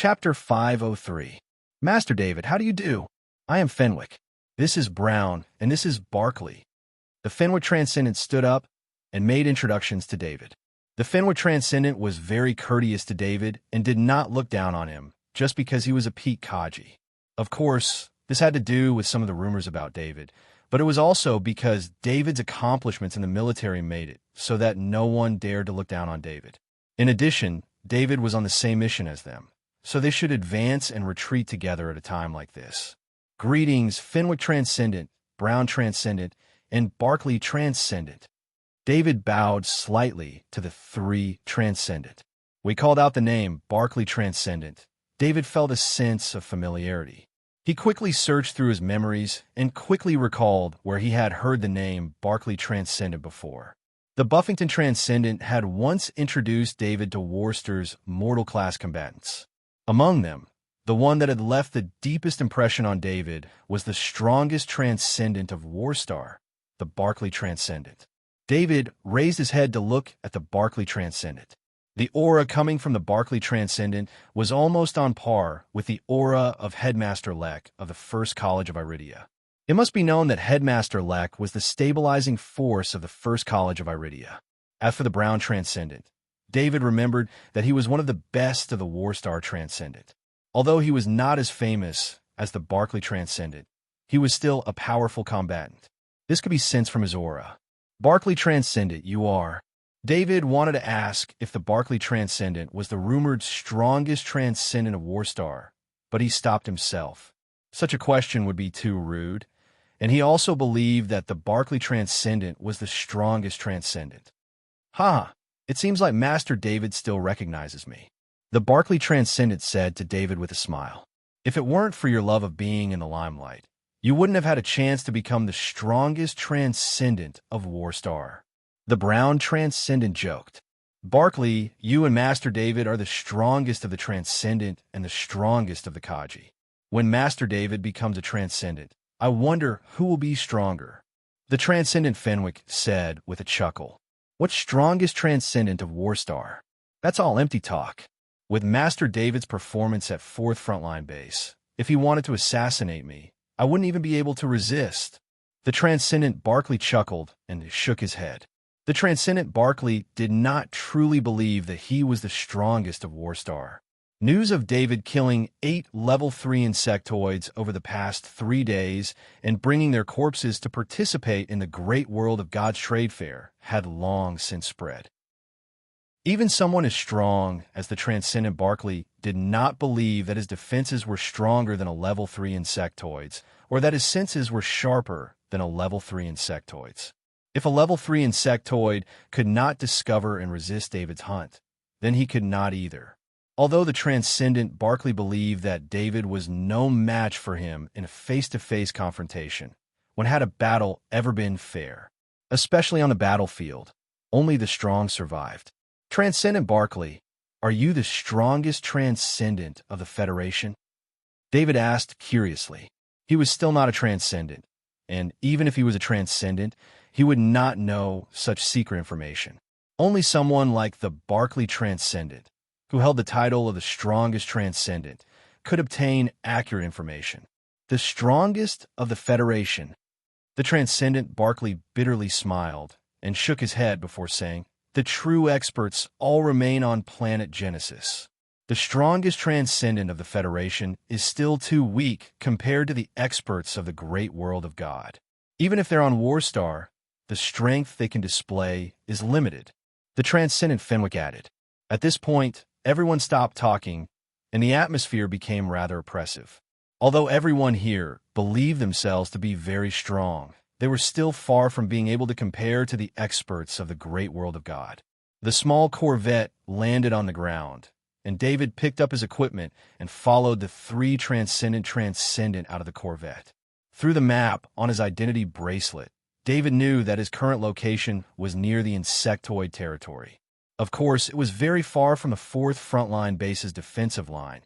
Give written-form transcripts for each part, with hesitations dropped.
Chapter 503. Master David, how do you do? I am Fenwick. This is Brown, and this is Barkley. The Fenwick Transcendent stood up and made introductions to David. The Fenwick Transcendent was very courteous to David and did not look down on him just because he was a Pete Kaji. Of course, this had to do with some of the rumors about David, but it was also because David's accomplishments in the military made it so that no one dared to look down on David. In addition, David was on the same mission as them, so they should advance and retreat together at a time like this. Greetings, Fenwick Transcendent, Brown Transcendent, and Barkley Transcendent. David bowed slightly to the three Transcendent. We called out the name Barkley Transcendent. David felt a sense of familiarity. He quickly searched through his memories and quickly recalled where he had heard the name Barkley Transcendent before. The Buffington Transcendent had once introduced David to Worcester's mortal class combatants. Among them, the one that had left the deepest impression on David was the strongest Transcendent of Worcester, the Barkley Transcendent. David raised his head to look at the Barkley Transcendent. The aura coming from the Barkley Transcendent was almost on par with the aura of Headmaster Leck of the First College of Iridia. It must be known that Headmaster Leck was the stabilizing force of the First College of Iridia. As for the Brown Transcendent, David remembered that he was one of the best of the Worcester Transcendent. Although he was not as famous as the Barkley Transcendent, he was still a powerful combatant. This could be sensed from his aura. Barkley Transcendent, you are. David wanted to ask if the Barkley Transcendent was the rumored strongest Transcendent of Worcester, but he stopped himself. Such a question would be too rude, and he also believed that the Barkley Transcendent was the strongest Transcendent. Ha! It seems like Master David still recognizes me. The Barkley Transcendent said to David with a smile. If it weren't for your love of being in the limelight, you wouldn't have had a chance to become the strongest Transcendent of Worcester. The Brown Transcendent joked. Barkley, you and Master David are the strongest of the Transcendent and the strongest of the Kaji. When Master David becomes a Transcendent, I wonder who will be stronger. The Transcendent Fenwick said with a chuckle. What strongest Transcendent of Worcester? That's all empty talk. With Master David's performance at 4th Frontline Base, if he wanted to assassinate me, I wouldn't even be able to resist. The Transcendent Barkley chuckled and shook his head. The Transcendent Barkley did not truly believe that he was the strongest of Worcester. News of David killing 8 level 3 insectoids over the past 3 days and bringing their corpses to participate in the great world of God's trade fair had long since spread. Even someone as strong as the Transcendent Barkley did not believe that his defenses were stronger than a level 3 insectoids, or that his senses were sharper than a level 3 insectoids. If a level 3 insectoid could not discover and resist David's hunt, then he could not either. Although the Transcendent Barkley believed that David was no match for him in a face-to-face confrontation, when had a battle ever been fair? Especially on the battlefield, only the strong survived. Transcendent Barkley, are you the strongest Transcendent of the Federation? David asked curiously. He was still not a Transcendent, and even if he was a Transcendent, he would not know such secret information. Only someone like the Barkley Transcendent, who held the title of the strongest Transcendent, could obtain accurate information. The strongest of the Federation. The Transcendent Barkley bitterly smiled and shook his head before saying, the true experts all remain on planet Genesis. The strongest Transcendent of the Federation is still too weak compared to the experts of the great world of God. Even if they're on Worcester, the strength they can display is limited. The Transcendent Fenwick added. At this point, everyone stopped talking, and the atmosphere became rather oppressive. Although everyone here believed themselves to be very strong, they were still far from being able to compare to the experts of the great world of God. The small corvette landed on the ground, and David picked up his equipment and followed the 3 Transcendent out of the corvette. Through the map on his identity bracelet, David knew that his current location was near the insectoid territory. Of course, it was very far from the 4th Frontline Base's defensive line,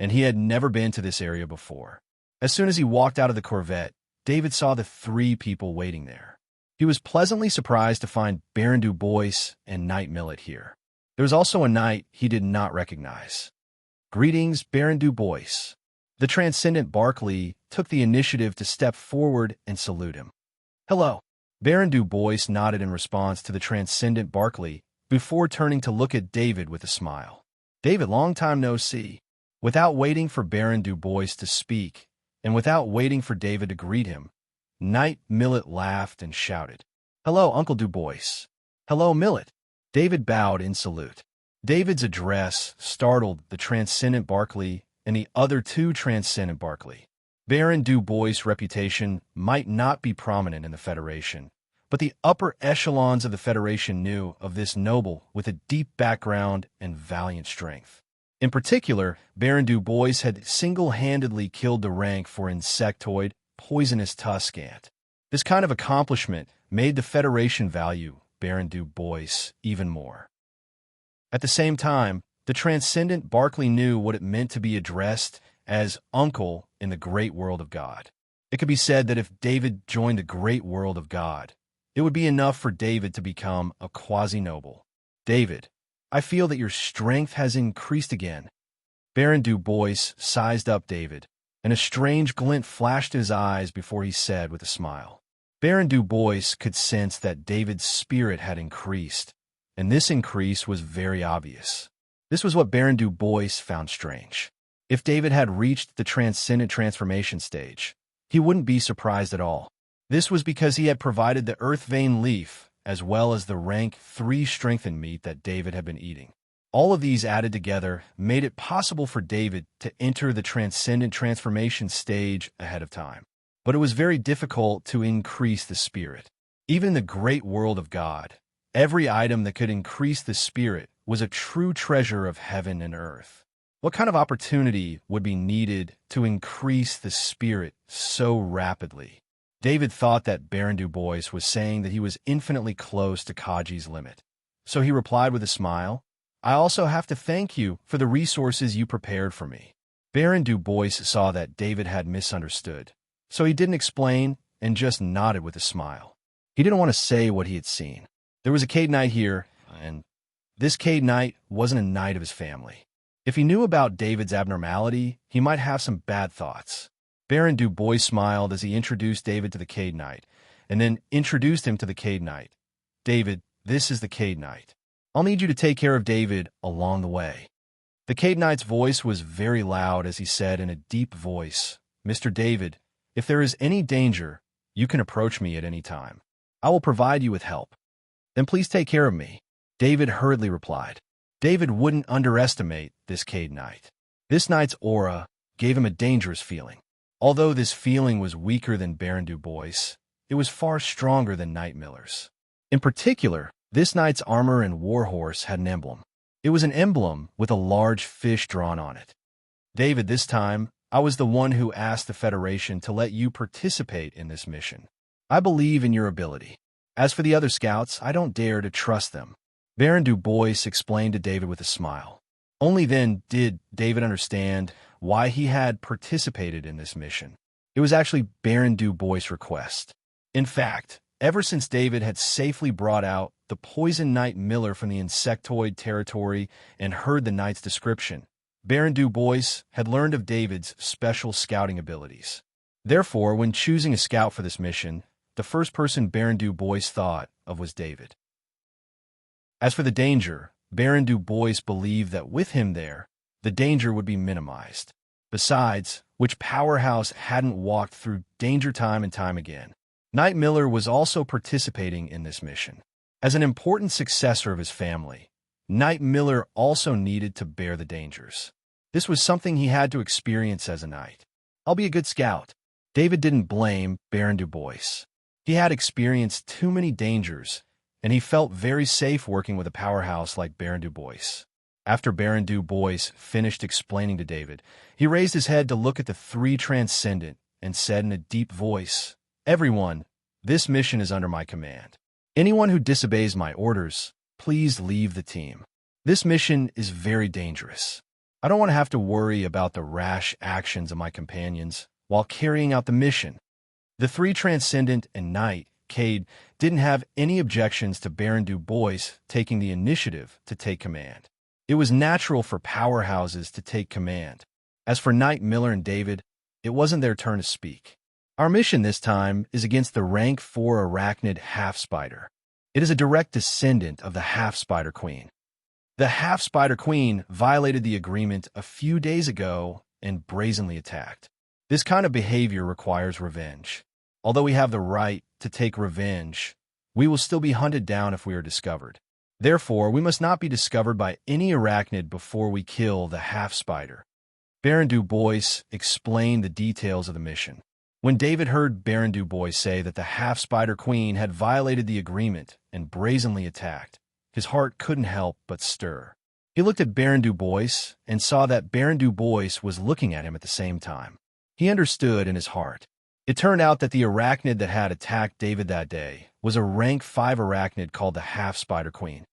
and he had never been to this area before. As soon as he walked out of the corvette, David saw the 3 people waiting there. He was pleasantly surprised to find Baron Du Bois and Knight Millet here. There was also a knight he did not recognize. Greetings, Baron Du Bois. The transcendent Barclay took the initiative to step forward and salute him. Hello. Baron Du Bois nodded in response to the transcendent Barclay before turning to look at David with a smile. David, long time no see. Without waiting for Baron Du Bois to speak, and without waiting for David to greet him, Knight Millet laughed and shouted, Hello, Uncle Du Bois. Hello, Millet. David bowed in salute. David's address startled the transcendent Barclay and the other two transcendent Barclay. Baron Du Bois' reputation might not be prominent in the Federation, but the upper echelons of the Federation knew of this noble with a deep background and valiant strength. In particular, Baron Du Bois had single-handedly killed the rank for insectoid, poisonous tusk ant. This kind of accomplishment made the Federation value Baron Du Bois even more. At the same time, the transcendent Barclay knew what it meant to be addressed as Uncle in the great world of God. It could be said that if David joined the great world of God, it would be enough for David to become a quasi-noble. David, I feel that your strength has increased again. Baron Du Bois sized up David, and a strange glint flashed in his eyes before he said with a smile. Baron Du Bois could sense that David's spirit had increased, and this increase was very obvious. This was what Baron Du Bois found strange. If David had reached the transcendent transformation stage, he wouldn't be surprised at all. This was because he had provided the earth vein leaf as well as the rank 3 strengthened meat that David had been eating. All of these added together made it possible for David to enter the transcendent transformation stage ahead of time. But it was very difficult to increase the spirit. Even in the great world of God, every item that could increase the spirit was a true treasure of heaven and earth. What kind of opportunity would be needed to increase the spirit so rapidly? David thought that Baron Du Bois was saying that he was infinitely close to Kaji's limit. So he replied with a smile, I also have to thank you for the resources you prepared for me. Baron Du Bois saw that David had misunderstood, so he didn't explain and just nodded with a smile. He didn't want to say what he had seen. There was a Cade Knight here, and this Cade Knight wasn't a knight of his family. If he knew about David's abnormality, he might have some bad thoughts. Baron Du Bois smiled as he introduced David to the Cade Knight, and then introduced him to the Cade Knight. David, this is the Cade Knight. I'll need you to take care of David along the way. The Cade Knight's voice was very loud as he said in a deep voice, Mr. David, if there is any danger, you can approach me at any time. I will provide you with help. Then please take care of me. David hurriedly replied. David wouldn't underestimate this Cade Knight. This knight's aura gave him a dangerous feeling. Although this feeling was weaker than Baron Du Bois, it was far stronger than Knight Miller's. In particular, this knight's armor and warhorse had an emblem. It was an emblem with a large fish drawn on it. David, this time, I was the one who asked the Federation to let you participate in this mission. I believe in your ability. As for the other scouts, I don't dare to trust them. Baron Du Bois explained to David with a smile. Only then did David understand why he had participated in this mission. It was actually Baron Du Bois' request. In fact, ever since David had safely brought out the poison Knight Miller from the insectoid territory and heard the knight's description, Baron Du Bois had learned of David's special scouting abilities. Therefore, when choosing a scout for this mission, the first person Baron Du Bois thought of was David. As for the danger, Baron Du Bois believed that with him there, the danger would be minimized. Besides, which powerhouse hadn't walked through danger time and time again? Knight Miller was also participating in this mission. As an important successor of his family, Knight Miller also needed to bear the dangers. This was something he had to experience as a knight. I'll be a good scout. David didn't blame Baron Du Bois. He had experienced too many dangers, and he felt very safe working with a powerhouse like Baron Du Bois. After Baron Du Bois finished explaining to David, he raised his head to look at the 3 Transcendent and said in a deep voice, Everyone, this mission is under my command. Anyone who disobeys my orders, please leave the team. This mission is very dangerous. I don't want to have to worry about the rash actions of my companions while carrying out the mission. The 3 Transcendent and Knight, Cade, didn't have any objections to Baron Du Bois taking the initiative to take command. It was natural for powerhouses to take command. As for Knight Miller and David, it wasn't their turn to speak. Our mission this time is against the rank 4 arachnid half-spider. It is a direct descendant of the half-spider queen. The half-spider queen violated the agreement a few days ago and brazenly attacked. This kind of behavior requires revenge. Although we have the right to take revenge, we will still be hunted down if we are discovered. Therefore, we must not be discovered by any arachnid before we kill the half-spider. Baron Du Bois explained the details of the mission. When David heard Baron Du Bois say that the half-spider queen had violated the agreement and brazenly attacked, his heart couldn't help but stir. He looked at Baron Du Bois and saw that Baron Du Bois was looking at him at the same time. He understood in his heart. It turned out that the arachnid that had attacked David that day was a rank 5 arachnid called the half-spider queen.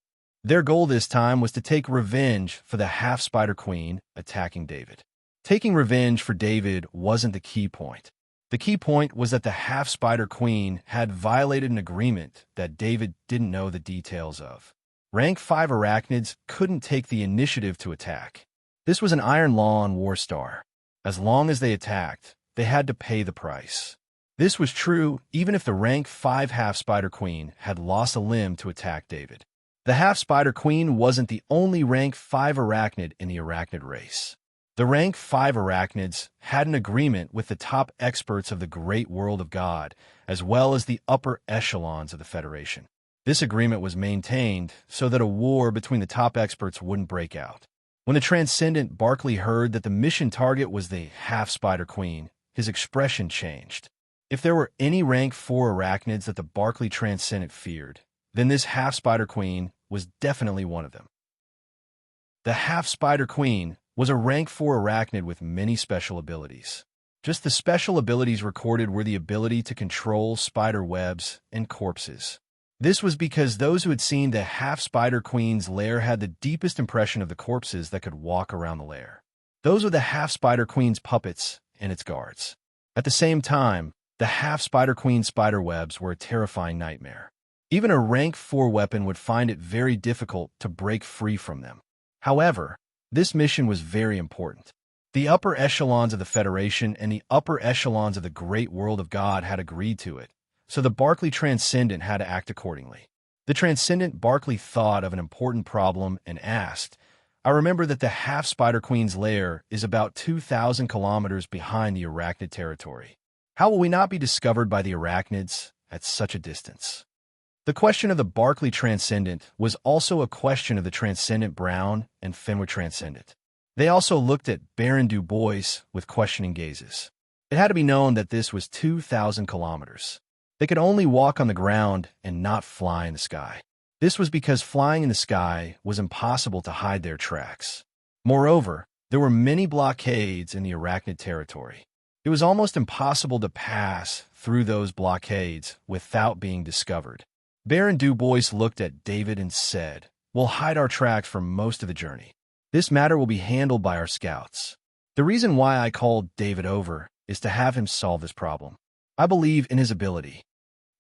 Their goal this time was to take revenge for the half-spider queen attacking David. Taking revenge for David wasn't the key point. The key point was that the half-spider queen had violated an agreement that David didn't know the details of. Rank 5 arachnids couldn't take the initiative to attack. This was an iron law on Warstar. As long as they attacked, they had to pay the price. This was true even if the rank 5 half-spider queen had lost a limb to attack David. The half-spider queen wasn't the only rank 5 arachnid in the arachnid race. The rank 5 arachnids had an agreement with the top experts of the great world of God, as well as the upper echelons of the Federation. This agreement was maintained so that a war between the top experts wouldn't break out. When the transcendent Barkley heard that the mission target was the half-spider queen, his expression changed. If there were any rank 4 arachnids that the Barkley transcendent feared, then this half-spider queen was definitely one of them. The half-spider queen was a rank 4 arachnid with many special abilities. Just the special abilities recorded were the ability to control spider webs and corpses. This was because those who had seen the half-spider queen's lair had the deepest impression of the corpses that could walk around the lair. Those were the half-spider queen's puppets and its guards. At the same time, the half-spider queen's spider webs were a terrifying nightmare. Even a rank 4 weapon would find it very difficult to break free from them. However, this mission was very important. The upper echelons of the Federation and the upper echelons of the great world of God had agreed to it, so the Barkley Transcendent had to act accordingly. The Transcendent Barkley thought of an important problem and asked, I remember that the half-spider queen's lair is about 2,000 kilometers behind the arachnid territory. How will we not be discovered by the arachnids at such a distance? The question of the Barkley Transcendent was also a question of the Transcendent Brown and Fenwick Transcendent. They also looked at Baron Du Bois with questioning gazes. It had to be known that this was 2,000 kilometers. They could only walk on the ground and not fly in the sky. This was because flying in the sky was impossible to hide their tracks. Moreover, there were many blockades in the arachnid territory. It was almost impossible to pass through those blockades without being discovered. Baron Du Bois looked at David and said, We'll hide our tracks for most of the journey. This matter will be handled by our scouts. The reason why I called David over is to have him solve this problem. I believe in his ability.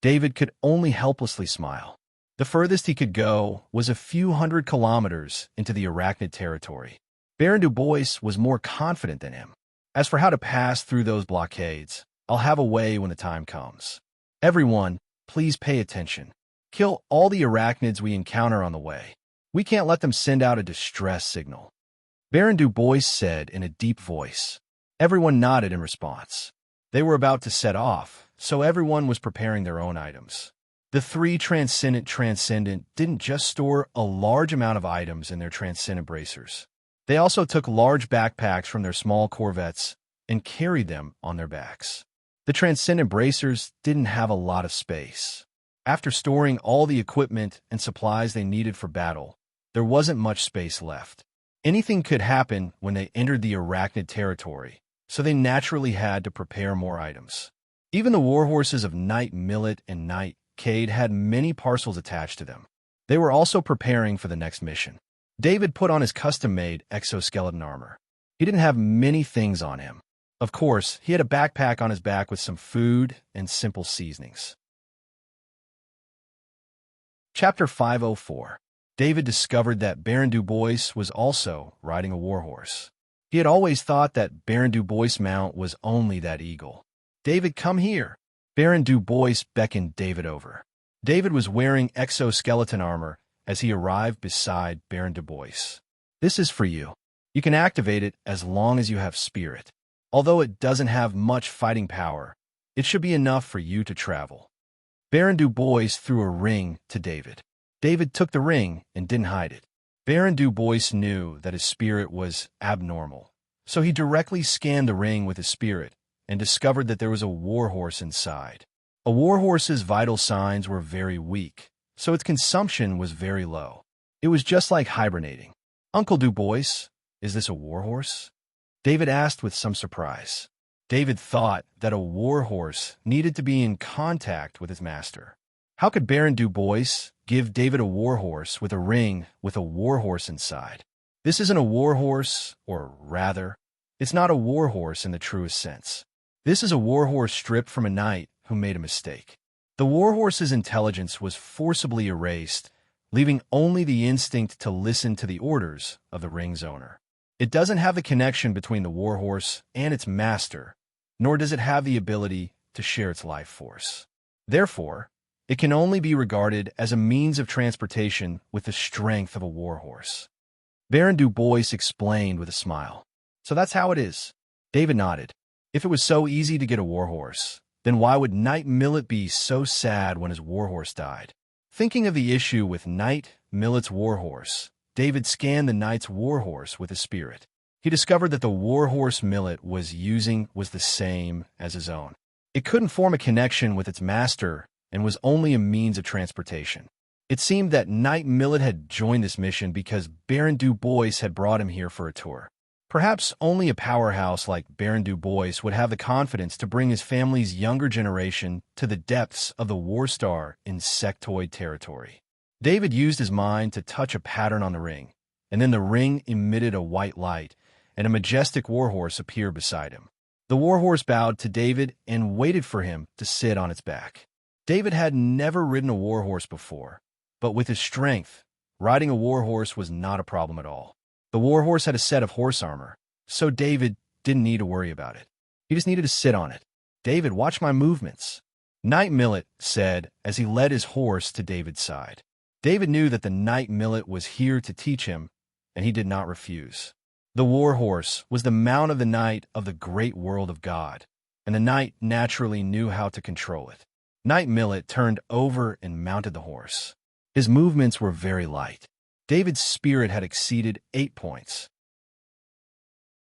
David could only helplessly smile. The furthest he could go was a few hundred kilometers into the arachnid territory. Baron Du Bois was more confident than him. As for how to pass through those blockades, I'll have a way when the time comes. Everyone, please pay attention. Kill all the arachnids we encounter on the way. We can't let them send out a distress signal. Baron Du Bois said in a deep voice. Everyone nodded in response. They were about to set off, so everyone was preparing their own items. The 3 Transcendent didn't just store a large amount of items in their Transcendent bracers. They also took large backpacks from their small corvettes and carried them on their backs. The Transcendent bracers didn't have a lot of space. After storing all the equipment and supplies they needed for battle, there wasn't much space left. Anything could happen when they entered the arachnid territory, so they naturally had to prepare more items. Even the warhorses of Knight Millet and Knight Cade had many parcels attached to them. They were also preparing for the next mission. David put on his custom-made exoskeleton armor. He didn't have many things on him. Of course, he had a backpack on his back with some food and simple seasonings. Chapter 504. David discovered that Baron Du Bois was also riding a warhorse. He had always thought that Baron Du Bois' mount was only that eagle. "David, come here." Baron Du Bois beckoned David over. David was wearing exoskeleton armor as he arrived beside Baron Du Bois. "This is for you. You can activate it as long as you have spirit. Although it doesn't have much fighting power, it should be enough for you to travel." Baron Du Bois threw a ring to David. David took the ring and didn't hide it. Baron Du Bois knew that his spirit was abnormal, so he directly scanned the ring with his spirit and discovered that there was a warhorse inside. A warhorse's vital signs were very weak, so its consumption was very low. It was just like hibernating. "Uncle Du Bois, is this a warhorse?" David asked with some surprise. David thought that a warhorse needed to be in contact with its master. How could Baron Du Bois give David a warhorse with a ring with a warhorse inside? This isn't a warhorse, or rather, it's not a warhorse in the truest sense. This is a warhorse stripped from a knight who made a mistake. The warhorse's intelligence was forcibly erased, leaving only the instinct to listen to the orders of the ring's owner. It doesn't have the connection between the warhorse and its master, nor does it have the ability to share its life force. Therefore, it can only be regarded as a means of transportation with the strength of a warhorse. Baron Du Bois explained with a smile. "So that's how it is." David nodded. If it was so easy to get a warhorse, then why would Knight Millet be so sad when his warhorse died? Thinking of the issue with Knight Millet's warhorse, David scanned the knight's warhorse with his spirit. He discovered that the warhorse Millet was using was the same as his own. It couldn't form a connection with its master and was only a means of transportation. It seemed that Knight Millet had joined this mission because Baron Du Bois had brought him here for a tour. Perhaps only a powerhouse like Baron Du Bois would have the confidence to bring his family's younger generation to the depths of the Warstar insectoid territory. David used his mind to touch a pattern on the ring, and then the ring emitted a white light, and a majestic warhorse appeared beside him. The warhorse bowed to David and waited for him to sit on its back. David had never ridden a warhorse before, but with his strength, riding a warhorse was not a problem at all. The warhorse had a set of horse armor, so David didn't need to worry about it. He just needed to sit on it. "David, watch my movements," Knight Millet said as he led his horse to David's side. David knew that the Knight Millet was here to teach him, and he did not refuse. The warhorse was the mount of the knight of the great world of God, and the knight naturally knew how to control it. Knight Millet turned over and mounted the horse. His movements were very light. David's spirit had exceeded 8 points.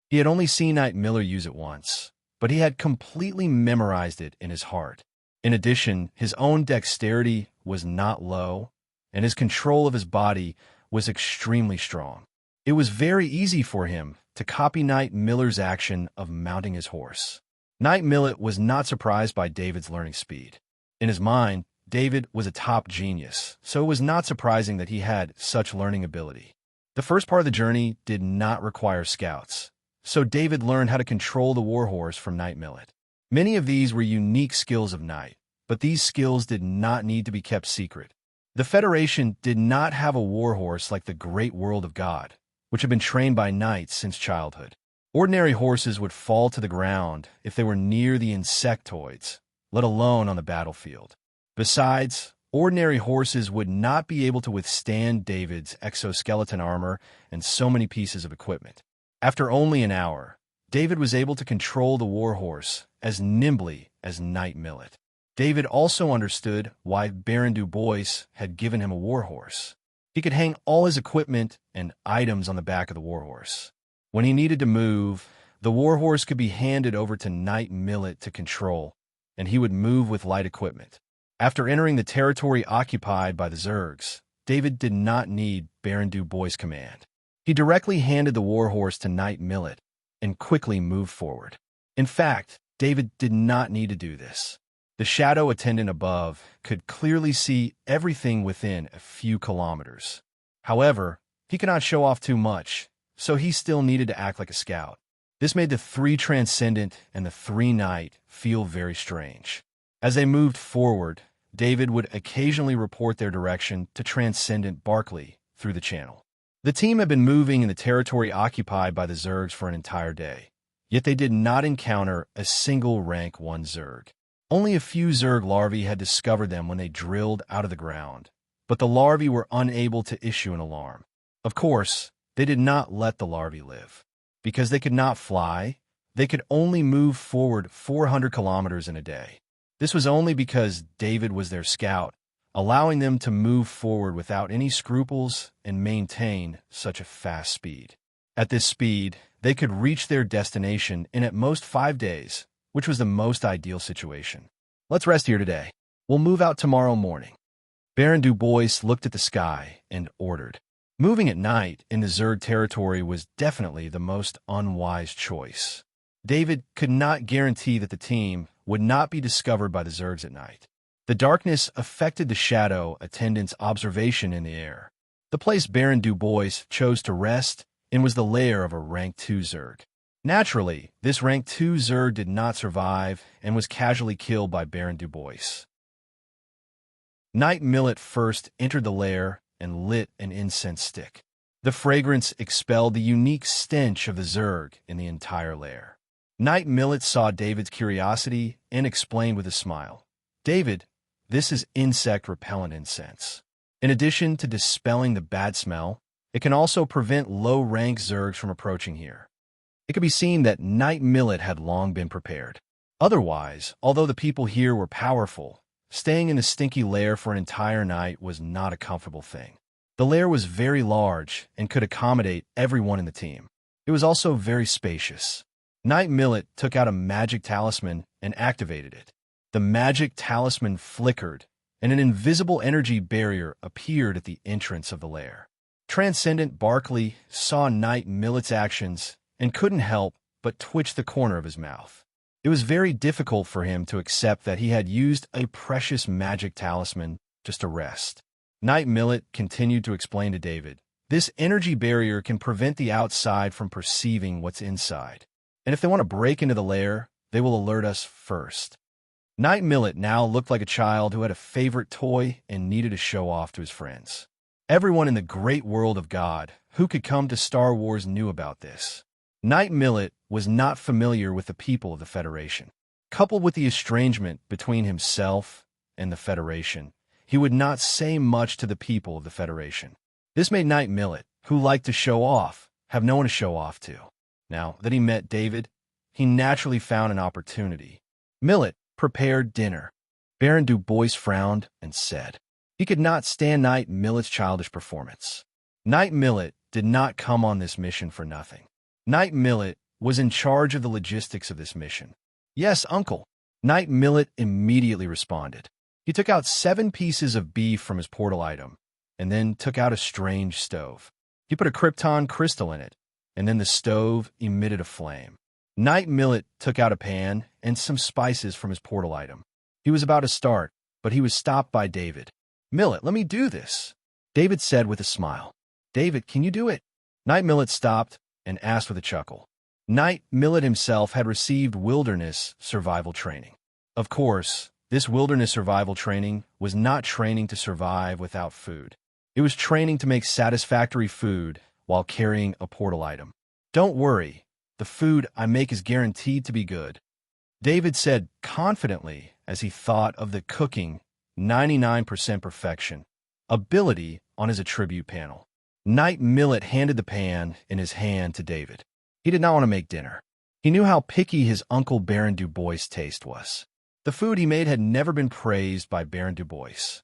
He had only seen Knight Millet use it once, but he had completely memorized it in his heart. In addition, his own dexterity was not low, and his control of his body was extremely strong. It was very easy for him to copy Knight Miller's action of mounting his horse. Knight Millet was not surprised by David's learning speed. In his mind, David was a top genius, so it was not surprising that he had such learning ability. The first part of the journey did not require scouts, so David learned how to control the warhorse from Knight Millet. Many of these were unique skills of Knight, but these skills did not need to be kept secret. The Federation did not have a warhorse like the great world of God, which had been trained by knights since childhood. Ordinary horses would fall to the ground if they were near the insectoids, let alone on the battlefield. Besides, ordinary horses would not be able to withstand David's exoskeleton armor and so many pieces of equipment. After only an hour, David was able to control the warhorse as nimbly as Knight Millet. David also understood why Baron Du Bois had given him a warhorse. He could hang all his equipment and items on the back of the warhorse. When he needed to move, the warhorse could be handed over to Knight Millet to control, and he would move with light equipment. After entering the territory occupied by the Zergs, David did not need Baron Du Bois' command. He directly handed the warhorse to Knight Millet and quickly moved forward. In fact, David did not need to do this. The shadow attendant above could clearly see everything within a few kilometers. However, he could not show off too much, so he still needed to act like a scout. This made the 3 Transcendent and the 3 Knight feel very strange. As they moved forward, David would occasionally report their direction to Transcendent Barkley through the channel. The team had been moving in the territory occupied by the Zergs for an entire day, yet they did not encounter a single rank 1 Zerg. Only a few Zerg larvae had discovered them when they drilled out of the ground, but the larvae were unable to issue an alarm. Of course, they did not let the larvae live. Because they could not fly, they could only move forward 400 kilometers in a day. This was only because David was their scout, allowing them to move forward without any scruples and maintain such a fast speed. At this speed, they could reach their destination in at most 5 days, which was the most ideal situation. Let's rest here today. We'll move out tomorrow morning. Baron Du Bois looked at the sky and ordered. Moving at night in the Zerg territory was definitely the most unwise choice. David could not guarantee that the team would not be discovered by the Zergs at night. The darkness affected the shadow attendant's observation in the air. The place Baron Du Bois chose to rest in was the lair of a rank 2 Zerg. Naturally, this rank 2 Zerg did not survive and was casually killed by Baron Du Bois. Night Millet first entered the lair and lit an incense stick. The fragrance expelled the unique stench of the Zerg in the entire lair. Night Millet saw David's curiosity and explained with a smile. David, this is insect-repellent incense. In addition to dispelling the bad smell, it can also prevent low-rank Zergs from approaching here. It could be seen that Night Millet had long been prepared. Otherwise, although the people here were powerful, staying in the stinky lair for an entire night was not a comfortable thing. The lair was very large and could accommodate everyone in the team. It was also very spacious. Night Millet took out a magic talisman and activated it. The magic talisman flickered, and an invisible energy barrier appeared at the entrance of the lair. Transcendent Barkley saw Night Millet's actions and couldn't help but twitch the corner of his mouth. It was very difficult for him to accept that he had used a precious magic talisman just to rest. Night Millet continued to explain to David, this energy barrier can prevent the outside from perceiving what's inside. And if they want to break into the lair, they will alert us first. Night Millet now looked like a child who had a favorite toy and needed to show off to his friends. Everyone in the great world of God who could come to Star Wars knew about this. Night Millet was not familiar with the people of the Federation. Coupled with the estrangement between himself and the Federation, he would not say much to the people of the Federation. This made Night Millet, who liked to show off, have no one to show off to. Now that he met David, he naturally found an opportunity. Millet prepared dinner. Baron Du Bois frowned and said he could not stand Night Millet's childish performance. Night Millet did not come on this mission for nothing. Night Millet was in charge of the logistics of this mission. Yes, Uncle. Night Millet immediately responded. He took out 7 pieces of beef from his portal item, and then took out a strange stove. He put a krypton crystal in it, and then the stove emitted a flame. Night Millet took out a pan and some spices from his portal item. He was about to start, but he was stopped by David. Millet, let me do this, David said with a smile. David, can you do it? Night Millet stopped and asked with a chuckle. Night Millet himself had received wilderness survival training. Of course, this wilderness survival training was not training to survive without food. It was training to make satisfactory food while carrying a portal item. Don't worry, the food I make is guaranteed to be good, David said confidently as he thought of the cooking 99% perfection ability on his attribute panel. Night Millet handed the pan in his hand to David. He did not want to make dinner. He knew how picky his uncle Baron Du Bois' taste was. The food he made had never been praised by Baron Du Bois.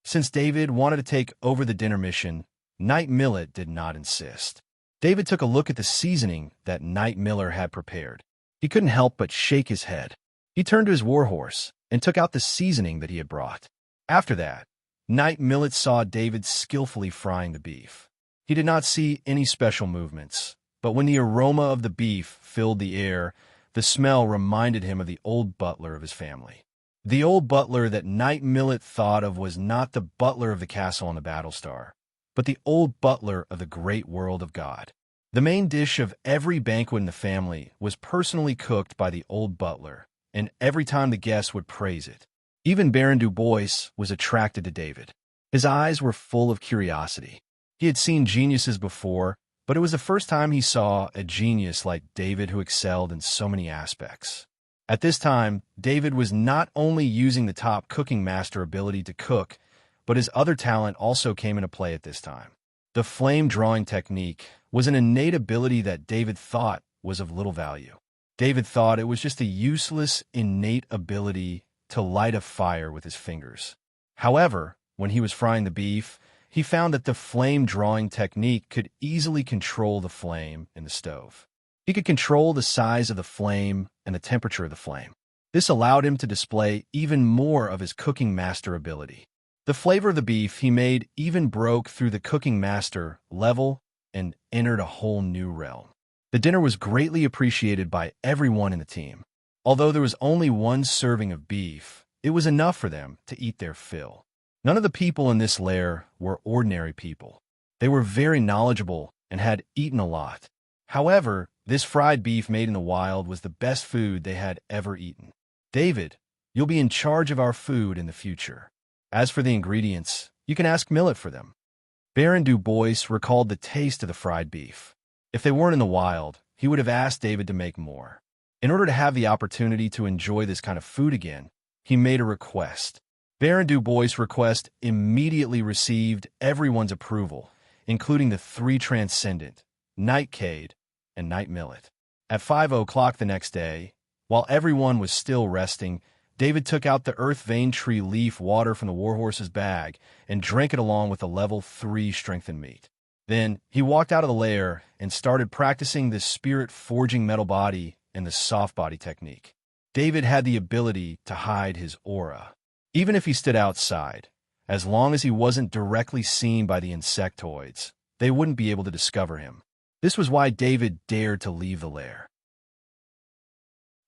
Since David wanted to take over the dinner mission, Night Millet did not insist. David took a look at the seasoning that Night Millet had prepared. He couldn't help but shake his head. He turned to his warhorse and took out the seasoning that he had brought. After that, Night Millet saw David skillfully frying the beef. He did not see any special movements, but when the aroma of the beef filled the air, the smell reminded him of the old butler of his family. The old butler that Night Millet thought of was not the butler of the castle on the Battlestar, but the old butler of the great world of God. The main dish of every banquet in the family was personally cooked by the old butler, and every time the guests would praise it. Even Baron Du Bois was attracted to David. His eyes were full of curiosity. He had seen geniuses before, but it was the first time he saw a genius like David who excelled in so many aspects. At this time, David was not only using the top cooking master ability to cook, but his other talent also came into play at this time. The flame drawing technique was an innate ability that David thought was of little value. David thought it was just a useless, innate ability to light a fire with his fingers. However, when he was frying the beef, he found that the flame drawing technique could easily control the flame in the stove. He could control the size of the flame and the temperature of the flame. This allowed him to display even more of his cooking master ability. The flavor of the beef he made even broke through the cooking master level and entered a whole new realm. The dinner was greatly appreciated by everyone in the team. Although there was only one serving of beef, it was enough for them to eat their fill. None of the people in this lair were ordinary people. They were very knowledgeable and had eaten a lot. However, this fried beef made in the wild was the best food they had ever eaten. David, you'll be in charge of our food in the future. As for the ingredients, you can ask Millet for them. Baron Du Bois recalled the taste of the fried beef. If they weren't in the wild, he would have asked David to make more. In order to have the opportunity to enjoy this kind of food again, he made a request. Baron Du Bois' request immediately received everyone's approval, including the three Transcendent, Nightcade, and Night Millet. At 5 o'clock the next day, while everyone was still resting, David took out the Earth Vein Tree leaf water from the warhorse's bag and drank it along with the level 3 strengthened meat. Then he walked out of the lair and started practicing the spirit forging metal body and the soft body technique. David had the ability to hide his aura. Even if he stood outside, as long as he wasn't directly seen by the insectoids, they wouldn't be able to discover him. This was why David dared to leave the lair.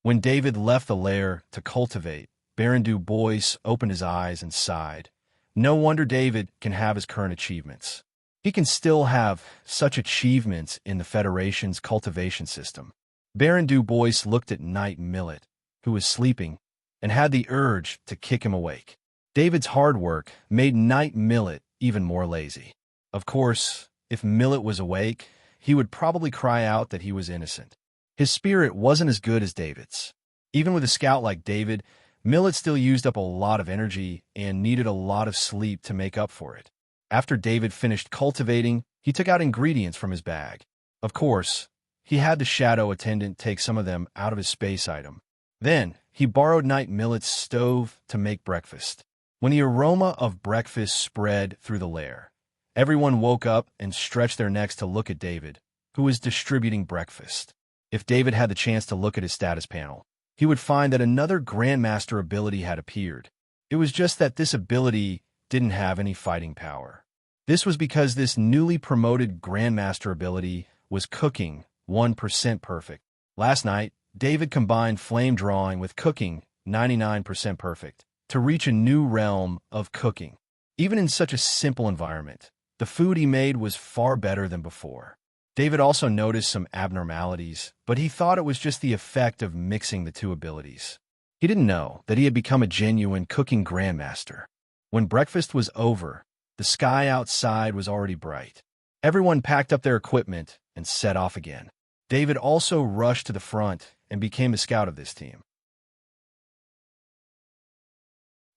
When David left the lair to cultivate, Baron Du Bois opened his eyes and sighed. No wonder David can have his current achievements. He can still have such achievements in the Federation's cultivation system. Baron Du Bois looked at Night Millet, who was sleeping, and had the urge to kick him awake. David's hard work made Night Millet even more lazy. Of course, if Millet was awake, he would probably cry out that he was innocent. His spirit wasn't as good as David's. Even with a scout like David, Millet still used up a lot of energy and needed a lot of sleep to make up for it. After David finished cultivating, he took out ingredients from his bag. Of course, he had the shadow attendant take some of them out of his space item. Then, he borrowed Night Millet's stove to make breakfast. When the aroma of breakfast spread through the lair, everyone woke up and stretched their necks to look at David, who was distributing breakfast. If David had the chance to look at his status panel, he would find that another Grandmaster ability had appeared. It was just that this ability didn't have any fighting power. This was because this newly promoted Grandmaster ability was cooking 1% perfect. Last night, David combined flame drawing with cooking 99% perfect to reach a new realm of cooking. Even in such a simple environment, the food he made was far better than before. David also noticed some abnormalities, but he thought it was just the effect of mixing the two abilities. He didn't know that he had become a genuine cooking grandmaster. When breakfast was over, the sky outside was already bright. Everyone packed up their equipment and set off again. David also rushed to the front and became a scout of this team.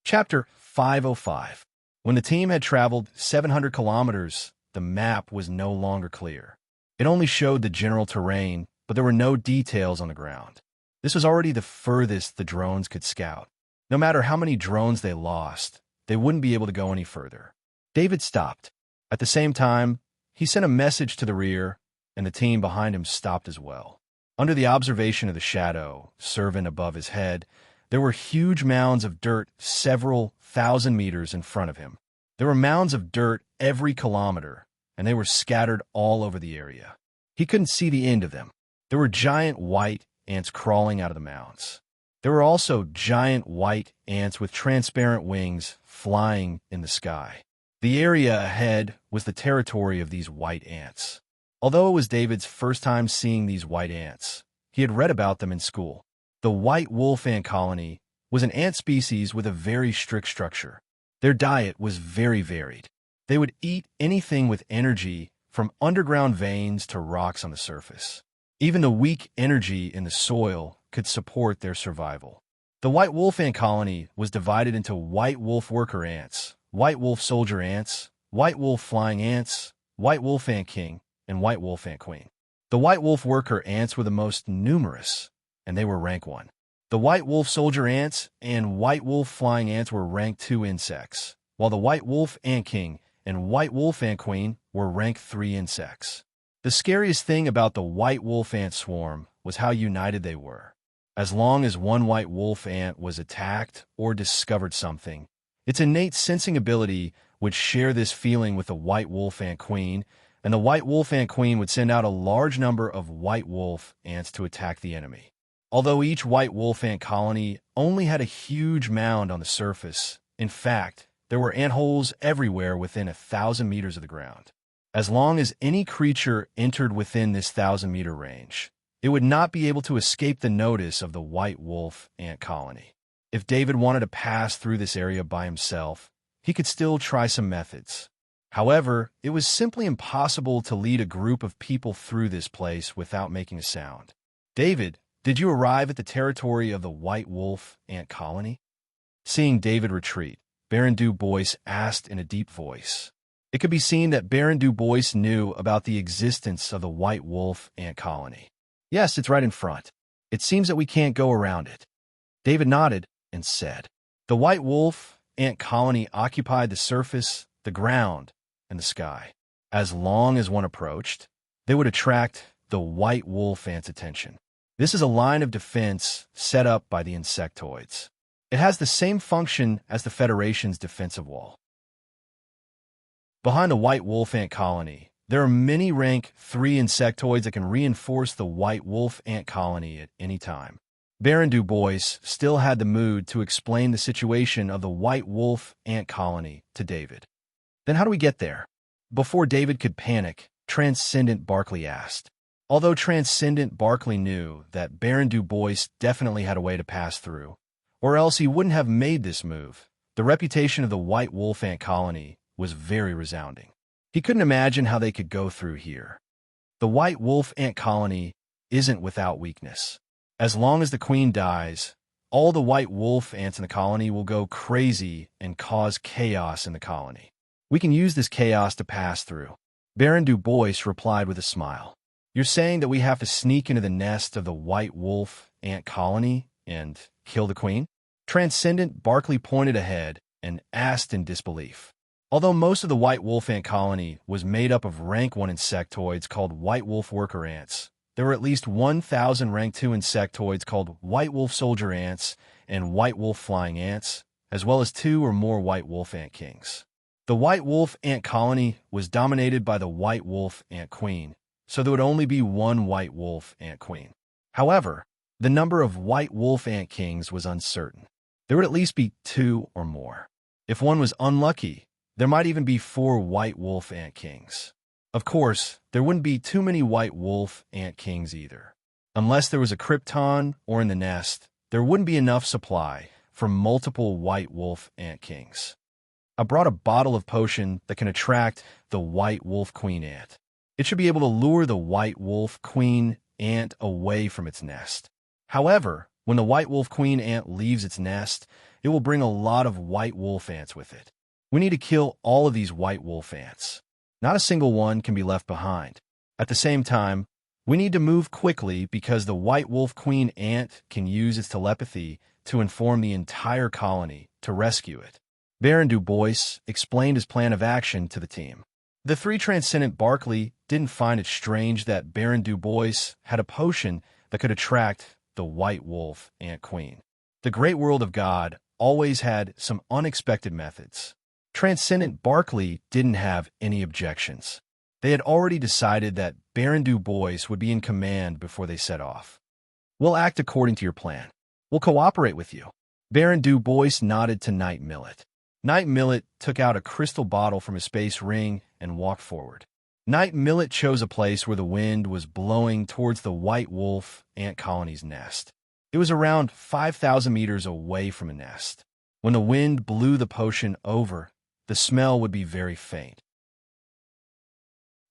Chapter 505. When the team had traveled 700 kilometers, the map was no longer clear. It only showed the general terrain, but there were no details on the ground. This was already the furthest the drones could scout. No matter how many drones they lost, they wouldn't be able to go any further. David stopped. At the same time, he sent a message to the rear, and the team behind him stopped as well. Under the observation of the shadow, servant above his head, there were huge mounds of dirt several thousand meters in front of him. There were mounds of dirt every kilometer, and they were scattered all over the area. He couldn't see the end of them. There were giant white ants crawling out of the mounds. There were also giant white ants with transparent wings flying in the sky. The area ahead was the territory of these white ants. Although it was David's first time seeing these white ants, he had read about them in school. The white wolf ant colony was an ant species with a very strict structure. Their diet was very varied. They would eat anything with energy, from underground veins to rocks on the surface. Even the weak energy in the soil could support their survival. The white wolf ant colony was divided into white wolf worker ants, white wolf soldier ants, white wolf flying ants, white wolf ant king, and white wolf ant queen. The white wolf worker ants were the most numerous, and they were rank 1. The white wolf soldier ants and white wolf flying ants were rank 2 insects, while the white wolf ant king and white wolf ant queen were rank 3 insects. The scariest thing about the white wolf ant swarm was how united they were. As long as one white wolf ant was attacked or discovered something, its innate sensing ability would share this feeling with the white wolf ant queen, and the white wolf ant queen would send out a large number of white wolf ants to attack the enemy. Although each white wolf ant colony only had a huge mound on the surface, in fact, there were ant holes everywhere within 1,000 meters of the ground. As long as any creature entered within this 1,000-meter range, it would not be able to escape the notice of the white wolf ant colony. If David wanted to pass through this area by himself, he could still try some methods. However, it was simply impossible to lead a group of people through this place without making a sound. David, did you arrive at the territory of the white wolf ant colony? Seeing David retreat, Baron Du Bois asked in a deep voice. It could be seen that Baron Du Bois knew about the existence of the white wolf ant colony. Yes, it's right in front. It seems that we can't go around it. David nodded and said, the white wolf ant colony occupied the surface, the ground, and the sky. As long as one approached, they would attract the white wolf ant's attention. This is a line of defense set up by the insectoids. It has the same function as the Federation's defensive wall. Behind the white wolf ant colony, there are many rank 3 insectoids that can reinforce the white wolf ant colony at any time. Baron Du Bois still had the mood to explain the situation of the white wolf ant colony to David. Then how do we get there? Before David could panic, Transcendent Barkley asked. Although Transcendent Barkley knew that Baron Du Bois definitely had a way to pass through, or else he wouldn't have made this move, the reputation of the white wolf ant colony was very resounding. He couldn't imagine how they could go through here. The white wolf ant colony isn't without weakness. As long as the queen dies, all the white wolf ants in the colony will go crazy and cause chaos in the colony. We can use this chaos to pass through. Baron Du Bois replied with a smile. You're saying that we have to sneak into the nest of the white wolf ant colony and kill the queen? Transcendent Barkley pointed ahead and asked in disbelief. Although most of the white wolf ant colony was made up of rank 1 insectoids called white wolf worker ants, there were at least 1,000 rank 2 insectoids called white wolf soldier ants and white wolf flying ants, as well as 2 or more white wolf ant kings. The white wolf ant colony was dominated by the white wolf ant queen, so there would only be 1 white wolf ant queen. However, the number of white wolf ant kings was uncertain. There would at least be 2 or more. If one was unlucky, there might even be 4 white wolf ant kings. Of course, there wouldn't be too many white wolf ant kings either. Unless there was a krypton or in the nest, there wouldn't be enough supply for multiple white wolf ant kings. I brought a bottle of potion that can attract the white wolf queen ant. It should be able to lure the white wolf queen ant away from its nest. However, when the white wolf queen ant leaves its nest, it will bring a lot of white wolf ants with it. We need to kill all of these white wolf ants. Not a single one can be left behind. At the same time, we need to move quickly because the white wolf queen ant can use its telepathy to inform the entire colony to rescue it. Baron Du Bois explained his plan of action to the team. The 3 Transcendent Barkley didn't find it strange that Baron Du Bois had a potion that could attract the white wolf ant queen. The great world of God always had some unexpected methods. Transcendent Barkley didn't have any objections. They had already decided that Baron Du Bois would be in command before they set off. We'll act according to your plan. We'll cooperate with you. Baron Du Bois nodded to Night Millet. Night Millet took out a crystal bottle from his space ring and walked forward. Night Millet chose a place where the wind was blowing towards the white wolf ant colony's nest. It was around 5,000 meters away from a nest. When the wind blew the potion over, the smell would be very faint.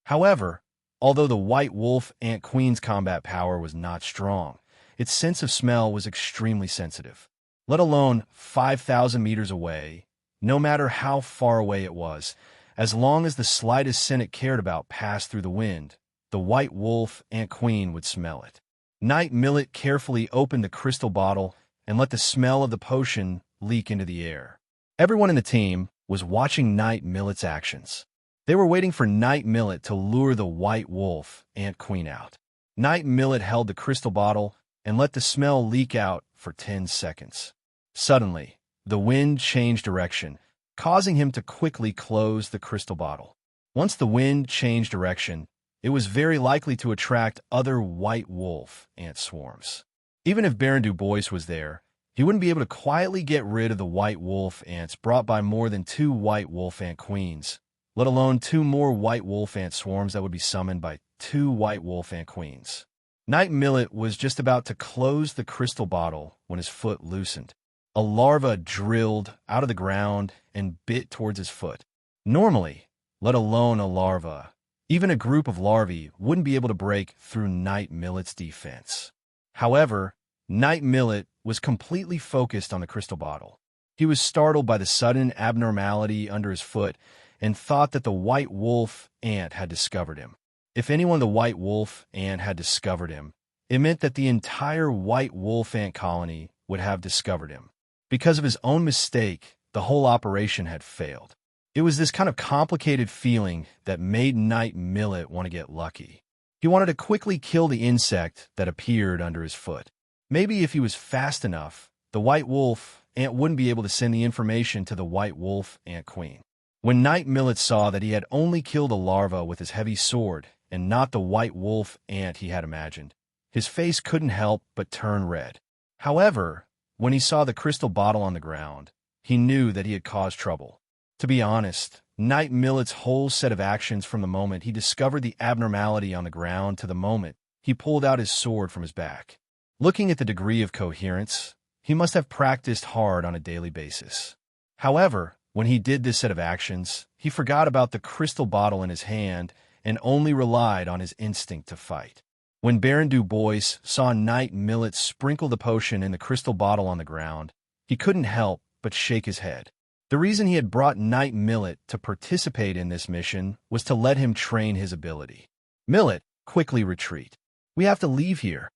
However, although the white wolf ant queen's combat power was not strong, its sense of smell was extremely sensitive. Let alone 5,000 meters away, no matter how far away it was, as long as the slightest scent it cared about passed through the wind, the white wolf ant queen would smell it. Night Millet carefully opened the crystal bottle and let the smell of the potion leak into the air. Everyone in the team was watching Night Millet's actions. They were waiting for Night Millet to lure the white wolf ant queen out. Night Millet held the crystal bottle and let the smell leak out for 10 seconds. Suddenly, the wind changed direction, causing him to quickly close the crystal bottle. Once the wind changed direction, it was very likely to attract other white wolf ant swarms. Even if Baron Du Bois was there, he wouldn't be able to quietly get rid of the white wolf ants brought by more than 2 white wolf ant queens, let alone 2 more white wolf ant swarms that would be summoned by 2 white wolf ant queens. Night Millet was just about to close the crystal bottle when his foot loosened. A larva drilled out of the ground and bit towards his foot. Normally, let alone a larva, even a group of larvae wouldn't be able to break through Night Millet's defense. However, Night Millet was completely focused on the crystal bottle. He was startled by the sudden abnormality under his foot and thought that the white wolf ant had discovered him. If anyone the white wolf ant had discovered him, it meant that the entire white wolf ant colony would have discovered him. Because of his own mistake, the whole operation had failed. It was this kind of complicated feeling that made Night Millet want to get lucky. He wanted to quickly kill the insect that appeared under his foot. Maybe if he was fast enough, the white wolf ant wouldn't be able to send the information to the white wolf ant queen. When Night Millet saw that he had only killed a larva with his heavy sword and not the white wolf ant he had imagined, his face couldn't help but turn red. However, when he saw the crystal bottle on the ground, he knew that he had caused trouble. To be honest, Night Millet's whole set of actions from the moment he discovered the abnormality on the ground to the moment he pulled out his sword from his back. Looking at the degree of coherence, he must have practiced hard on a daily basis. However, when he did this set of actions, he forgot about the crystal bottle in his hand and only relied on his instinct to fight. When Baron Du Bois saw Night Millet sprinkle the potion in the crystal bottle on the ground, he couldn't help but shake his head. The reason he had brought Night Millet to participate in this mission was to let him train his ability. Millet, quickly retreat. We have to leave here,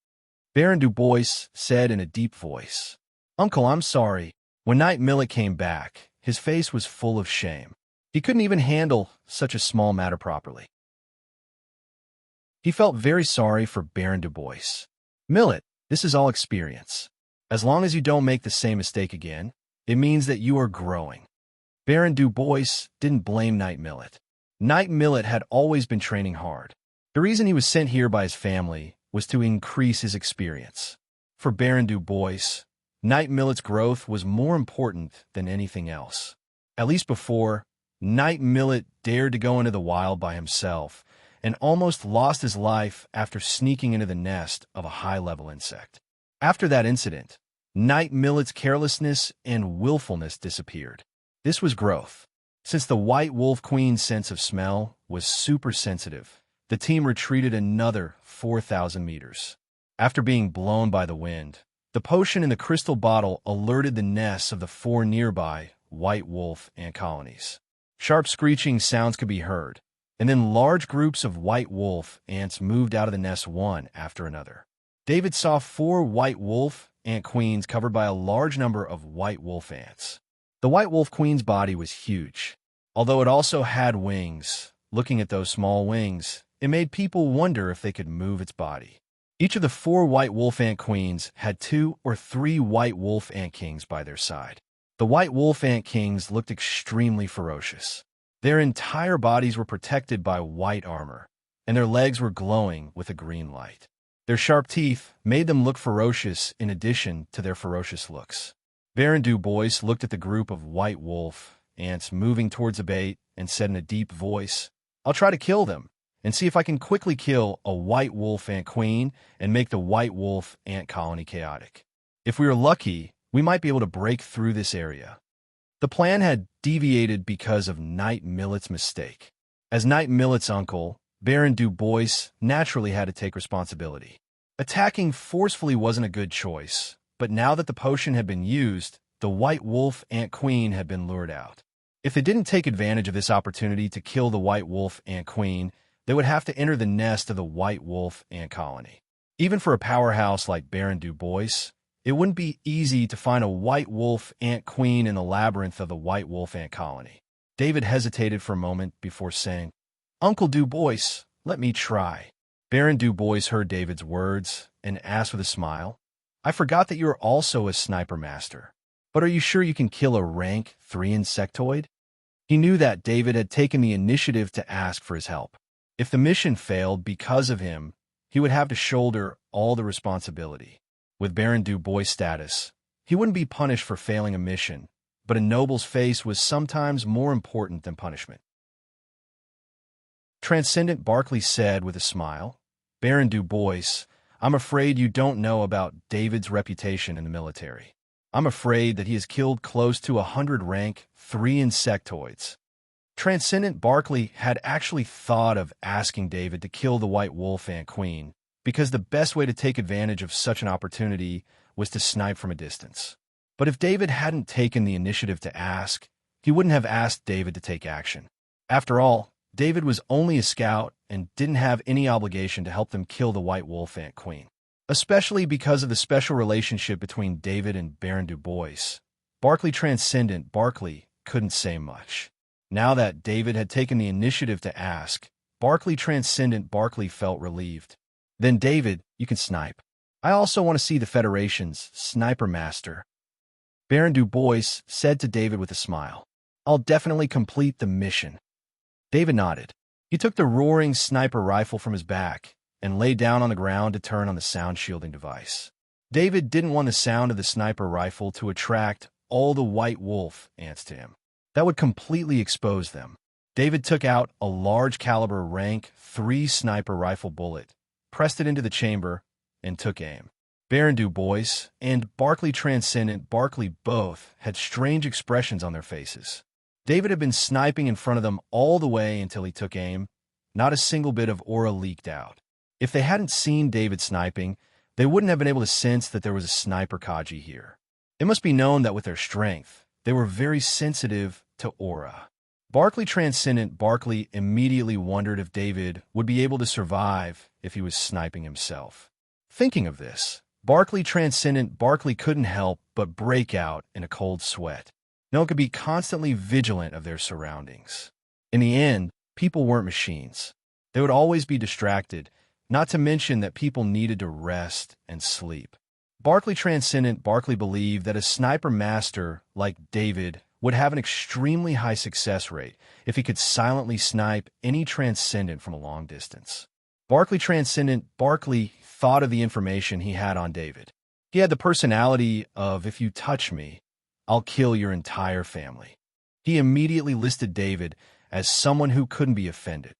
Baron Du Bois said in a deep voice. Uncle, I'm sorry. When Night Millet came back, his face was full of shame. He couldn't even handle such a small matter properly. He felt very sorry for Baron Du Bois. Millet, this is all experience. As long as you don't make the same mistake again, it means that you are growing. Baron Du Bois didn't blame Night Millet. Night Millet had always been training hard. The reason he was sent here by his family was to increase his experience. For Baron Du Bois, Night Millet's growth was more important than anything else. At least before, Night Millet dared to go into the wild by himself and almost lost his life after sneaking into the nest of a high-level insect. After that incident, Night Millet's carelessness and willfulness disappeared. This was growth. Since the White Wolf Queen's sense of smell was super sensitive, the team retreated another 4,000 meters. After being blown by the wind, the potion in the crystal bottle alerted the nests of the 4 nearby white wolf ant colonies. Sharp screeching sounds could be heard, and then large groups of white wolf ants moved out of the nest one after another. David saw 4 white wolf ant queens covered by a large number of white wolf ants. The white wolf queen's body was huge, although it also had wings. Looking at those small wings, it made people wonder if they could move its body. Each of the 4 white wolf ant queens had 2 or 3 white wolf ant kings by their side. The white wolf ant kings looked extremely ferocious. Their entire bodies were protected by white armor, and their legs were glowing with a green light. Their sharp teeth made them look ferocious in addition to their ferocious looks. Baron Du Bois looked at the group of white wolf ants moving towards the bait and said in a deep voice, I'll try to kill them and see if I can quickly kill a white wolf ant queen and make the white wolf ant colony chaotic. If we are lucky, we might be able to break through this area. The plan had deviated because of Knight Millet's mistake. As Knight Millet's uncle, Baron Du Bois naturally had to take responsibility. Attacking forcefully wasn't a good choice, but now that the potion had been used, the White Wolf Ant Queen had been lured out. If they didn't take advantage of this opportunity to kill the White Wolf Ant Queen, they would have to enter the nest of the White Wolf Ant Colony. Even for a powerhouse like Baron Du Bois, it wouldn't be easy to find a White Wolf Ant Queen in the labyrinth of the White Wolf Ant Colony. David hesitated for a moment before saying, "Uncle Du Bois, let me try." Baron Du Bois heard David's words and asked with a smile, "I forgot that you are also a sniper master, but are you sure you can kill a rank 3 insectoid?" He knew that David had taken the initiative to ask for his help. If the mission failed because of him, he would have to shoulder all the responsibility. With Baron Du Bois' status, he wouldn't be punished for failing a mission, but a noble's face was sometimes more important than punishment. Transcendent Barkley said with a smile, "Baron Du Bois, I'm afraid you don't know about David's reputation in the military. I'm afraid that he has killed close to 100 rank 3 insectoids." Transcendent Barkley had actually thought of asking David to kill the White Wolf Ant Queen, because the best way to take advantage of such an opportunity was to snipe from a distance. But if David hadn't taken the initiative to ask, he wouldn't have asked David to take action. After all, David was only a scout and didn't have any obligation to help them kill the White Wolf Ant Queen. Especially because of the special relationship between David and Baron Du Bois, Barkley Transcendent Barkley couldn't say much. Now that David had taken the initiative to ask, Barkley Transcendent Barkley felt relieved. "Then David, you can snipe. I also want to see the Federation's sniper master." Baron Du Bois said to David with a smile, "I'll definitely complete the mission." David nodded. He took the roaring sniper rifle from his back and lay down on the ground to turn on the sound shielding device. David didn't want the sound of the sniper rifle to attract all the White Wolf ants to him. That would completely expose them. David took out a large caliber rank 3 sniper rifle bullet, pressed it into the chamber, and took aim. Baron Du Bois and Barkley Transcendent Barkley both had strange expressions on their faces. David had been sniping in front of them all the way until he took aim. Not a single bit of aura leaked out. If they hadn't seen David sniping, they wouldn't have been able to sense that there was a sniper Kaji here. It must be known that with their strength, they were very sensitive to aura. Barkley Transcendent Barkley immediately wondered if David would be able to survive if he was sniping himself. Thinking of this, Barkley Transcendent Barkley couldn't help but break out in a cold sweat. No one could be constantly vigilant of their surroundings. In the end, people weren't machines. They would always be distracted, not to mention that people needed to rest and sleep. Barkley Transcendent Barkley believed that a sniper master like David would have an extremely high success rate if he could silently snipe any Transcendent from a long distance. Barkley Transcendent Barkley thought of the information he had on David. He had the personality of, "If you touch me, I'll kill your entire family." He immediately listed David as someone who couldn't be offended.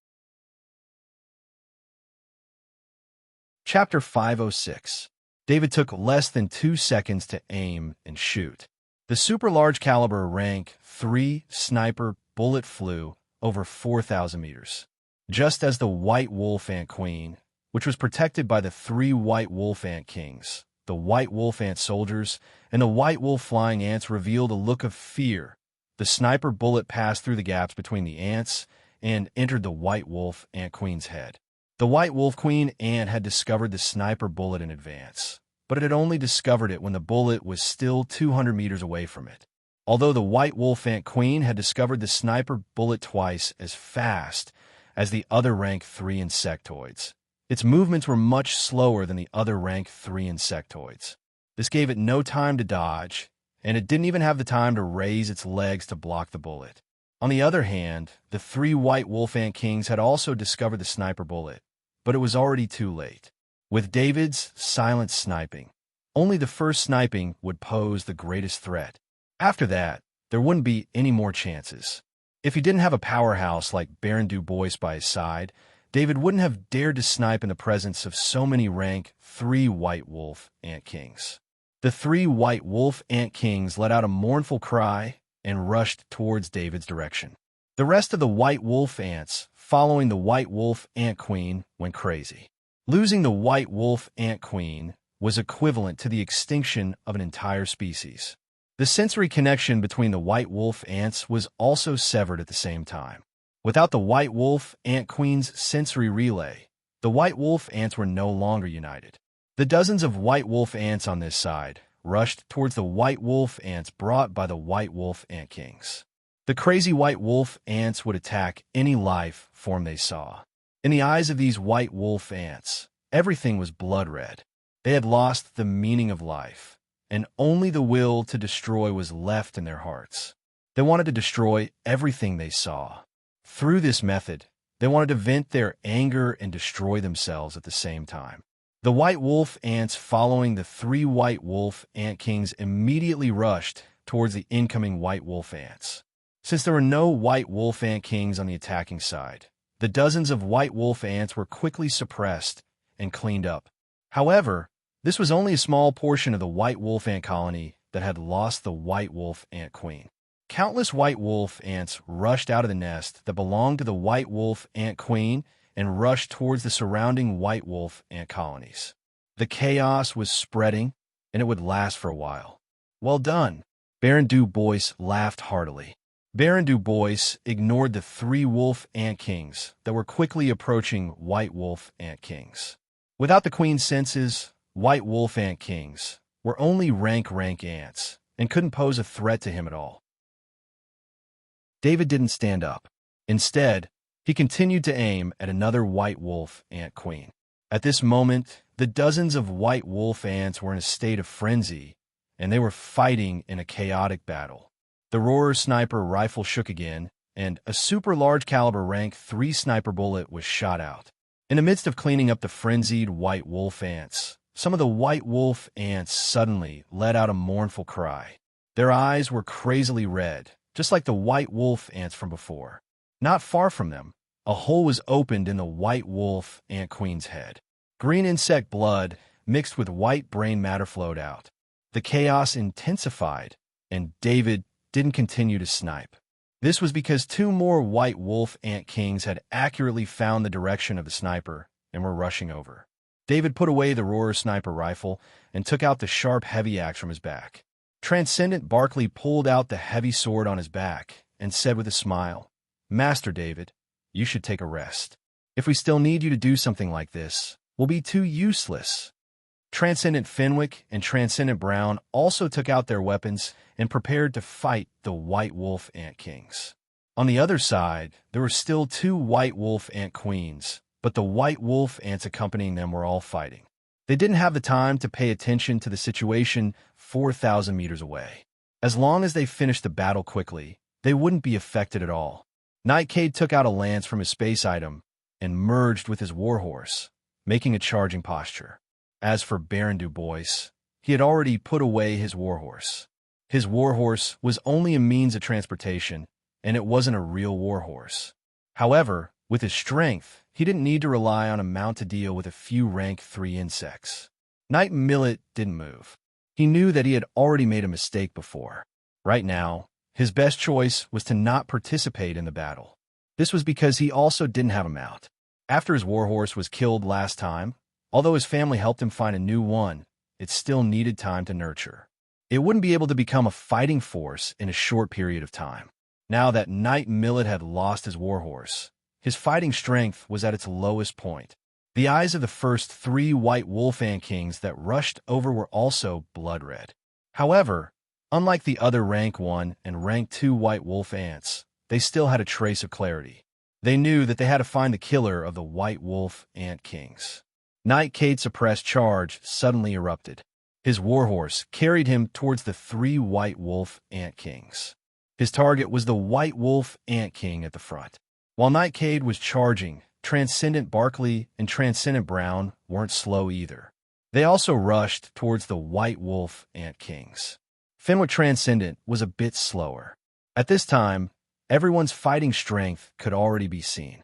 Chapter 506. David took less than 2 seconds to aim and shoot. The super large caliber rank 3 sniper bullet flew over 4,000 meters. Just as the White Wolf Ant Queen, which was protected by the 3 White Wolf Ant Kings, the White Wolf Ant Soldiers, and the White Wolf Flying Ants revealed a look of fear, the sniper bullet passed through the gaps between the ants and entered the White Wolf Ant Queen's head. The White Wolf Queen ant had discovered the sniper bullet in advance, but it had only discovered it when the bullet was still 200 meters away from it. Although the White Wolf Ant Queen had discovered the sniper bullet twice as fast as the other rank 3 insectoids, its movements were much slower than the other rank 3 insectoids. This gave it no time to dodge, and it didn't even have the time to raise its legs to block the bullet. On the other hand, the 3 White Wolf Ant Kings had also discovered the sniper bullet, but it was already too late. With David's silent sniping, only the first sniping would pose the greatest threat. After that, there wouldn't be any more chances. If he didn't have a powerhouse like Baron Du Bois by his side, David wouldn't have dared to snipe in the presence of so many rank 3 White Wolf Ant Kings. The 3 White Wolf Ant Kings let out a mournful cry and rushed towards David's direction. The rest of the white wolf ants, following the white wolf ant queen, went crazy. Losing the white wolf ant queen was equivalent to the extinction of an entire species. The sensory connection between the white wolf ants was also severed at the same time. Without the white wolf ant queen's sensory relay, the white wolf ants were no longer united. The dozens of white wolf ants on this side rushed towards the white wolf ants brought by the white wolf ant kings. The crazy white wolf ants would attack any life form they saw. In the eyes of these white wolf ants, everything was blood red. They had lost the meaning of life, and only the will to destroy was left in their hearts. They wanted to destroy everything they saw. Through this method, they wanted to vent their anger and destroy themselves at the same time. The white wolf ants following the three white wolf ant kings immediately rushed towards the incoming white wolf ants. Since there were no white wolf ant kings on the attacking side, the dozens of white wolf ants were quickly suppressed and cleaned up. However, this was only a small portion of the white wolf ant colony that had lost the white wolf ant queen. Countless white wolf ants rushed out of the nest that belonged to the white wolf ant queen and rushed towards the surrounding white wolf ant colonies. The chaos was spreading, and it would last for a while. Well done. Baron Du Bois laughed heartily. Baron Du Bois ignored the three wolf ant kings that were quickly approaching white wolf ant kings. Without the queen's senses, white wolf ant kings were only rank ants and couldn't pose a threat to him at all. David didn't stand up. Instead, he continued to aim at another white wolf ant queen. At this moment, the dozens of white wolf ants were in a state of frenzy, and they were fighting in a chaotic battle. The roarer sniper rifle shook again, and a super large caliber rank 3 sniper bullet was shot out. In the midst of cleaning up the frenzied white wolf ants, some of the white wolf ants suddenly let out a mournful cry. Their eyes were crazily red, just like the white wolf ants from before. Not far from them, a hole was opened in the white wolf ant queen's head. Green insect blood mixed with white brain matter flowed out. The chaos intensified, and David didn't continue to snipe. This was because 2 more white wolf ant kings had accurately found the direction of the sniper and were rushing over. David put away the roarer sniper rifle and took out the sharp heavy axe from his back. Transcendent Barkley pulled out the heavy sword on his back and said with a smile, "Master David, you should take a rest. If we still need you to do something like this, we'll be too useless." Transcendent Fenwick and Transcendent Brown also took out their weapons and prepared to fight the white wolf ant kings. On the other side, there were still 2 white wolf ant queens, but the white wolf ants accompanying them were all fighting. They didn't have the time to pay attention to the situation 4,000 meters away. As long as they finished the battle quickly, they wouldn't be affected at all. Nightcade took out a lance from his space item and merged with his warhorse, making a charging posture. As for Baron Du Bois, he had already put away his warhorse. His warhorse was only a means of transportation, and it wasn't a real warhorse. However, with his strength, he didn't need to rely on a mount to deal with a few rank 3 insects. Knight Millet didn't move. He knew that he had already made a mistake before. Right now, his best choice was to not participate in the battle. This was because he also didn't have a mount. After his warhorse was killed last time, although his family helped him find a new one, it still needed time to nurture. It wouldn't be able to become a fighting force in a short period of time. Now that Knight Millet had lost his warhorse, his fighting strength was at its lowest point. The eyes of the first 3 white wolf ant kings that rushed over were also blood red. However, unlike the other rank 1 and rank 2 white wolf ants, they still had a trace of clarity. They knew that they had to find the killer of the white wolf ant kings. Nightcade's suppressed charge suddenly erupted. His warhorse carried him towards the 3 white wolf ant kings. His target was the white wolf ant king at the front. While Nightcade was charging, Transcendent Barkley and Transcendent Brown weren't slow either. They also rushed towards the white wolf ant kings. Fenwick Transcendent was a bit slower. At this time, everyone's fighting strength could already be seen.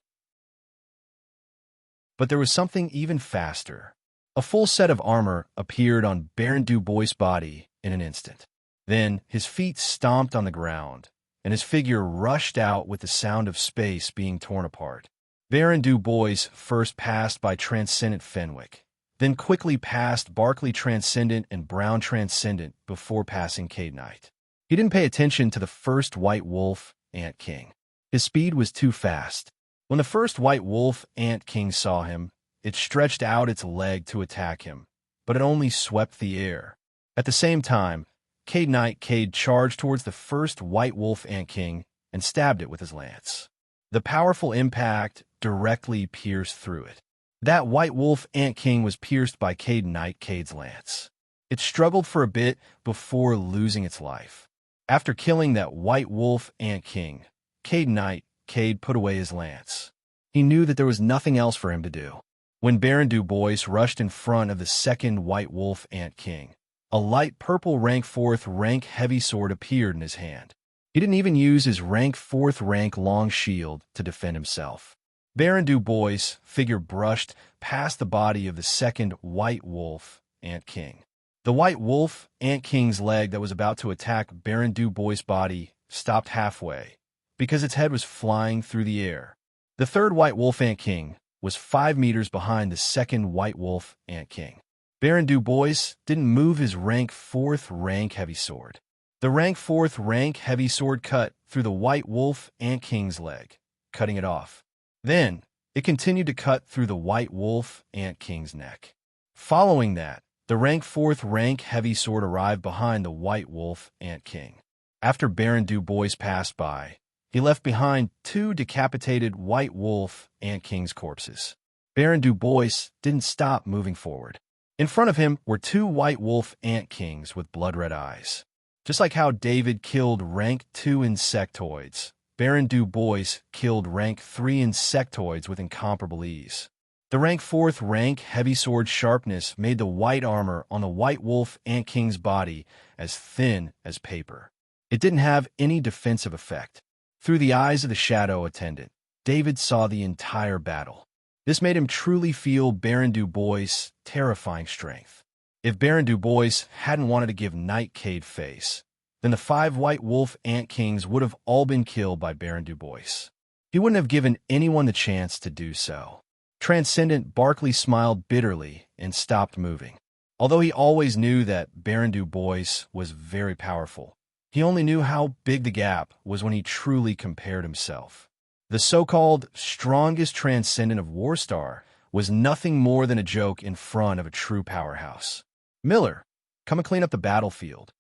But there was something even faster. A full set of armor appeared on Baron Du Bois' body in an instant. Then his feet stomped on the ground, and his figure rushed out with the sound of space being torn apart. Baron Du Bois first passed by Transcendent Fenwick, then quickly passed Barkley Transcendent and Brown Transcendent before passing Cade Knight. He didn't pay attention to the first White Wolf Ant King. His speed was too fast. When the first White Wolf Ant King saw him, it stretched out its leg to attack him, but it only swept the air. At the same time, Cade charged towards the first White Wolf Ant King and stabbed it with his lance. The powerful impact directly pierced through it. That White Wolf Ant King was pierced by Cade's lance. It struggled for a bit before losing its life. After killing that White Wolf Ant King, Cade put away his lance. He knew that there was nothing else for him to do. When Baron Du Bois rushed in front of the second White Wolf Ant King, a light purple rank 4th rank heavy sword appeared in his hand. He didn't even use his rank 4th rank long shield to defend himself. Baron Du Bois' figure brushed past the body of the second White Wolf Ant King. The White Wolf Ant King's leg that was about to attack Baron Du Bois' body stopped halfway, because its head was flying through the air. The third White Wolf Ant King was 5 meters behind the second White Wolf Ant King. Baron Du Bois didn't move his rank 4th rank heavy sword. The rank 4th rank heavy sword cut through the White Wolf Ant King's leg, cutting it off. Then, it continued to cut through the White Wolf Ant King's neck. Following that, the rank 4th rank heavy sword arrived behind the White Wolf Ant King. After Baron Du Bois passed by, he left behind 2 decapitated White Wolf Ant King's corpses. Baron Du Bois didn't stop moving forward. In front of him were 2 White Wolf Ant Kings with blood-red eyes. Just like how David killed rank 2 insectoids, Baron Du Bois killed rank 3 insectoids with incomparable ease. The rank 4th rank heavy sword sharpness made the white armor on the White Wolf Ant King's body as thin as paper. It didn't have any defensive effect. Through the eyes of the shadow attendant, David saw the entire battle. This made him truly feel Baron Du Bois' terrifying strength. If Baron Du Bois hadn't wanted to give Knight Cade face, then the 5 White Wolf Ant Kings would have all been killed by Baron Du Bois. He wouldn't have given anyone the chance to do so. Transcendent Barkley smiled bitterly and stopped moving. Although he always knew that Baron Du Bois was very powerful, he only knew how big the gap was when he truly compared himself. The so-called strongest Transcendent of Warstar was nothing more than a joke in front of a true powerhouse. "Miller, come and clean up the battlefield,"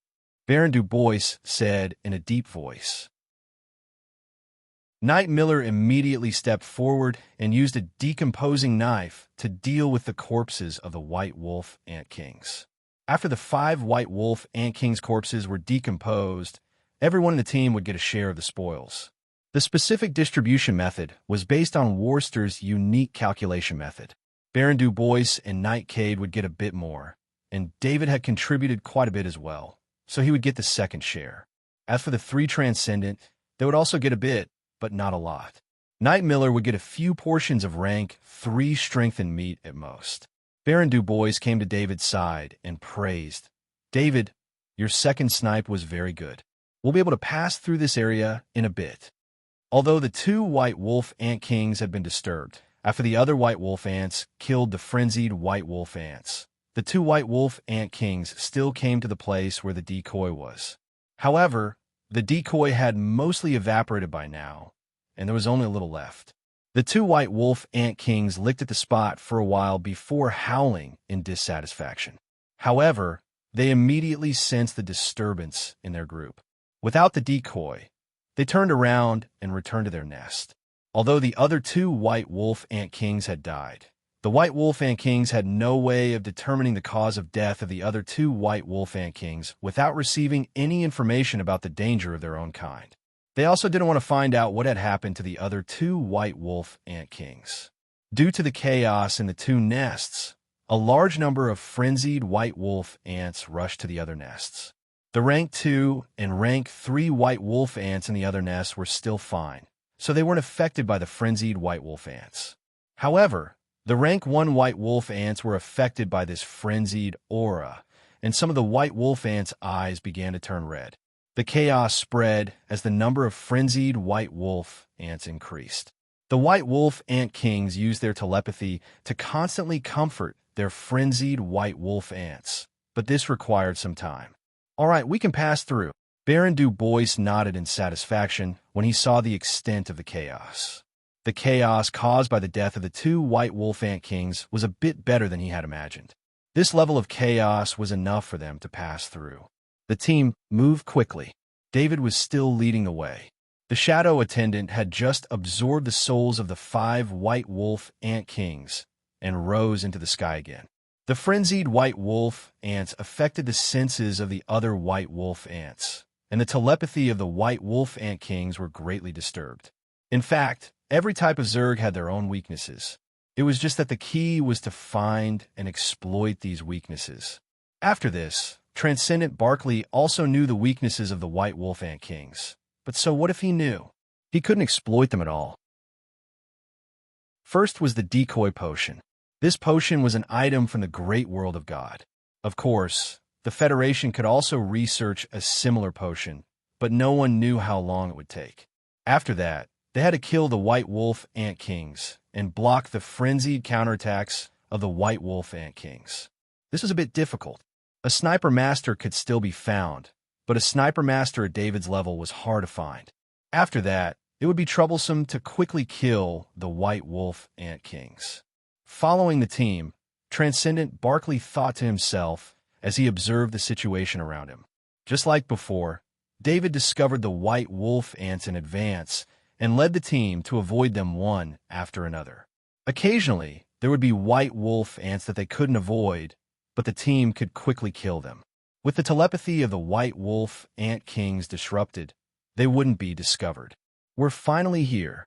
Baron Du Bois said in a deep voice. Knight Miller immediately stepped forward and used a decomposing knife to deal with the corpses of the White Wolf Ant Kings. After the 5 White Wolf Ant Kings' corpses were decomposed, everyone in the team would get a share of the spoils. The specific distribution method was based on Worcester's unique calculation method. Baron Du Bois and Knight Cade would get a bit more, and David had contributed quite a bit as well, so he would get the second share. As for the 3 Transcendent, they would also get a bit, but not a lot. Knight Miller would get a few portions of rank 3 strengthened meat at most. Baron Du Bois came to David's side and praised, "David, your second snipe was very good. We'll be able to pass through this area in a bit." Although the 2 White Wolf Ant Kings had been disturbed after the other White Wolf Ants killed the frenzied White Wolf Ants, the 2 White Wolf Ant Kings still came to the place where the decoy was. However, the decoy had mostly evaporated by now, and there was only a little left. The 2 White Wolf Ant Kings licked at the spot for a while before howling in dissatisfaction. However, they immediately sensed the disturbance in their group. Without the decoy, they turned around and returned to their nest. Although the other 2 White Wolf Ant Kings had died, the White Wolf Ant Kings had no way of determining the cause of death of the other 2 White Wolf Ant Kings without receiving any information about the danger of their own kind. They also didn't want to find out what had happened to the other 2 White Wolf Ant Kings. Due to the chaos in the 2 nests, a large number of frenzied White Wolf Ants rushed to the other nests. The rank 2 and rank 3 White Wolf Ants in the other nests were still fine, so they weren't affected by the frenzied White Wolf Ants. However, the rank 1 White Wolf Ants were affected by this frenzied aura, and some of the White Wolf Ants' eyes began to turn red. The chaos spread as the number of frenzied white wolf ants increased. The white wolf ant kings used their telepathy to constantly comfort their frenzied white wolf ants, but this required some time. All right, we can pass through. Baron Du Bois nodded in satisfaction when he saw the extent of the chaos. The chaos caused by the death of the two white wolf ant kings was a bit better than he had imagined. This level of chaos was enough for them to pass through. The team moved quickly. David was still leading the way. The shadow attendant had just absorbed the souls of the 5 white wolf ant kings and rose into the sky again. The frenzied white wolf ants affected the senses of the other white wolf ants, and the telepathy of the white wolf ant kings were greatly disturbed. In fact, every type of Zerg had their own weaknesses. It was just that the key was to find and exploit these weaknesses. After this, Transcendent Barkley also knew the weaknesses of the white wolf ant kings. But so what if he knew? He couldn't exploit them at all. First was the decoy potion. This potion was an item from the great world of God. Of course, the Federation could also research a similar potion, but no one knew how long it would take. After that, they had to kill the white wolf ant kings and block the frenzied counterattacks of the white wolf ant kings. This was a bit difficult. A sniper master could still be found, but a sniper master at David's level was hard to find. After that, it would be troublesome to quickly kill the white wolf ant kings. Following the team, Transcendent Barkley thought to himself as he observed the situation around him. Just like before, David discovered the white wolf ants in advance and led the team to avoid them one after another. Occasionally, there would be white wolf ants that they couldn't avoid, but the team could quickly kill them. With the telepathy of the white wolf ant kings disrupted, they wouldn't be discovered. We're finally here,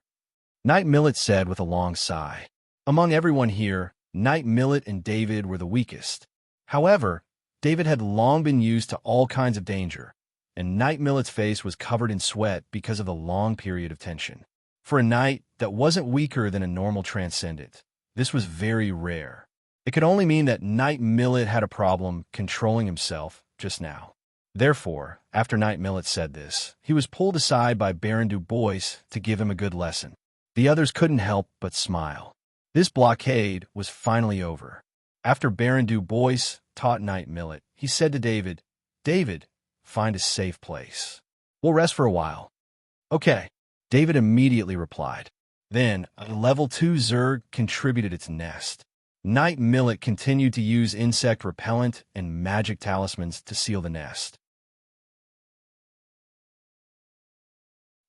Knight Millet said with a long sigh. Among everyone here, Knight Millet and David were the weakest. However, David had long been used to all kinds of danger, and Knight Millet's face was covered in sweat because of the long period of tension. For a knight that wasn't weaker than a normal transcendent, this was very rare. It could only mean that Knight Millet had a problem controlling himself just now. Therefore, after Knight Millet said this, he was pulled aside by Baron Du Bois to give him a good lesson. The others couldn't help but smile. This blockade was finally over. After Baron Du Bois taught Knight Millet, he said to David, "David, find a safe place. We'll rest for a while." "Okay," David immediately replied. Then, a level 2 Zerg contributed its nest. Knight Millet continued to use insect repellent and magic talismans to seal the nest.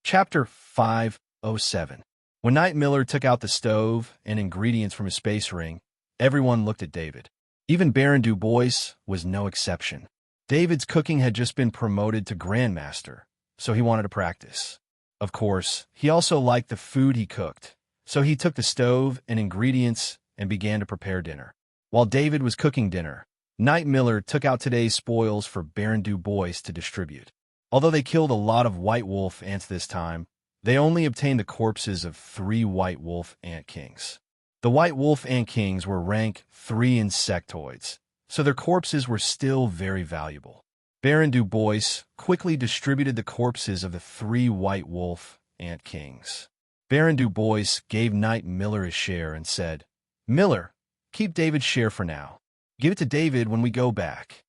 Chapter 507. When Knight Miller took out the stove and ingredients from his space ring, everyone looked at David. Even Baron Du Bois was no exception. David's cooking had just been promoted to Grandmaster, so he wanted to practice. Of course, he also liked the food he cooked, so he took the stove and ingredients and began to prepare dinner. While David was cooking dinner, Knight Miller took out today's spoils for Baron Du Bois to distribute. Although they killed a lot of white wolf ants this time, they only obtained the corpses of 3 white wolf ant kings. The white wolf ant kings were rank 3 insectoids, so their corpses were still very valuable. Baron Du Bois quickly distributed the corpses of the 3 white wolf ant kings. Baron Du Bois gave Knight Miller a share and said, "Miller, keep David's share for now. Give it to David when we go back."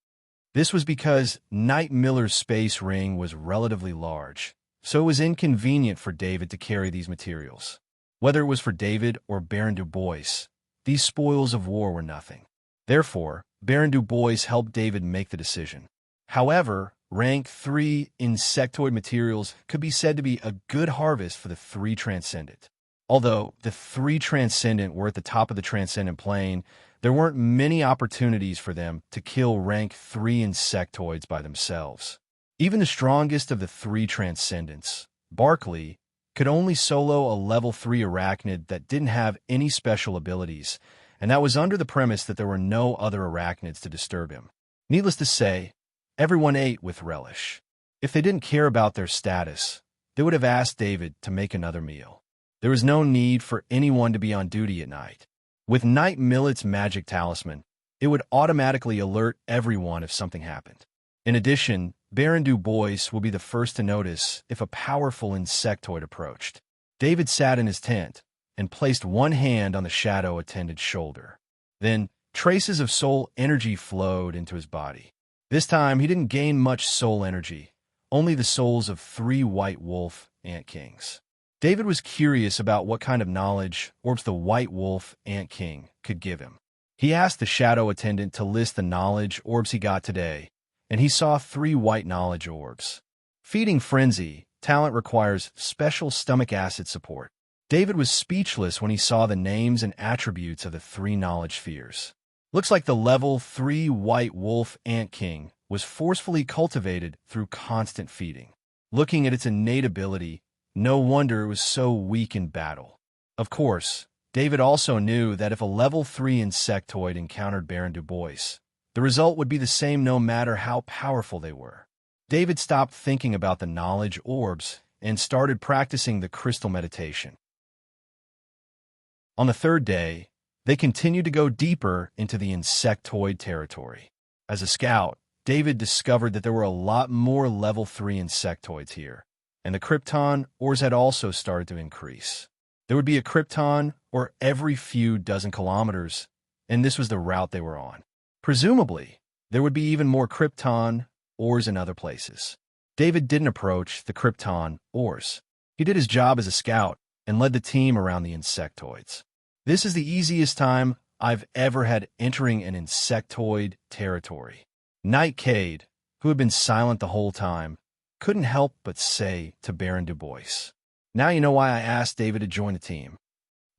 This was because Knight Miller's space ring was relatively large, so it was inconvenient for David to carry these materials. Whether it was for David or Baron Du Bois, these spoils of war were nothing. Therefore, Baron Du Bois helped David make the decision. However, rank 3 insectoid materials could be said to be a good harvest for the 3 Transcendent. Although the 3 Transcendent were at the top of the Transcendent plane, there weren't many opportunities for them to kill rank 3 insectoids by themselves. Even the strongest of the 3 Transcendents, Barkley, could only solo a level 3 arachnid that didn't have any special abilities, and that was under the premise that there were no other arachnids to disturb him. Needless to say, everyone ate with relish. If they didn't care about their status, they would have asked David to make another meal. There was no need for anyone to be on duty at night. With Knight Millet's magic talisman, it would automatically alert everyone if something happened. In addition, Baron Du Bois will be the first to notice if a powerful insectoid approached. David sat in his tent and placed one hand on the shadow attendant's shoulder. Then, traces of soul energy flowed into his body. This time, he didn't gain much soul energy, only the souls of 3 white wolf ant kings. David was curious about what kind of knowledge orbs the white wolf ant king could give him. He asked the shadow attendant to list the knowledge orbs he got today, and he saw 3 white knowledge orbs. Feeding frenzy, talent requires special stomach acid support. David was speechless when he saw the names and attributes of the 3 knowledge spheres. Looks like the level 3 white wolf ant king was forcefully cultivated through constant feeding. Looking at its innate ability, no wonder it was so weak in battle. Of course, David also knew that if a level 3 insectoid encountered Baron Du Bois, the result would be the same no matter how powerful they were. David stopped thinking about the knowledge orbs and started practicing the crystal meditation. On the 3rd day, they continued to go deeper into the insectoid territory. As a scout, David discovered that there were a lot more level 3 insectoids here, and the krypton ores had also started to increase. There would be a krypton ore every few dozen kilometers, and this was the route they were on. Presumably, there would be even more krypton ores in other places. David didn't approach the krypton ores. He did his job as a scout and led the team around the insectoids. This is the easiest time I've ever had entering an insectoid territory. Nightcade, who had been silent the whole time, couldn't help but say to Baron Du Bois, "Now you know why I asked David to join the team."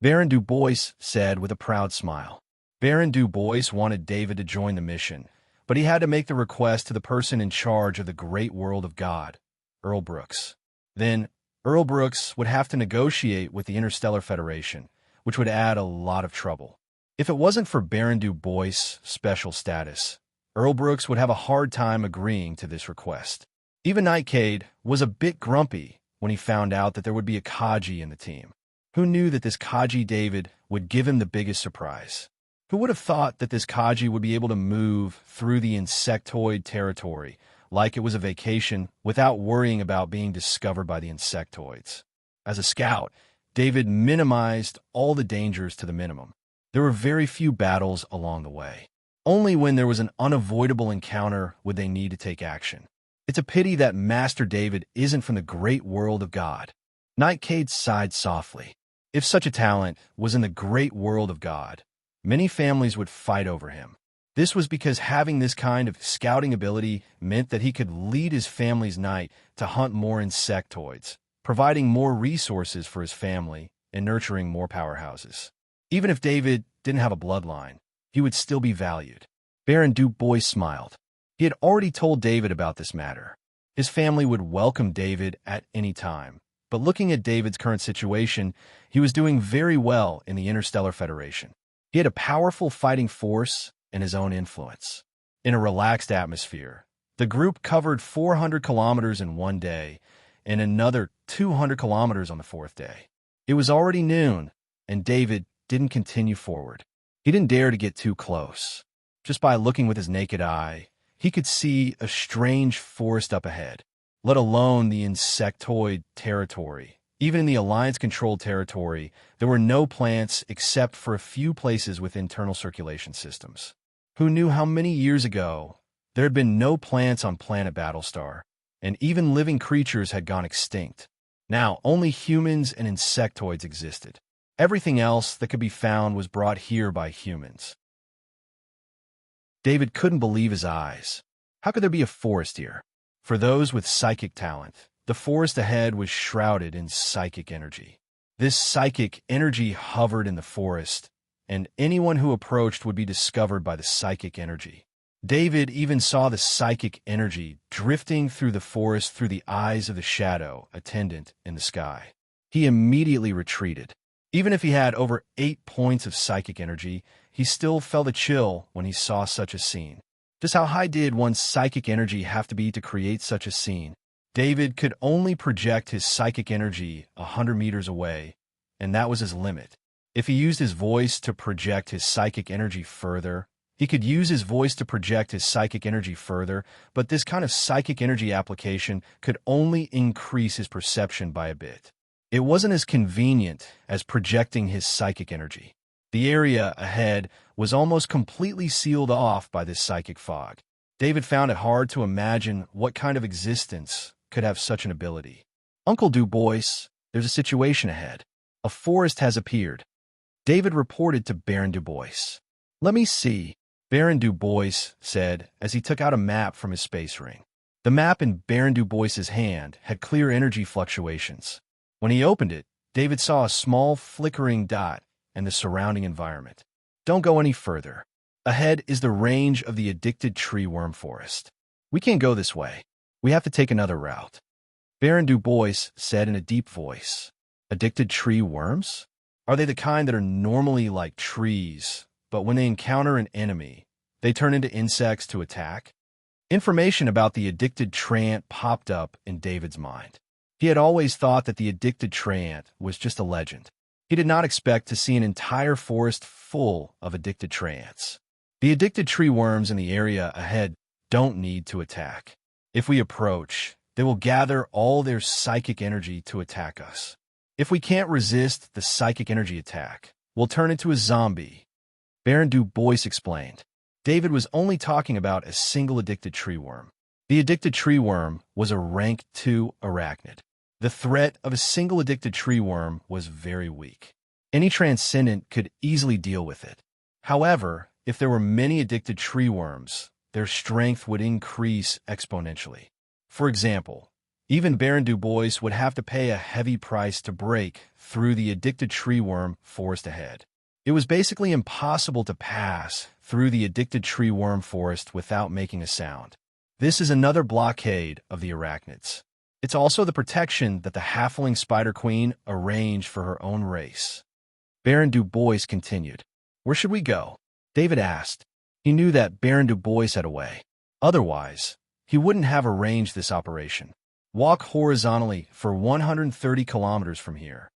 Baron Du Bois said with a proud smile. Baron Du Bois wanted David to join the mission, but he had to make the request to the person in charge of the great world of God, Earl Brooks. Then, Earl Brooks would have to negotiate with the Interstellar Federation, which would add a lot of trouble. If it wasn't for Baron Du Bois' special status, Earl Brooks would have a hard time agreeing to this request. Even Nightcade was a bit grumpy when he found out that there would be a Kaji in the team. Who knew that this Kaji David would give him the biggest surprise? Who would have thought that this Kaji would be able to move through the insectoid territory like it was a vacation without worrying about being discovered by the insectoids? As a scout, David minimized all the dangers to the minimum. There were very few battles along the way. Only when there was an unavoidable encounter would they need to take action. It's a pity that Master David isn't from the great world of God. Nightcade sighed softly. If such a talent was in the great world of God, many families would fight over him. This was because having this kind of scouting ability meant that he could lead his family's night to hunt more insectoids, providing more resources for his family and nurturing more powerhouses. Even if David didn't have a bloodline, he would still be valued. Baron Du Bois smiled. He had already told David about this matter. His family would welcome David at any time, but looking at David's current situation, he was doing very well in the Interstellar Federation. He had a powerful fighting force and his own influence. In a relaxed atmosphere, the group covered 400 kilometers in one day and another 200 kilometers on the 4th day. It was already noon, and David didn't continue forward. He didn't dare to get too close. Just by looking with his naked eye, he could see a strange forest up ahead, let alone the insectoid territory. Even in the Alliance-controlled territory, there were no plants except for a few places with internal circulation systems. Who knew how many years ago there had been no plants on planet Battlestar, and even living creatures had gone extinct? Now, only humans and insectoids existed. Everything else that could be found was brought here by humans. David couldn't believe his eyes. How could there be a forest here? For those with psychic talent, the forest ahead was shrouded in psychic energy. This psychic energy hovered in the forest, and anyone who approached would be discovered by the psychic energy. David even saw the psychic energy drifting through the forest through the eyes of the shadow attendant in the sky. He immediately retreated. Even if he had over 8 points of psychic energy, he still felt a chill when he saw such a scene. Just how high did one's psychic energy have to be to create such a scene? David could only project his psychic energy 100 meters away, and that was his limit. If he used his voice to project his psychic energy further, He could use his voice to project his psychic energy further, but this kind of psychic energy application could only increase his perception by a bit. It wasn't as convenient as projecting his psychic energy. The area ahead was almost completely sealed off by this psychic fog. David found it hard to imagine what kind of existence could have such an ability. "Uncle Du Bois, there's a situation ahead. A forest has appeared," David reported to Baron Du Bois. "Let me see," Baron Du Bois said as he took out a map from his space ring. The map in Baron Du Bois's hand had clear energy fluctuations. When he opened it, David saw a small flickering dot and the surrounding environment. "Don't go any further. Ahead is the range of the addicted tree worm forest. We can't go this way. We have to take another route," Baron Du Bois said in a deep voice. "Addicted tree worms? Are they the kind that are normally like trees, but when they encounter an enemy, they turn into insects to attack?" Information about the addicted treant popped up in David's mind. He had always thought that the addicted treant was just a legend. He did not expect to see an entire forest full of addicted treants. The addicted tree worms in the area ahead don't need to attack. If we approach, they will gather all their psychic energy to attack us. If we can't resist the psychic energy attack, we'll turn into a zombie, Baron Du Bois explained. David was only talking about a single addicted tree worm. The addicted tree worm was a rank 2 arachnid. The threat of a single addicted tree worm was very weak. Any transcendent could easily deal with it. However, if there were many addicted tree worms, their strength would increase exponentially. For example, even Baron Du Bois would have to pay a heavy price to break through the addicted tree worm forest ahead. It was basically impossible to pass through the addicted tree worm forest without making a sound. This is another blockade of the arachnids. It's also the protection that the halfling spider queen arranged for her own race. Baron Du Bois continued. "Where should we go?" David asked. He knew that Baron Du Bois had a way. Otherwise, he wouldn't have arranged this operation. "Walk horizontally for 130 kilometers from here.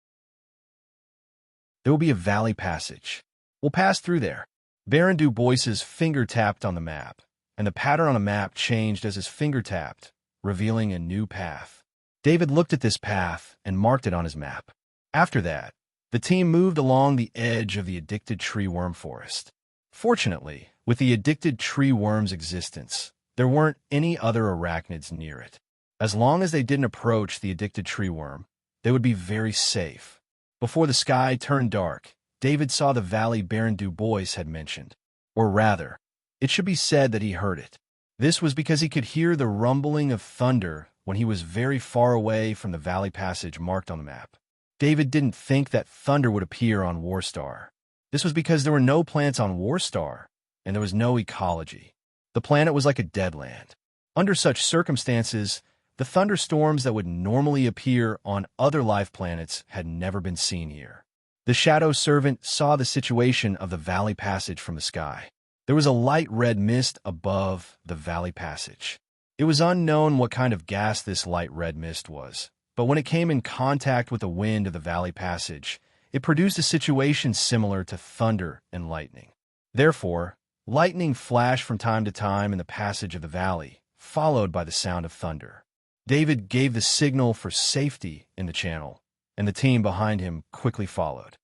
There will be a valley passage. We'll pass through there." Baron Du Bois's finger tapped on the map, and the pattern on the map changed as his finger tapped, revealing a new path. David looked at this path and marked it on his map. After that, the team moved along the edge of the addicted tree worm forest. Fortunately, with the addicted tree worm's existence, there weren't any other arachnids near it. As long as they didn't approach the addicted tree worm, they would be very safe. Before the sky turned dark, David saw the valley Baron Du Bois had mentioned. Or rather, it should be said that he heard it. This was because he could hear the rumbling of thunder when he was very far away from the valley passage marked on the map. David didn't think that thunder would appear on Warstar. This was because there were no plants on Warstar, and there was no ecology. The planet was like a dead land. Under such circumstances, the thunderstorms that would normally appear on other life planets had never been seen here. The Shadow Servant saw the situation of the valley passage from the sky. There was a light red mist above the valley passage. It was unknown what kind of gas this light red mist was, but when it came in contact with the wind of the valley passage, it produced a situation similar to thunder and lightning. Therefore, lightning flashed from time to time in the passage of the valley, followed by the sound of thunder. David gave the signal for safety in the channel, and the team behind him quickly followed.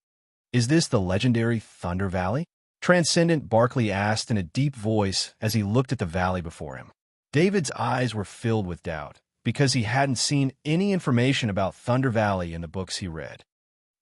"Is this the legendary Thunder Valley?" Transcendent Barkley asked in a deep voice as he looked at the valley before him. David's eyes were filled with doubt, because he hadn't seen any information about Thunder Valley in the books he read.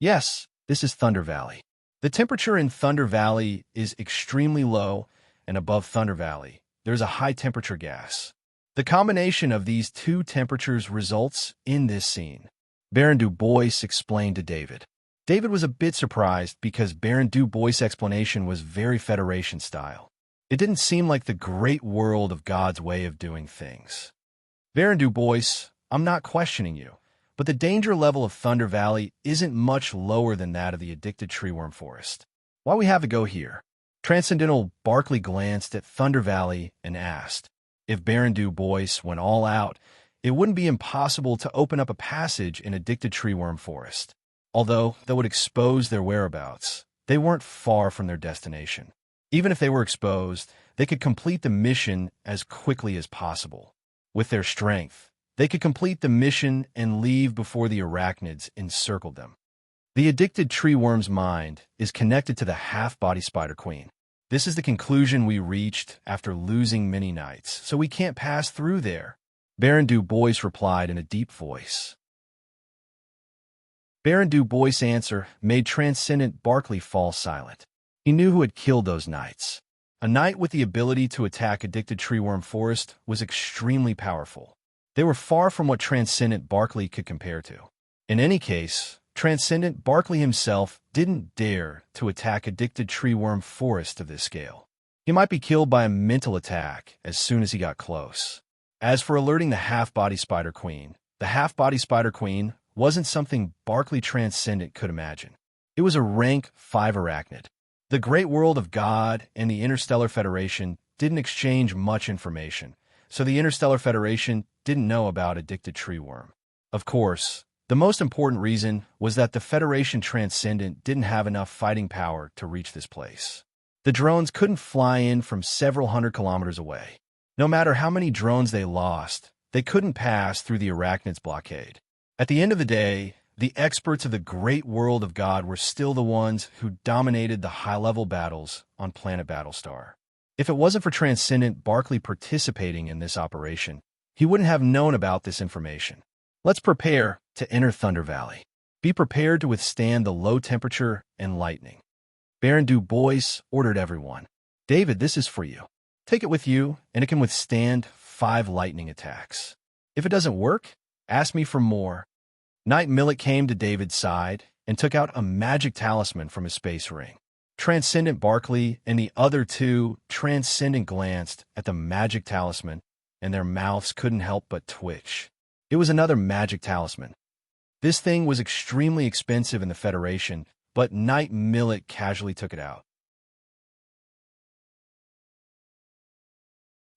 "Yes, this is Thunder Valley. The temperature in Thunder Valley is extremely low, and above Thunder Valley, there's a high-temperature gas. The combination of these two temperatures results in this scene," Baron Du Bois explained to David. David was a bit surprised because Baron Du Bois' explanation was very Federation style. It didn't seem like the great world of God's way of doing things. "Baron Du Bois, I'm not questioning you, but the danger level of Thunder Valley isn't much lower than that of the addicted tree worm forest. Why we have to go here?" Transcendental Barkley glanced at Thunder Valley and asked. If Baron Du Bois went all out, it wouldn't be impossible to open up a passage in addicted tree worm forest. Although that would expose their whereabouts, they weren't far from their destination. Even if they were exposed, they could complete the mission as quickly as possible. With their strength, they could complete the mission and leave before the arachnids encircled them. The addicted tree worm's mind is connected to the half-body spider queen. This is the conclusion we reached after losing many nights, so we can't pass through there. Baron Du Bois replied in a deep voice. Baron Du Bois' answer made Transcendent Barkley fall silent. He knew who had killed those knights. A knight with the ability to attack addicted treeworm forest was extremely powerful. They were far from what Transcendent Barkley could compare to. In any case, Transcendent Barkley himself didn't dare to attack addicted treeworm forest of this scale. He might be killed by a mental attack as soon as he got close. As for alerting the half-body spider queen, the half-body spider queen wasn't something Barkley Transcendent could imagine. It was a rank 5 arachnid. The great world of God and the Interstellar Federation didn't exchange much information, so the Interstellar Federation didn't know about addicted treeworm. Of course, the most important reason was that the Federation Transcendent didn't have enough fighting power to reach this place. The drones couldn't fly in from several hundred kilometers away. No matter how many drones they lost, they couldn't pass through the arachnids' blockade. At the end of the day, the experts of the great world of God were still the ones who dominated the high-level battles on planet Battlestar. If it wasn't for Transcendent Barkley participating in this operation, he wouldn't have known about this information. Let's prepare to enter Thunder Valley. Be prepared to withstand the low temperature and lightning. Baron Du Bois ordered everyone. David, this is for you. Take it with you, and it can withstand 5 lightning attacks. If it doesn't work, ask me for more. Knight Millet came to David's side and took out a magic talisman from his space ring. Transcendent Barkley and the other 2 Transcendent glanced at the magic talisman, and their mouths couldn't help but twitch. It was another magic talisman. This thing was extremely expensive in the Federation, but Knight Millet casually took it out.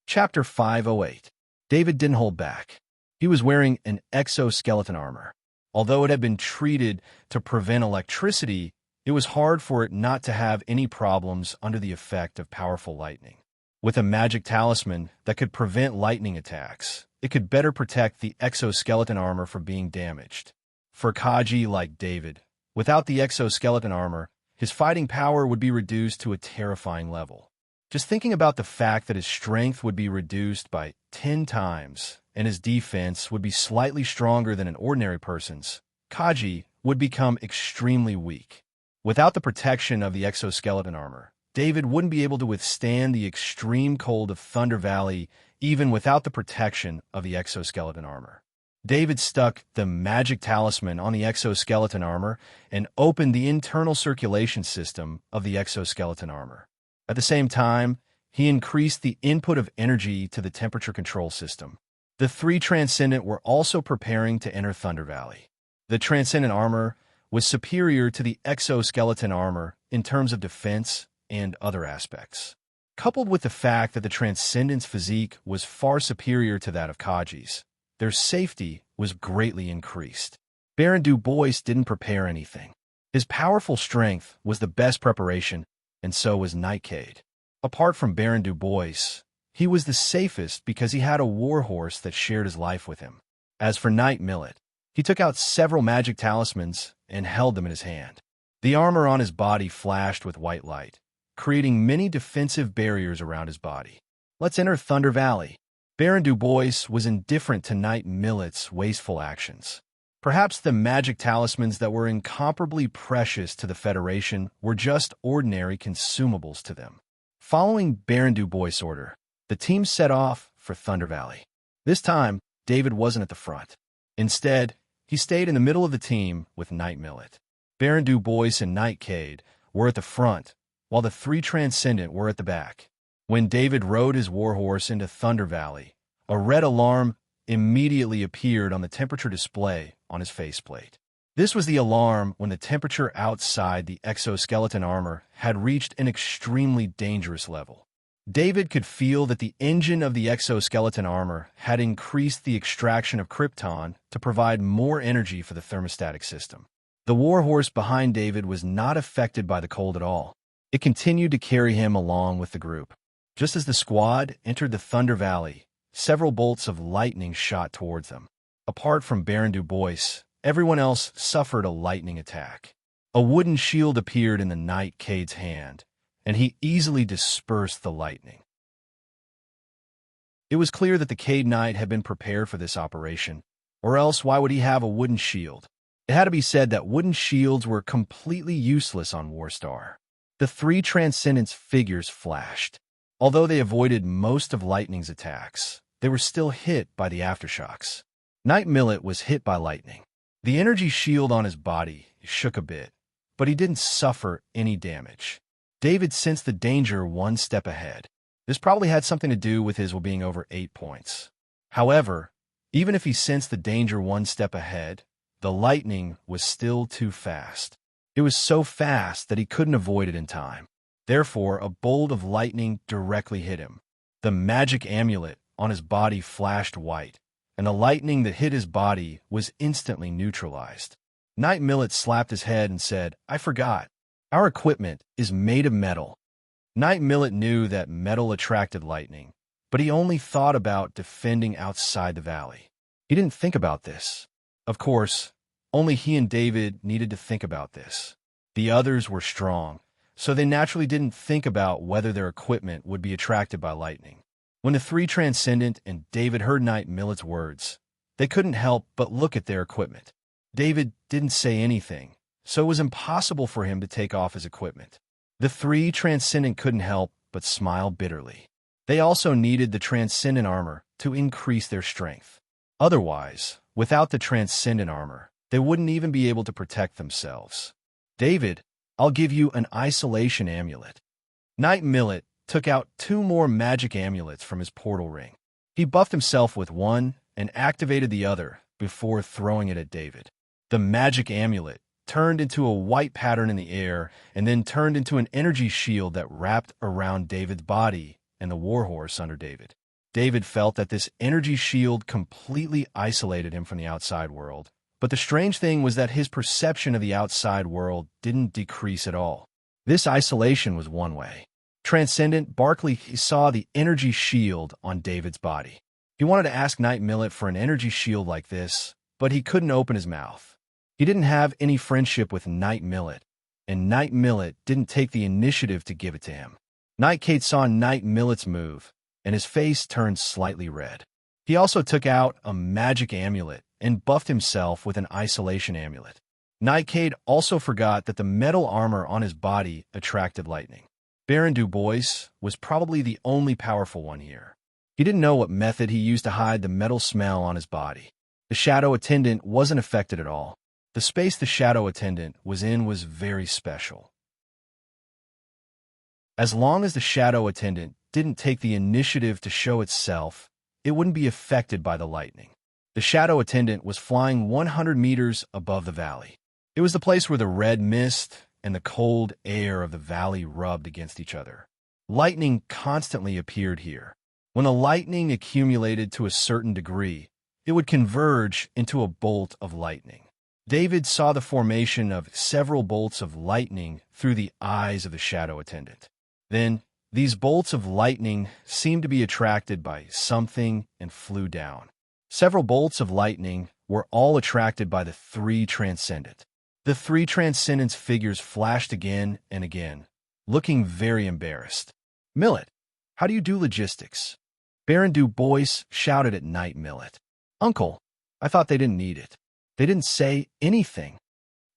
Chapter 508. David didn't hold back. He was wearing an exoskeleton armor. Although it had been treated to prevent electricity, it was hard for it not to have any problems under the effect of powerful lightning. With a magic talisman that could prevent lightning attacks, it could better protect the exoskeleton armor from being damaged. For Kaji like David, without the exoskeleton armor, his fighting power would be reduced to a terrifying level. Just thinking about the fact that his strength would be reduced by 10 times and his defense would be slightly stronger than an ordinary person's, Kaji would become extremely weak. Without the protection of the exoskeleton armor, David wouldn't be able to withstand the extreme cold of Thunder Valley even without the protection of the exoskeleton armor. David stuck the magic talisman on the exoskeleton armor and opened the internal circulation system of the exoskeleton armor. At the same time, he increased the input of energy to the temperature control system. The 3 Transcendent were also preparing to enter Thunder Valley. The Transcendent armor was superior to the exoskeleton armor in terms of defense and other aspects. Coupled with the fact that the Transcendent's physique was far superior to that of Kaji's, their safety was greatly increased. Baron Du Bois didn't prepare anything. His powerful strength was the best preparation, and so was Nightcade. Apart from Baron Du Bois, he was the safest because he had a warhorse that shared his life with him. As for Knight Millet, he took out several magic talismans and held them in his hand. The armor on his body flashed with white light, creating many defensive barriers around his body. Let's enter Thunder Valley. Baron Du Bois was indifferent to Knight Millet's wasteful actions. Perhaps the magic talismans that were incomparably precious to the Federation were just ordinary consumables to them. Following Baron Du Bois' order, the team set off for Thunder Valley. This time, David wasn't at the front. Instead, he stayed in the middle of the team with Knight Millet. Baron Du Bois and Nightcade were at the front, while the 3 Transcendent were at the back. When David rode his warhorse into Thunder Valley, a red alarm immediately appeared on the temperature display on his faceplate. This was the alarm when the temperature outside the exoskeleton armor had reached an extremely dangerous level. David could feel that the engine of the exoskeleton armor had increased the extraction of krypton to provide more energy for the thermostatic system. The warhorse behind David was not affected by the cold at all. It continued to carry him along with the group. Just as the squad entered the Thunder Valley, several bolts of lightning shot towards them. Apart from Baron Du Bois, everyone else suffered a lightning attack. A wooden shield appeared in the Knight Cade's hand, and he easily dispersed the lightning. It was clear that the Cade Knight had been prepared for this operation, or else why would he have a wooden shield? It had to be said that wooden shields were completely useless on Warstar. The three Transcendence figures flashed. Although they avoided most of Lightning's attacks, they were still hit by the aftershocks. Knight Millet was hit by lightning. The energy shield on his body shook a bit, but he didn't suffer any damage. David sensed the danger one step ahead. This probably had something to do with his being over 8 points. However, even if he sensed the danger one step ahead, the lightning was still too fast. It was so fast that he couldn't avoid it in time. Therefore, a bolt of lightning directly hit him. The magic amulet on his body flashed white, and the lightning that hit his body was instantly neutralized. Knight Millet slapped his head and said, "I forgot. Our equipment is made of metal." Knight Millet knew that metal attracted lightning, but he only thought about defending outside the valley. He didn't think about this. Of course, only he and David needed to think about this. The others were strong, so they naturally didn't think about whether their equipment would be attracted by lightning. When the three Transcendent and David heard Knight Millet's words, they couldn't help but look at their equipment. David didn't say anything, so it was impossible for him to take off his equipment. The three Transcendent couldn't help but smile bitterly. They also needed the Transcendent armor to increase their strength. Otherwise, without the Transcendent armor, they wouldn't even be able to protect themselves. "David, I'll give you an isolation amulet." Knight Millet took out 2 more magic amulets from his portal ring. He buffed himself with one and activated the other before throwing it at David. The magic amulet turned into a white pattern in the air and then turned into an energy shield that wrapped around David's body and the warhorse under David. David felt that this energy shield completely isolated him from the outside world. But the strange thing was that his perception of the outside world didn't decrease at all. This isolation was one way. Transcendent Barkley saw the energy shield on David's body. He wanted to ask Knight Millet for an energy shield like this, but he couldn't open his mouth. He didn't have any friendship with Knight Millet, and Knight Millet didn't take the initiative to give it to him. Knight Cade saw Knight Millet's move, and his face turned slightly red. He also took out a magic amulet and buffed himself with an isolation amulet. Knight Cade also forgot that the metal armor on his body attracted lightning. Baron Du Bois was probably the only powerful one here. He didn't know what method he used to hide the metal smell on his body. The Shadow Attendant wasn't affected at all. The space the Shadow Attendant was in was very special. As long as the Shadow Attendant didn't take the initiative to show itself, it wouldn't be affected by the lightning. The Shadow Attendant was flying 100 meters above the valley. It was the place where the red mist and the cold air of the valley rubbed against each other. Lightning constantly appeared here. When the lightning accumulated to a certain degree, it would converge into a bolt of lightning. David saw the formation of several bolts of lightning through the eyes of the Shadow Attendant. Then, these bolts of lightning seemed to be attracted by something and flew down. Several bolts of lightning were all attracted by the three Transcendent. The three Transcendence figures flashed again and again, looking very embarrassed. "Millet, how do you do logistics?" Baron Du Bois shouted at Knight Millet. "Uncle, I thought they didn't need it. They didn't say anything."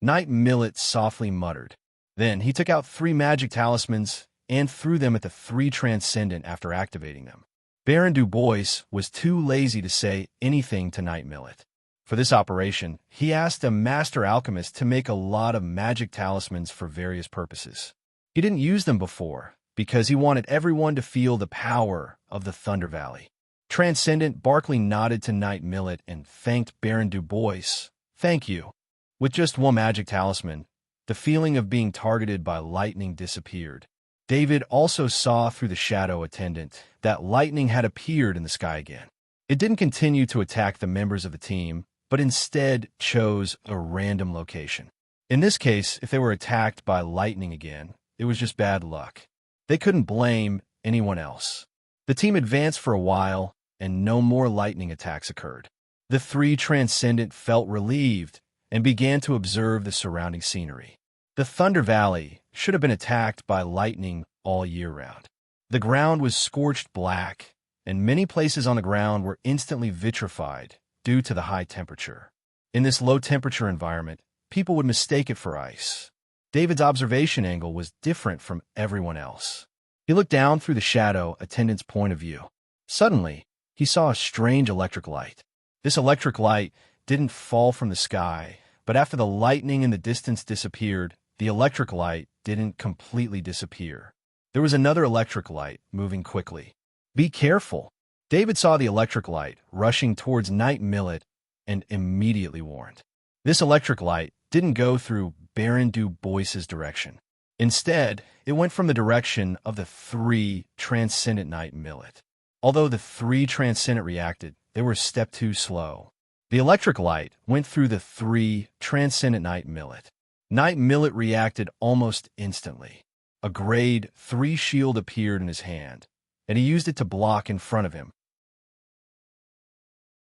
Knight Millet softly muttered. Then he took out 3 magic talismans and threw them at the 3 Transcendent after activating them. Baron Du Bois was too lazy to say anything to Knight Millet. For this operation, he asked a master alchemist to make a lot of magic talismans for various purposes. He didn't use them before, because he wanted everyone to feel the power of the Thunder Valley. Transcendent Barkley nodded to Knight Millet and thanked Baron Du Bois. "Thank you." With just 1 magic talisman, the feeling of being targeted by lightning disappeared. David also saw through the Shadow Attendant that lightning had appeared in the sky again. It didn't continue to attack the members of the team, but instead chose a random location. In this case, if they were attacked by lightning again, it was just bad luck. They couldn't blame anyone else. The team advanced for a while, and no more lightning attacks occurred. The three Transcendent felt relieved and began to observe the surrounding scenery. The Thunder Valley should have been attacked by lightning all year round. The ground was scorched black, and many places on the ground were instantly vitrified due to the high temperature. In this low-temperature environment, people would mistake it for ice. David's observation angle was different from everyone else. He looked down through the shadow attendant's point of view. Suddenly, he saw a strange electric light. This electric light didn't fall from the sky, but after the lightning in the distance disappeared, the electric light didn't completely disappear. There was another electric light moving quickly. Be careful! David saw the electric light rushing towards Knight Millet and immediately warned. This electric light didn't go through Baron Du Bois's direction. Instead, it went from the direction of the three Transcendent Knight Millet. Although the three Transcendent reacted, they were a step too slow. The electric light went through the three Transcendent Knight Millet. Knight Millet reacted almost instantly. A grade 3 shield appeared in his hand, and he used it to block in front of him.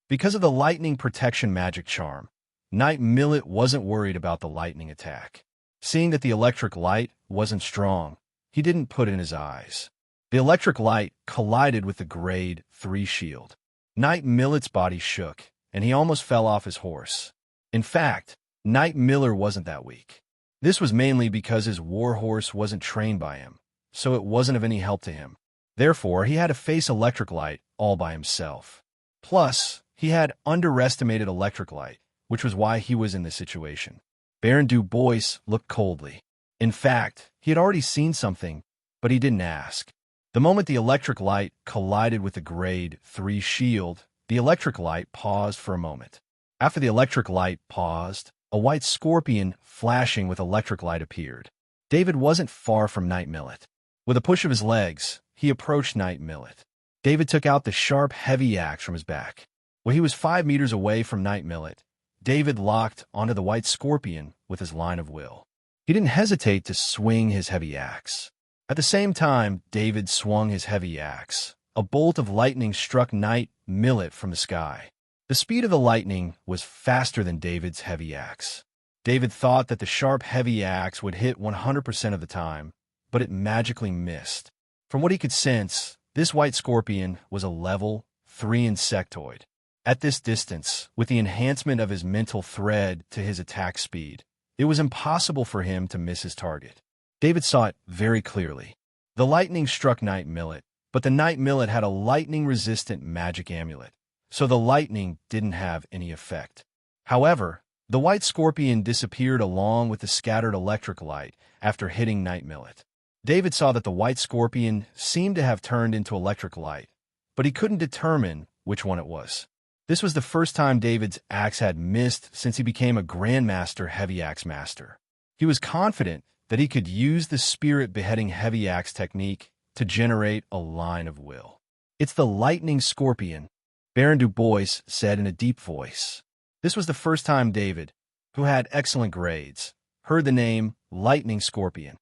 Because of the lightning protection magic charm, Knight Millet wasn't worried about the lightning attack. Seeing that the electric light wasn't strong, he didn't put in his eyes. The electric light collided with the grade 3 shield. Knight Millet's body shook, and he almost fell off his horse. In fact, Knight Miller wasn't that weak. This was mainly because his war horse wasn't trained by him, so it wasn't of any help to him. Therefore, he had to face electric light all by himself. Plus, he had underestimated electric light, which was why he was in this situation. Baron Du Bois looked coldly. In fact, he had already seen something, but he didn't ask. The moment the electric light collided with the grade 3 shield, the electric light paused for a moment. After the electric light paused, a white scorpion flashing with electric light appeared. David wasn't far from Knight Millet. With a push of his legs, he approached Knight Millet. David took out the sharp, heavy axe from his back. When he was 5 meters away from Knight Millet, David locked onto the white scorpion with his line of will. He didn't hesitate to swing his heavy axe. At the same time David swung his heavy axe, a bolt of lightning struck Knight Millet from the sky. The speed of the lightning was faster than David's heavy axe. David thought that the sharp, heavy axe would hit 100% of the time, but it magically missed. From what he could sense, this white scorpion was a level 3 insectoid. At this distance, with the enhancement of his mental thread to his attack speed, it was impossible for him to miss his target. David saw it very clearly. The lightning struck Knight Millet, but the Knight Millet had a lightning-resistant magic amulet, so the lightning didn't have any effect. However, the white scorpion disappeared along with the scattered electric light after hitting Knight Millet. David saw that the white scorpion seemed to have turned into electric light, but he couldn't determine which one it was. This was the first time David's axe had missed since he became a Grandmaster Heavy Axe Master. He was confident that he could use the Spirit Beheading Heavy Axe technique to generate a line of will. "It's the Lightning Scorpion," Baron Du Bois said in a deep voice. This was the first time David, who had excellent grades, heard the name Lightning Scorpion.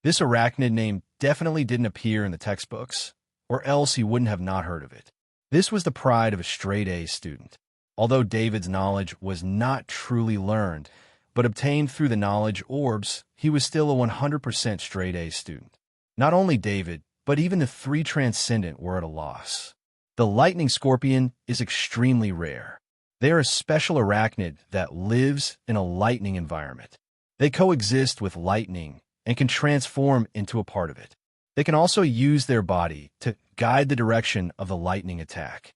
This arachnid name definitely didn't appear in the textbooks, or else he wouldn't have not heard of it. This was the pride of a straight-A student. Although David's knowledge was not truly learned, but obtained through the knowledge orbs, he was still a 100% straight-A student. Not only David, but even the three Transcendent were at a loss. The Lightning Scorpion is extremely rare. They are a special arachnid that lives in a lightning environment. They coexist with lightning and can transform into a part of it. They can also use their body to guide the direction of the lightning attack.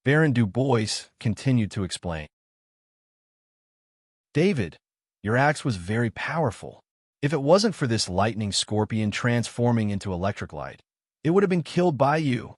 Baron Du Bois continued to explain. "David, your axe was very powerful. If it wasn't for this lightning scorpion transforming into electric light, it would have been killed by you."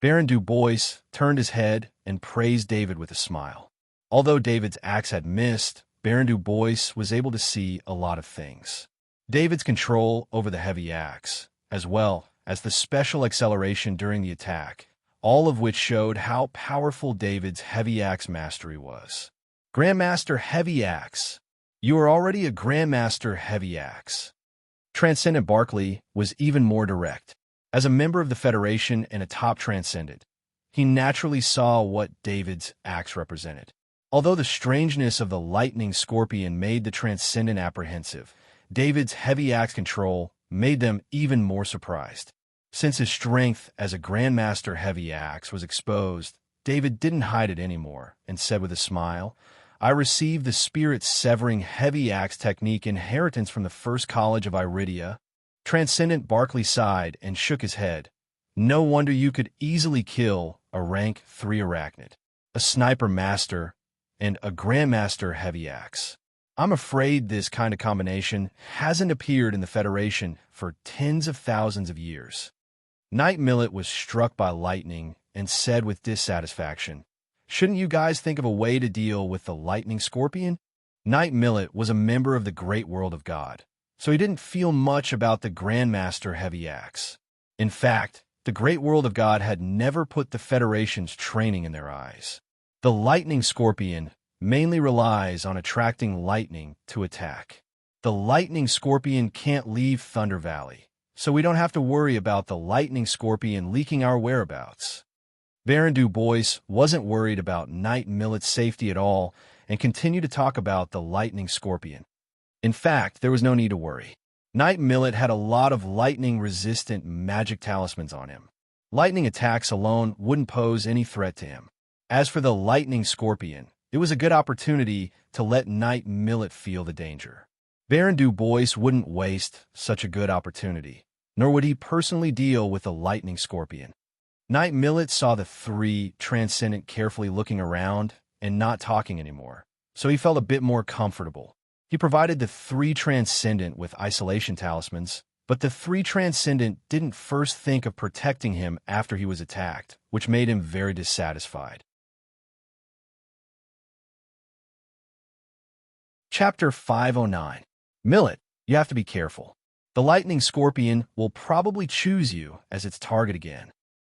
Baron Du Bois turned his head and praised David with a smile. Although David's axe had missed, Baron Du Bois was able to see a lot of things. David's control over the heavy axe, as well as the special acceleration during the attack, all of which showed how powerful David's heavy axe mastery was. Grandmaster Heavy Axe. You are already a Grandmaster Heavy Axe. Transcendent Barkley was even more direct. As a member of the Federation and a top Transcendent, he naturally saw what David's axe represented. Although the strangeness of the lightning scorpion made the Transcendent apprehensive, David's heavy axe control made them even more surprised. Since his strength as a Grandmaster heavy axe was exposed, David didn't hide it anymore and said with a smile, "I received the spirit-severing heavy axe technique inheritance from the First College of Iridia." Transcendent Barkley sighed and shook his head. "No wonder you could easily kill a rank 3 arachnid, a sniper master, and a Grandmaster heavy axe. I'm afraid this kind of combination hasn't appeared in the Federation for tens of thousands of years." Knight Millet was struck by lightning and said with dissatisfaction, "Shouldn't you guys think of a way to deal with the lightning scorpion?" Knight Millet was a member of the great world of God, so he didn't feel much about the Grandmaster heavy axe. In fact, the great world of God had never put the Federation's training in their eyes. The lightning scorpion mainly relies on attracting lightning to attack. The lightning scorpion can't leave Thunder Valley, so we don't have to worry about the lightning scorpion leaking our whereabouts. Baron Du Bois wasn't worried about Knight Millet's safety at all and continued to talk about the lightning scorpion. In fact, there was no need to worry. Knight Millet had a lot of lightning-resistant magic talismans on him. Lightning attacks alone wouldn't pose any threat to him. As for the lightning scorpion, it was a good opportunity to let Knight Millet feel the danger. Baron Du Bois wouldn't waste such a good opportunity, nor would he personally deal with the lightning scorpion. Knight Millet saw the 3 Transcendent carefully looking around and not talking anymore, so he felt a bit more comfortable. He provided the 3 Transcendent with isolation talismans, but the 3 Transcendent didn't first think of protecting him after he was attacked, which made him very dissatisfied. Chapter 509. Millet, you have to be careful. The lightning scorpion will probably choose you as its target again,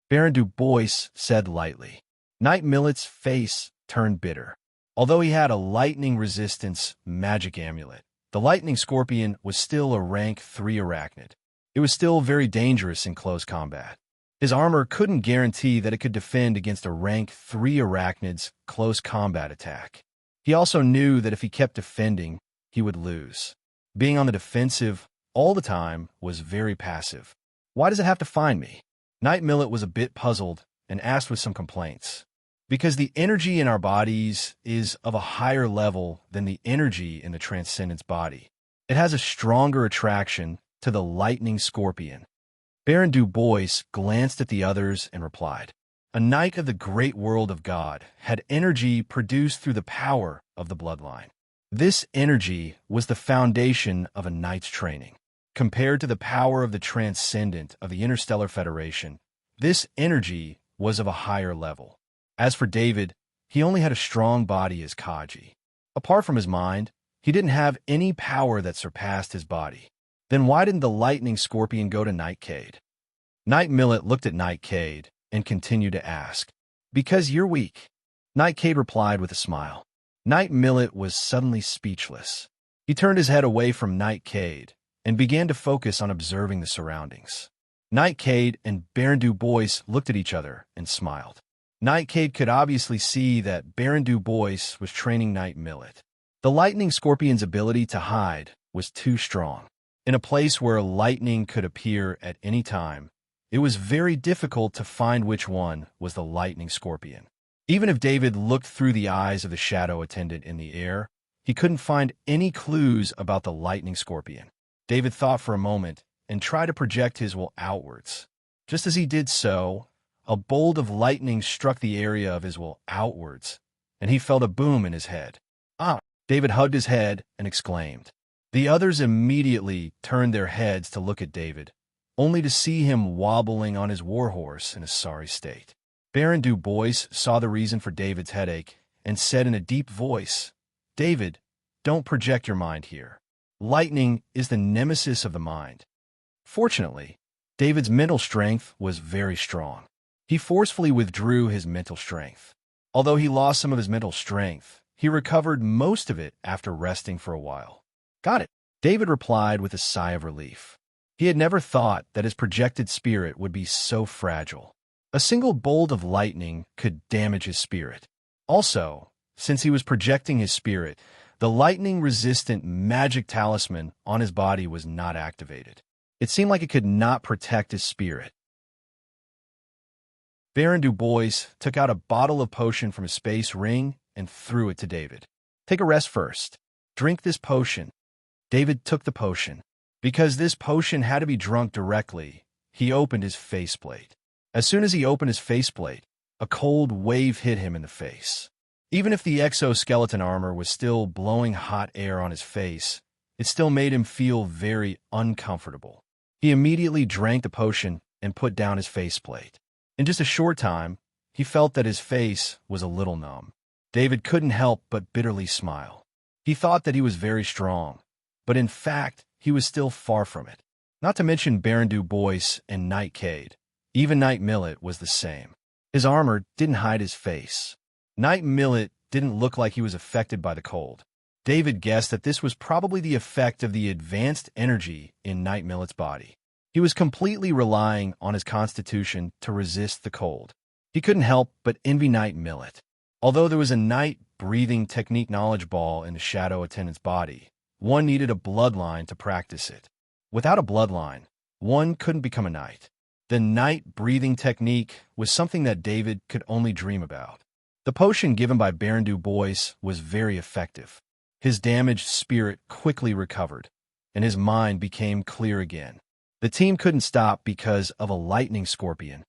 Baron Du Bois said lightly. Knight Millet's face turned bitter. Although he had a lightning resistance magic amulet, the lightning scorpion was still a rank 3 arachnid. It was still very dangerous in close combat. His armor couldn't guarantee that it could defend against a rank 3 arachnid's close combat attack. He also knew that if he kept defending, he would lose. Being on the defensive all the time was very passive. Why does it have to find me? Knight Millet was a bit puzzled and asked with some complaints. Because the energy in our bodies is of a higher level than the energy in the Transcendent's body. It has a stronger attraction to the lightning scorpion. Baron Du Bois glanced at the others and replied, "A knight of the great world of God had energy produced through the power of the bloodline. This energy was the foundation of a knight's training. Compared to the power of the Transcendent of the Interstellar Federation, this energy was of a higher level. As for David, he only had a strong body as Kaji. Apart from his mind, he didn't have any power that surpassed his body. Then why didn't the lightning scorpion go to Nightcade?" Knight Millet looked at Nightcade and continued to ask, "Because you're weak." Nightcade replied with a smile. Knight Millet was suddenly speechless. He turned his head away from Nightcade and began to focus on observing the surroundings. Nightcade and Baron Du Bois looked at each other and smiled. Nightcade could obviously see that Baron Du Bois was training Knight Millet. The lightning scorpion's ability to hide was too strong. In a place where lightning could appear at any time, it was very difficult to find which one was the lightning scorpion. Even if David looked through the eyes of the shadow attendant in the air, he couldn't find any clues about the lightning scorpion. David thought for a moment and tried to project his will outwards. Just as he did so, a bolt of lightning struck the area of his will outwards, and he felt a boom in his head. "Ah!" David hugged his head and exclaimed. The others immediately turned their heads to look at David, only to see him wobbling on his warhorse in a sorry state. Baron Du Bois saw the reason for David's headache and said in a deep voice, "David, don't project your mind here. Lightning is the nemesis of the mind." Fortunately, David's mental strength was very strong. He forcefully withdrew his mental strength. Although he lost some of his mental strength, he recovered most of it after resting for a while. "Got it." David replied with a sigh of relief. He had never thought that his projected spirit would be so fragile. A single bolt of lightning could damage his spirit. Also, since he was projecting his spirit, the lightning-resistant magic talisman on his body was not activated. It seemed like it could not protect his spirit. Baron Du Bois took out a bottle of potion from his space ring and threw it to David. "Take a rest first. Drink this potion." David took the potion. Because this potion had to be drunk directly, he opened his faceplate. As soon as he opened his faceplate, a cold wave hit him in the face. Even if the exoskeleton armor was still blowing hot air on his face, it still made him feel very uncomfortable. He immediately drank the potion and put down his faceplate. In just a short time, he felt that his face was a little numb. David couldn't help but bitterly smile. He thought that he was very strong, but in fact, he was still far from it. Not to mention Baron Du Bois and Knight Cade. Even Knight Millet was the same. His armor didn't hide his face. Knight Millet didn't look like he was affected by the cold. David guessed that this was probably the effect of the advanced energy in Knight Millet's body. He was completely relying on his constitution to resist the cold. He couldn't help but envy Knight Millet. Although there was a Knight breathing technique knowledge ball in the shadow attendant's body, one needed a bloodline to practice it. Without a bloodline, one couldn't become a knight. The Knight breathing technique was something that David could only dream about. The potion given by Baron Du Bois was very effective. His damaged spirit quickly recovered, and his mind became clear again. The team couldn't stop because of a lightning scorpion.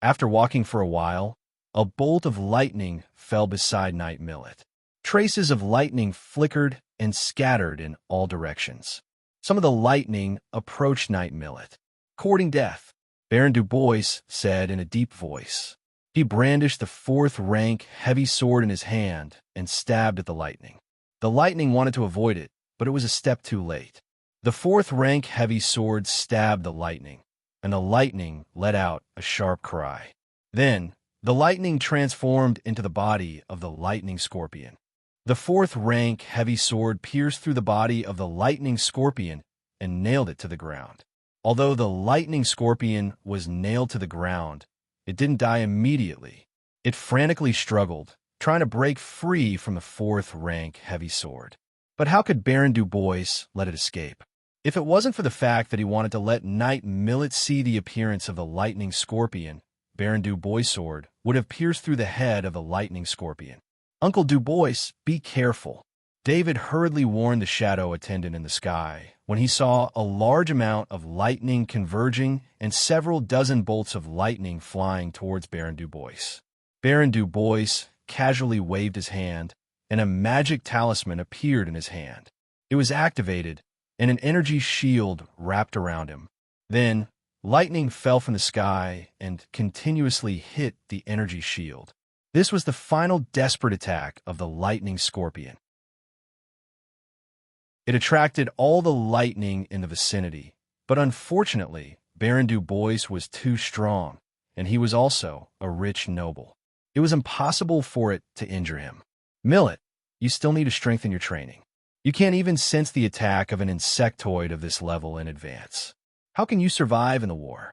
After walking for a while, a bolt of lightning fell beside Knight Millet. Traces of lightning flickered and scattered in all directions. Some of the lightning approached Knight Millet. "Courting death," Baron Du Bois said in a deep voice. He brandished the 4th rank heavy sword in his hand and stabbed at the lightning. The lightning wanted to avoid it, but it was a step too late. The 4th rank heavy sword stabbed the lightning, and the lightning let out a sharp cry. Then, the lightning transformed into the body of the lightning scorpion. The 4th rank heavy sword pierced through the body of the lightning scorpion and nailed it to the ground. Although the lightning scorpion was nailed to the ground, it didn't die immediately. It frantically struggled, trying to break free from the 4th rank heavy sword. But how could Baron Du Bois let it escape? If it wasn't for the fact that he wanted to let Knight Millet see the appearance of the lightning scorpion, Baron Du Bois' sword would have pierced through the head of the lightning scorpion. "Uncle Du Bois, be careful." David hurriedly warned the shadow attendant in the sky when he saw a large amount of lightning converging and several dozen bolts of lightning flying towards Baron Du Bois. Baron Du Bois casually waved his hand, and a magic talisman appeared in his hand. It was activated, and an energy shield wrapped around him. Then, lightning fell from the sky and continuously hit the energy shield. This was the final desperate attack of the lightning scorpion. It attracted all the lightning in the vicinity, but unfortunately, Baron Du Bois was too strong, and he was also a rich noble. It was impossible for it to injure him. "Millet, you still need to strengthen your training. You can't even sense the attack of an insectoid of this level in advance. How can you survive in the war?"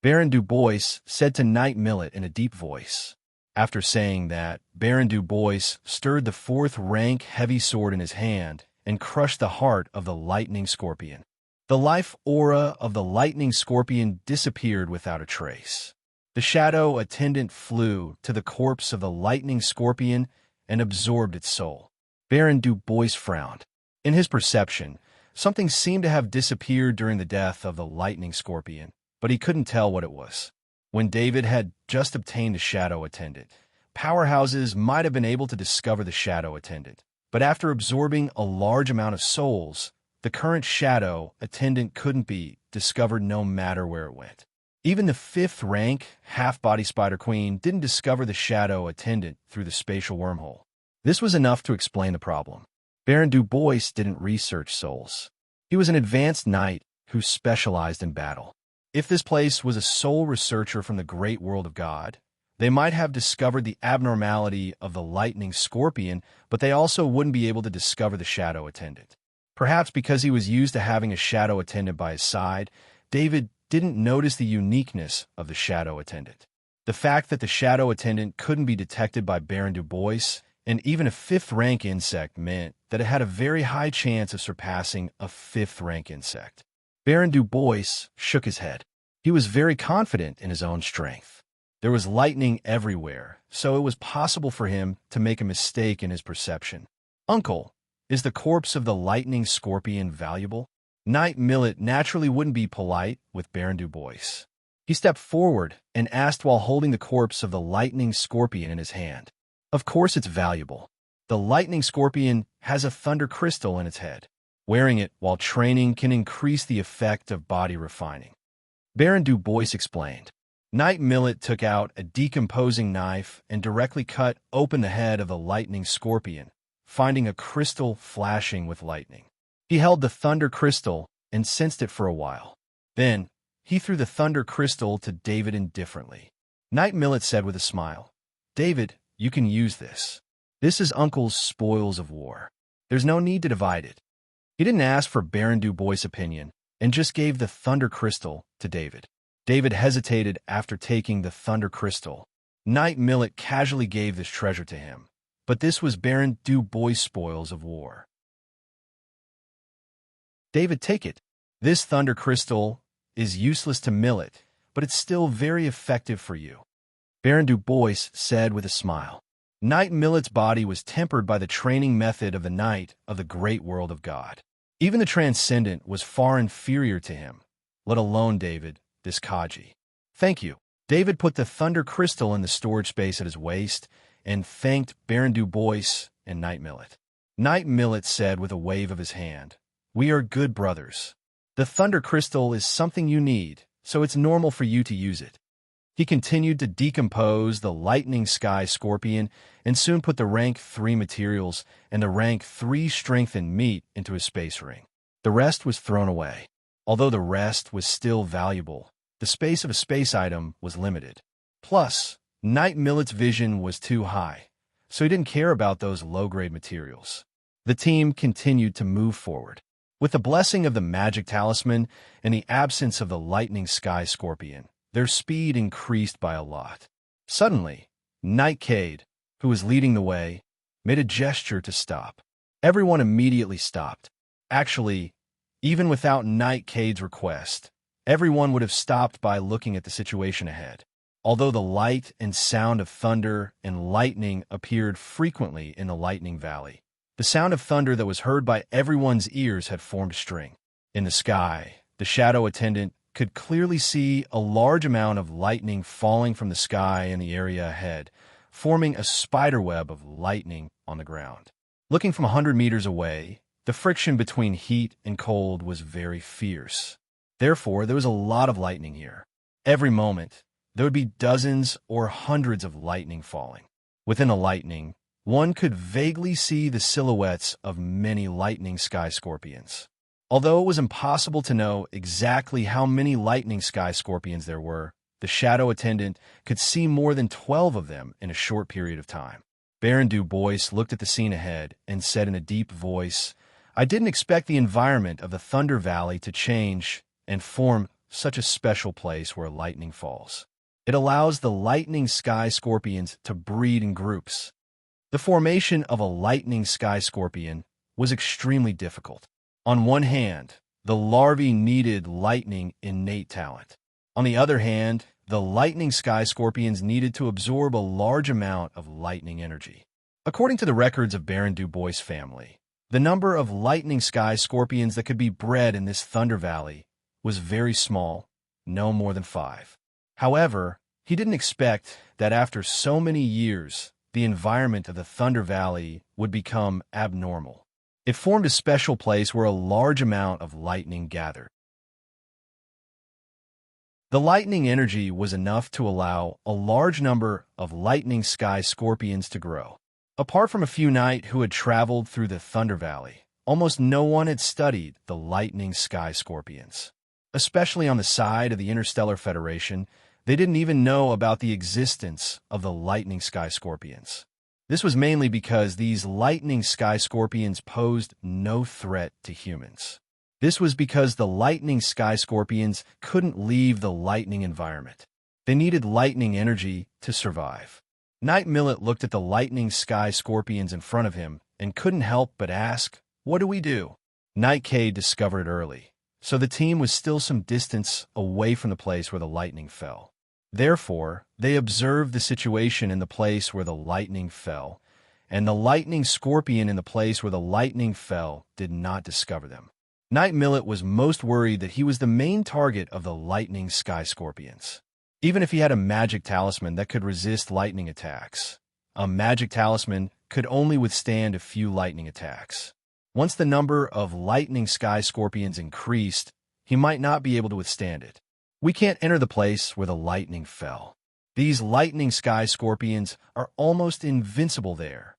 Baron Du Bois said to Knight Millet in a deep voice. After saying that, Baron Du Bois stirred the 4th rank heavy sword in his hand and crushed the heart of the lightning scorpion. The life aura of the lightning scorpion disappeared without a trace. The shadow attendant flew to the corpse of the lightning scorpion and absorbed its soul. Baron Du Bois frowned. In his perception, something seemed to have disappeared during the death of the lightning scorpion, but he couldn't tell what it was. When David had just obtained the shadow attendant, powerhouses might have been able to discover the shadow attendant. But after absorbing a large amount of souls, the current shadow attendant couldn't be discovered no matter where it went. Even the 5th rank half-body Spider Queen didn't discover the shadow attendant through the spatial wormhole. This was enough to explain the problem. Baron Du Bois didn't research souls. He was an advanced knight who specialized in battle. If this place was a soul researcher from the great world of God, they might have discovered the abnormality of the lightning scorpion, but they also wouldn't be able to discover the shadow attendant. Perhaps because he was used to having a shadow attendant by his side, David didn't notice the uniqueness of the shadow attendant. The fact that the shadow attendant couldn't be detected by Baron Du Bois, and even a fifth-rank insect, meant that it had a very high chance of surpassing a fifth-rank insect. Baron Du Bois shook his head. He was very confident in his own strength. There was lightning everywhere, so it was possible for him to make a mistake in his perception. "Uncle, is the corpse of the lightning scorpion valuable?" Knight Millet naturally wouldn't be polite with Baron Du Bois. He stepped forward and asked while holding the corpse of the lightning scorpion in his hand. "Of course it's valuable. The lightning scorpion has a thunder crystal in its head. Wearing it while training can increase the effect of body refining," Baron Du Bois explained. Knight Millet took out a decomposing knife and directly cut open the head of the lightning scorpion, finding a crystal flashing with lightning. He held the thunder crystal and sensed it for a while. Then, he threw the thunder crystal to David indifferently. Knight Millet said with a smile, "David, you can use this. This is Uncle's spoils of war. There's no need to divide it." He didn't ask for Baron Du Bois' opinion and just gave the thunder crystal to David. David hesitated after taking the thunder crystal. Knight Millet casually gave this treasure to him, but this was Baron Du Bois' spoils of war. "David, take it. This thunder crystal is useless to Millet, but it's still very effective for you," Baron Du Bois said with a smile. Knight Millet's body was tempered by the training method of the Knight of the great world of God. Even the Transcendent was far inferior to him, let alone David, this Kaji. "Thank you." David put the thunder crystal in the storage space at his waist and thanked Baron Du Bois and Knight Millet. Knight Millet said with a wave of his hand, "We are good brothers. The thunder crystal is something you need, so it's normal for you to use it." He continued to decompose the lightning sky scorpion and soon put the rank 3 materials and the rank 3 strengthened meat into his space ring. The rest was thrown away. Although the rest was still valuable, the space of a space item was limited. Plus, Knight Millet's vision was too high, so he didn't care about those low-grade materials. The team continued to move forward. With the blessing of the magic talisman and the absence of the lightning sky scorpion, their speed increased by a lot. Suddenly, Knight Cade, who was leading the way, made a gesture to stop. Everyone immediately stopped. Actually, even without Knight Cade's request, everyone would have stopped by looking at the situation ahead. Although the light and sound of thunder and lightning appeared frequently in the Lightning Valley, the sound of thunder that was heard by everyone's ears had formed a string. In the sky, the shadow attendant could clearly see a large amount of lightning falling from the sky in the area ahead, forming a spiderweb of lightning on the ground. Looking from 100 meters away, the friction between heat and cold was very fierce. Therefore, there was a lot of lightning here. Every moment, there would be dozens or hundreds of lightning falling. Within the lightning, one could vaguely see the silhouettes of many lightning sky scorpions. Although it was impossible to know exactly how many lightning sky scorpions there were, the shadow attendant could see more than 12 of them in a short period of time. Baron Du Bois looked at the scene ahead and said in a deep voice, "I didn't expect the environment of the Thunder Valley to change and form such a special place where lightning falls. It allows the lightning sky scorpions to breed in groups." The formation of a lightning sky scorpion was extremely difficult. On one hand, the larvae needed lightning innate talent. On the other hand, the lightning sky scorpions needed to absorb a large amount of lightning energy. According to the records of Baron Du Bois' family, the number of lightning sky scorpions that could be bred in this Thunder Valley was very small, no more than 5. However, he didn't expect that after so many years, the environment of the Thunder Valley would become abnormal. It formed a special place where a large amount of lightning gathered. The lightning energy was enough to allow a large number of lightning sky scorpions to grow. Apart from a few knights who had traveled through the Thunder Valley, almost no one had studied the lightning sky scorpions. Especially on the side of the Interstellar Federation, they didn't even know about the existence of the lightning sky scorpions. This was mainly because these lightning sky scorpions posed no threat to humans. This was because the lightning sky scorpions couldn't leave the lightning environment. They needed lightning energy to survive. Knight Millet looked at the lightning sky scorpions in front of him and couldn't help but ask, "What do we do?" Knight K discovered it early, so the team was still some distance away from the place where the lightning fell. Therefore, they observed the situation in the place where the lightning fell, and the lightning scorpion in the place where the lightning fell did not discover them. Knight Millet was most worried that he was the main target of the lightning sky scorpions. Even if he had a magic talisman that could resist lightning attacks, a magic talisman could only withstand a few lightning attacks. Once the number of lightning sky scorpions increased, he might not be able to withstand it. We can't enter the place where the lightning fell. These lightning sky scorpions are almost invincible there,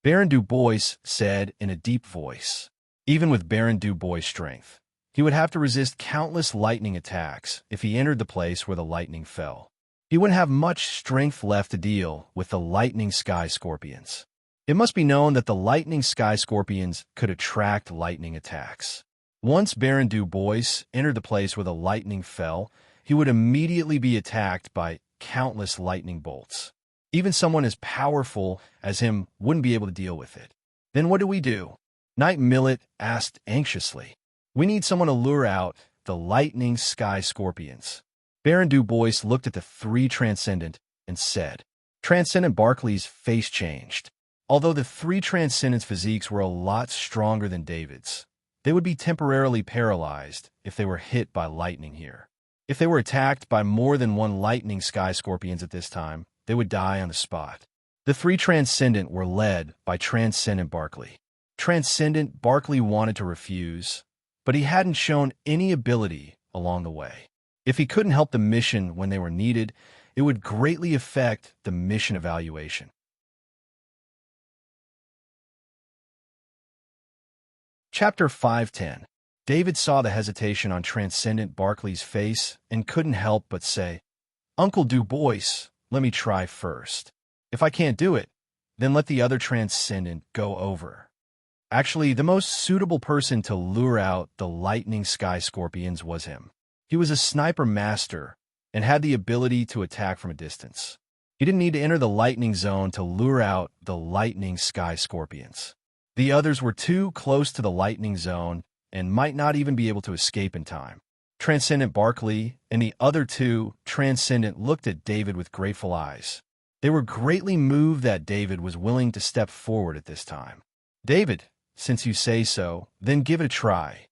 Baron Du Bois said in a deep voice. Even with Baron Du Bois' strength, he would have to resist countless lightning attacks if he entered the place where the lightning fell. He wouldn't have much strength left to deal with the lightning sky scorpions. It must be known that the lightning sky scorpions could attract lightning attacks. Once Baron Du Bois entered the place where the lightning fell, he would immediately be attacked by countless lightning bolts. Even someone as powerful as him wouldn't be able to deal with it. Then what do we do? Knight Millet asked anxiously. We need someone to lure out the lightning sky scorpions. Baron Du Bois looked at the three Transcendent and said. Transcendent Barclay's face changed. Although the three Transcendents' physiques were a lot stronger than David's, they would be temporarily paralyzed if they were hit by lightning here. If they were attacked by more than one lightning sky scorpions at this time, they would die on the spot. The three Transcendent were led by Transcendent Barclay. Transcendent Barclay wanted to refuse, but he hadn't shown any ability along the way. If he couldn't help the mission when they were needed, it would greatly affect the mission evaluation. Chapter 510. David saw the hesitation on Transcendent Barclay's face and couldn't help but say, Uncle Du Bois, let me try first. If I can't do it, then let the other Transcendent go over. Actually, the most suitable person to lure out the lightning sky scorpions was him. He was a sniper master and had the ability to attack from a distance. He didn't need to enter the lightning zone to lure out the lightning sky scorpions. The others were too close to the lightning zone and might not even be able to escape in time. Transcendent Barclay and the other two Transcendent looked at David with grateful eyes. They were greatly moved that David was willing to step forward at this time. David, since you say so, then give it a try,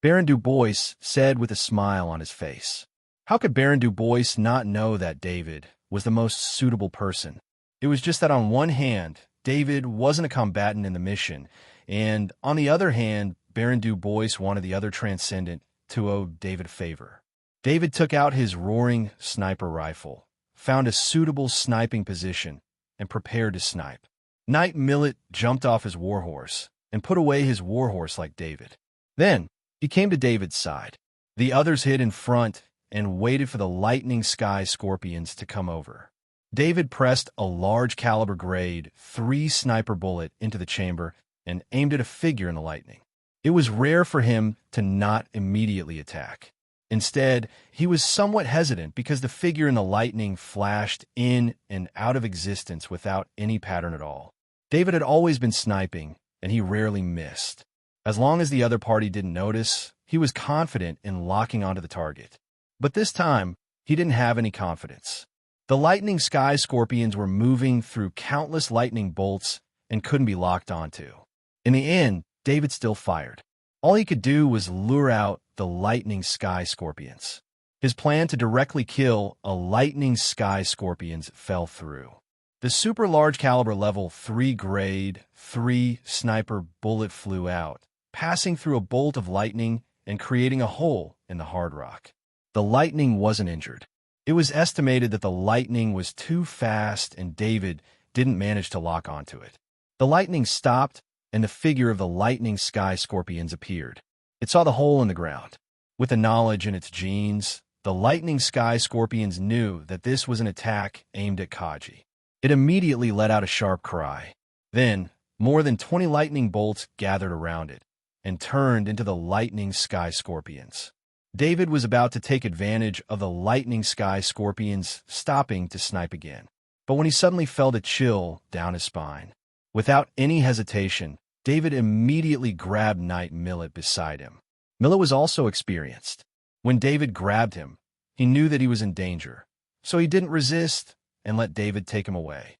Baron Du Bois said with a smile on his face. How could Baron Du Bois not know that David was the most suitable person? It was just that on one hand, David wasn't a combatant in the mission, and on the other hand, Baron Du Bois wanted the other Transcendent to owe David a favor. David took out his roaring sniper rifle, found a suitable sniping position, and prepared to snipe. Knight Millet jumped off his warhorse and put away his warhorse like David. Then, he came to David's side. The others hid in front and waited for the lightning sky scorpions to come over. David pressed a large caliber grade .3 sniper bullet into the chamber and aimed at a figure in the lightning. It was rare for him to not immediately attack. Instead, he was somewhat hesitant because the figure in the lightning flashed in and out of existence without any pattern at all. David had always been sniping, and he rarely missed. As long as the other party didn't notice, he was confident in locking onto the target. But this time, he didn't have any confidence. The lightning sky scorpions were moving through countless lightning bolts and couldn't be locked onto. In the end, David still fired. All he could do was lure out the lightning sky scorpions. His plan to directly kill a lightning sky scorpions fell through. The super large caliber level 3 grade .3 sniper bullet flew out, passing through a bolt of lightning and creating a hole in the hard rock. The lightning wasn't injured. It was estimated that the lightning was too fast and David didn't manage to lock onto it. The lightning stopped and the figure of the lightning sky scorpions appeared. It saw the hole in the ground. With the knowledge in its genes, the lightning sky scorpions knew that this was an attack aimed at Kaji. It immediately let out a sharp cry. Then, more than 20 lightning bolts gathered around it and turned into the lightning sky scorpions. David was about to take advantage of the lightning sky scorpions stopping to snipe again. But when he suddenly felt a chill down his spine, without any hesitation, David immediately grabbed Knight Millet beside him. Millet was also experienced. When David grabbed him, he knew that he was in danger, so he didn't resist and let David take him away.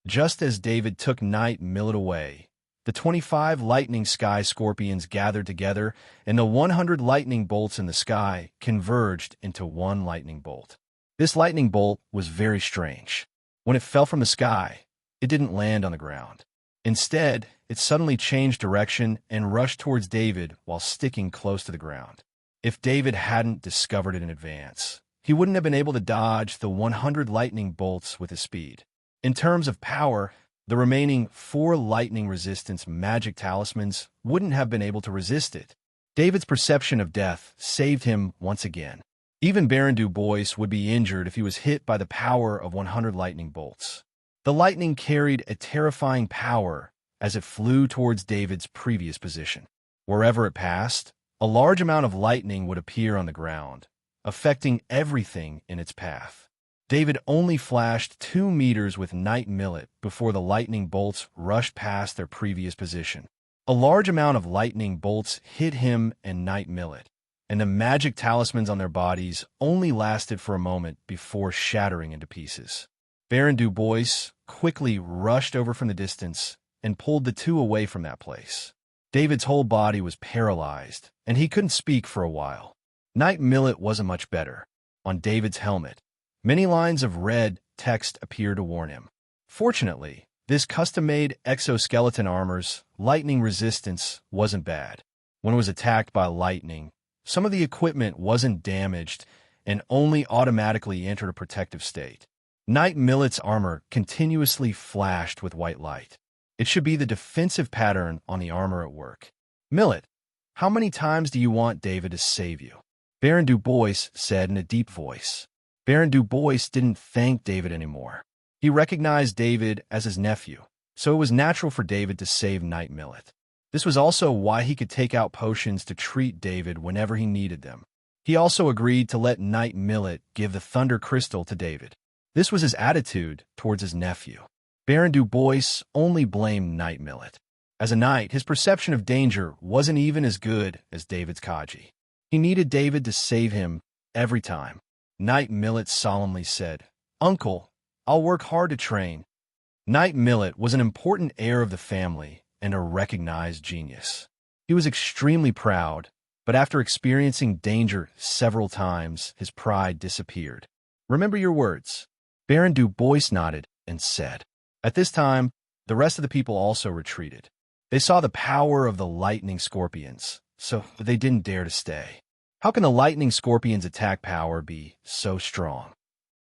Just as David took Knight Millet away, the 25 lightning sky scorpions gathered together, and the 100 lightning bolts in the sky converged into one lightning bolt. This lightning bolt was very strange. When it fell from the sky, it didn't land on the ground. Instead, it suddenly changed direction and rushed towards David while sticking close to the ground. If David hadn't discovered it in advance, he wouldn't have been able to dodge the 100 lightning bolts with his speed. In terms of power, the remaining 4 lightning resistance magic talismans wouldn't have been able to resist it. David's perception of death saved him once again. Even Baron Du Bois would be injured if he was hit by the power of 100 lightning bolts. The lightning carried a terrifying power as it flew towards David's previous position. Wherever it passed, a large amount of lightning would appear on the ground, affecting everything in its path. David only flashed 2 meters with Knight Millet before the lightning bolts rushed past their previous position. A large amount of lightning bolts hit him and Knight Millet, and the magic talismans on their bodies only lasted for a moment before shattering into pieces. Baron Du Bois quickly rushed over from the distance and pulled the two away from that place. David's whole body was paralyzed, and he couldn't speak for a while. Knight Millet wasn't much better. On David's helmet, many lines of red text appeared to warn him. Fortunately, this custom-made exoskeleton armor's lightning resistance wasn't bad. When it was attacked by lightning, some of the equipment wasn't damaged and only automatically entered a protective state. Knight Millet's armor continuously flashed with white light. It should be the defensive pattern on the armor at work. Millet, how many times do you want David to save you? Baron Du Bois said in a deep voice. Baron Du Bois didn't thank David anymore. He recognized David as his nephew, so it was natural for David to save Knight Millet. This was also why he could take out potions to treat David whenever he needed them. He also agreed to let Knight Millet give the Thunder Crystal to David. This was his attitude towards his nephew. Baron Du Bois only blamed Knight Millet. As a knight, his perception of danger wasn't even as good as David's Kaji. He needed David to save him every time. Knight Millet solemnly said, "Uncle, I'll work hard to train." Knight Millet was an important heir of the family and a recognized genius. He was extremely proud, but after experiencing danger several times, his pride disappeared. "Remember your words." Baron Du Bois nodded and said. At this time, the rest of the people also retreated. They saw the power of the lightning scorpions, so they didn't dare to stay. How can the lightning scorpions' attack power be so strong?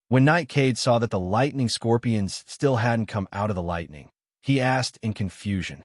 When Knight Cade saw that the lightning scorpions still hadn't come out of the lightning, he asked in confusion.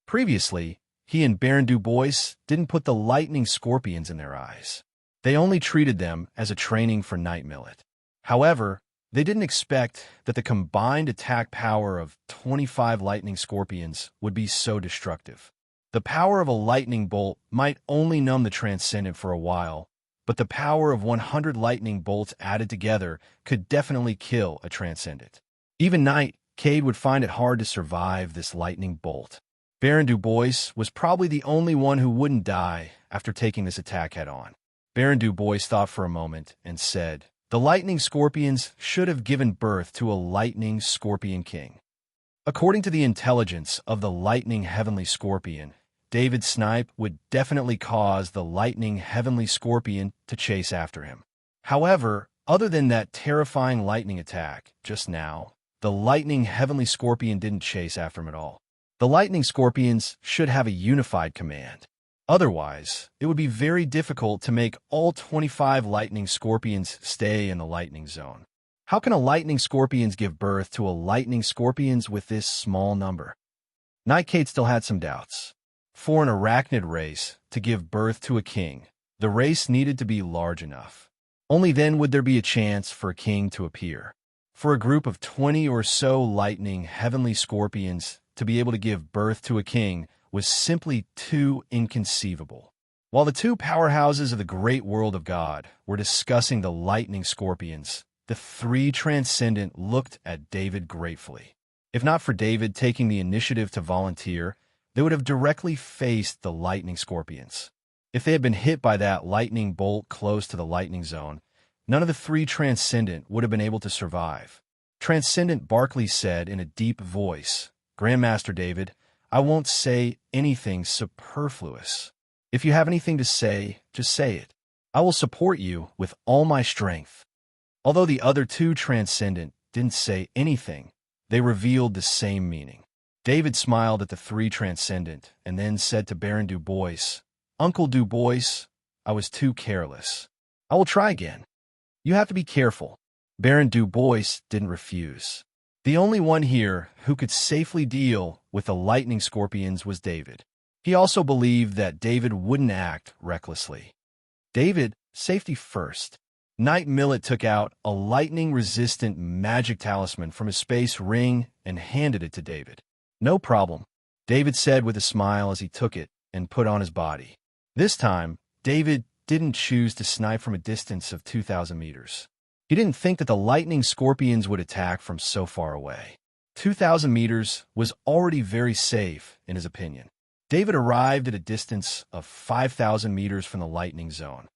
Previously, he and Baron Du Bois didn't put the lightning scorpions in their eyes. They only treated them as a training for Knight Millet. However, they didn't expect that the combined attack power of 25 lightning scorpions would be so destructive. The power of a lightning bolt might only numb the transcendent for a while, but the power of 100 lightning bolts added together could definitely kill a transcendent. Even Knight Cade would find it hard to survive this lightning bolt. Baron Du Bois was probably the only one who wouldn't die after taking this attack head-on. Baron Du Bois thought for a moment and said, "The lightning scorpions should have given birth to a lightning scorpion king." According to the intelligence of the lightning heavenly scorpion, David Snipe would definitely cause the lightning heavenly scorpion to chase after him. However, other than that terrifying lightning attack just now, the lightning heavenly scorpion didn't chase after him at all. The lightning scorpions should have a unified command. Otherwise, it would be very difficult to make all 25 lightning scorpions stay in the lightning zone. How can a lightning scorpions give birth to a lightning scorpions with this small number? Knight Cade still had some doubts. For an arachnid race to give birth to a king, the race needed to be large enough. Only then would there be a chance for a king to appear. For a group of 20 or so lightning heavenly scorpions to be able to give birth to a king was simply too inconceivable. While the two powerhouses of the great world of God were discussing the lightning scorpions, the three transcendent looked at David gratefully. If not for David taking the initiative to volunteer, they would have directly faced the lightning scorpions. If they had been hit by that lightning bolt close to the lightning zone, none of the three transcendent would have been able to survive. Transcendent Barclay said in a deep voice, "Grandmaster David, I won't say anything superfluous. If you have anything to say, just say it. I will support you with all my strength." Although the other two transcendent didn't say anything, they revealed the same meaning. David smiled at the three transcendent and then said to Baron Du Bois, "Uncle Du Bois, I was too careless. I will try again. You have to be careful." Baron Du Bois didn't refuse. The only one here who could safely deal with the lightning scorpions was David. He also believed that David wouldn't act recklessly. David, safety first. Knight Millet took out a lightning-resistant magic talisman from his space ring and handed it to David. "No problem," David said with a smile as he took it and put on his body. This time, David didn't choose to snipe from a distance of 2,000 meters. He didn't think that the lightning scorpions would attack from so far away. 2,000 meters was already very safe, in his opinion. David arrived at a distance of 5,000 meters from the lightning zone.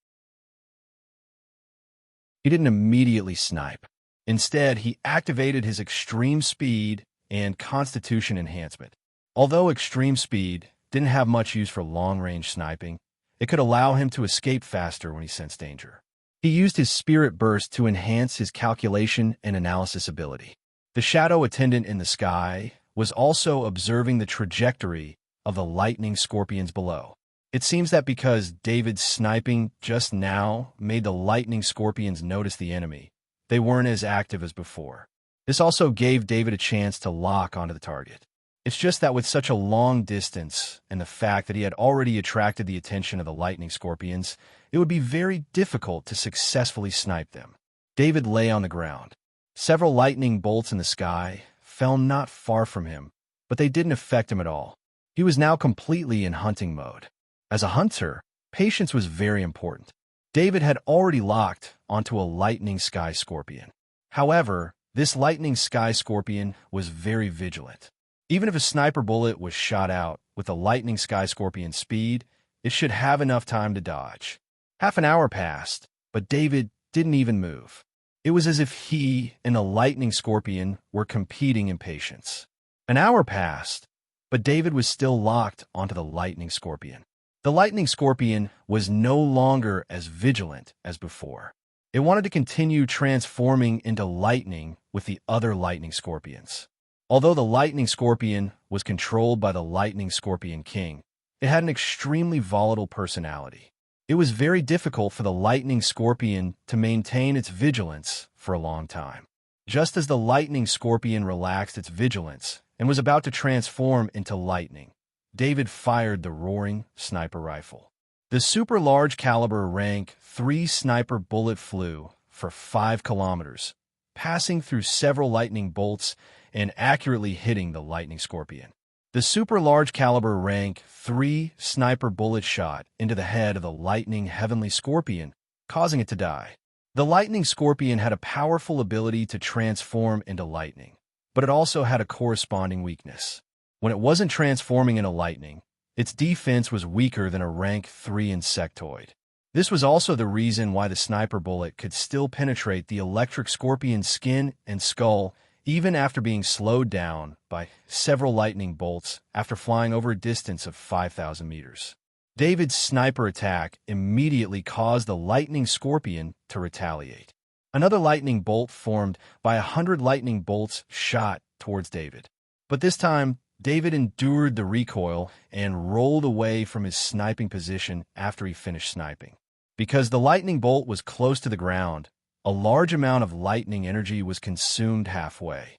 He didn't immediately snipe. Instead, he activated his extreme speed and constitution enhancement. Although extreme speed didn't have much use for long-range sniping, it could allow him to escape faster when he sensed danger. He used his spirit burst to enhance his calculation and analysis ability. The shadow attendant in the sky was also observing the trajectory of the lightning scorpions below. It seems that because David's sniping just now made the lightning scorpions notice the enemy, they weren't as active as before. This also gave David a chance to lock onto the target. It's just that with such a long distance and the fact that he had already attracted the attention of the lightning scorpions, it would be very difficult to successfully snipe them. David lay on the ground. Several lightning bolts in the sky fell not far from him, but they didn't affect him at all. He was now completely in hunting mode. As a hunter, patience was very important. David had already locked onto a lightning sky scorpion. However, this lightning sky scorpion was very vigilant. Even if a sniper bullet was shot out with a lightning sky scorpion speed, it should have enough time to dodge. Half an hour passed, but David didn't even move. It was as if he and a lightning scorpion were competing in patience. An hour passed, but David was still locked onto the lightning scorpion. The lightning scorpion was no longer as vigilant as before. It wanted to continue transforming into lightning with the other lightning scorpions. Although the lightning scorpion was controlled by the lightning scorpion king, it had an extremely volatile personality. It was very difficult for the lightning scorpion to maintain its vigilance for a long time. Just as the lightning scorpion relaxed its vigilance and was about to transform into lightning, David fired the roaring sniper rifle. The super large caliber rank 3 sniper bullet flew for 5 kilometers, passing through several lightning bolts and accurately hitting the lightning scorpion. The super large caliber rank 3 sniper bullet shot into the head of the lightning heavenly scorpion, causing it to die. The lightning scorpion had a powerful ability to transform into lightning, but it also had a corresponding weakness. When it wasn't transforming into lightning, its defense was weaker than a rank 3 insectoid. This was also the reason why the sniper bullet could still penetrate the electric scorpion's skin and skull even after being slowed down by several lightning bolts after flying over a distance of 5,000 meters. David's sniper attack immediately caused the lightning scorpion to retaliate. Another lightning bolt formed by 100 lightning bolts shot towards David. But this time, David endured the recoil and rolled away from his sniping position after he finished sniping. Because the lightning bolt was close to the ground, a large amount of lightning energy was consumed halfway.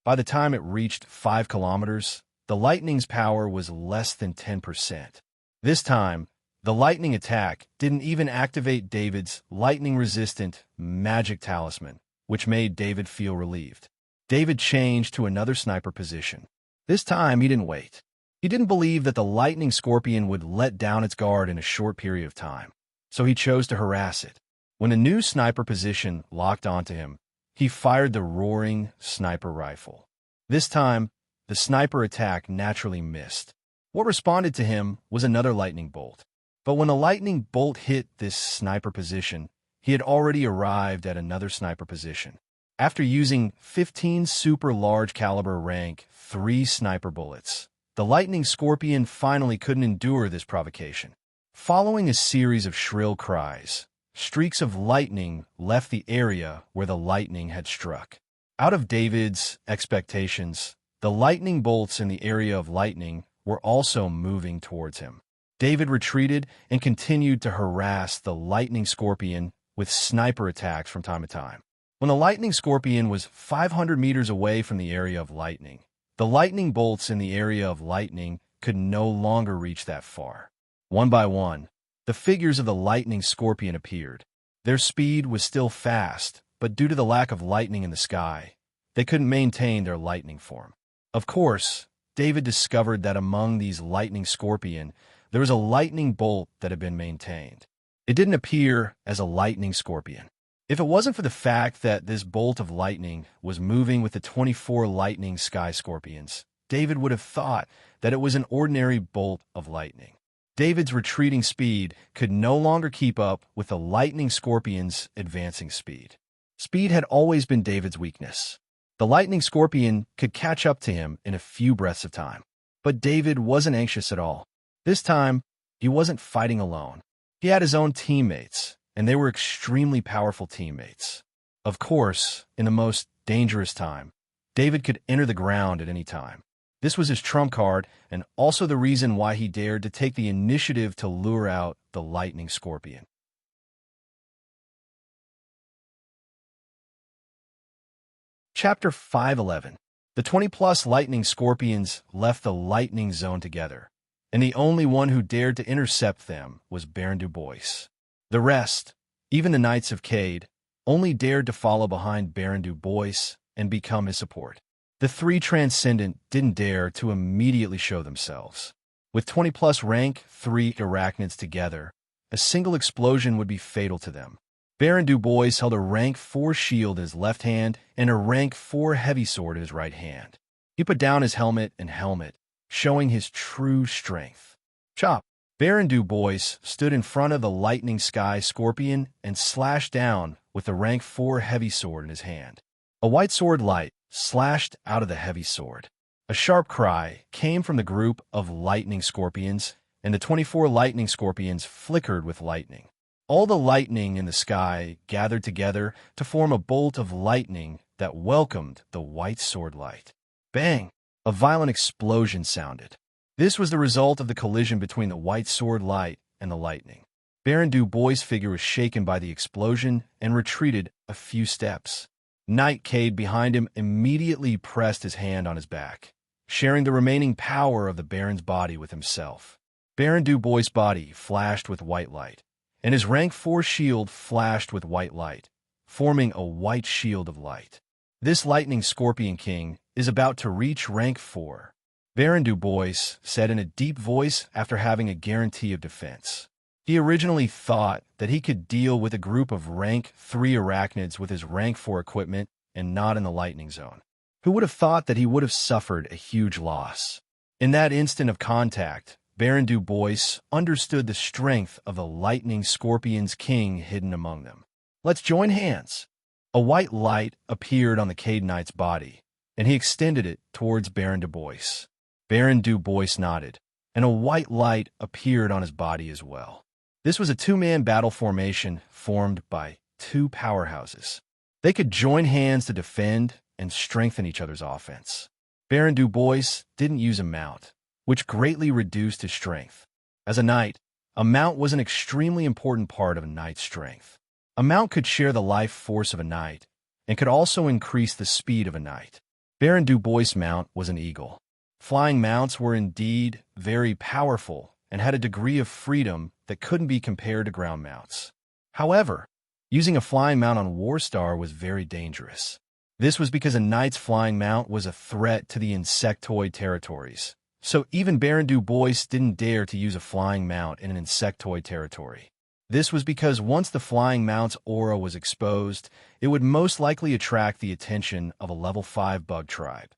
By the time it reached 5 kilometers, the lightning's power was less than 10%. This time, The lightning attack didn't even activate David's lightning-resistant magic talisman, which made David feel relieved. David changed to another sniper position. This time, he didn't wait. He didn't believe that the lightning scorpion would let down its guard in a short period of time, so he chose to harass it. When a new sniper position locked onto him, he fired the roaring sniper rifle. This time, the sniper attack naturally missed. What responded to him was another lightning bolt. But when the lightning bolt hit this sniper position, he had already arrived at another sniper position. After using 15 super large caliber rank 3 sniper bullets, the lightning scorpion finally couldn't endure this provocation. Following a series of shrill cries, streaks of lightning left the area where the lightning had struck. Out of David's expectations, the lightning bolts in the area of lightning were also moving towards him. David retreated and continued to harass the lightning scorpion with sniper attacks from time to time. When the lightning scorpion was 500 meters away from the area of lightning, the lightning bolts in the area of lightning could no longer reach that far. One by one, the figures of the lightning scorpion appeared. Their speed was still fast, but due to the lack of lightning in the sky, they couldn't maintain their lightning form. Of course, David discovered that among these lightning scorpion, there was a lightning bolt that had been maintained. It didn't appear as a lightning scorpion. If it wasn't for the fact that this bolt of lightning was moving with the 24 lightning sky scorpions, David would have thought that it was an ordinary bolt of lightning. David's retreating speed could no longer keep up with the lightning scorpion's advancing speed. Speed had always been David's weakness. The lightning scorpion could catch up to him in a few breaths of time. But David wasn't anxious at all. This time, he wasn't fighting alone. He had his own teammates, and they were extremely powerful teammates. Of course, in the most dangerous time, David could enter the ground at any time. This was his trump card, and also the reason why he dared to take the initiative to lure out the lightning scorpion. Chapter 5:11. The 20-plus lightning scorpions left the lightning zone together, and the only one who dared to intercept them was Baron Du Bois. The rest, even the Knights of Cade, only dared to follow behind Baron Du Bois and become his support. The 3 Transcendent didn't dare to immediately show themselves. With 20-plus rank 3 arachnids together, a single explosion would be fatal to them. Baron Du Bois held a rank 4 shield in his left hand and a rank 4 heavy sword in his right hand. He put down his helmet, showing his true strength. Chop! Baron Du Bois stood in front of the lightning sky scorpion and slashed down with the rank 4 heavy sword in his hand. A white sword light slashed out of the heavy sword. A sharp cry came from the group of lightning scorpions, and the 24 lightning scorpions flickered with lightning. All the lightning in the sky gathered together to form a bolt of lightning that welcomed the white sword light. Bang! A violent explosion sounded. This was the result of the collision between the white sword light and the lightning. Baron Du Bois' figure was shaken by the explosion and retreated a few steps. Knight Cade behind him immediately pressed his hand on his back, sharing the remaining power of the Baron's body with himself. Baron Du Bois' body flashed with white light, and his rank 4 shield flashed with white light, forming a white shield of light. This lightning scorpion king is about to reach rank 4, Baron Du Bois said in a deep voice after having a guarantee of defense. He originally thought that he could deal with a group of rank 3 arachnids with his rank 4 equipment and not in the lightning zone. Who would have thought that he would have suffered a huge loss? In that instant of contact, Baron Du Bois understood the strength of the lightning scorpion's king hidden among them. Let's join hands. A white light appeared on the Cade Knight's body, and he extended it towards Baron Du Bois. Baron Du Bois nodded, and a white light appeared on his body as well. This was a 2-man battle formation formed by 2 powerhouses. They could join hands to defend and strengthen each other's offense. Baron Du Bois didn't use a mount, which greatly reduced his strength. As a knight, a mount was an extremely important part of a knight's strength. A mount could share the life force of a knight and could also increase the speed of a knight. Baron Du Bois' mount was an eagle. Flying mounts were indeed very powerful and had a degree of freedom that couldn't be compared to ground mounts. However, using a flying mount on Warstar was very dangerous. This was because a knight's flying mount was a threat to the insectoid territories, so even Baron Du Bois didn't dare to use a flying mount in an insectoid territory. This was because once the flying mount's aura was exposed, it would most likely attract the attention of a level 5 bug tribe.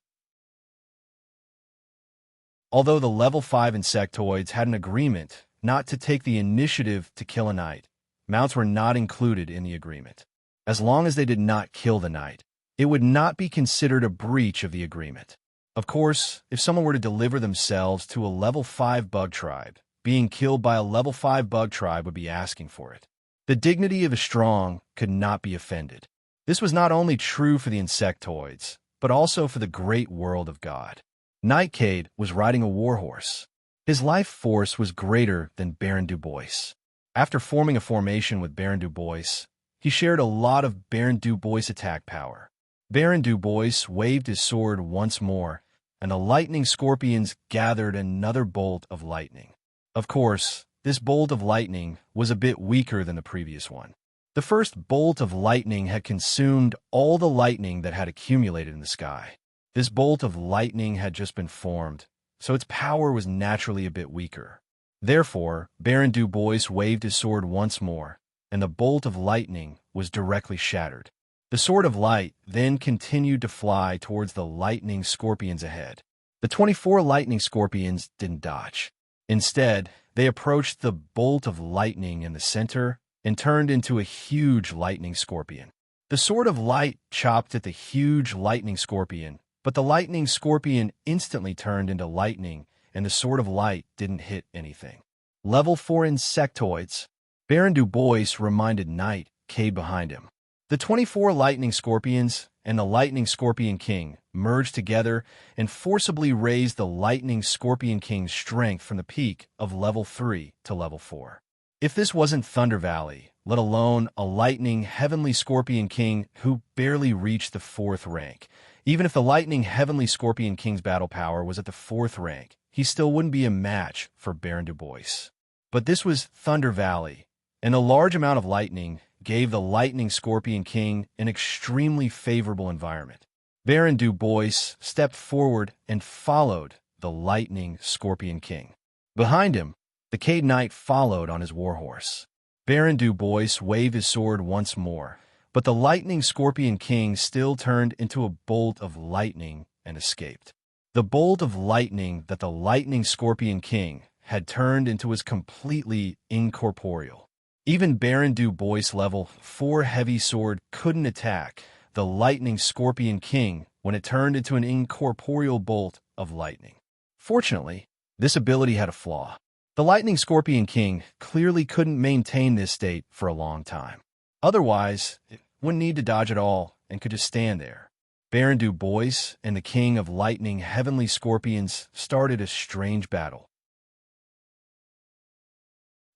Although the level 5 insectoids had an agreement not to take the initiative to kill a knight, mounts were not included in the agreement. As long as they did not kill the knight, it would not be considered a breach of the agreement. Of course, if someone were to deliver themselves to a level 5 bug tribe, being killed by a level 5 bug tribe would be asking for it. The dignity of a strong could not be offended. This was not only true for the insectoids, but also for the great world of God. Nightcade was riding a warhorse. His life force was greater than Baron Du Bois. After forming a formation with Baron Du Bois, he shared a lot of Baron Du Bois attack power. Baron Du Bois waved his sword once more, and the lightning scorpions gathered another bolt of lightning. Of course, this bolt of lightning was a bit weaker than the previous one. The first bolt of lightning had consumed all the lightning that had accumulated in the sky. This bolt of lightning had just been formed, so its power was naturally a bit weaker. Therefore, Baron Du Bois waved his sword once more, and the bolt of lightning was directly shattered. The sword of light then continued to fly towards the lightning scorpions ahead. The 24 lightning scorpions didn't dodge. Instead, they approached the bolt of lightning in the center and turned into a huge lightning scorpion. The sword of light chopped at the huge lightning scorpion, but the lightning scorpion instantly turned into lightning, and the sword of light didn't hit anything. Level 4 insectoids. Baron Du Bois reminded Nightcade behind him. The 24 lightning scorpions and the lightning scorpion king merged together and forcibly raised the lightning scorpion king's strength from the peak of level 3 to level 4. If this wasn't Thunder Valley, let alone a lightning heavenly scorpion king who barely reached the 4th rank, even if the lightning heavenly scorpion king's battle power was at the 4th rank, he still wouldn't be a match for Baron Du Bois. But this was Thunder Valley, and a large amount of lightning gave the lightning scorpion king an extremely favorable environment. Baron Du Bois stepped forward and followed the lightning scorpion king. Behind him, the Cade Knight followed on his warhorse. Baron Du Bois waved his sword once more, but the lightning scorpion king still turned into a bolt of lightning and escaped. The bolt of lightning that the lightning scorpion king had turned into was completely incorporeal. Even Baron Du Bois' level 4 heavy sword couldn't attack the lightning scorpion king when it turned into an incorporeal bolt of lightning. Fortunately, this ability had a flaw. The lightning scorpion king clearly couldn't maintain this state for a long time. Otherwise, it wouldn't need to dodge at all and could just stand there. Baron Du Bois and the king of lightning heavenly scorpions started a strange battle.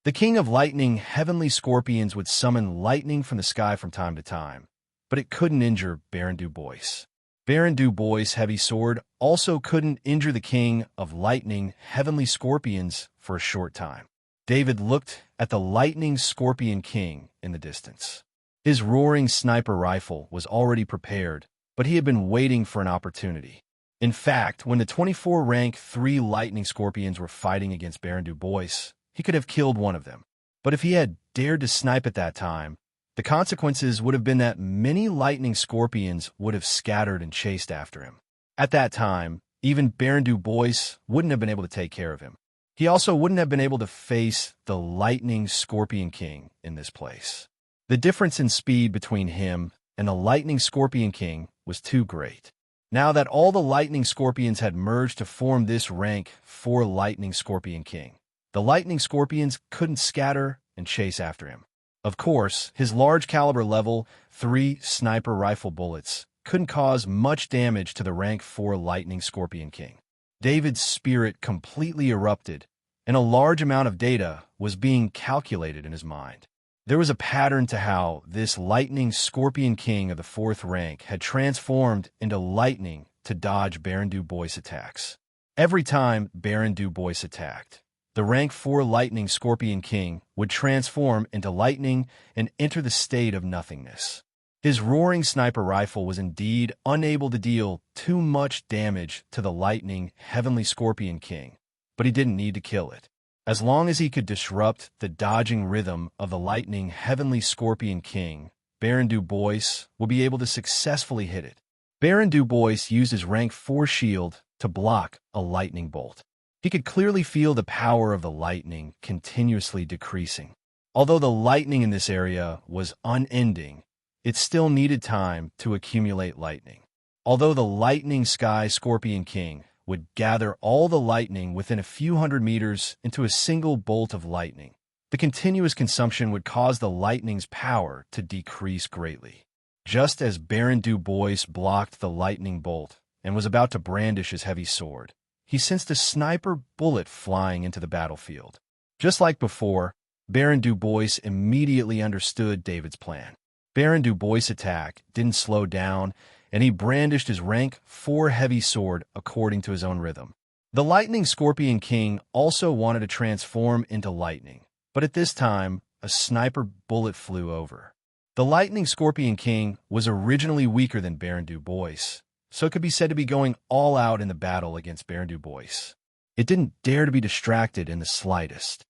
The king of lightning heavenly scorpions would summon lightning from the sky from time to time, but it couldn't injure Baron Du Bois. Baron Du Bois' heavy sword also couldn't injure the king of lightning heavenly scorpions for a short time. David looked at the lightning scorpion king in the distance. His roaring sniper rifle was already prepared, but he had been waiting for an opportunity. In fact, when the 24 rank 3 lightning scorpions were fighting against Baron Du Bois, he could have killed one of them. But if he had dared to snipe at that time, the consequences would have been that many lightning scorpions would have scattered and chased after him. At that time, even Baron Du Bois wouldn't have been able to take care of him. He also wouldn't have been able to face the lightning scorpion king in this place. The difference in speed between him and the lightning scorpion king was too great. Now that all the lightning scorpions had merged to form this rank 4 lightning scorpion king, the lightning scorpions couldn't scatter and chase after him. Of course, his large caliber level 3 sniper rifle bullets couldn't cause much damage to the rank 4 lightning scorpion king. David's spirit completely erupted, and a large amount of data was being calculated in his mind. There was a pattern to how this lightning scorpion king of the 4th rank had transformed into lightning to dodge Baron Du Bois' attacks. Every time Baron Du Bois attacked, the rank 4 Lightning Scorpion King would transform into lightning and enter the state of nothingness. His roaring sniper rifle was indeed unable to deal too much damage to the lightning Heavenly Scorpion King, but he didn't need to kill it. As long as he could disrupt the dodging rhythm of the lightning Heavenly Scorpion King, Baron Du Bois would be able to successfully hit it. Baron Du Bois used his rank 4 shield to block a lightning bolt. He could clearly feel the power of the lightning continuously decreasing. Although the lightning in this area was unending, it still needed time to accumulate lightning. Although the lightning sky Scorpion King would gather all the lightning within a few hundred meters into a single bolt of lightning, the continuous consumption would cause the lightning's power to decrease greatly. Just as Baron Du Bois blocked the lightning bolt and was about to brandish his heavy sword, he sensed a sniper bullet flying into the battlefield. Just like before, Baron Du Bois immediately understood David's plan. Baron Du Bois' attack didn't slow down, and he brandished his rank 4 heavy sword according to his own rhythm. The Lightning Scorpion King also wanted to transform into lightning, but at this time, a sniper bullet flew over. The Lightning Scorpion King was originally weaker than Baron Du Bois, so it could be said to be going all out in the battle against Baron Du Bois. It didn't dare to be distracted in the slightest,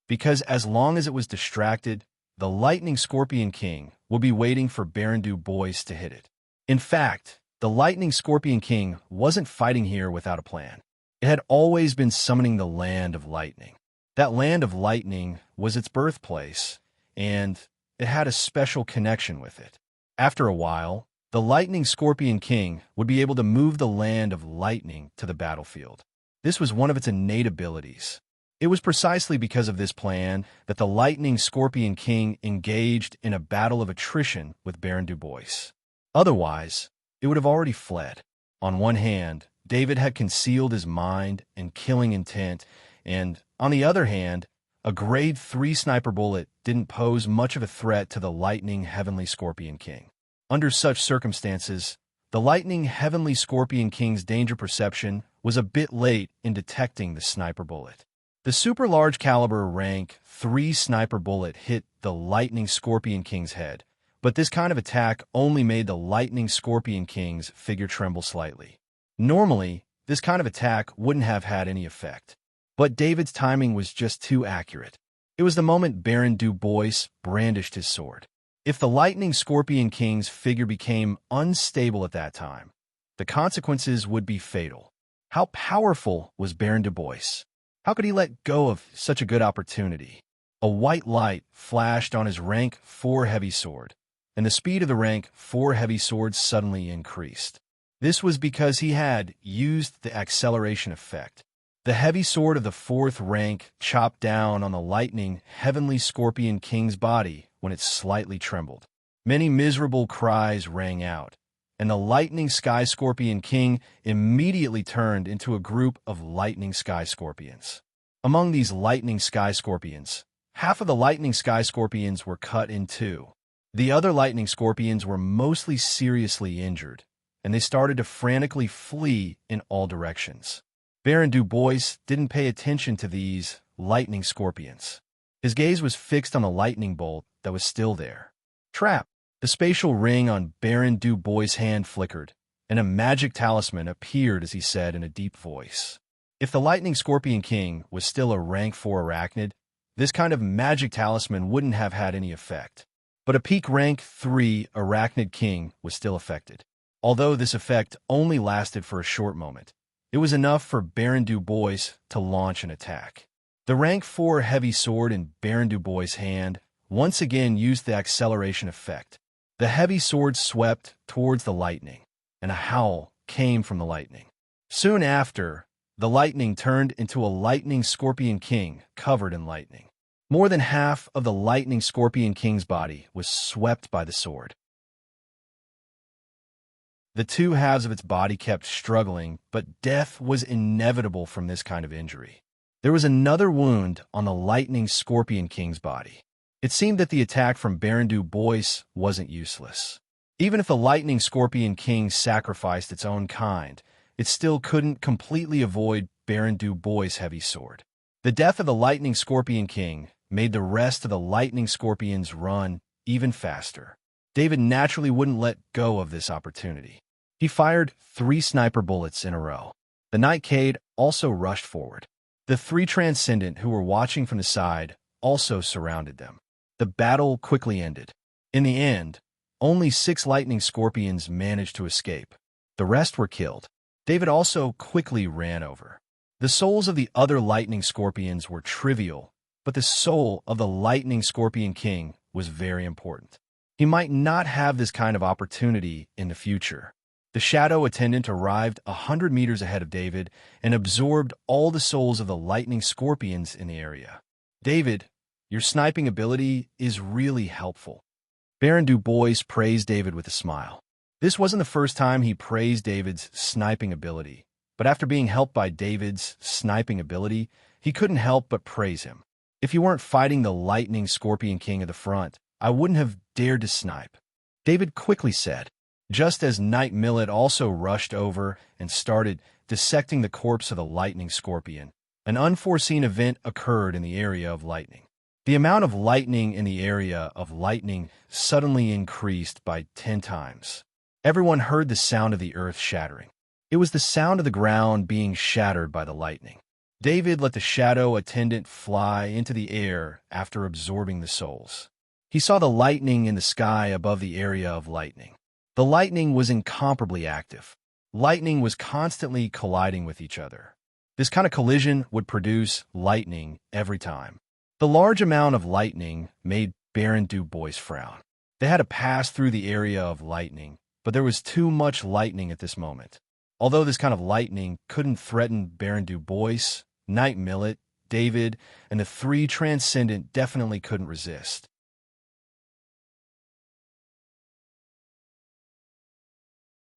because as long as it was distracted, the Lightning Scorpion King would be waiting for Baron Du Bois to hit it. In fact, the Lightning Scorpion King wasn't fighting here without a plan. It had always been summoning the Land of Lightning. That Land of Lightning was its birthplace, and it had a special connection with it. After a while, the Lightning Scorpion King would be able to move the Land of Lightning to the battlefield. This was one of its innate abilities. It was precisely because of this plan that the Lightning Scorpion King engaged in a battle of attrition with Baron Du Bois. Otherwise, it would have already fled. On one hand, David had concealed his mind and killing intent, and, on the other hand, a grade 3 sniper bullet didn't pose much of a threat to the Lightning Heavenly Scorpion King. Under such circumstances, the Lightning Heavenly Scorpion King's danger perception was a bit late in detecting the sniper bullet. The super large caliber rank 3 sniper bullet hit the Lightning Scorpion King's head, but this kind of attack only made the Lightning Scorpion King's figure tremble slightly. Normally, this kind of attack wouldn't have had any effect, but David's timing was just too accurate. It was the moment Baron Du Bois brandished his sword. If the Lightning Scorpion King's figure became unstable at that time, the consequences would be fatal. How powerful was Baron Du Bois? How could he let go of such a good opportunity? A white light flashed on his rank 4 heavy sword, and the speed of the rank 4 heavy sword suddenly increased. This was because he had used the acceleration effect. The heavy sword of the 4th rank chopped down on the Lightning Heavenly Scorpion King's body when it slightly trembled. Many miserable cries rang out, and the Lightning Sky Scorpion King immediately turned into a group of Lightning Sky Scorpions. Among these Lightning Sky Scorpions, half of the Lightning Sky Scorpions were cut in two. The other Lightning Scorpions were mostly seriously injured, and they started to frantically flee in all directions. Baron Du Bois didn't pay attention to these Lightning Scorpions. His gaze was fixed on the lightning bolt that was still there. Trap! The spatial ring on Baron Du Bois' hand flickered, and a magic talisman appeared as he said in a deep voice. If the Lightning Scorpion King was still a rank 4 arachnid, this kind of magic talisman wouldn't have had any effect. But a peak rank 3 arachnid king was still affected. Although this effect only lasted for a short moment, it was enough for Baron Du Bois to launch an attack. The rank 4 heavy sword in Baron Du Bois' hand once again used the acceleration effect. The heavy sword swept towards the lightning, and a howl came from the lightning. Soon after, the lightning turned into a Lightning Scorpion King covered in lightning. More than half of the Lightning Scorpion King's body was swept by the sword. The two halves of its body kept struggling, but death was inevitable from this kind of injury. There was another wound on the Lightning Scorpion King's body. It seemed that the attack from Baron Du Bois wasn't useless. Even if the Lightning Scorpion King sacrificed its own kind, it still couldn't completely avoid Baron Du Bois' heavy sword. The death of the Lightning Scorpion King made the rest of the Lightning Scorpions run even faster. David naturally wouldn't let go of this opportunity. He fired 3 sniper bullets in a row. The Nightcade also rushed forward. The 3 Transcendent who were watching from the side also surrounded them. The battle quickly ended. In the end, only 6 Lightning Scorpions managed to escape. The rest were killed. David also quickly ran over. The souls of the other Lightning Scorpions were trivial, but the soul of the Lightning Scorpion King was very important. He might not have this kind of opportunity in the future. The Shadow Attendant arrived 100 meters ahead of David and absorbed all the souls of the Lightning Scorpions in the area. David, your sniping ability is really helpful. Baron Du Bois praised David with a smile. This wasn't the first time he praised David's sniping ability, but after being helped by David's sniping ability, he couldn't help but praise him. If you weren't fighting the Lightning Scorpion King at the front, I wouldn't have dared to snipe. David quickly said, just as Knight Millet also rushed over and started dissecting the corpse of the Lightning Scorpion. An unforeseen event occurred in the area of lightning. The amount of lightning in the area of lightning suddenly increased by 10 times. Everyone heard the sound of the earth shattering. It was the sound of the ground being shattered by the lightning. David let the Shadow Attendant fly into the air after absorbing the souls. He saw the lightning in the sky above the area of lightning. The lightning was incomparably active. Lightning was constantly colliding with each other. This kind of collision would produce lightning every time. The large amount of lightning made Baron Du Bois frown. They had to pass through the area of lightning, but there was too much lightning at this moment. Although this kind of lightning couldn't threaten Baron Du Bois, Knight Millet, David, and the 3 Transcendent definitely couldn't resist.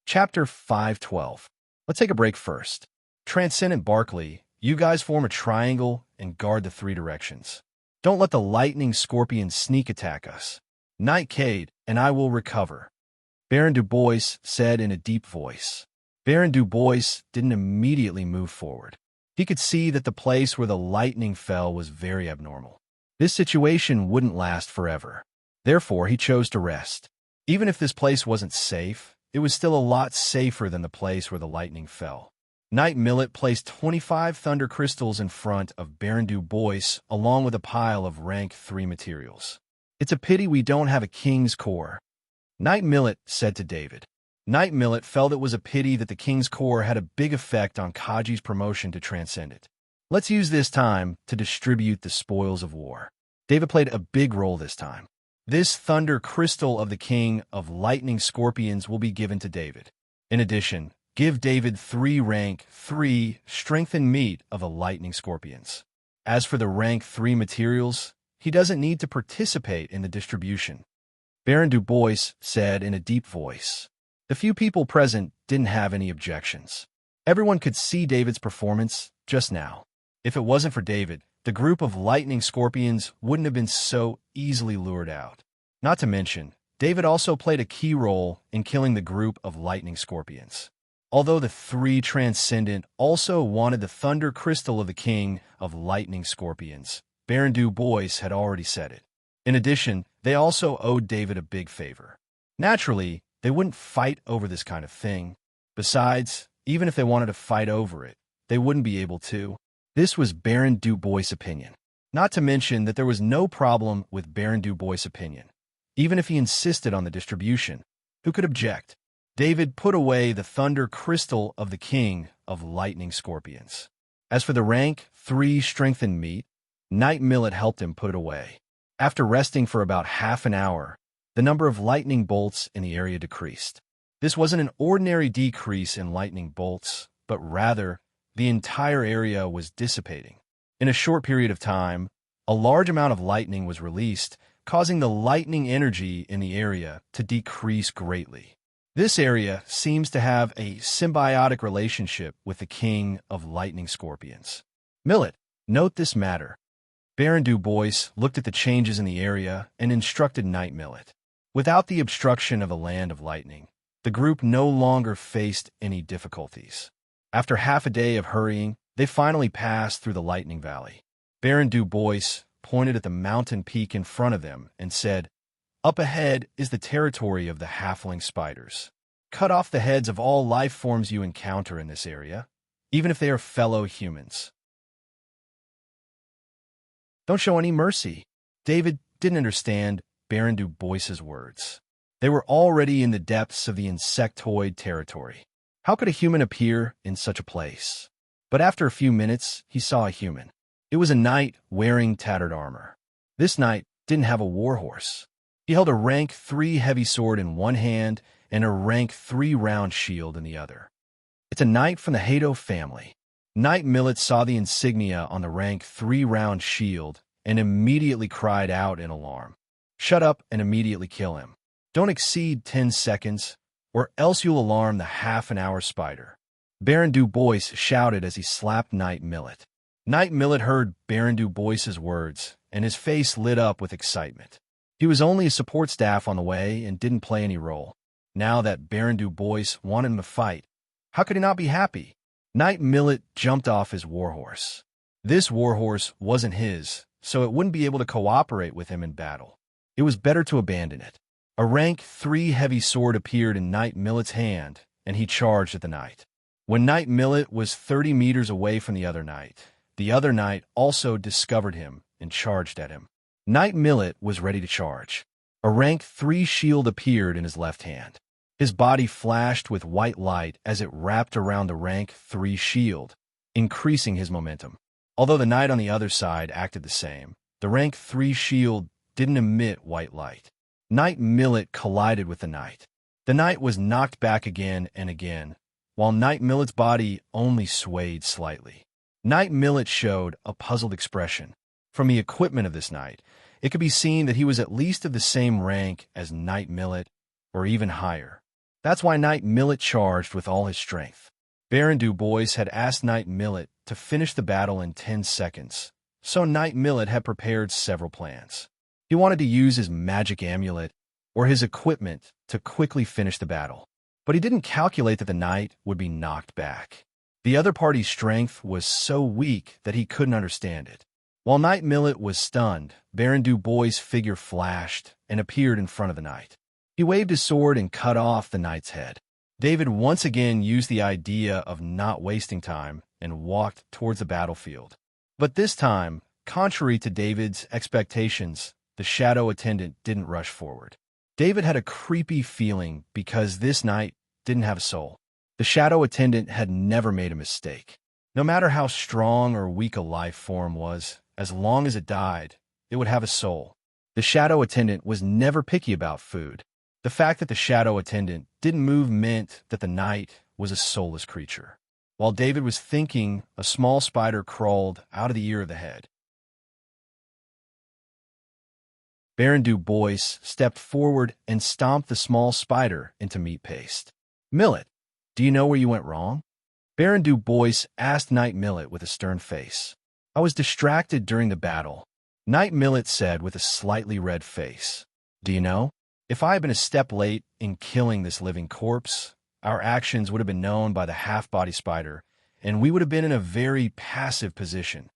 Chapter 512. Let's take a break first. Transcendent Barkley, you guys form a triangle and guard the 3 directions. Don't let the Lightning Scorpion sneak attack us. Nightcade, and I will recover, Baron Du Bois said in a deep voice. Baron Du Bois didn't immediately move forward. He could see that the place where the lightning fell was very abnormal. This situation wouldn't last forever. Therefore, he chose to rest. Even if this place wasn't safe, it was still a lot safer than the place where the lightning fell. Knight Millet placed 25 Thunder Crystals in front of Baron Du Bois along with a pile of rank 3 materials. It's a pity we don't have a King's Core, Knight Millet said to David. Knight Millet felt it was a pity that the King's Core had a big effect on Kaji's promotion to Transcendent. Let's use this time to distribute the spoils of war. David played a big role this time. This Thunder Crystal of the King of Lightning Scorpions will be given to David. In addition, give David 3 rank 3 strengthened meat of the Lightning Scorpions. As for the rank 3 materials, he doesn't need to participate in the distribution, Baron Du Bois said in a deep voice. The few people present didn't have any objections. Everyone could see David's performance just now. If it wasn't for David, the group of Lightning Scorpions wouldn't have been so easily lured out. Not to mention, David also played a key role in killing the group of Lightning Scorpions. Although the 3 Transcendent also wanted the Thunder Crystal of the King of Lightning Scorpions, Baron Du Bois had already said it. In addition, they also owed David a big favor. Naturally, they wouldn't fight over this kind of thing. Besides, even if they wanted to fight over it, they wouldn't be able to. This was Baron Du Bois' opinion. Not to mention that there was no problem with Baron Du Bois' opinion. Even if he insisted on the distribution, who could object? David put away the Thunder Crystal of the King of Lightning Scorpions. As for the rank 3 strengthened meat, Knight Millet helped him put it away. After resting for about half an hour, the number of lightning bolts in the area decreased. This wasn't an ordinary decrease in lightning bolts, but rather, the entire area was dissipating. In a short period of time, a large amount of lightning was released, causing the lightning energy in the area to decrease greatly. This area seems to have a symbiotic relationship with the King of Lightning Scorpions. Millet, note this matter. Baron Du Bois looked at the changes in the area and instructed Knight Millet. Without the obstruction of a land of lightning, the group no longer faced any difficulties. After half a day of hurrying, They finally passed through the lightning valley. Baron Du Bois pointed at the mountain peak in front of them and said, "Up ahead is the territory of the halfling spiders. Cut off the heads of all life forms you encounter in this area, even if they are fellow humans. Don't show any mercy." David didn't understand Baron Du Bois's words. They were already in the depths of the insectoid territory. How could a human appear in such a place? But after a few minutes, he saw a human. It was a knight wearing tattered armor. This knight didn't have a warhorse. He held a rank 3 heavy sword in one hand and a rank 3 round shield in the other. It's a knight from the Hato family. Knight Millet saw the insignia on the rank 3 round shield and immediately cried out in alarm. "Shut up and immediately kill him. Don't exceed 10 seconds, or else you'll alarm the half-an-hour spider." Baron Du Bois shouted as he slapped Knight Millet. Knight Millet heard Baron Du Bois's words, and his face lit up with excitement. He was only a support staff on the way and didn't play any role. Now that Baron Du Bois wanted him to fight, how could he not be happy? Knight Millet jumped off his warhorse. This warhorse wasn't his, so it wouldn't be able to cooperate with him in battle. It was better to abandon it. A rank 3 heavy sword appeared in Knight Millet's hand, and he charged at the knight. When Knight Millet was 30 meters away from the other knight also discovered him and charged at him. Knight Millet was ready to charge. A rank 3 shield appeared in his left hand. His body flashed with white light as it wrapped around the rank 3 shield, increasing his momentum. Although the knight on the other side acted the same, the rank 3 shield didn't emit white light. Knight Millet collided with the knight. The knight was knocked back again and again, while Knight Millet's body only swayed slightly. Knight Millet showed a puzzled expression. From the equipment of this knight, it could be seen that he was at least of the same rank as Knight Millet, or even higher. That's why Knight Millet charged with all his strength. Baron Du Bois had asked Knight Millet to finish the battle in 10 seconds, so Knight Millet had prepared several plans. He wanted to use his magic amulet or his equipment to quickly finish the battle, but he didn't calculate that the knight would be knocked back. The other party's strength was so weak that he couldn't understand it. While Knight Millet was stunned, Baron Du Bois' figure flashed and appeared in front of the knight. He waved his sword and cut off the knight's head. David once again used the idea of not wasting time and walked towards the battlefield. But this time, contrary to David's expectations, the shadow attendant didn't rush forward. David had a creepy feeling because this knight didn't have a soul. The shadow attendant had never made a mistake. No matter how strong or weak a life form was, as long as it died, it would have a soul. The shadow attendant was never picky about food. The fact that the shadow attendant didn't move meant that the knight was a soulless creature. While David was thinking, a small spider crawled out of the ear of the head. Baron Du Bois stepped forward and stomped the small spider into meat paste. "Millet, do you know where you went wrong?" Baron Du Bois asked Knight Millet with a stern face. "I was distracted during the battle," Knight Millet said with a slightly red face. "Do you know? If I had been a step late in killing this living corpse, our actions would have been known by the half-body spider, and we would have been in a very passive position."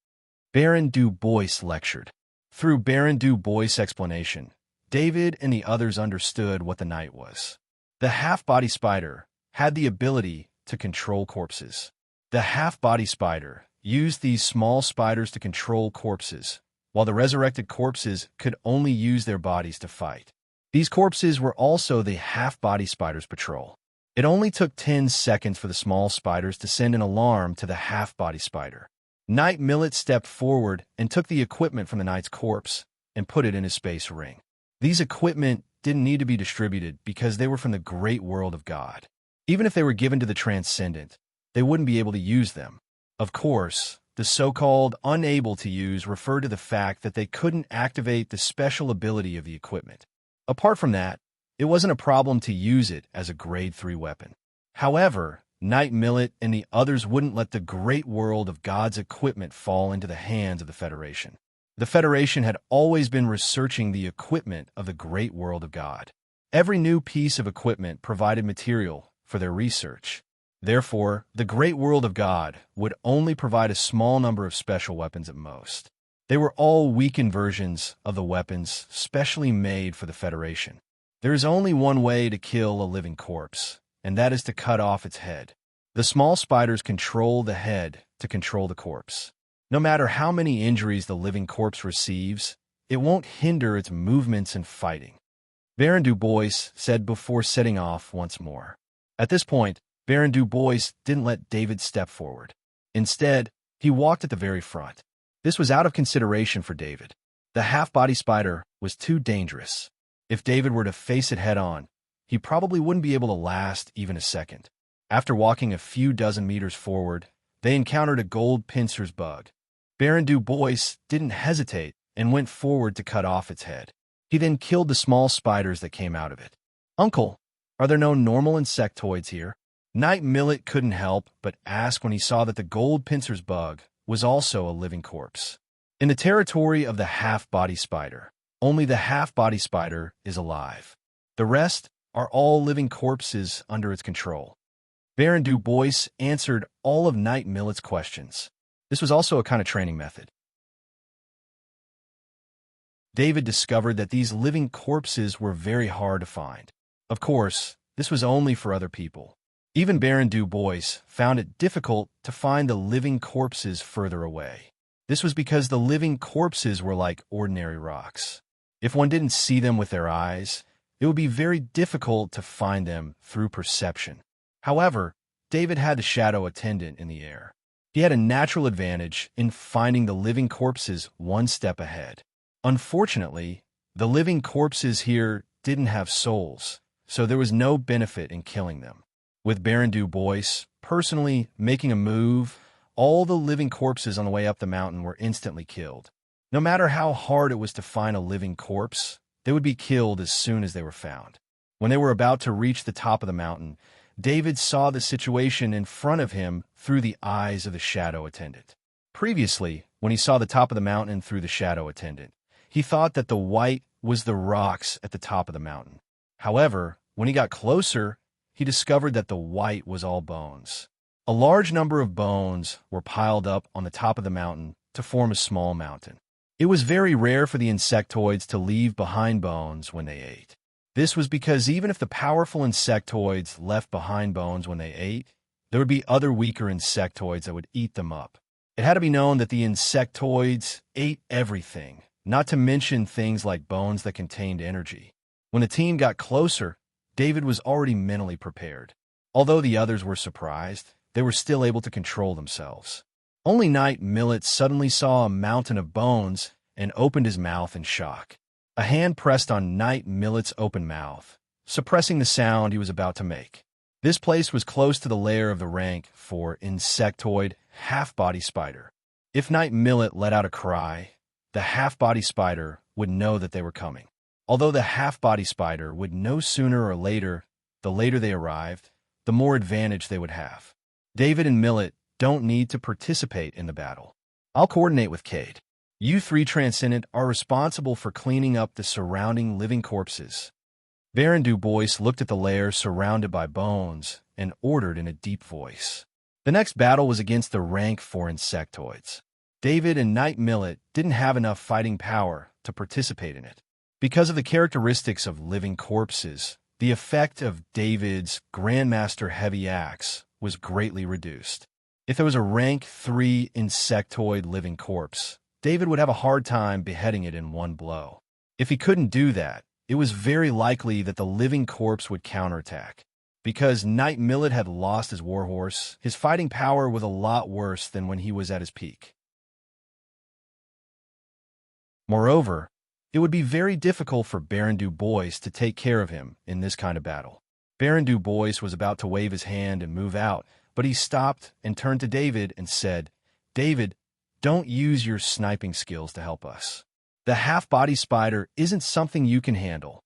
Baron Du Bois lectured. Through Baron Du Bois' explanation, David and the others understood what the knight was. The half-body spider had the ability to control corpses. The half-body spider used these small spiders to control corpses, while the resurrected corpses could only use their bodies to fight. These corpses were also the half-body spider's patrol. It only took 10 seconds for the small spiders to send an alarm to the half-body spider. Knight Millet stepped forward and took the equipment from the knight's corpse and put it in his space ring. These equipment didn't need to be distributed because they were from the great world of God. Even if they were given to the transcendent, they wouldn't be able to use them. Of course, the so-called unable to use referred to the fact that they couldn't activate the special ability of the equipment. Apart from that, it wasn't a problem to use it as a grade 3 weapon. However, Knight Millet and the others wouldn't let the great world of God's equipment fall into the hands of the Federation. The Federation had always been researching the equipment of the great world of God. Every new piece of equipment provided material for their research. Therefore, the great world of God would only provide a small number of special weapons at most. They were all weakened versions of the weapons specially made for the Federation. There is only one way to kill a living corpse, and that is to cut off its head. The small spiders control the head to control the corpse. No matter how many injuries the living corpse receives, it won't hinder its movements and fighting. Baron Du Bois said before setting off once more. At this point, Baron Du Bois didn't let David step forward. Instead, he walked at the very front. This was out of consideration for David. The half-body spider was too dangerous. If David were to face it head-on, he probably wouldn't be able to last even a second. After walking a few dozen meters forward, they encountered a gold pincer's bug. Baron Du Bois didn't hesitate and went forward to cut off its head. He then killed the small spiders that came out of it. "Uncle, are there no normal insectoids here?" Knight Millet couldn't help but ask when he saw that the gold pincer's bug was also a living corpse. In the territory of the half-body spider, only the half-body spider is alive. The rest are all living corpses under its control. Baron Du Bois answered all of Knight Millet's questions. This was also a kind of training method. David discovered that these living corpses were very hard to find. Of course, this was only for other people. Even Baron Du Bois found it difficult to find the living corpses further away. This was because the living corpses were like ordinary rocks. If one didn't see them with their eyes, it would be very difficult to find them through perception. However, David had the shadow attendant in the air. He had a natural advantage in finding the living corpses one step ahead. Unfortunately, the living corpses here didn't have souls, so there was no benefit in killing them. With Baron Du Bois personally making a move, all the living corpses on the way up the mountain were instantly killed. No matter how hard it was to find a living corpse, they would be killed as soon as they were found. When they were about to reach the top of the mountain, David saw the situation in front of him through the eyes of the shadow attendant. Previously, when he saw the top of the mountain through the shadow attendant, he thought that the white was the rocks at the top of the mountain. However, when he got closer, he discovered that the white was all bones. A large number of bones were piled up on the top of the mountain to form a small mountain. It was very rare for the insectoids to leave behind bones when they ate. This was because even if the powerful insectoids left behind bones when they ate, there would be other weaker insectoids that would eat them up. It had to be known that the insectoids ate everything, not to mention things like bones that contained energy. When the team got closer, David was already mentally prepared. Although the others were surprised, they were still able to control themselves. Only Knight Millet suddenly saw a mountain of bones and opened his mouth in shock. A hand pressed on Knight Millet's open mouth, suppressing the sound he was about to make. This place was close to the lair of the rank for insectoid half-body spider. If Knight Millet let out a cry, the half-body spider would know that they were coming. Although the half-body spider would know sooner or later, the later they arrived, the more advantage they would have. David and Millet don't need to participate in the battle. I'll coordinate with Cade. You three Transcendent are responsible for cleaning up the surrounding living corpses. Baron Du Bois looked at the lair surrounded by bones and ordered in a deep voice. The next battle was against the rank 4 insectoids. David and Knight Millet didn't have enough fighting power to participate in it. Because of the characteristics of living corpses, the effect of David's Grandmaster Heavy Axe was greatly reduced. If there was a rank 3 insectoid living corpse, David would have a hard time beheading it in one blow. If he couldn't do that, it was very likely that the living corpse would counterattack. Because Knight Millet had lost his warhorse, his fighting power was a lot worse than when he was at his peak. Moreover, it would be very difficult for Baron Du Bois to take care of him in this kind of battle. Baron Du Bois was about to wave his hand and move out, but he stopped and turned to David and said, "David, don't use your sniping skills to help us. The half-body spider isn't something you can handle."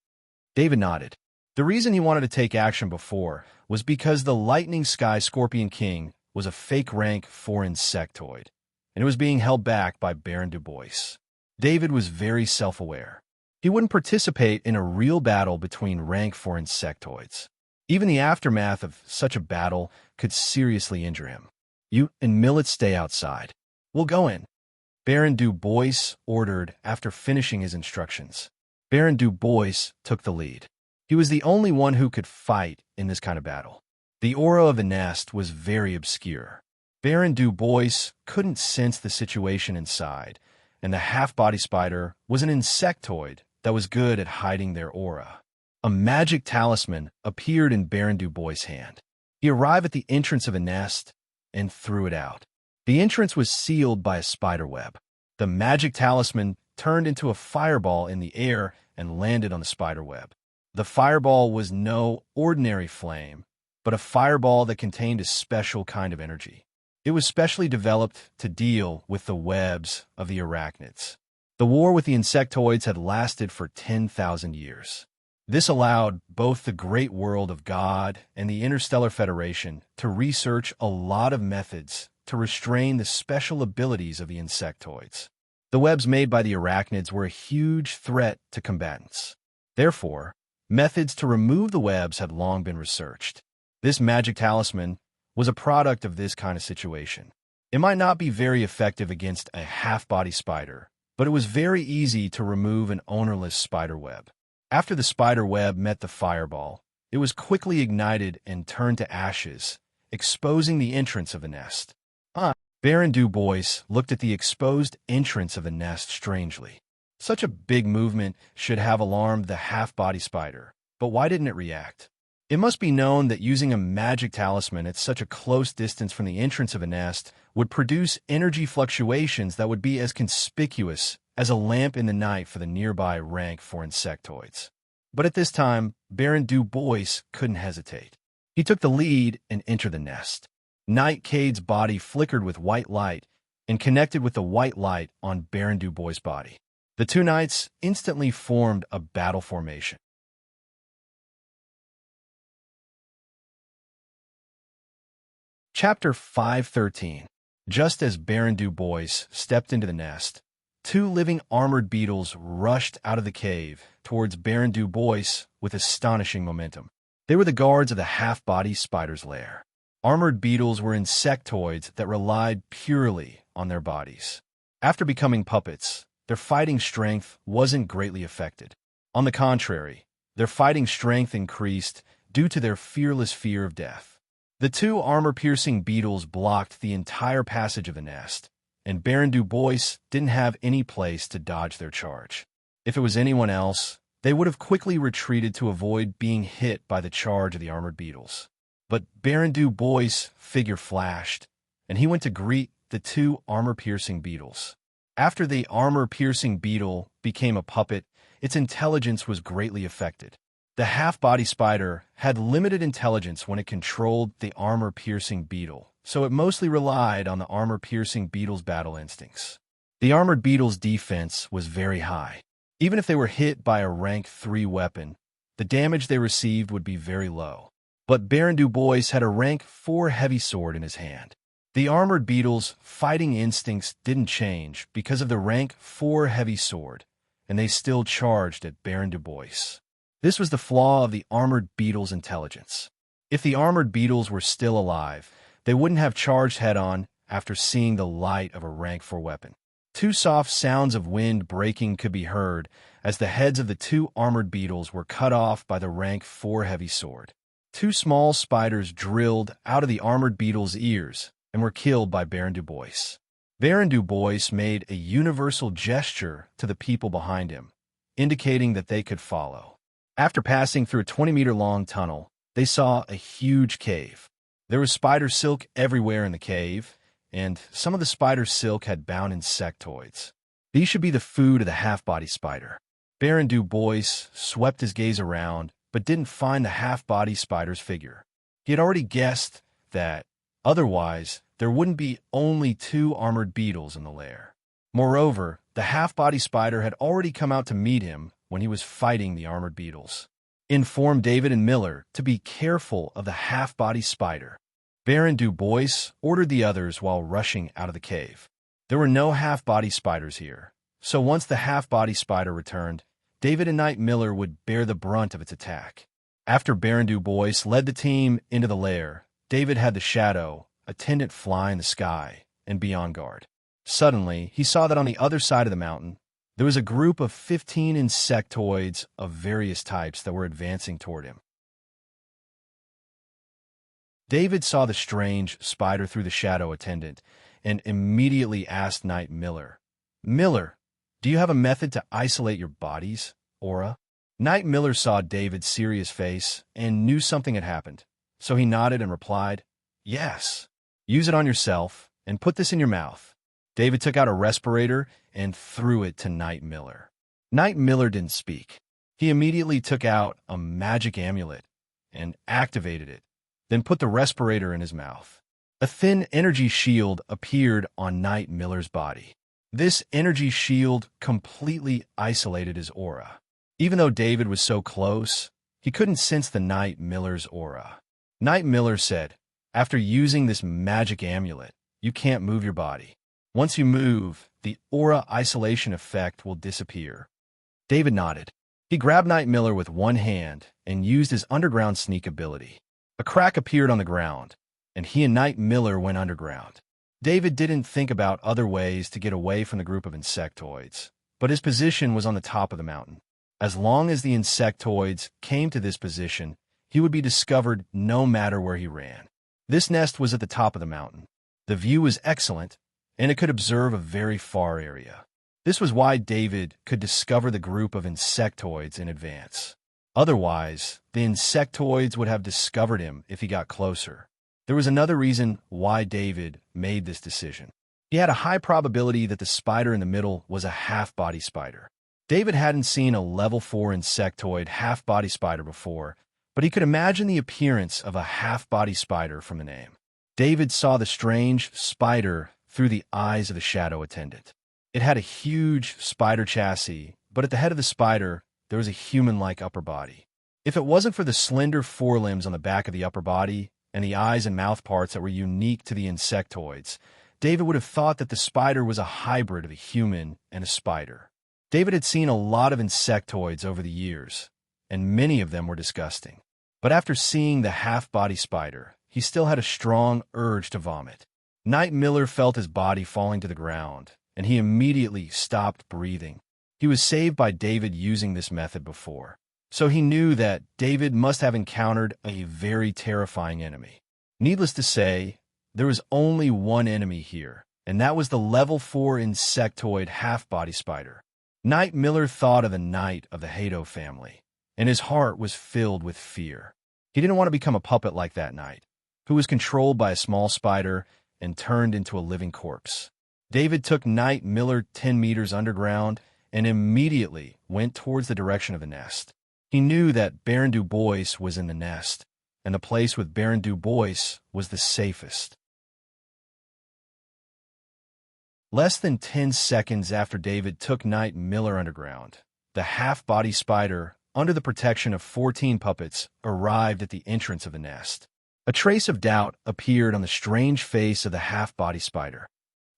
David nodded. The reason he wanted to take action before was because the Lightning Sky Scorpion King was a fake rank 4 insectoid, and it was being held back by Baron Du Bois. David was very self-aware. He wouldn't participate in a real battle between rank 4 insectoids. Even the aftermath of such a battle could seriously injure him. You and Millet stay outside. We'll go in, Baron Du Bois ordered after finishing his instructions. Baron Du Bois took the lead. He was the only one who could fight in this kind of battle. The aura of the nest was very obscure. Baron Du Bois couldn't sense the situation inside, and the half-body spider was an insectoid that was good at hiding their aura. A magic talisman appeared in Baron Du Bois' hand. He arrived at the entrance of a nest and threw it out. The entrance was sealed by a spider web. The magic talisman turned into a fireball in the air and landed on the spider web. The fireball was no ordinary flame, but a fireball that contained a special kind of energy. It was specially developed to deal with the webs of the arachnids. The war with the insectoids had lasted for 10,000 years. This allowed both the great world of God and the Interstellar Federation to research a lot of methods to restrain the special abilities of the insectoids. The webs made by the arachnids were a huge threat to combatants. Therefore, methods to remove the webs had long been researched. This magic talisman was a product of this kind of situation. It might not be very effective against a half-body spider, but it was very easy to remove an ownerless spider web. After the spider web met the fireball, it was quickly ignited and turned to ashes, exposing the entrance of the nest. Baron Du Bois looked at the exposed entrance of the nest strangely. Such a big movement should have alarmed the half-body spider, but why didn't it react? It must be known that using a magic talisman at such a close distance from the entrance of a nest would produce energy fluctuations that would be as conspicuous as a lamp in the night for the nearby rank for insectoids. But at this time, Baron Du Bois couldn't hesitate. He took the lead and entered the nest. Nightcade's body flickered with white light and connected with the white light on Baron Du Bois' body. The two knights instantly formed a battle formation. Chapter 513. Just as Baron Du Bois stepped into the nest, two living armored beetles rushed out of the cave towards Baron Du Bois with astonishing momentum. They were the guards of the half-body spider's lair. Armored beetles were insectoids that relied purely on their bodies. After becoming puppets, their fighting strength wasn't greatly affected. On the contrary, their fighting strength increased due to their fearless fear of death. The two armor-piercing beetles blocked the entire passage of the nest, and Baron Du Bois didn't have any place to dodge their charge. If it was anyone else, they would have quickly retreated to avoid being hit by the charge of the armored beetles. But Baron Du Bois' figure flashed, and he went to greet the two armor-piercing beetles. After the armor-piercing beetle became a puppet, its intelligence was greatly affected. The half-body spider had limited intelligence when it controlled the armor-piercing beetle, so it mostly relied on the armor-piercing beetle's battle instincts. The armored beetle's defense was very high. Even if they were hit by a rank 3 weapon, the damage they received would be very low. But Baron Du Bois had a rank 4 heavy sword in his hand. The armored beetle's fighting instincts didn't change because of the rank 4 heavy sword, and they still charged at Baron Du Bois. This was the flaw of the armored beetle's intelligence. If the armored beetles were still alive, they wouldn't have charged head-on after seeing the light of a rank 4 weapon. Two soft sounds of wind breaking could be heard as the heads of the two armored beetles were cut off by the rank 4 heavy sword. Two small spiders drilled out of the armored beetle's ears and were killed by Baron Du Bois. Baron Du Bois made a universal gesture to the people behind him, indicating that they could follow. After passing through a 20-meter-long tunnel, they saw a huge cave. There was spider silk everywhere in the cave, and some of the spider silk had bound insectoids. These should be the food of the half-body spider. Baron Du Bois swept his gaze around, but didn't find the half-body spider's figure. He had already guessed that, otherwise, there wouldn't be only 2 armored beetles in the lair. Moreover, the half-body spider had already come out to meet him when he was fighting the armored beetles. Inform David and Miller to be careful of the half-body spider. Baron Du Bois ordered the others while rushing out of the cave. There were no half-body spiders here, so once the half-body spider returned, David and Knight Miller would bear the brunt of its attack. After Baron Du Bois led the team into the lair, David had the shadow attendant fly in the sky and be on guard. Suddenly, he saw that on the other side of the mountain, there was a group of 15 insectoids of various types that were advancing toward him. David saw the strange spider through the shadow attendant and immediately asked Knight Miller, "Miller, do you have a method to isolate your body's aura?" Knight Miller saw David's serious face and knew something had happened, so he nodded and replied, "Yes. Use it on yourself and put this in your mouth." David took out a respirator and threw it to Knight Miller. Knight Miller didn't speak. He immediately took out a magic amulet and activated it, then put the respirator in his mouth. A thin energy shield appeared on Knight Miller's body. This energy shield completely isolated his aura. Even though David was so close, he couldn't sense the Knight Miller's aura. Knight Miller said, "After using this magic amulet, you can't move your body. Once you move, the aura isolation effect will disappear." David nodded. He grabbed Knight Miller with one hand and used his underground sneak ability. A crack appeared on the ground, and he and Knight Miller went underground. David didn't think about other ways to get away from the group of insectoids, but his position was on the top of the mountain. As long as the insectoids came to this position, he would be discovered no matter where he ran. This nest was at the top of the mountain. The view was excellent, and it could observe a very far area. This was why David could discover the group of insectoids in advance. Otherwise, the insectoids would have discovered him if he got closer. There was another reason why David made this decision. He had a high probability that the spider in the middle was a half-body spider. David hadn't seen a level 4 insectoid half-body spider before, but he could imagine the appearance of a half-body spider from the name. David saw the strange spider through the eyes of the shadow attendant. It had a huge spider chassis, but at the head of the spider, there was a human-like upper body. If it wasn't for the slender forelimbs on the back of the upper body and the eyes and mouth parts that were unique to the insectoids, David would have thought that the spider was a hybrid of a human and a spider. David had seen a lot of insectoids over the years, and many of them were disgusting. But after seeing the half-body spider, he still had a strong urge to vomit. Knight Miller felt his body falling to the ground, and he immediately stopped breathing. He was saved by David using this method before, so he knew that David must have encountered a very terrifying enemy. Needless to say, there was only one enemy here, and that was the level 4 insectoid half-body spider. Knight Miller thought of the Knight of the Hato family, and his heart was filled with fear. He didn't want to become a puppet like that Knight, who was controlled by a small spider and turned into a living corpse. David took Knight Miller 10 meters underground and immediately went towards the direction of the nest. He knew that Baron Du Bois was in the nest, and the place with Baron Du Bois was the safest. Less than 10 seconds after David took Knight Miller underground, the half-body spider, under the protection of 14 puppets, arrived at the entrance of the nest. A trace of doubt appeared on the strange face of the half-body spider.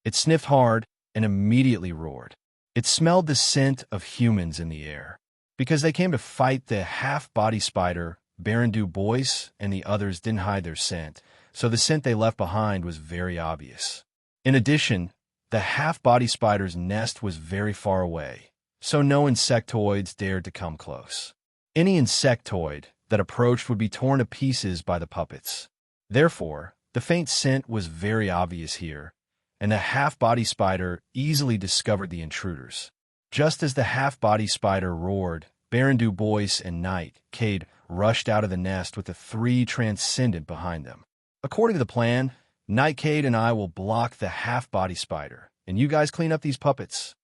It sniffed hard and immediately roared. It smelled the scent of humans in the air. Because they came to fight the half-body spider, Baron Du Bois and the others didn't hide their scent, so the scent they left behind was very obvious. In addition, the half-body spider's nest was very far away, so no insectoids dared to come close. Any insectoid that approached would be torn to pieces by the puppets. Therefore, the faint scent was very obvious here, and the half-body spider easily discovered the intruders. Just as the half-body spider roared, Baron Du Bois and Knight Cade rushed out of the nest with the 3 Transcendent behind them. According to the plan, Knight Cade and I will block the half-body spider, and you guys clean up these puppets.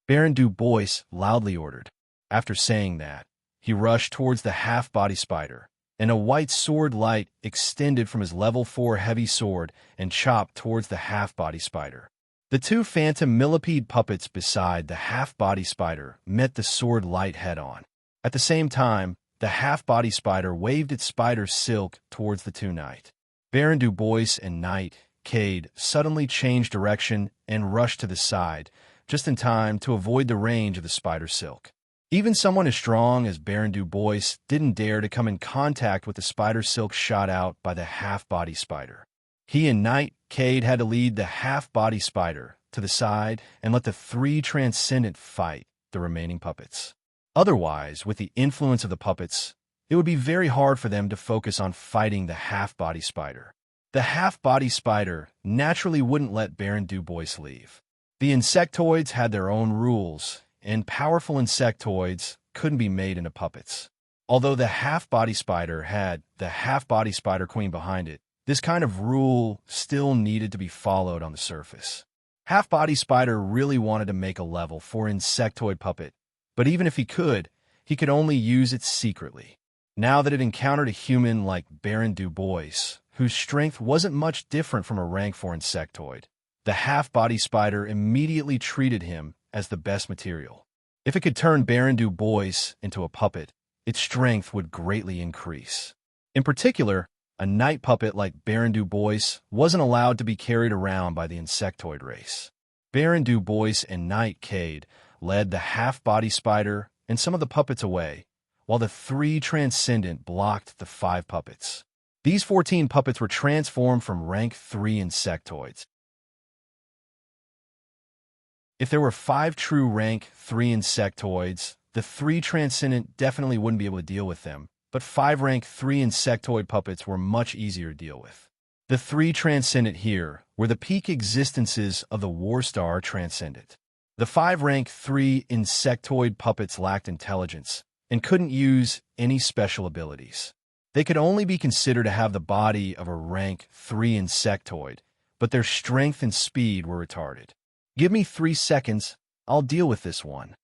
Baron Du Bois loudly ordered. After saying that, he rushed towards the half-body spider, and a white sword light extended from his level 4 heavy sword and chopped towards the half-body spider. The 2 phantom millipede puppets beside the half-body spider met the sword light head-on. At the same time, the half-body spider waved its spider silk towards the 2 Knight. Baron Du Bois and Knight Cade suddenly changed direction and rushed to the side, just in time to avoid the range of the spider silk. Even someone as strong as Baron Du Bois didn't dare to come in contact with the spider silk shot out by the half-body spider. He and Knight Cade had to lead the half-body spider to the side and let the three transcendent fight the remaining puppets. Otherwise, with the influence of the puppets, it would be very hard for them to focus on fighting the half-body spider. The half-body spider naturally wouldn't let Baron Du Bois leave. The insectoids had their own rules, and powerful insectoids couldn't be made into puppets. Although the half-body spider had the half-body spider queen behind it, this kind of rule still needed to be followed on the surface. Half-body spider really wanted to make a level for insectoid puppet, but even if he could only use it secretly. Now that it encountered a human like Baron Du Bois, whose strength wasn't much different from a rank 4 insectoid, the half-body spider immediately treated him as the best material. If it could turn Baron Du Bois into a puppet, its strength would greatly increase. In particular, a night puppet like Baron Du Bois wasn't allowed to be carried around by the insectoid race. Baron Du Bois and Knight Cade led the half-body spider and some of the puppets away, while the three transcendent blocked the 5 puppets. These 14 puppets were transformed from rank 3 insectoids. If there were 5 true rank 3 insectoids, the 3 transcendent definitely wouldn't be able to deal with them, but 5 rank 3 insectoid puppets were much easier to deal with. The 3 transcendent here were the peak existences of the Warstar Transcendent. The 5 rank 3 insectoid puppets lacked intelligence and couldn't use any special abilities. They could only be considered to have the body of a rank 3 insectoid, but their strength and speed were retarded. "Give me 3 seconds, I'll deal with this one,"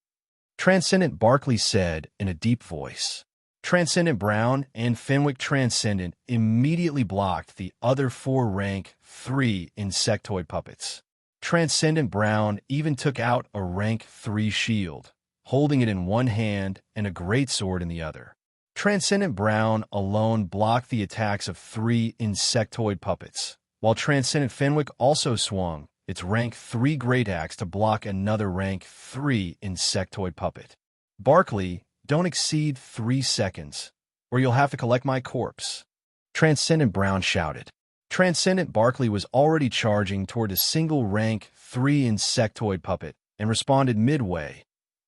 Transcendent Barkley said in a deep voice. Transcendent Brown and Fenwick Transcendent immediately blocked the other 4 rank 3 insectoid puppets. Transcendent Brown even took out a rank 3 shield, holding it in one hand and a greatsword in the other. Transcendent Brown alone blocked the attacks of 3 insectoid puppets, while Transcendent Fenwick also swung its rank 3 great axe to block another rank 3 insectoid puppet. "Barkley, don't exceed 3 seconds, or you'll have to collect my corpse," Transcendent Brown shouted. Transcendent Barkley was already charging toward a single rank 3 insectoid puppet and responded midway.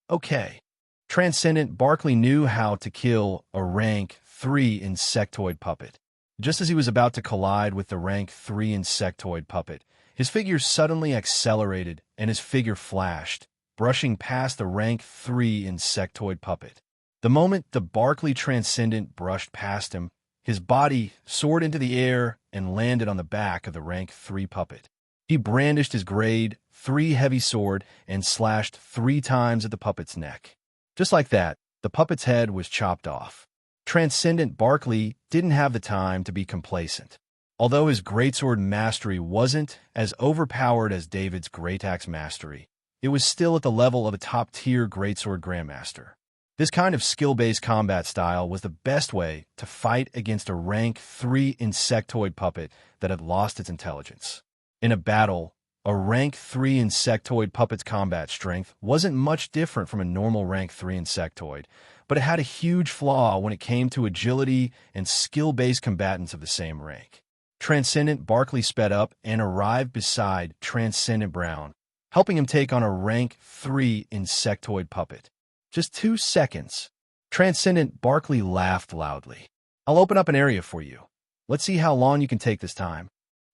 "Okay." Transcendent Barkley knew how to kill a rank 3 insectoid puppet. Just as he was about to collide with the rank 3 insectoid puppet, his figure suddenly accelerated and his figure flashed, brushing past the rank 3 insectoid puppet. The moment the Barkley Transcendent brushed past him, his body soared into the air and landed on the back of the rank 3 puppet. He brandished his grade 3 heavy sword and slashed 3 times at the puppet's neck. Just like that, the puppet's head was chopped off. Transcendent Barkley didn't have the time to be complacent. Although his greatsword mastery wasn't as overpowered as David's great axe mastery, it was still at the level of a top-tier greatsword grandmaster. This kind of skill-based combat style was the best way to fight against a rank 3 insectoid puppet that had lost its intelligence. In a battle, a rank 3 insectoid puppet's combat strength wasn't much different from a normal rank 3 insectoid, but it had a huge flaw when it came to agility and skill-based combatants of the same rank. Transcendent Barkley sped up and arrived beside Transcendent Brown, helping him take on a rank 3 insectoid puppet. "Just 2 seconds." Transcendent Barkley laughed loudly. "I'll open up an area for you. Let's see how long you can take this time."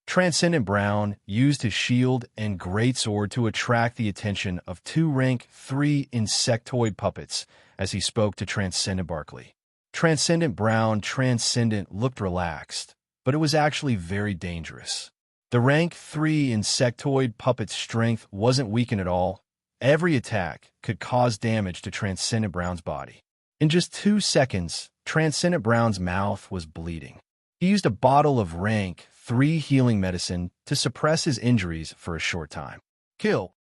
Transcendent Brown used his shield and greatsword to attract the attention of 2 rank 3 insectoid puppets as he spoke to Transcendent Barkley. Transcendent Brown Transcendent looked relaxed, but it was actually very dangerous. The rank 3 insectoid puppet's strength wasn't weakened at all. Every attack could cause damage to Transcendent Brown's body. In just 2 seconds, Transcendent Brown's mouth was bleeding. He used a bottle of rank 3 healing medicine to suppress his injuries for a short time. "Kill."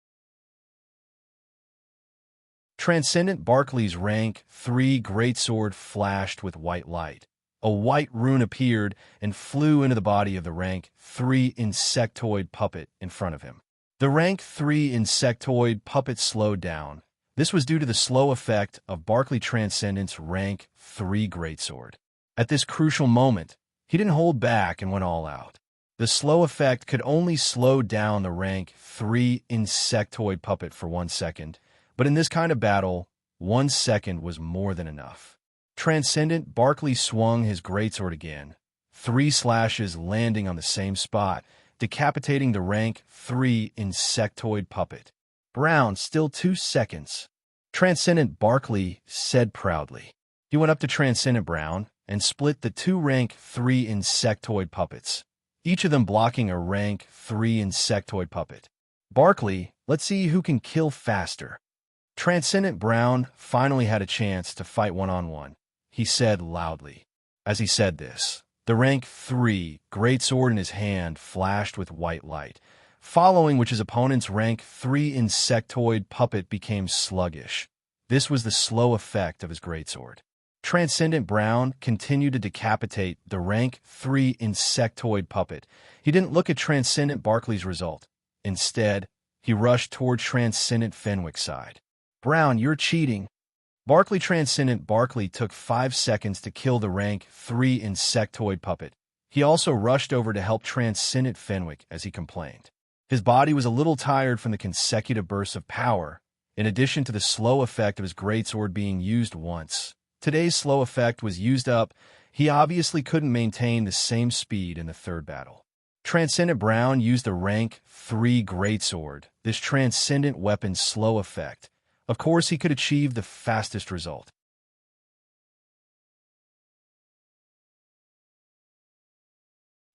Transcendent Barkley's rank 3 greatsword flashed with white light. A white rune appeared and flew into the body of the rank 3 insectoid puppet in front of him. The rank 3 insectoid puppet slowed down, This was due to the slow effect of Barkley Transcendent's rank 3 greatsword. At this crucial moment, he didn't hold back and went all out. The slow effect could only slow down the rank 3 insectoid puppet for 1 second, but in this kind of battle, 1 second was more than enough. Transcendent Barkley swung his greatsword again, 3 slashes landing on the same spot, decapitating the rank 3 insectoid puppet. Brown, still 2 seconds. Transcendent Barkley said proudly. He went up to Transcendent Brown and split the 2 rank 3 insectoid puppets, each of them blocking a rank 3 insectoid puppet. Barkley, let's see who can kill faster. Transcendent Brown finally had a chance to fight one-on-one, he said loudly. As he said this, the rank 3 greatsword in his hand flashed with white light, following which his opponent's rank 3 insectoid puppet became sluggish. This was the slow effect of his greatsword. Transcendent Brown continued to decapitate the rank 3 insectoid puppet. He didn't look at Transcendent Barkley's result. Instead, he rushed toward Transcendent Fenwick's side. Brown, you're cheating. Barkley Transcendent Barkley took 5 seconds to kill the rank 3 insectoid puppet. He also rushed over to help Transcendent Fenwick as he complained. His body was a little tired from the consecutive bursts of power, in addition to the slow effect of his greatsword being used once. Today's slow effect was used up. He obviously couldn't maintain the same speed in the third battle. Transcendent Brown used the rank 3 greatsword, this transcendent weapon's slow effect. Of course, he could achieve the fastest result.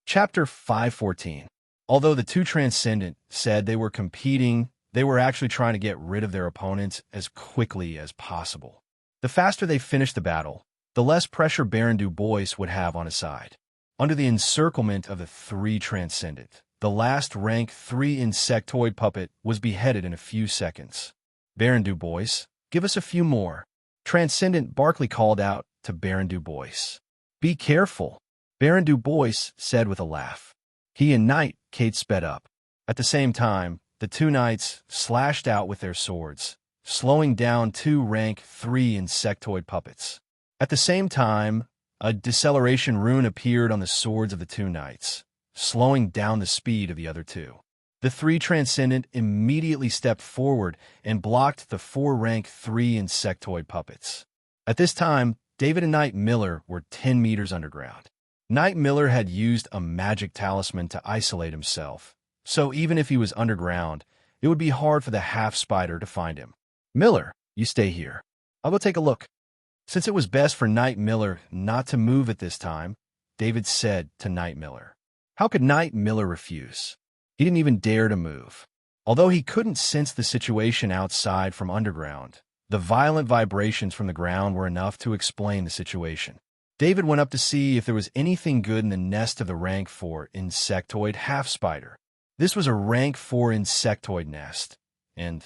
Chapter 514. Although the 2 Transcendent said they were competing, they were actually trying to get rid of their opponents as quickly as possible. The faster they finished the battle, the less pressure Baron Du Bois would have on his side. Under the encirclement of the 3 Transcendent, the last rank 3 insectoid puppet was beheaded in a few seconds. Baron Du Bois, give us a few more. Transcendent Barkley called out to Baron Du Bois. Be careful, Baron Du Bois said with a laugh. He and Knight Kate sped up. At the same time, the 2 knights slashed out with their swords, slowing down 2 rank 3 insectoid puppets. At the same time, a deceleration rune appeared on the swords of the 2 knights, slowing down the speed of the other 2. The 3 Transcendent immediately stepped forward and blocked the 4 rank 3 insectoid puppets. At this time, David and Knight Miller were 10 meters underground. Knight Miller had used a magic talisman to isolate himself, so even if he was underground, it would be hard for the half-spider to find him. Miller, you stay here. I'll go take a look. Since it was best for Knight Miller not to move at this time, David said to Knight Miller. How could Knight Miller refuse? He didn't even dare to move. Although he couldn't sense the situation outside from underground, the violent vibrations from the ground were enough to explain the situation. David went up to see if there was anything good in the nest of the rank 4 insectoid half-spider. This was a rank 4 insectoid nest, and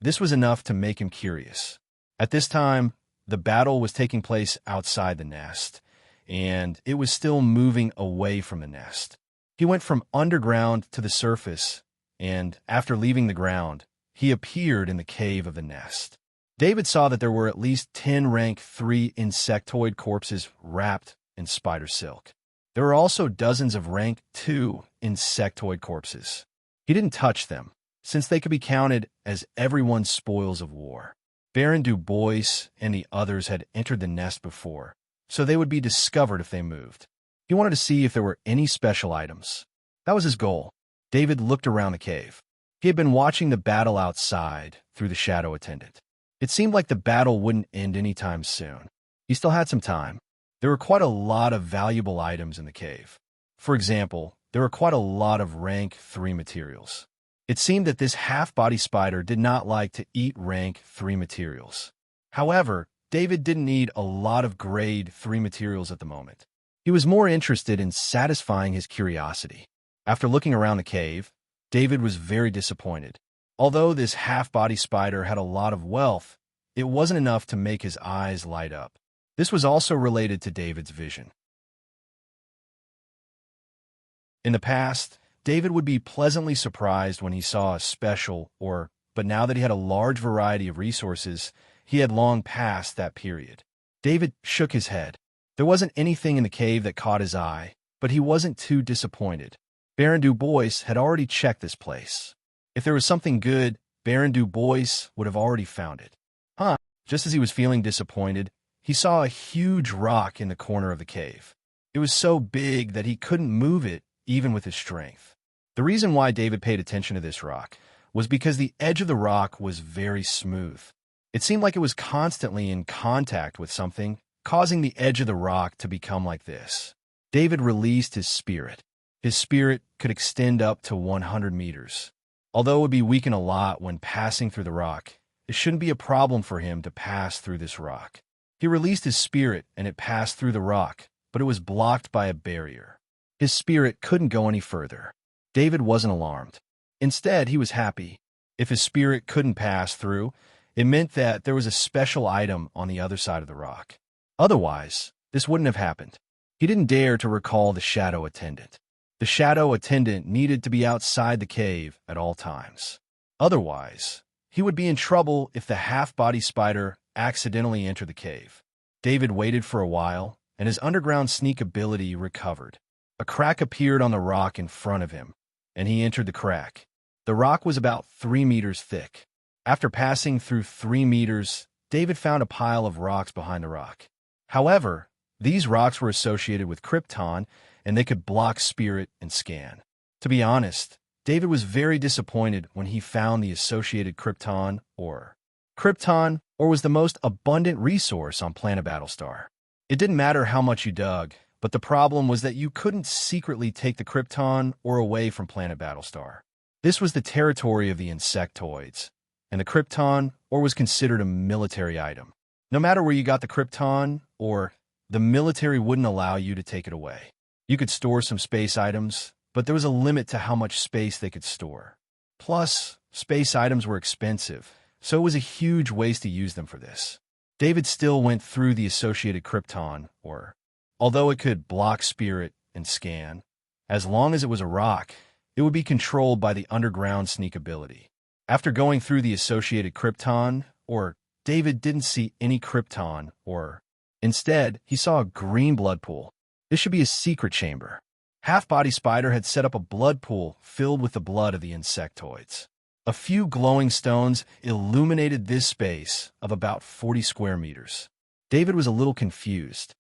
this was enough to make him curious. At this time, the battle was taking place outside the nest, and it was still moving away from the nest. He went from underground to the surface, and after leaving the ground, he appeared in the cave of the nest. David saw that there were at least 10 rank 3 insectoid corpses wrapped in spider silk. There were also dozens of rank 2 insectoid corpses. He didn't touch them, since they could be counted as everyone's spoils of war. Baron Du Bois and the others had entered the nest before, so they would be discovered if they moved. He wanted to see if there were any special items. That was his goal. David looked around the cave. He had been watching the battle outside through the shadow attendant. It seemed like the battle wouldn't end anytime soon. He still had some time. There were quite a lot of valuable items in the cave. For example, there were quite a lot of rank 3 materials. It seemed that this half-body spider did not like to eat rank 3 materials. However, David didn't need a lot of grade 3 materials at the moment. He was more interested in satisfying his curiosity. After looking around the cave, David was very disappointed. Although this half-body spider had a lot of wealth, it wasn't enough to make his eyes light up. This was also related to David's vision. In the past, David would be pleasantly surprised when he saw a special or but now that he had a large variety of resources, he had long passed that period. David shook his head. There wasn't anything in the cave that caught his eye, but he wasn't too disappointed. Baron Du Bois had already checked this place. If there was something good, Baron Du Bois would have already found it. Just as he was feeling disappointed, he saw a huge rock in the corner of the cave. It was so big that he couldn't move it even with his strength. The reason why David paid attention to this rock was because the edge of the rock was very smooth. It seemed like it was constantly in contact with something, causing the edge of the rock to become like this. David released his spirit. His spirit could extend up to 100 meters. Although it would be weakened a lot when passing through the rock, it shouldn't be a problem for him to pass through this rock. He released his spirit and it passed through the rock, but it was blocked by a barrier. His spirit couldn't go any further. David wasn't alarmed. Instead, he was happy. If his spirit couldn't pass through, it meant that there was a special item on the other side of the rock. Otherwise, this wouldn't have happened. He didn't dare to recall the shadow attendant. The shadow attendant needed to be outside the cave at all times. Otherwise, he would be in trouble if the half-body spider accidentally entered the cave. David waited for a while, and his underground sneak ability recovered. A crack appeared on the rock in front of him, and he entered the crack. The rock was about 3 meters thick. After passing through 3 meters, David found a pile of rocks behind the rock. However, these rocks were associated with Krypton, and they could block spirit and scan. To be honest, David was very disappointed when he found the associated Krypton ore. Krypton ore was the most abundant resource on planet Battlestar. It didn't matter how much you dug, but the problem was that you couldn't secretly take the Krypton ore away from planet Battlestar. This was the territory of the insectoids, and the Krypton ore was considered a military item. No matter where you got the Krypton ore, the military wouldn't allow you to take it away. You could store some space items, but there was a limit to how much space they could store. Plus, space items were expensive, so it was a huge waste to use them for this. David still went through the associated Krypton ore. Although it could block spirit and scan, as long as it was a rock, it would be controlled by the underground sneak ability. After going through the associated Krypton ore, David didn't see any Krypton ore. Instead, he saw a green blood pool. This should be a secret chamber. Half-Body Spider had set up a blood pool filled with the blood of the insectoids. A few glowing stones illuminated this space of about 40 square meters. David was a little confused.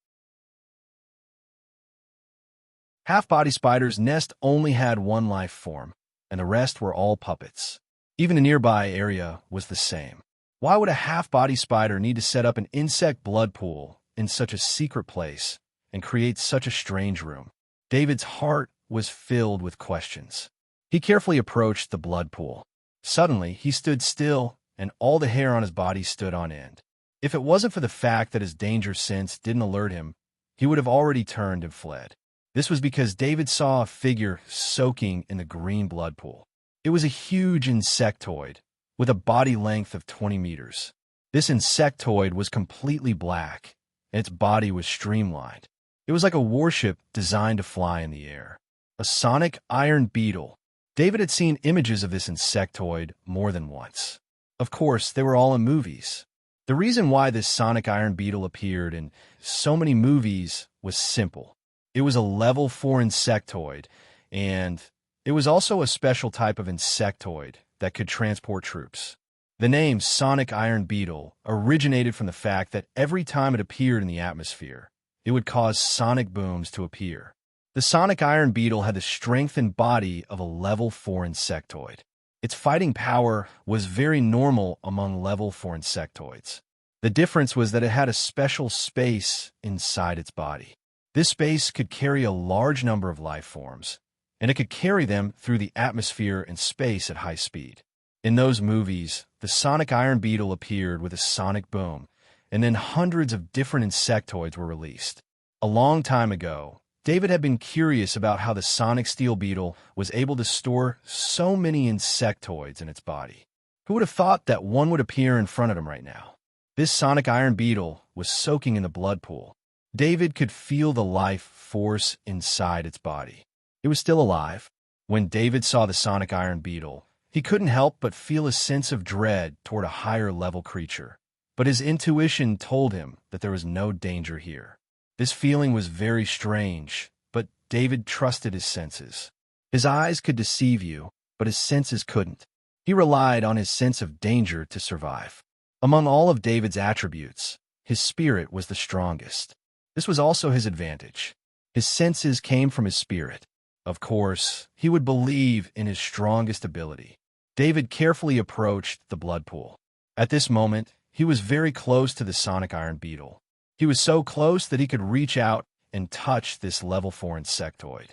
Half-Body Spider's nest only had one life form, and the rest were all puppets. Even the nearby area was the same. Why would a half-body spider need to set up an insect blood pool in such a secret place and create such a strange room? David's heart was filled with questions. He carefully approached the blood pool. Suddenly, he stood still, and all the hair on his body stood on end. If it wasn't for the fact that his danger sense didn't alert him, he would have already turned and fled. This was because David saw a figure soaking in the green blood pool. It was a huge insectoid, with a body length of 20 meters. This insectoid was completely black, and its body was streamlined. It was like a warship designed to fly in the air. A sonic iron beetle. David had seen images of this insectoid more than once. Of course, they were all in movies. The reason why this sonic iron beetle appeared in so many movies was simple. It was a level 4 insectoid, and it was also a special type of insectoid that could transport troops. The name Sonic Iron Beetle originated from the fact that every time it appeared in the atmosphere, it would cause sonic booms to appear. The Sonic Iron Beetle had the strength and body of a level 4 insectoid. Its fighting power was very normal among level 4 insectoids. The difference was that it had a special space inside its body. This space could carry a large number of life forms, and it could carry them through the atmosphere and space at high speed. In those movies, the Sonic Iron Beetle appeared with a sonic boom, and then hundreds of different insectoids were released. A long time ago, David had been curious about how the Sonic Steel Beetle was able to store so many insectoids in its body. Who would have thought that one would appear in front of him right now? This Sonic Iron Beetle was soaking in the blood pool. David could feel the life force inside its body. It was still alive. When David saw the Sonic Iron Beetle, He couldn't help but feel a sense of dread toward a higher-level creature. But his intuition told him that there was no danger here. This feeling was very strange, but David trusted his senses. His eyes could deceive you, but his senses couldn't. He relied on his sense of danger to survive. Among all of David's attributes, his spirit was the strongest. This was also his advantage. His senses came from his spirit. Of course, he would believe in his strongest ability. David carefully approached the blood pool. At this moment, he was very close to the sonic iron beetle. He was so close that he could reach out and touch this level 4 insectoid.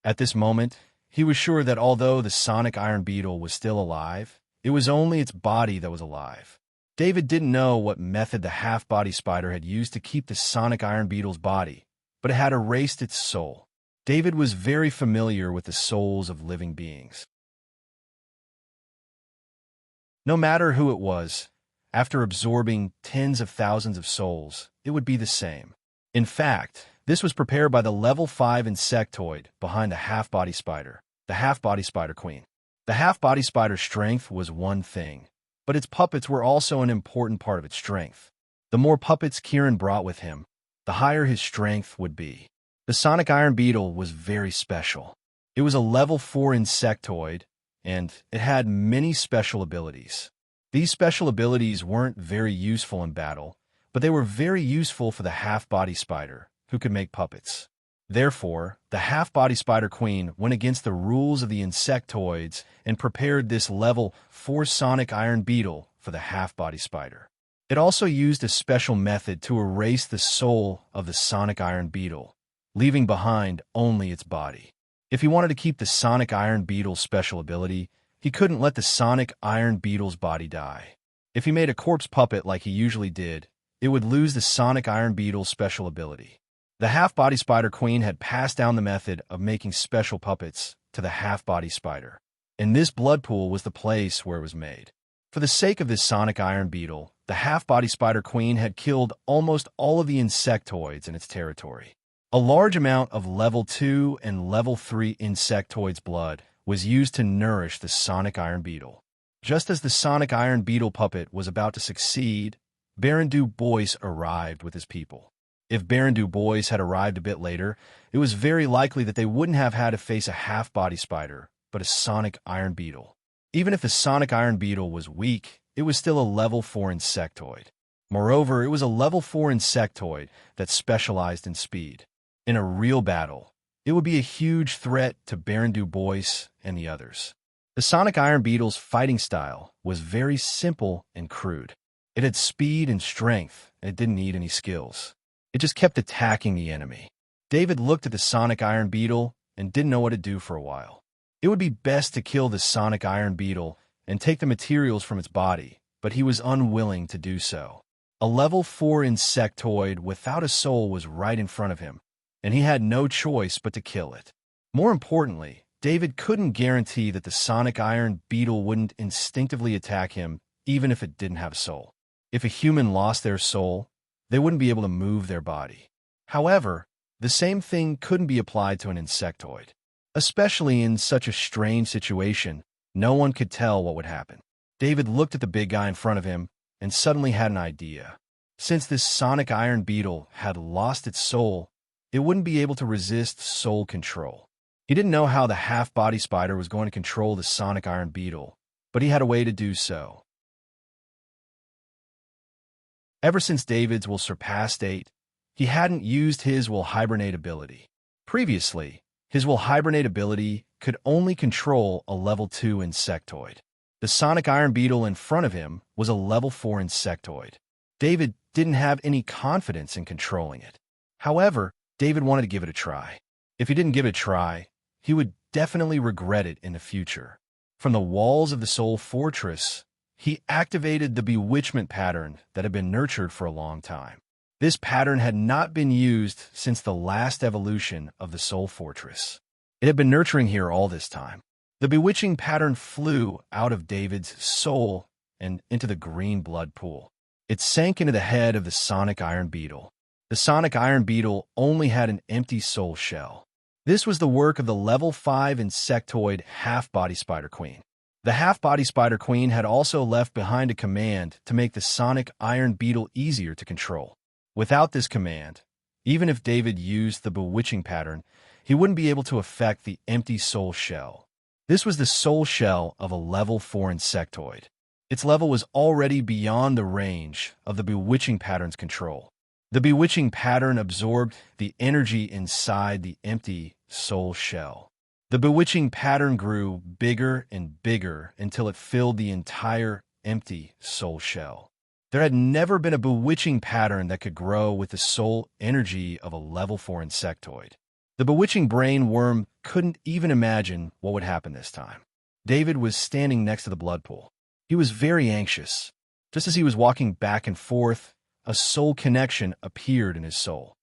At this moment, he was sure that although the sonic iron beetle was still alive, it was only its body that was alive. David didn't know what method the half-body spider had used to keep the sonic iron beetle's body, but it had erased its soul. David was very familiar with the souls of living beings. No matter who it was, after absorbing tens of thousands of souls, it would be the same. In fact, this was prepared by the level 5 insectoid behind the half-body spider, the half-body spider queen. The half-body spider's strength was one thing, but its puppets were also an important part of its strength. The more puppets Kieran brought with him, the higher his strength would be. The sonic iron beetle was very special. It was a level 4 insectoid, and it had many special abilities. These special abilities weren't very useful in battle, but they were very useful for the half-body spider, who could make puppets. Therefore, the half-body spider queen went against the rules of the insectoids and prepared this level 4 sonic iron beetle for the half-body spider. It also used a special method to erase the soul of the sonic iron beetle, leaving behind only its body. If he wanted to keep the sonic iron beetle's special ability, he couldn't let the sonic iron beetle's body die. If he made a corpse puppet like he usually did, it would lose the sonic iron beetle's special ability. The half-body spider queen had passed down the method of making special puppets to the half-body spider, and this blood pool was the place where it was made. For the sake of this sonic iron beetle, the half-body spider queen had killed almost all of the insectoids in its territory. A large amount of level 2 and level 3 insectoids' blood was used to nourish the sonic iron beetle. Just as the sonic iron beetle puppet was about to succeed, Baron Du Bois arrived with his people. If Baron Du Bois had arrived a bit later, it was very likely that they wouldn't have had to face a half-body spider, but a sonic iron beetle. Even if the sonic iron beetle was weak, it was still a level 4 insectoid. Moreover, it was a level 4 insectoid that specialized in speed. In a real battle, it would be a huge threat to Baron Du Bois and the others. The sonic iron beetle's fighting style was very simple and crude. It had speed and strength, and it didn't need any skills. It just kept attacking the enemy. David looked at the sonic iron beetle and didn't know what to do for a while. It would be best to kill the sonic iron beetle and take the materials from its body, but he was unwilling to do so. A level 4 insectoid without a soul was right in front of him, and he had no choice but to kill it. More importantly, David couldn't guarantee that the sonic iron beetle wouldn't instinctively attack him even if it didn't have a soul. If a human lost their soul, they wouldn't be able to move their body. However, the same thing couldn't be applied to an insectoid. Especially in such a strange situation, no one could tell what would happen. David looked at the big guy in front of him and suddenly had an idea. Since this sonic iron beetle had lost its soul, it wouldn't be able to resist soul control. He didn't know how the half-body spider was going to control the sonic iron beetle, but he had a way to do so. Ever since David's will surpass 8, he hadn't used his will hibernate ability. Previously, his will hibernate ability could only control a level 2 insectoid. The sonic iron beetle in front of him was a level 4 insectoid. David didn't have any confidence in controlling it. However, David wanted to give it a try. If he didn't give it a try, he would definitely regret it in the future. From the walls of the Soul Fortress, he activated the bewitchment pattern that had been nurtured for a long time. This pattern had not been used since the last evolution of the Soul Fortress. It had been nurturing here all this time. The bewitching pattern flew out of David's soul and into the green blood pool. It sank into the head of the sonic iron beetle. The sonic iron beetle only had an empty soul shell. This was the work of the level 5 insectoid half-body spider queen. The half-body Spider Queen had also left behind a command to make the sonic iron beetle easier to control. Without this command, even if David used the bewitching pattern, he wouldn't be able to affect the empty soul shell. This was the soul shell of a level 4 insectoid. Its level was already beyond the range of the bewitching pattern's control. The bewitching pattern absorbed the energy inside the empty soul shell. The bewitching pattern grew bigger and bigger until it filled the entire empty soul shell. There had never been a bewitching pattern that could grow with the soul energy of a level 4 insectoid. The bewitching brain worm couldn't even imagine what would happen this time. David was standing next to the blood pool. He was very anxious. Just as he was walking back and forth, a soul connection appeared in his soul.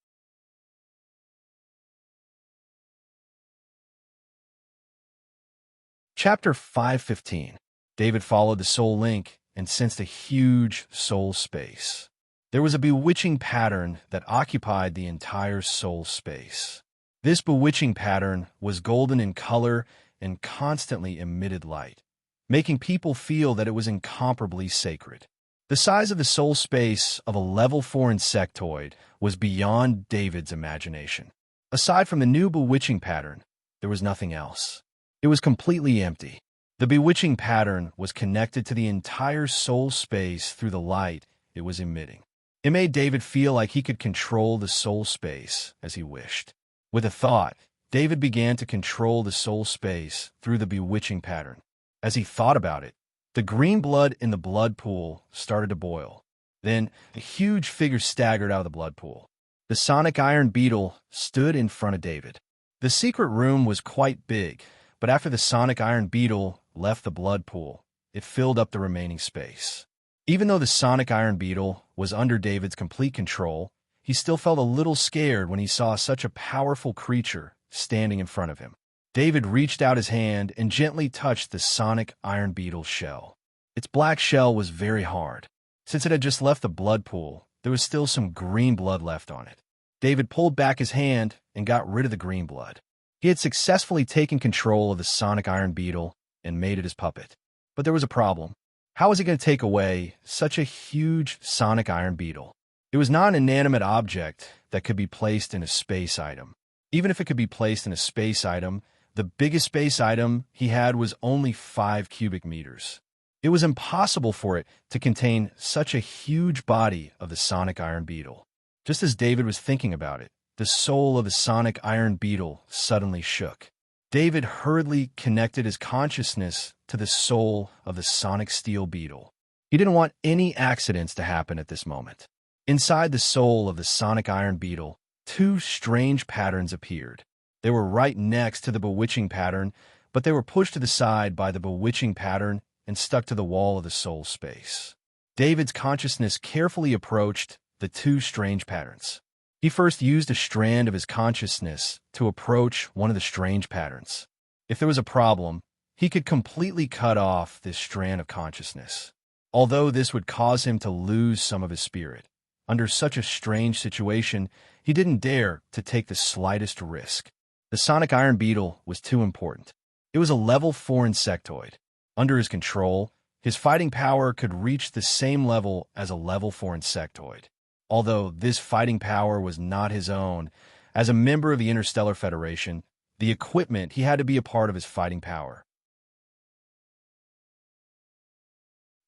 Chapter 5:15. David followed the soul link and sensed a huge soul space. There was a bewitching pattern that occupied the entire soul space. This bewitching pattern was golden in color and constantly emitted light, making people feel that it was incomparably sacred. The size of the soul space of a level 4 insectoid was beyond David's imagination. Aside from the new bewitching pattern, there was nothing else. It was completely empty. The bewitching pattern was connected to the entire soul space through the light it was emitting. It made David feel like he could control the soul space as he wished. With a thought, David began to control the soul space through the bewitching pattern. As he thought about it, the green blood in the blood pool started to boil. Then, a huge figure staggered out of the blood pool. The sonic iron beetle stood in front of David. The secret room was quite big, but after the sonic iron beetle left the blood pool, it filled up the remaining space. Even though the sonic iron beetle was under David's complete control, he still felt a little scared when he saw such a powerful creature standing in front of him. David reached out his hand and gently touched the sonic iron beetle's shell. Its black shell was very hard. Since it had just left the blood pool, there was still some green blood left on it. David pulled back his hand and got rid of the green blood. He had successfully taken control of the sonic iron beetle and made it his puppet. But there was a problem. How was he going to take away such a huge sonic iron beetle? It was not an inanimate object that could be placed in a space item. Even if it could be placed in a space item, the biggest space item he had was only 5 cubic meters. It was impossible for it to contain such a huge body of the sonic iron beetle. Just as David was thinking about it, the soul of the sonic iron beetle suddenly shook. David hurriedly connected his consciousness to the soul of the sonic steel beetle. He didn't want any accidents to happen at this moment. Inside the soul of the sonic iron beetle, 2 strange patterns appeared. They were right next to the bewitching pattern, but they were pushed to the side by the bewitching pattern and stuck to the wall of the soul space. David's consciousness carefully approached the 2 strange patterns. He first used a strand of his consciousness to approach one of the strange patterns. If there was a problem, he could completely cut off this strand of consciousness. Although this would cause him to lose some of his spirit, under such a strange situation, he didn't dare to take the slightest risk. The sonic iron beetle was too important. It was a level 4 insectoid. Under his control, his fighting power could reach the same level as a level 4 insectoid. Although this fighting power was not his own, as a member of the Interstellar Federation, the equipment he had to be a part of his fighting power.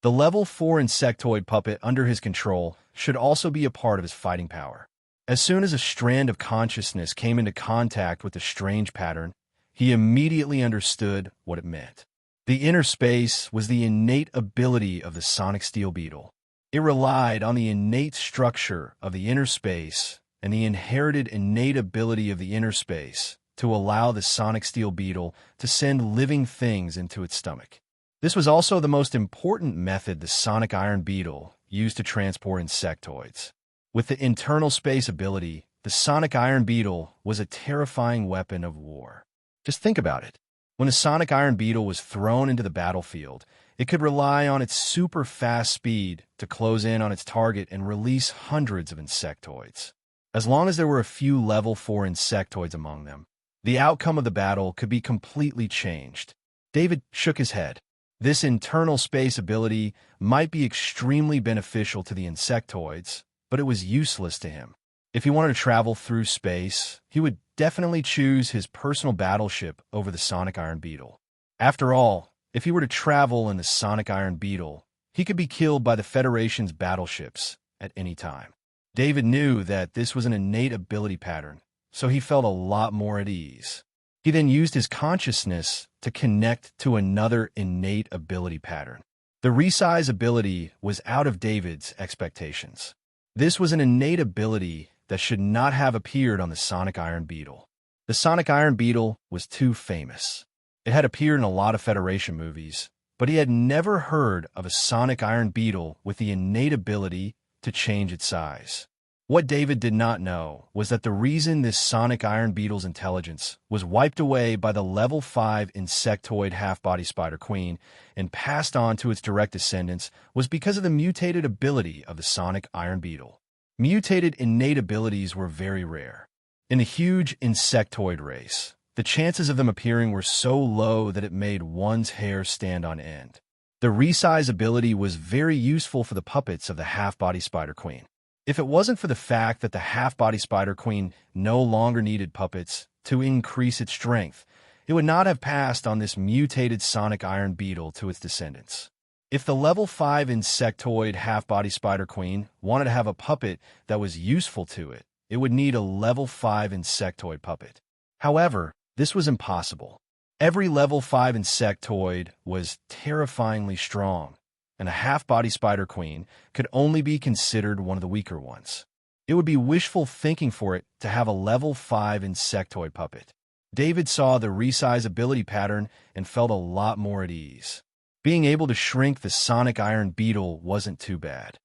The level 4 insectoid puppet under his control should also be a part of his fighting power. As soon as a strand of consciousness came into contact with the strange pattern, he immediately understood what it meant. The inner space was the innate ability of the sonic steel beetle. It relied on the innate structure of the inner space and the inherited innate ability of the inner space to allow the sonic steel beetle to send living things into its stomach. This was also the most important method the sonic iron beetle used to transport insectoids. With the internal space ability, the sonic iron beetle was a terrifying weapon of war. Just think about it. When the sonic iron beetle was thrown into the battlefield, it could rely on its super fast speed to close in on its target and release hundreds of insectoids. As long as there were a few level 4 insectoids among them, the outcome of the battle could be completely changed. David shook his head. This internal space ability might be extremely beneficial to the insectoids, but it was useless to him. If he wanted to travel through space, he would definitely choose his personal battleship over the Sonic Iron Beetle. After all, if he were to travel in the Sonic Iron Beetle, he could be killed by the Federation's battleships at any time. David knew that this was an innate ability pattern, so he felt a lot more at ease. He then used his consciousness to connect to another innate ability pattern. The resize ability was out of David's expectations. This was an innate ability that should not have appeared on the Sonic Iron Beetle. The Sonic Iron Beetle was too famous. It had appeared in a lot of Federation movies, but he had never heard of a Sonic Iron Beetle with the innate ability to change its size. What David did not know was that the reason this Sonic Iron Beetle's intelligence was wiped away by the level 5 insectoid half-body Spider Queen and passed on to its direct descendants was because of the mutated ability of the Sonic Iron Beetle. Mutated innate abilities were very rare. In the huge insectoid race, the chances of them appearing were so low that it made one's hair stand on end. The resize ability was very useful for the puppets of the half-body Spider Queen. If it wasn't for the fact that the half-body Spider Queen no longer needed puppets to increase its strength, it would not have passed on this mutated Sonic Iron Beetle to its descendants. If the level 5 insectoid half-body Spider Queen wanted to have a puppet that was useful to it, it would need a level 5 insectoid puppet. However, this was impossible. Every level 5 insectoid was terrifyingly strong, and a half-body Spider Queen could only be considered one of the weaker ones. It would be wishful thinking for it to have a level 5 insectoid puppet. David saw the resize ability pattern and felt a lot more at ease. Being able to shrink the Sonic Iron Beetle wasn't too bad.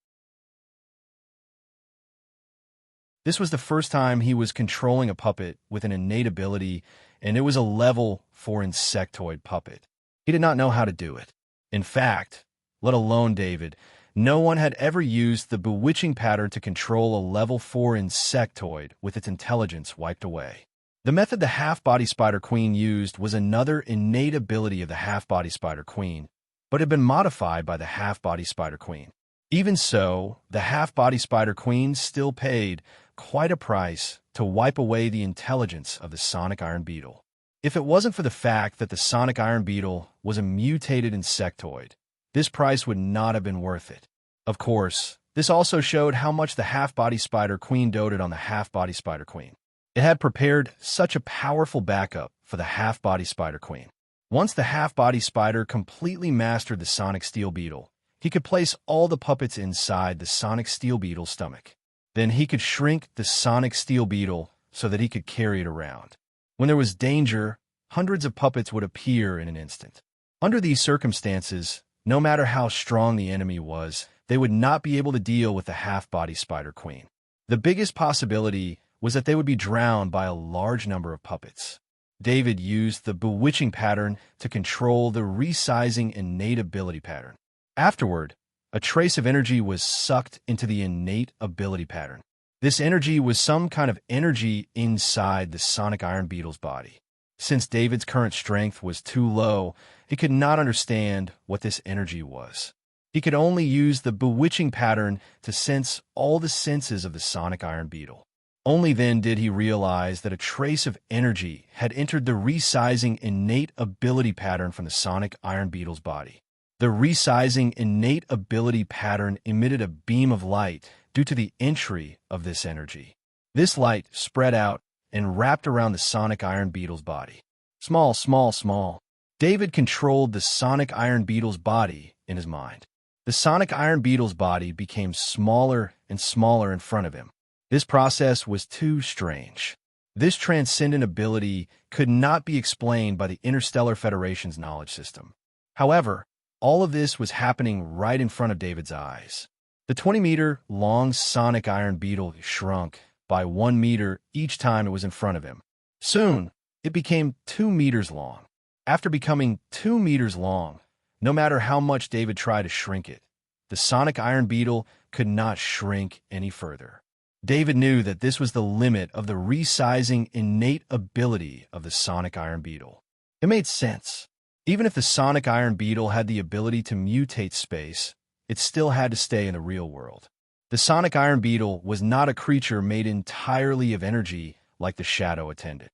This was the first time he was controlling a puppet with an innate ability, and it was a level 4 insectoid puppet. He did not know how to do it. In fact, let alone David, no one had ever used the bewitching pattern to control a level 4 insectoid with its intelligence wiped away. The method the half-body Spider Queen used was another innate ability of the half-body Spider Queen, but had been modified by the half-body Spider Queen. Even so, the half-body Spider Queen still paid quite a price to wipe away the intelligence of the Sonic Iron Beetle. If it wasn't for the fact that the Sonic Iron Beetle was a mutated insectoid, this price would not have been worth it. Of course, this also showed how much the half-body Spider Queen doted on the half-body Spider Queen. It had prepared such a powerful backup for the half-body Spider Queen. Once the half-body Spider completely mastered the Sonic Steel Beetle, he could place all the puppets inside the Sonic Steel Beetle's stomach. Then he could shrink the Sonic Steel Beetle so that he could carry it around. When there was danger, hundreds of puppets would appear in an instant. Under these circumstances, no matter how strong the enemy was, they would not be able to deal with the half-body Spider Queen. The biggest possibility was that they would be drowned by a large number of puppets. David used the bewitching pattern to control the resizing innate ability pattern. Afterward, a trace of energy was sucked into the innate ability pattern. This energy was some kind of energy inside the Sonic Iron Beetle's body. Since David's current strength was too low, he could not understand what this energy was. He could only use the bewitching pattern to sense all the senses of the Sonic Iron Beetle. Only then did he realize that a trace of energy had entered the resizing innate ability pattern from the Sonic Iron Beetle's body. The resizing innate ability pattern emitted a beam of light due to the entry of this energy. This light spread out and wrapped around the Sonic Iron Beetle's body. Small, small, small. David controlled the Sonic Iron Beetle's body in his mind. The Sonic Iron Beetle's body became smaller and smaller in front of him. This process was too strange. This transcendent ability could not be explained by the Interstellar Federation's knowledge system. However, all of this was happening right in front of David's eyes. The 20-meter-long Sonic Iron Beetle shrunk by 1 meter each time it was in front of him. Soon, it became 2 meters long. After becoming 2 meters long, no matter how much David tried to shrink it, the Sonic Iron Beetle could not shrink any further. David knew that this was the limit of the resizing innate ability of the Sonic Iron Beetle. It made sense. Even if the sonic iron beetle had the ability to mutate space, it still had to stay in the real world. The sonic iron beetle was not a creature made entirely of energy like the shadow attendant.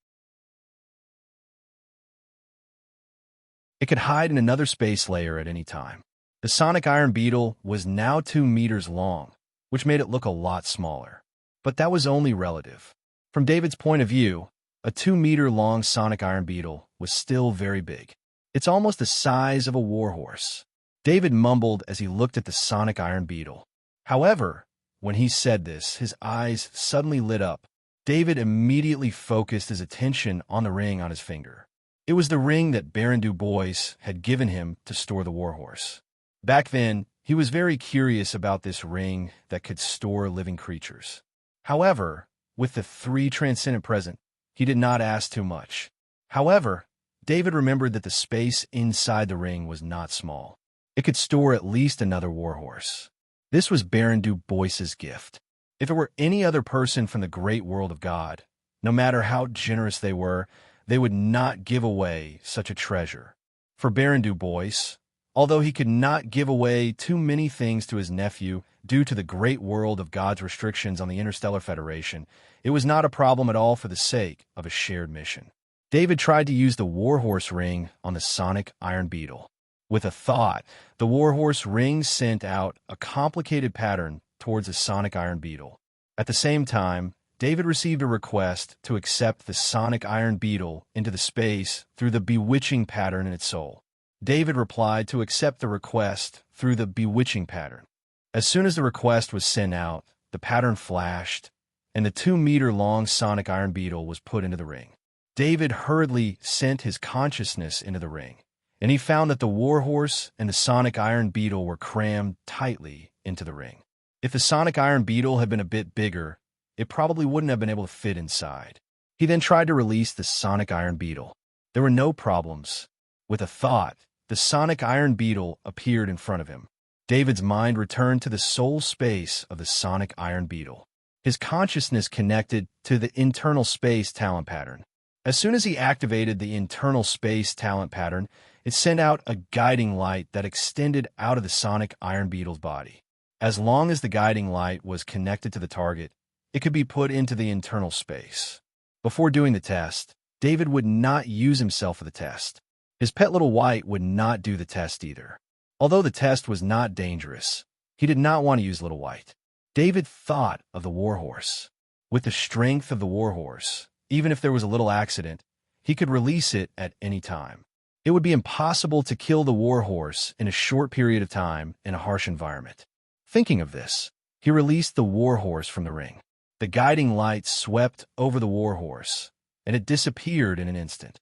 It could hide in another space layer at any time. The sonic iron beetle was now 2 meters long, which made it look a lot smaller. But that was only relative. From David's point of view, a 2-meter-long sonic iron beetle was still very big. It's almost the size of a warhorse. David mumbled as he looked at the sonic iron beetle. However, when he said this, his eyes suddenly lit up. David immediately focused his attention on the ring on his finger. It was the ring that Baron Du Bois had given him to store the warhorse. Back then, he was very curious about this ring that could store living creatures. However, with the 3 transcendent present, he did not ask too much. However, David remembered that the space inside the ring was not small. It could store at least another warhorse. This was Baron Du Bois's gift. If it were any other person from the great world of God, no matter how generous they were, they would not give away such a treasure. For Baron Du Bois, although he could not give away too many things to his nephew due to the great world of God's restrictions on the Interstellar Federation, it was not a problem at all for the sake of a shared mission. David tried to use the warhorse ring on the sonic iron beetle. With a thought, the warhorse ring sent out a complicated pattern towards the sonic iron beetle. At the same time, David received a request to accept the sonic iron beetle into the space through the bewitching pattern in its soul. David replied to accept the request through the bewitching pattern. As soon as the request was sent out, the pattern flashed, and the 2-meter-long sonic iron beetle was put into the ring. David hurriedly sent his consciousness into the ring, and he found that the warhorse and the sonic iron beetle were crammed tightly into the ring. If the sonic iron beetle had been a bit bigger, it probably wouldn't have been able to fit inside. He then tried to release the sonic iron beetle. There were no problems. With a thought, the sonic iron beetle appeared in front of him. David's mind returned to the soul space of the sonic iron beetle. His consciousness connected to the internal space talent pattern. As soon as he activated the internal space talent pattern, it sent out a guiding light that extended out of the sonic iron beetle's body. As long as the guiding light was connected to the target, it could be put into the internal space. Before doing the test, David would not use himself for the test. His pet little white would not do the test either. Although the test was not dangerous, he did not want to use little white. David thought of the warhorse. With the strength of the warhorse, even if there was a little accident, he could release it at any time. It would be impossible to kill the warhorse in a short period of time in a harsh environment. Thinking of this, he released the warhorse from the ring. The guiding light swept over the warhorse, and it disappeared in an instant.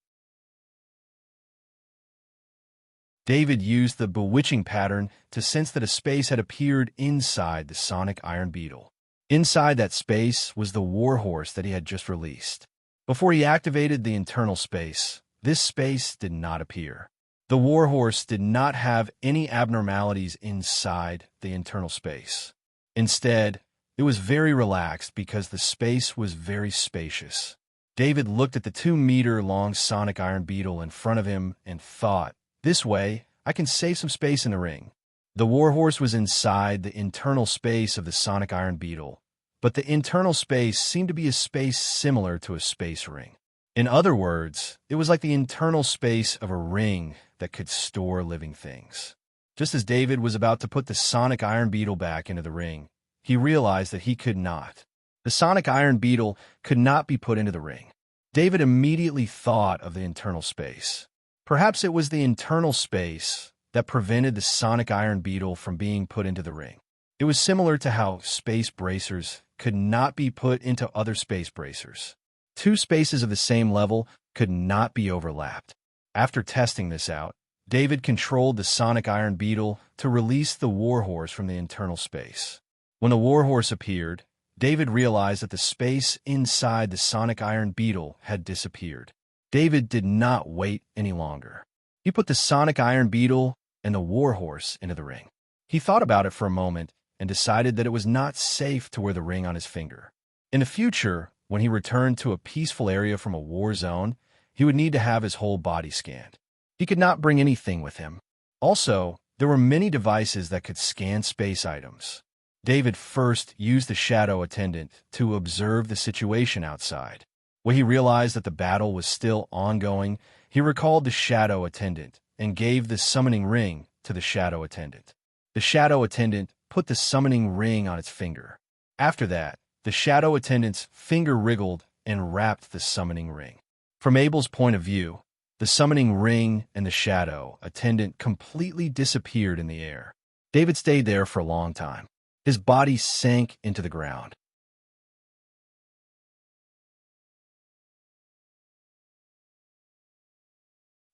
David used the bewitching pattern to sense that a space had appeared inside the sonic iron beetle. Inside that space was the warhorse that he had just released. Before he activated the internal space, this space did not appear. The warhorse did not have any abnormalities inside the internal space. Instead, it was very relaxed because the space was very spacious. David looked at the 2-meter-long sonic iron beetle in front of him and thought, "This way, I can save some space in the ring." The warhorse was inside the internal space of the sonic iron beetle, but the internal space seemed to be a space similar to a space ring. In other words, it was like the internal space of a ring that could store living things. Just as David was about to put the sonic iron beetle back into the ring, he realized that he could not. The sonic iron beetle could not be put into the ring. David immediately thought of the internal space. Perhaps it was the internal space that prevented the sonic iron beetle from being put into the ring. It was similar to how space bracers could not be put into other space bracers. Two spaces of the same level could not be overlapped. After testing this out, David controlled the sonic iron beetle to release the warhorse from the internal space. When the warhorse appeared, David realized that the space inside the sonic iron beetle had disappeared. David did not wait any longer. He put the sonic iron beetle and the warhorse into the ring. He thought about it for a moment and decided that it was not safe to wear the ring on his finger. In the future, when he returned to a peaceful area from a war zone, he would need to have his whole body scanned. He could not bring anything with him. Also, there were many devices that could scan space items. David first used the shadow attendant to observe the situation outside. When he realized that the battle was still ongoing, he recalled the shadow attendant and gave the summoning ring to the shadow attendant. The shadow attendant put the summoning ring on its finger. After that, the shadow attendant's finger wriggled and wrapped the summoning ring. From Abel's point of view, the summoning ring and the shadow attendant completely disappeared in the air. David stayed there for a long time. His body sank into the ground.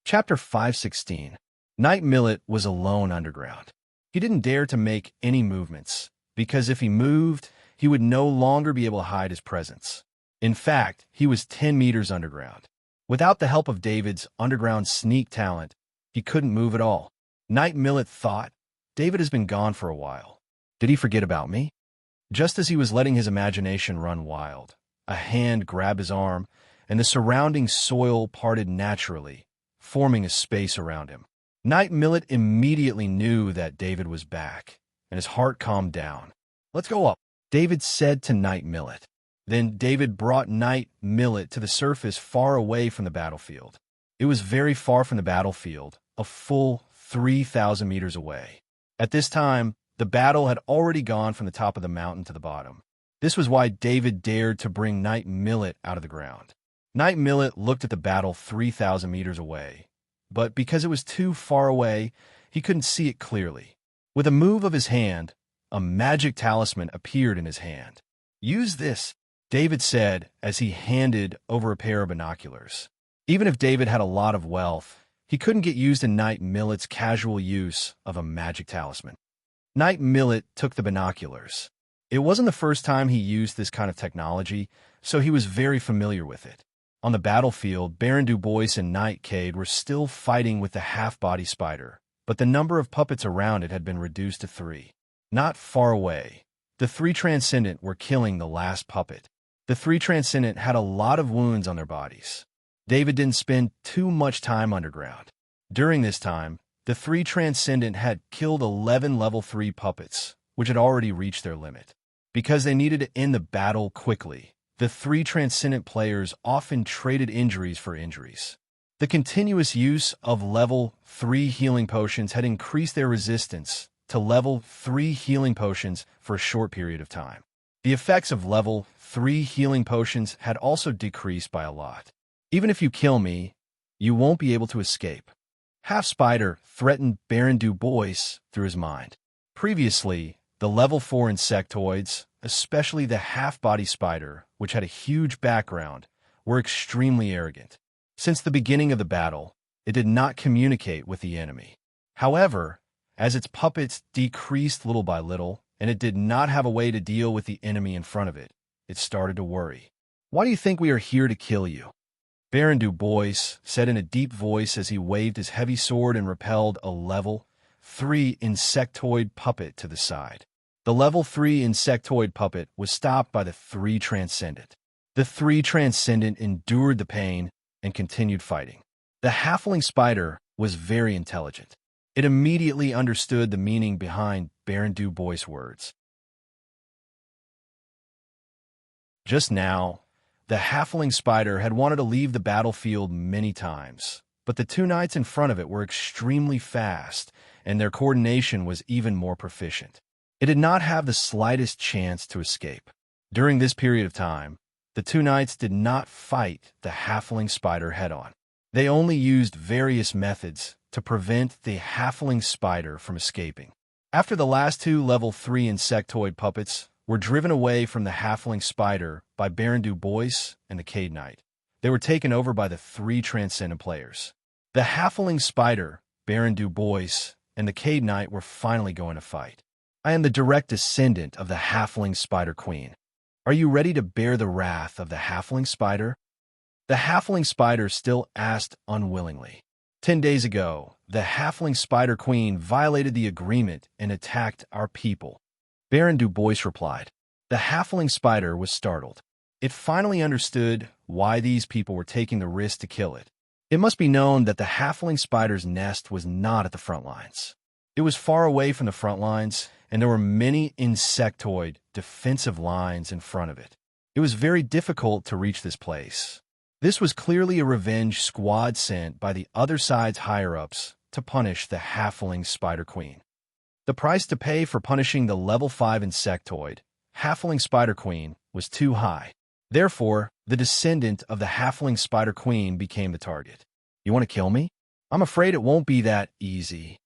Chapter 516. Knight Millet was alone underground. He didn't dare to make any movements, because if he moved, he would no longer be able to hide his presence. In fact, he was 10 meters underground. Without the help of David's underground sneak talent, he couldn't move at all. Knight Millet thought, David has been gone for a while. Did he forget about me? Just as he was letting his imagination run wild, a hand grabbed his arm, and the surrounding soil parted naturally, forming a space around him. Knight Millet immediately knew that David was back, and his heart calmed down. Let's go up, David said to Knight Millet. Then David brought Knight Millet to the surface far away from the battlefield. It was very far from the battlefield, a full 3,000 meters away. At this time, the battle had already gone from the top of the mountain to the bottom. This was why David dared to bring Knight Millet out of the ground. Knight Millet looked at the battle 3,000 meters away, but because it was too far away, he couldn't see it clearly. With a move of his hand, a magic talisman appeared in his hand. Use this, David said as he handed over a pair of binoculars. Even if David had a lot of wealth, he couldn't get used to Knight Millet's casual use of a magic talisman. Knight Millet took the binoculars. It wasn't the first time he used this kind of technology, so he was very familiar with it. On the battlefield, Baron Du Bois and Knight Cade were still fighting with the half-body spider, but the number of puppets around it had been reduced to 3. Not far away, the 3 Transcendent were killing the last puppet. The 3 Transcendent had a lot of wounds on their bodies. David didn't spend too much time underground. During this time, the 3 Transcendent had killed 11 level 3 puppets, which had already reached their limit. Because they needed to end the battle quickly, the 3 Transcendent players often traded injuries for injuries. The continuous use of level 3 healing potions had increased their resistance to level 3 healing potions for a short period of time. The effects of level 3 healing potions had also decreased by a lot. Even if you kill me, you won't be able to escape. Half Spider threatened Baron Du Bois through his mind. Previously, the level 4 insectoids, especially the half-body spider, which had a huge background, were extremely arrogant. Since the beginning of the battle, it did not communicate with the enemy. However, as its puppets decreased little by little, and it did not have a way to deal with the enemy in front of it, it started to worry. Why do you think we are here to kill you? Baron Du Bois said in a deep voice as he waved his heavy sword and repelled a level 3 insectoid puppet to the side. The level 3 insectoid puppet was stopped by the 3 Transcendent. The 3 Transcendent endured the pain and continued fighting. The halfling spider was very intelligent. It immediately understood the meaning behind Baron Du Bois' words. Just now, the halfling spider had wanted to leave the battlefield many times, but the 2 knights in front of it were extremely fast, and their coordination was even more proficient. It did not have the slightest chance to escape. During this period of time, the 2 knights did not fight the halfling spider head-on. They only used various methods to prevent the halfling spider from escaping. After the last 2 level 3 insectoid puppets were driven away from the halfling spider by Baron Du Bois and the Cade Knight, they were taken over by the 3 Transcendent players. The halfling spider, Baron Du Bois, and the Cade Knight were finally going to fight. I am the direct descendant of the halfling spider queen. Are you ready to bear the wrath of the halfling spider? The halfling spider still asked unwillingly. 10 days ago, the halfling spider queen violated the agreement and attacked our people. Baron Du Bois replied. The halfling spider was startled. It finally understood why these people were taking the risk to kill it. It must be known that the halfling spider's nest was not at the front lines. It was far away from the front lines, and there were many insectoid defensive lines in front of it. It was very difficult to reach this place. This was clearly a revenge squad sent by the other side's higher-ups to punish the halfling spider queen. The price to pay for punishing the level 5 insectoid, halfling spider queen, was too high. Therefore, the descendant of the halfling spider queen became the target. You want to kill me? I'm afraid it won't be that easy.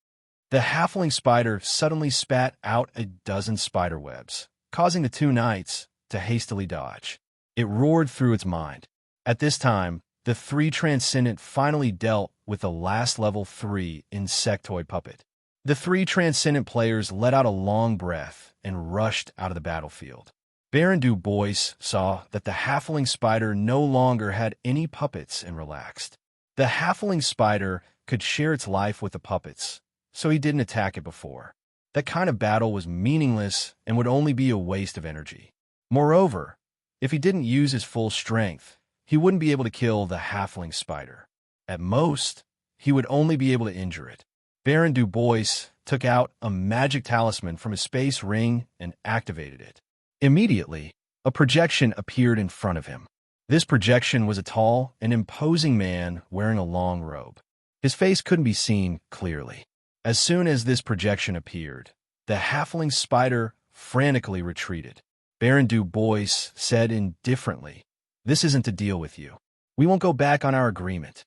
The halfling spider suddenly spat out a dozen spider webs, causing the two knights to hastily dodge. It roared through its mind. At this time, the three transcendent finally dealt with the last level 3 insectoid puppet. The three transcendent players let out a long breath and rushed out of the battlefield. Baron Du Bois saw that the halfling spider no longer had any puppets and relaxed. The halfling spider could share its life with the puppets, so he didn't attack it before. That kind of battle was meaningless and would only be a waste of energy. Moreover, if he didn't use his full strength, he wouldn't be able to kill the halfling spider. At most, he would only be able to injure it. Baron Du Bois took out a magic talisman from his space ring and activated it. Immediately, a projection appeared in front of him. This projection was a tall and imposing man wearing a long robe. His face couldn't be seen clearly. As soon as this projection appeared, the halfling spider frantically retreated. Baron Du Bois said indifferently, "This isn't to deal with you. We won't go back on our agreement."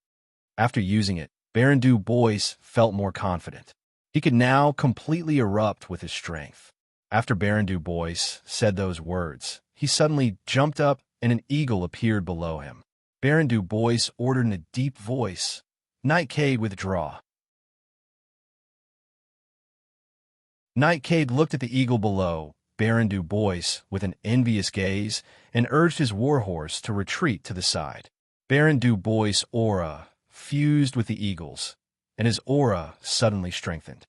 After using it, Baron Du Bois felt more confident. He could now completely erupt with his strength. After Baron Du Bois said those words, he suddenly jumped up and an eagle appeared below him. Baron Du Bois ordered in a deep voice, "Nightcade, withdraw." Nightcade looked at the eagle below Baron Du Bois with an envious gaze and urged his warhorse to retreat to the side. Baron Du Bois' aura fused with the eagle's, and his aura suddenly strengthened.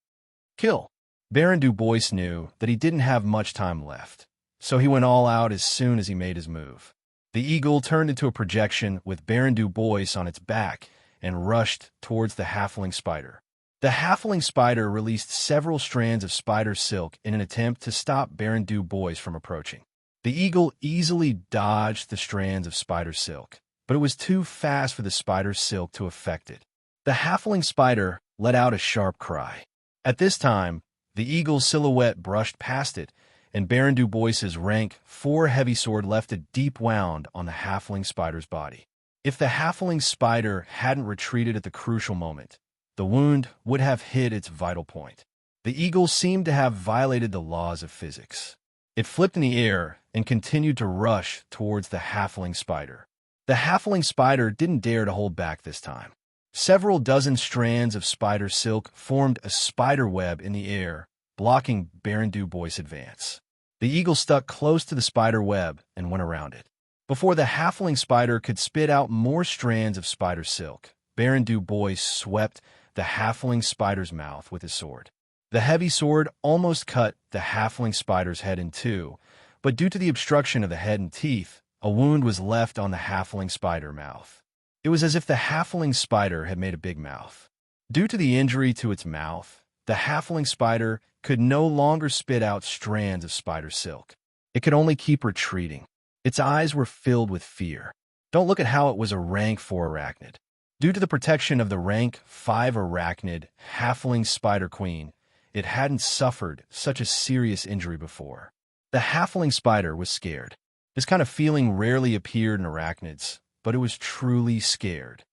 Kill! Baron Du Bois knew that he didn't have much time left, so he went all out as soon as he made his move. The eagle turned into a projection with Baron Du Bois on its back and rushed towards the halfling spider. The halfling spider released several strands of spider silk in an attempt to stop Baron Du Bois from approaching. The eagle easily dodged the strands of spider silk, but it was too fast for the spider silk to affect it. The halfling spider let out a sharp cry. At this time, the eagle's silhouette brushed past it, and Baron Du Bois's rank 4 heavy sword left a deep wound on the halfling spider's body. If the halfling spider hadn't retreated at the crucial moment, the wound would have hit its vital point. The eagle seemed to have violated the laws of physics. It flipped in the air and continued to rush towards the halfling spider. The halfling spider didn't dare to hold back this time. Several dozen strands of spider silk formed a spider web in the air, blocking Baron Du Bois' advance. The eagle stuck close to the spider web and went around it. Before the halfling spider could spit out more strands of spider silk, Baron Du Bois swept the halfling spider's mouth with his sword. The heavy sword almost cut the halfling spider's head in two, but due to the obstruction of the head and teeth, a wound was left on the halfling spider mouth. It was as if the halfling spider had made a big mouth. Due to the injury to its mouth, the halfling spider could no longer spit out strands of spider silk. It could only keep retreating. Its eyes were filled with fear. Don't look at how it was a rank 4 arachnid. Due to the protection of the rank 5 arachnid halfling spider queen, it hadn't suffered such a serious injury before. The halfling spider was scared. This kind of feeling rarely appeared in arachnids, but it was truly scared.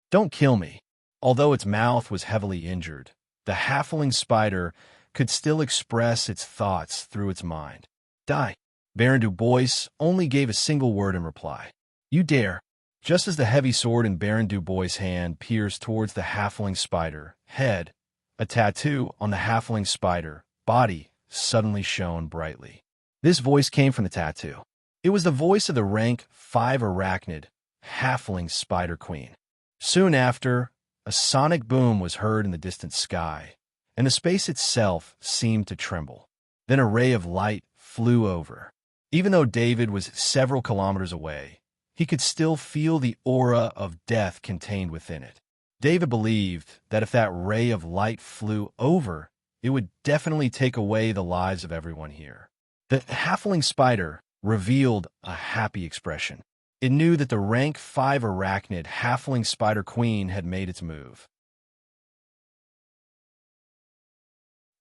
Don't kill me. Although its mouth was heavily injured, the halfling spider could still express its thoughts through its mind. Die. Baron Du Bois only gave a single word in reply. You dare. Just as the heavy sword in Baron Du Bois' hand pierced towards the halfling spider head, a tattoo on the halfling spider body suddenly shone brightly. This voice came from the tattoo. It was the voice of the rank 5 arachnid halfling spider queen. Soon after, a sonic boom was heard in the distant sky, and the space itself seemed to tremble. Then a ray of light flew over. Even though David was several kilometers away, he could still feel the aura of death contained within it. David believed that if that ray of light flew over, it would definitely take away the lives of everyone here. The halfling spider revealed a happy expression. It knew that the rank 5 arachnid halfling spider queen had made its move.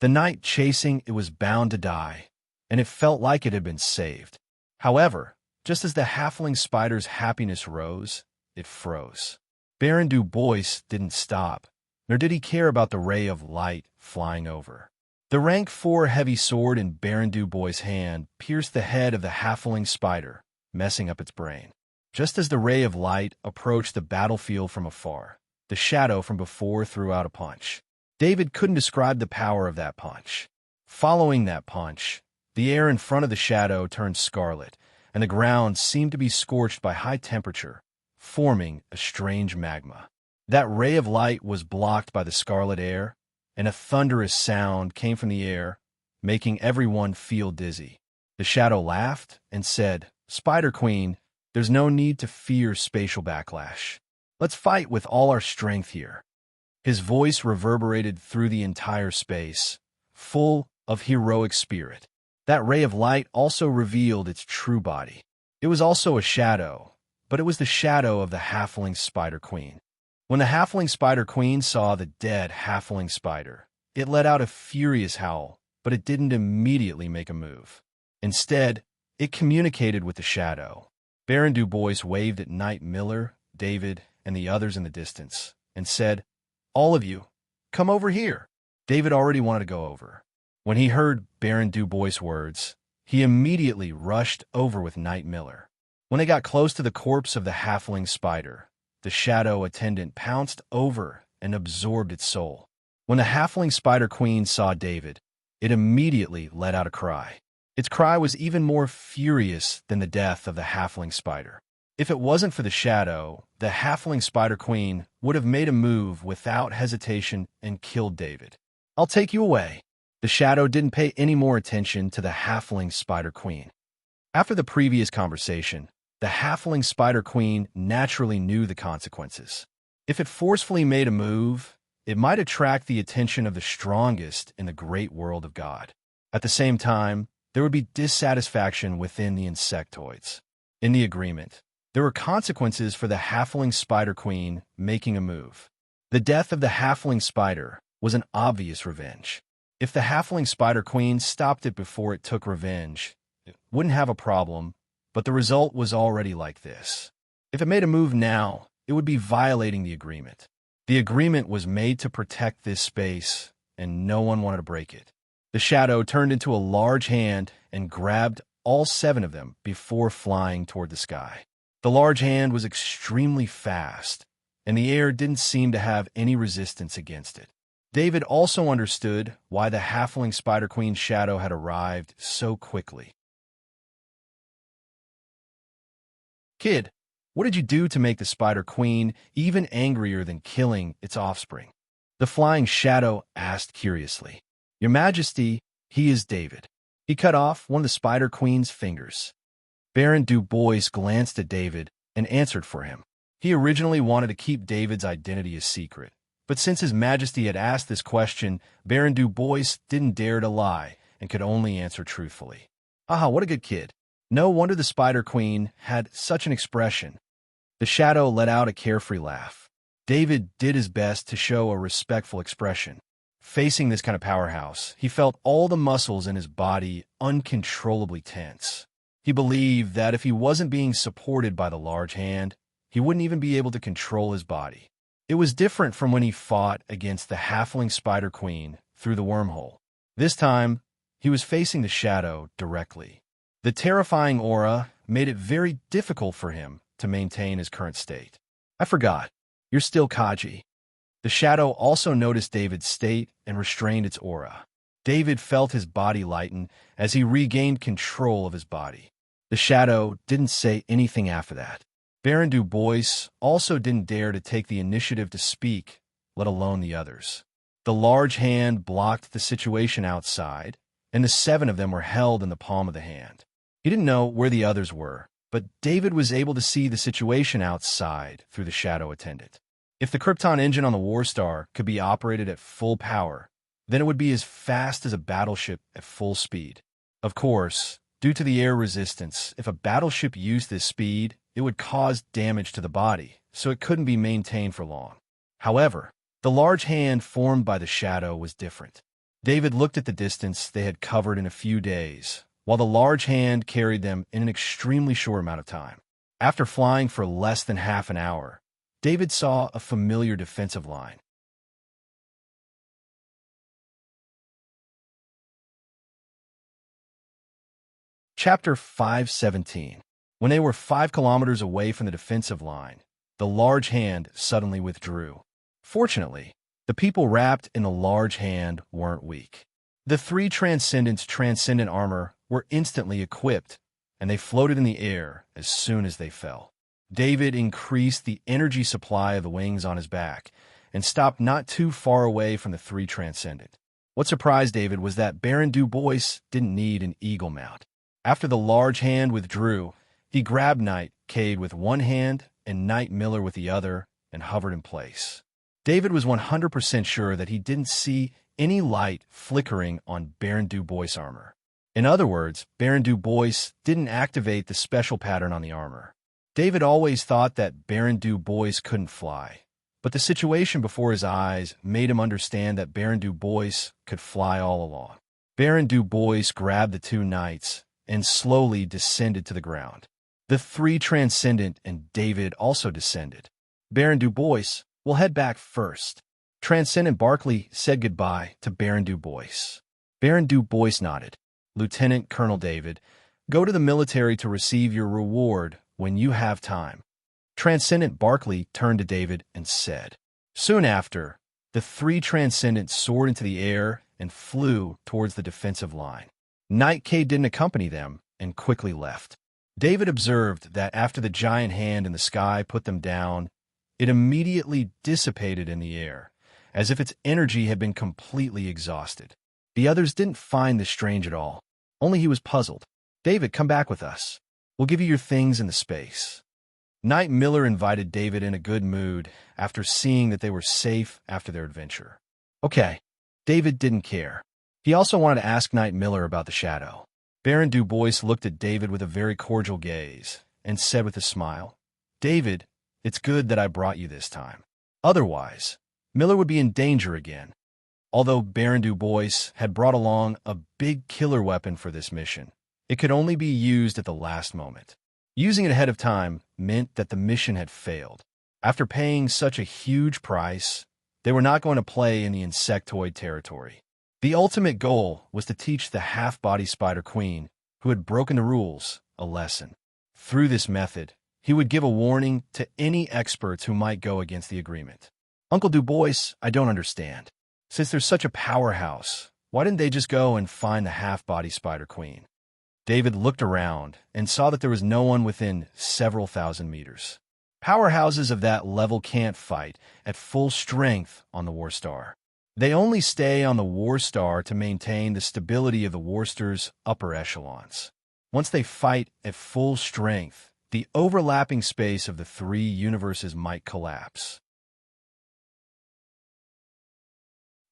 The night chasing it was bound to die, and it felt like it had been saved. However, just as the halfling spider's happiness rose, it froze. Baron Du Bois didn't stop, nor did he care about the ray of light flying over. The rank 4 heavy sword in Baron Du Bois' hand pierced the head of the halfling spider, messing up its brain. Just as the ray of light approached the battlefield from afar, the shadow from before threw out a punch. David couldn't describe the power of that punch. Following that punch, the air in front of the shadow turned scarlet, and the ground seemed to be scorched by high temperature, forming a strange magma. That ray of light was blocked by the scarlet air, and a thunderous sound came from the air, making everyone feel dizzy. The shadow laughed and said, "Spider Queen, there's no need to fear spatial backlash. Let's fight with all our strength here." His voice reverberated through the entire space, full of heroic spirit. That ray of light also revealed its true body. It was also a shadow, but it was the shadow of the halfling spider queen. When the halfling spider queen saw the dead halfling spider, it let out a furious howl, but it didn't immediately make a move. Instead, it communicated with the shadow. Baron Du Bois waved at Knight Miller, David, and the others in the distance, and said, "All of you, come over here." David already wanted to go over. When he heard Baron Du Bois' words, he immediately rushed over with Knight Miller. When they got close to the corpse of the halfling spider, the shadow attendant pounced over and absorbed its soul. When the halfling spider queen saw David, it immediately let out a cry. Its cry was even more furious than the death of the halfling spider. If it wasn't for the shadow, the halfling spider queen would have made a move without hesitation and killed David. "I'll take you away." The shadow didn't pay any more attention to the halfling spider queen. After the previous conversation, the halfling spider queen naturally knew the consequences. If it forcefully made a move, it might attract the attention of the strongest in the great world of God. At the same time, there would be dissatisfaction within the insectoids. In the agreement, there were consequences for the halfling spider queen making a move. The death of the halfling spider was an obvious revenge. If the halfling spider queen stopped it before it took revenge, it wouldn't have a problem, but the result was already like this. If it made a move now, it would be violating the agreement. The agreement was made to protect this space, and no one wanted to break it. The shadow turned into a large hand and grabbed all 7 of them before flying toward the sky. The large hand was extremely fast, and the air didn't seem to have any resistance against it. David also understood why the halfling spider queen's shadow had arrived so quickly. "Kid, what did you do to make the spider queen even angrier than killing its offspring?" The flying shadow asked curiously. "Your Majesty, he is David." He cut off one of the spider queen's fingers. Baron Du Bois glanced at David and answered for him. He originally wanted to keep David's identity a secret, but since His Majesty had asked this question, Baron Du Bois didn't dare to lie and could only answer truthfully. "Aha, what a good kid." No wonder the Spider Queen had such an expression. The shadow let out a carefree laugh. David did his best to show a respectful expression. Facing this kind of powerhouse, he felt all the muscles in his body uncontrollably tense. He believed that if he wasn't being supported by the large hand, he wouldn't even be able to control his body. It was different from when he fought against the halfling Spider Queen through the wormhole. This time, he was facing the shadow directly. The terrifying aura made it very difficult for him to maintain his current state. "I forgot. You're still Kaji." The shadow also noticed David's state and restrained its aura. David felt his body lighten as he regained control of his body. The shadow didn't say anything after that. Baron Du Bois also didn't dare to take the initiative to speak, let alone the others. The large hand blocked the situation outside, and the 7 of them were held in the palm of the hand. He didn't know where the others were, but David was able to see the situation outside through the shadow attendant. If the Krypton engine on the Warstar could be operated at full power, then it would be as fast as a battleship at full speed. Of course, due to the air resistance, if a battleship used this speed, it would cause damage to the body, so it couldn't be maintained for long. However, the large hand formed by the shadow was different. David looked at the distance they had covered in a few days, while the large hand carried them in an extremely short amount of time. After flying for less than half an hour, David saw a familiar defensive line. Chapter 5:17. When they were 5 kilometers away from the defensive line, the large hand suddenly withdrew. Fortunately, the people wrapped in the large hand weren't weak. The 3 Transcendents' transcendent armor were instantly equipped, and they floated in the air as soon as they fell. David increased the energy supply of the wings on his back and stopped not too far away from the 3 Transcendent. What surprised David was that Baron Du Bois didn't need an eagle mount. After the large hand withdrew, he grabbed Knight Cade with one hand and Knight Miller with the other and hovered in place. David was 100% sure that he didn't see any light flickering on Baron Du Bois' armor. In other words, Baron Du Bois didn't activate the special pattern on the armor. David always thought that Baron Du Bois couldn't fly, but the situation before his eyes made him understand that Baron Du Bois could fly all along. Baron Du Bois grabbed the 2 knights and slowly descended to the ground. The 3 Transcendent and David also descended. Baron Du Bois will head back first. Transcendent Barclay said goodbye to Baron Du Bois. Baron Du Bois nodded. Lieutenant Colonel David, go to the military to receive your reward when you have time. Transcendent Barclay turned to David and said. Soon after, the 3 Transcendents soared into the air and flew towards the defensive line. Knight Cade didn't accompany them and quickly left. David observed that after the giant hand in the sky put them down, it immediately dissipated in the air, as if its energy had been completely exhausted. The others didn't find this strange at all. Only he was puzzled. David, come back with us. We'll give you your things in the space. Knight Miller invited David in a good mood after seeing that they were safe after their adventure. Okay, David didn't care. He also wanted to ask Knight Miller about the shadow. Baron Du Bois looked at David with a very cordial gaze and said with a smile, David, it's good that I brought you this time. Otherwise, Miller would be in danger again. Although Baron Du Bois had brought along a big killer weapon for this mission, it could only be used at the last moment. Using it ahead of time meant that the mission had failed. After paying such a huge price, they were not going to play in the insectoid territory. The ultimate goal was to teach the half-body Spider Queen, who had broken the rules, a lesson. Through this method, he would give a warning to any experts who might go against the agreement. Uncle Du Bois, I don't understand. Since there's such a powerhouse, why didn't they just go and find the half-body Spider Queen? David looked around and saw that there was no one within several thousand meters. Powerhouses of that level can't fight at full strength on the Warstar. They only stay on the Warstar to maintain the stability of the Warstar's upper echelons. Once they fight at full strength, the overlapping space of the 3 universes might collapse.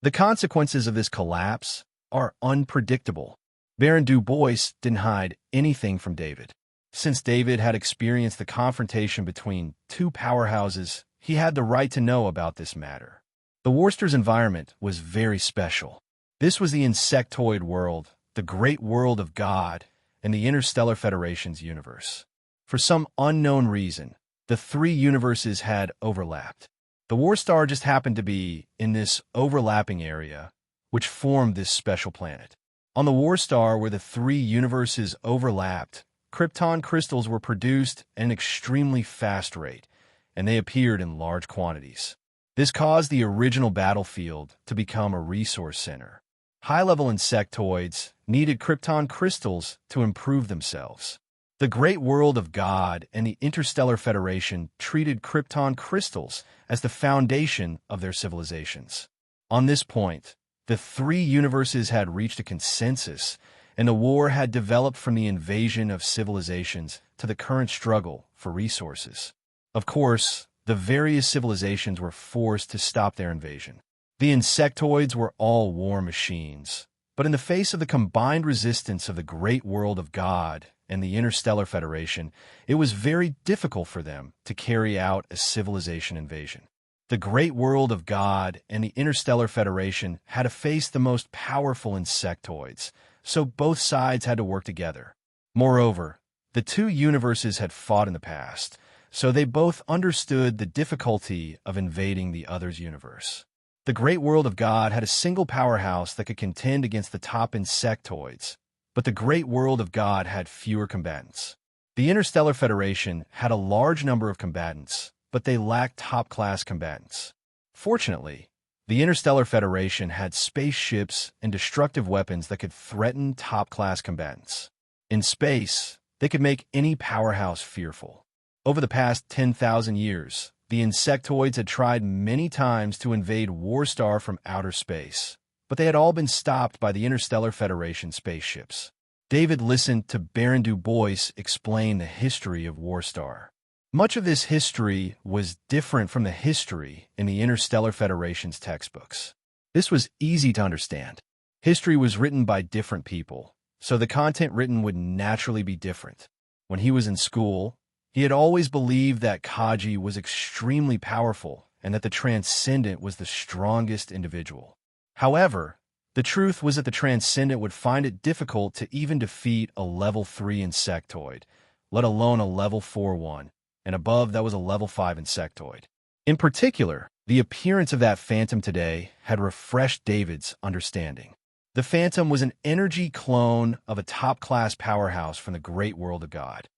The consequences of this collapse are unpredictable. Baron Du Bois didn't hide anything from David. Since David had experienced the confrontation between 2 powerhouses, he had the right to know about this matter. The Warstar's environment was very special. This was the insectoid world, the great world of God, and the Interstellar Federation's universe. For some unknown reason, the 3 universes had overlapped. The Warstar just happened to be in this overlapping area, which formed this special planet. On the Warstar, where the 3 universes overlapped, Krypton crystals were produced at an extremely fast rate, and they appeared in large quantities. This caused the original battlefield to become a resource center. High-level insectoids needed Krypton crystals to improve themselves. The great world of God and the Interstellar Federation treated Krypton crystals as the foundation of their civilizations. On this point, the 3 universes had reached a consensus, and the war had developed from the invasion of civilizations to the current struggle for resources. Of course, the various civilizations were forced to stop their invasion. The insectoids were all war machines, but in the face of the combined resistance of the great world of God and the Interstellar Federation, it was very difficult for them to carry out a civilization invasion. The great world of God and the Interstellar Federation had to face the most powerful insectoids, so both sides had to work together. Moreover, the two universes had fought in the past, so they both understood the difficulty of invading the other's universe. The great world of God had a single powerhouse that could contend against the top insectoids, but the great world of God had fewer combatants. The Interstellar Federation had a large number of combatants, but they lacked top-class combatants. Fortunately, the Interstellar Federation had spaceships and destructive weapons that could threaten top-class combatants. In space, they could make any powerhouse fearful. Over the past 10,000 years, the insectoids had tried many times to invade Warstar from outer space, but they had all been stopped by the Interstellar Federation spaceships. David listened to Baron Du Bois explain the history of Warstar. Much of this history was different from the history in the Interstellar Federation's textbooks. This was easy to understand. History was written by different people, so the content written would naturally be different. When he was in school, he had always believed that Kaji was extremely powerful and that the Transcendent was the strongest individual. However, the truth was that the Transcendent would find it difficult to even defeat a level 3 insectoid, let alone a level 4 one, and above that was a level 5 insectoid. In particular, the appearance of that phantom today had refreshed David's understanding. The phantom was an energy clone of a top-class powerhouse from the great world of God.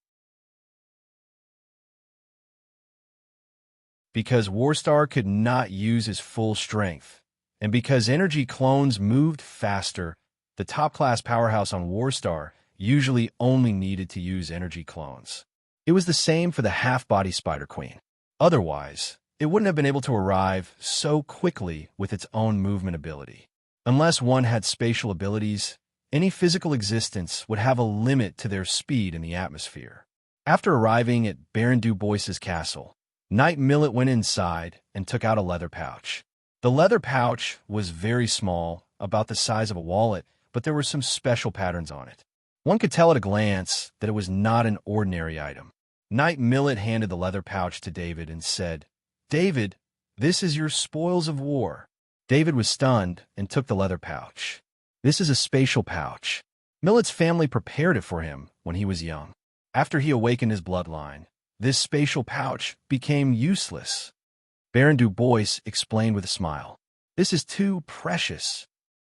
Because Warstar could not use his full strength, and because energy clones moved faster, the top-class powerhouse on Warstar usually only needed to use energy clones. It was the same for the half-body Spider Queen. Otherwise, it wouldn't have been able to arrive so quickly with its own movement ability. Unless one had spatial abilities, any physical existence would have a limit to their speed in the atmosphere. After arriving at Baron Du Bois's castle, Knight Millet went inside and took out a leather pouch. The leather pouch was very small, about the size of a wallet, but there were some special patterns on it. One could tell at a glance that it was not an ordinary item. Knight Millet handed the leather pouch to David and said, "David, this is your spoils of war." David was stunned and took the leather pouch. This is a spatial pouch. Millet's family prepared it for him when he was young. After he awakened his bloodline, this spatial pouch became useless. Baron Du Bois explained with a smile, "This is too precious."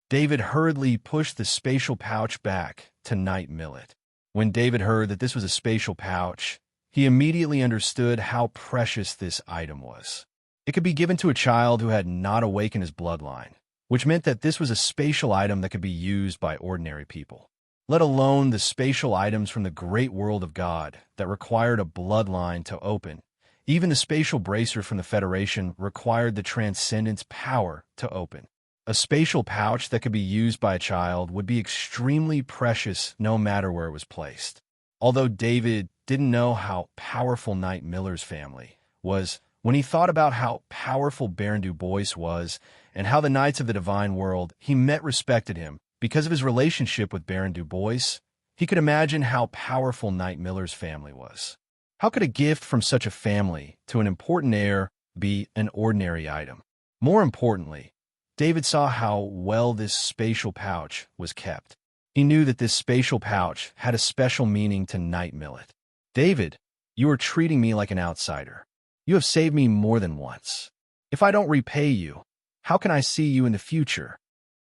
David hurriedly pushed the spatial pouch back to Knight Millet. When David heard that this was a spatial pouch, he immediately understood how precious this item was. It could be given to a child who had not awakened his bloodline, which meant that this was a spatial item that could be used by ordinary people. Let alone the spatial items from the great world of God that required a bloodline to open. Even the spatial bracer from the Federation required the Transcendent's power to open. A spatial pouch that could be used by a child would be extremely precious no matter where it was placed. Although David didn't know how powerful Knight Miller's family was, when he thought about how powerful Baron Du Bois was and how the Knights of the Divine World he met respected him because of his relationship with Baron Du Bois, he could imagine how powerful Knight Miller's family was. How could a gift from such a family to an important heir be an ordinary item? More importantly, David saw how well this spatial pouch was kept. He knew that this spatial pouch had a special meaning to Knight Millet. "David, you are treating me like an outsider. You have saved me more than once. If I don't repay you, how can I see you in the future?"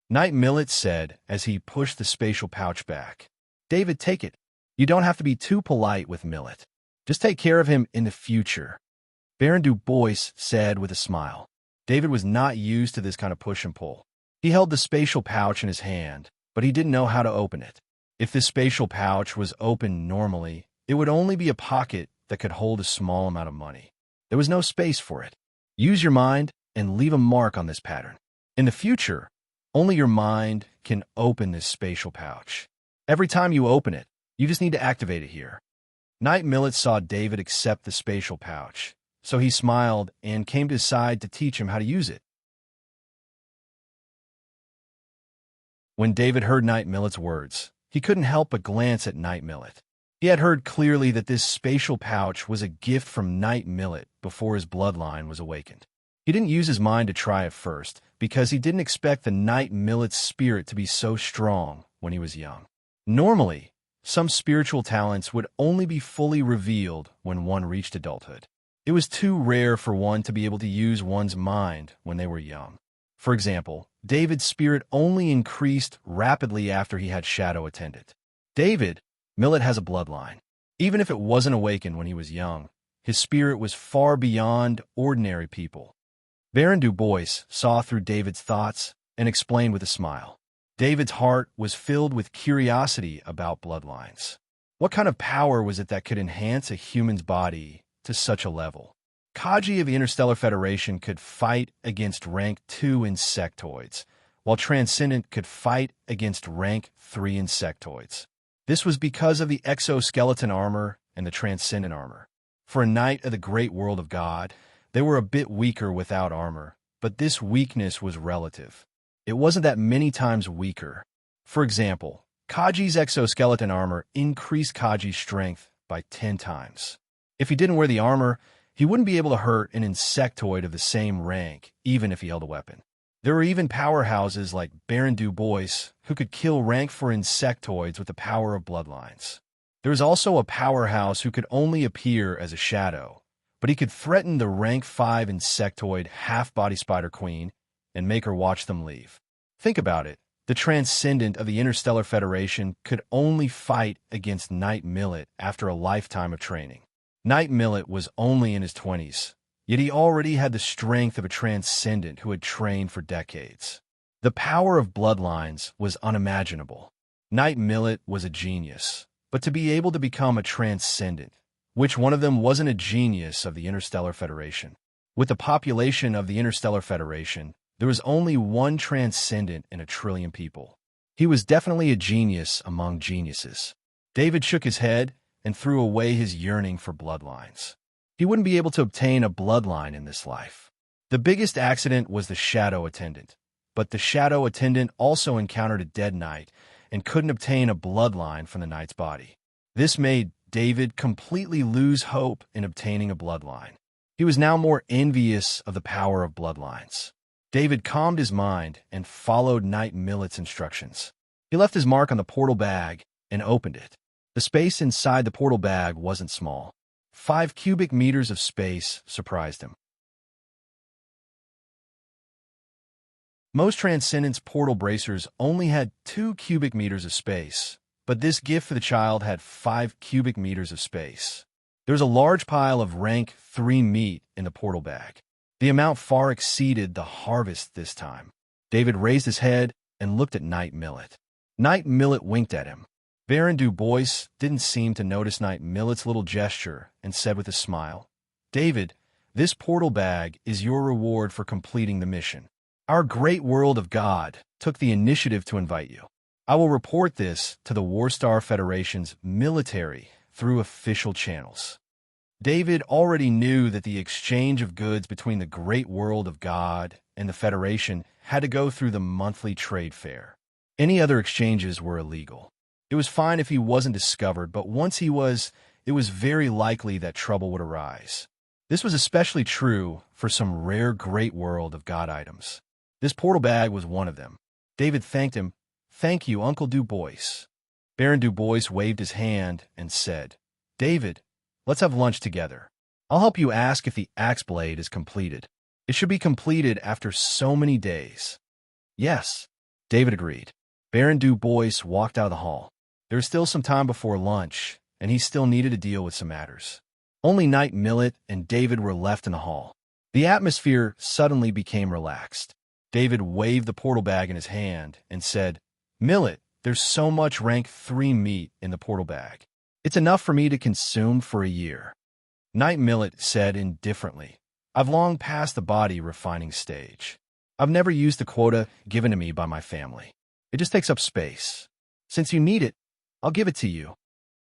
Knight Millet said as he pushed the spatial pouch back. "David, take it. You don't have to be too polite with Millet. Just take care of him in the future," Baron Du Bois said with a smile. David was not used to this kind of push and pull. He held the spatial pouch in his hand, but he didn't know how to open it. If this spatial pouch was opened normally, it would only be a pocket that could hold a small amount of money. There was no space for it. Use your mind and leave a mark on this pattern. In the future, only your mind can open this spatial pouch. Every time you open it, you just need to activate it here. Knight Millet saw David accept the spatial pouch, so he smiled and came to his side to teach him how to use it. When David heard Knight Millet's words, he couldn't help but glance at Knight Millet. He had heard clearly that this spatial pouch was a gift from Knight Millet before his bloodline was awakened. He didn't use his mind to try it first, because he didn't expect the Knight Millet's spirit to be so strong when he was young. Normally, some spiritual talents would only be fully revealed when one reached adulthood. It was too rare for one to be able to use one's mind when they were young. For example, David's spirit only increased rapidly after he had shadow attendant. David Millet has a bloodline. Even if it wasn't awakened when he was young, his spirit was far beyond ordinary people. Baron Du Bois saw through David's thoughts and explained with a smile. David's heart was filled with curiosity about bloodlines. What kind of power was it that could enhance a human's body to such a level? Kaji of the Interstellar Federation could fight against rank 2 insectoids, while Transcendent could fight against rank 3 insectoids. This was because of the exoskeleton armor and the transcendent armor. For a knight of the great world of God, they were a bit weaker without armor, but this weakness was relative. It wasn't that many times weaker. For example, Kaji's exoskeleton armor increased Kaji's strength by 10 times. If he didn't wear the armor, he wouldn't be able to hurt an insectoid of the same rank, even if he held a weapon. There were even powerhouses like Baron Du Bois who could kill rank 4 insectoids with the power of bloodlines. There was also a powerhouse who could only appear as a shadow, but he could threaten the rank 5 insectoid half-body spider queen and make her watch them leave. Think about it. The Transcendent of the Interstellar Federation could only fight against Knight Millet after a lifetime of training. Knight Millet was only in his 20s, yet he already had the strength of a Transcendent who had trained for decades. The power of bloodlines was unimaginable. Knight Millet was a genius, but to be able to become a Transcendent, which one of them wasn't a genius of the Interstellar Federation? With the population of the Interstellar Federation, there was only one Transcendent in 1 trillion people. He was definitely a genius among geniuses. David shook his head and threw away his yearning for bloodlines. He wouldn't be able to obtain a bloodline in this life. The biggest accident was the shadow attendant, but the shadow attendant also encountered a dead knight and couldn't obtain a bloodline from the knight's body. This made David completely lose hope in obtaining a bloodline. He was now more envious of the power of bloodlines. David calmed his mind and followed Knight Millet's instructions. He left his mark on the portal bag and opened it. The space inside the portal bag wasn't small. 5 cubic meters of space surprised him. Most Transcendence portal bracers only had 2 cubic meters of space, but this gift for the child had 5 cubic meters of space. There was a large pile of rank 3 meat in the portal bag. The amount far exceeded the harvest this time. David raised his head and looked at Knight Millet. Knight Millet winked at him. Baron Du Bois didn't seem to notice Knight Millet's little gesture and said with a smile, "David, this portal bag is your reward for completing the mission. Our great world of God took the initiative to invite you. I will report this to the Warstar Federation's military through official channels." David already knew that the exchange of goods between the great world of God and the Federation had to go through the monthly trade fair. Any other exchanges were illegal. It was fine if he wasn't discovered, but once he was, it was very likely that trouble would arise. This was especially true for some rare great world of God items. This portal bag was one of them. David thanked him. "Thank you, Uncle Du Bois." Baron Du Bois waved his hand and said, "David, let's have lunch together. I'll help you ask if the axe blade is completed. It should be completed after so many days." "Yes," David agreed. Baron Du Bois walked out of the hall. There was still some time before lunch, and he still needed to deal with some matters. Only Knight Millet and David were left in the hall. The atmosphere suddenly became relaxed. David waved the portal bag in his hand and said, "Millet, there's so much rank 3 meat in the portal bag. It's enough for me to consume for a year." Knight Millet said indifferently, "I've long passed the body refining stage. I've never used the quota given to me by my family. It just takes up space. Since you need it, I'll give it to you."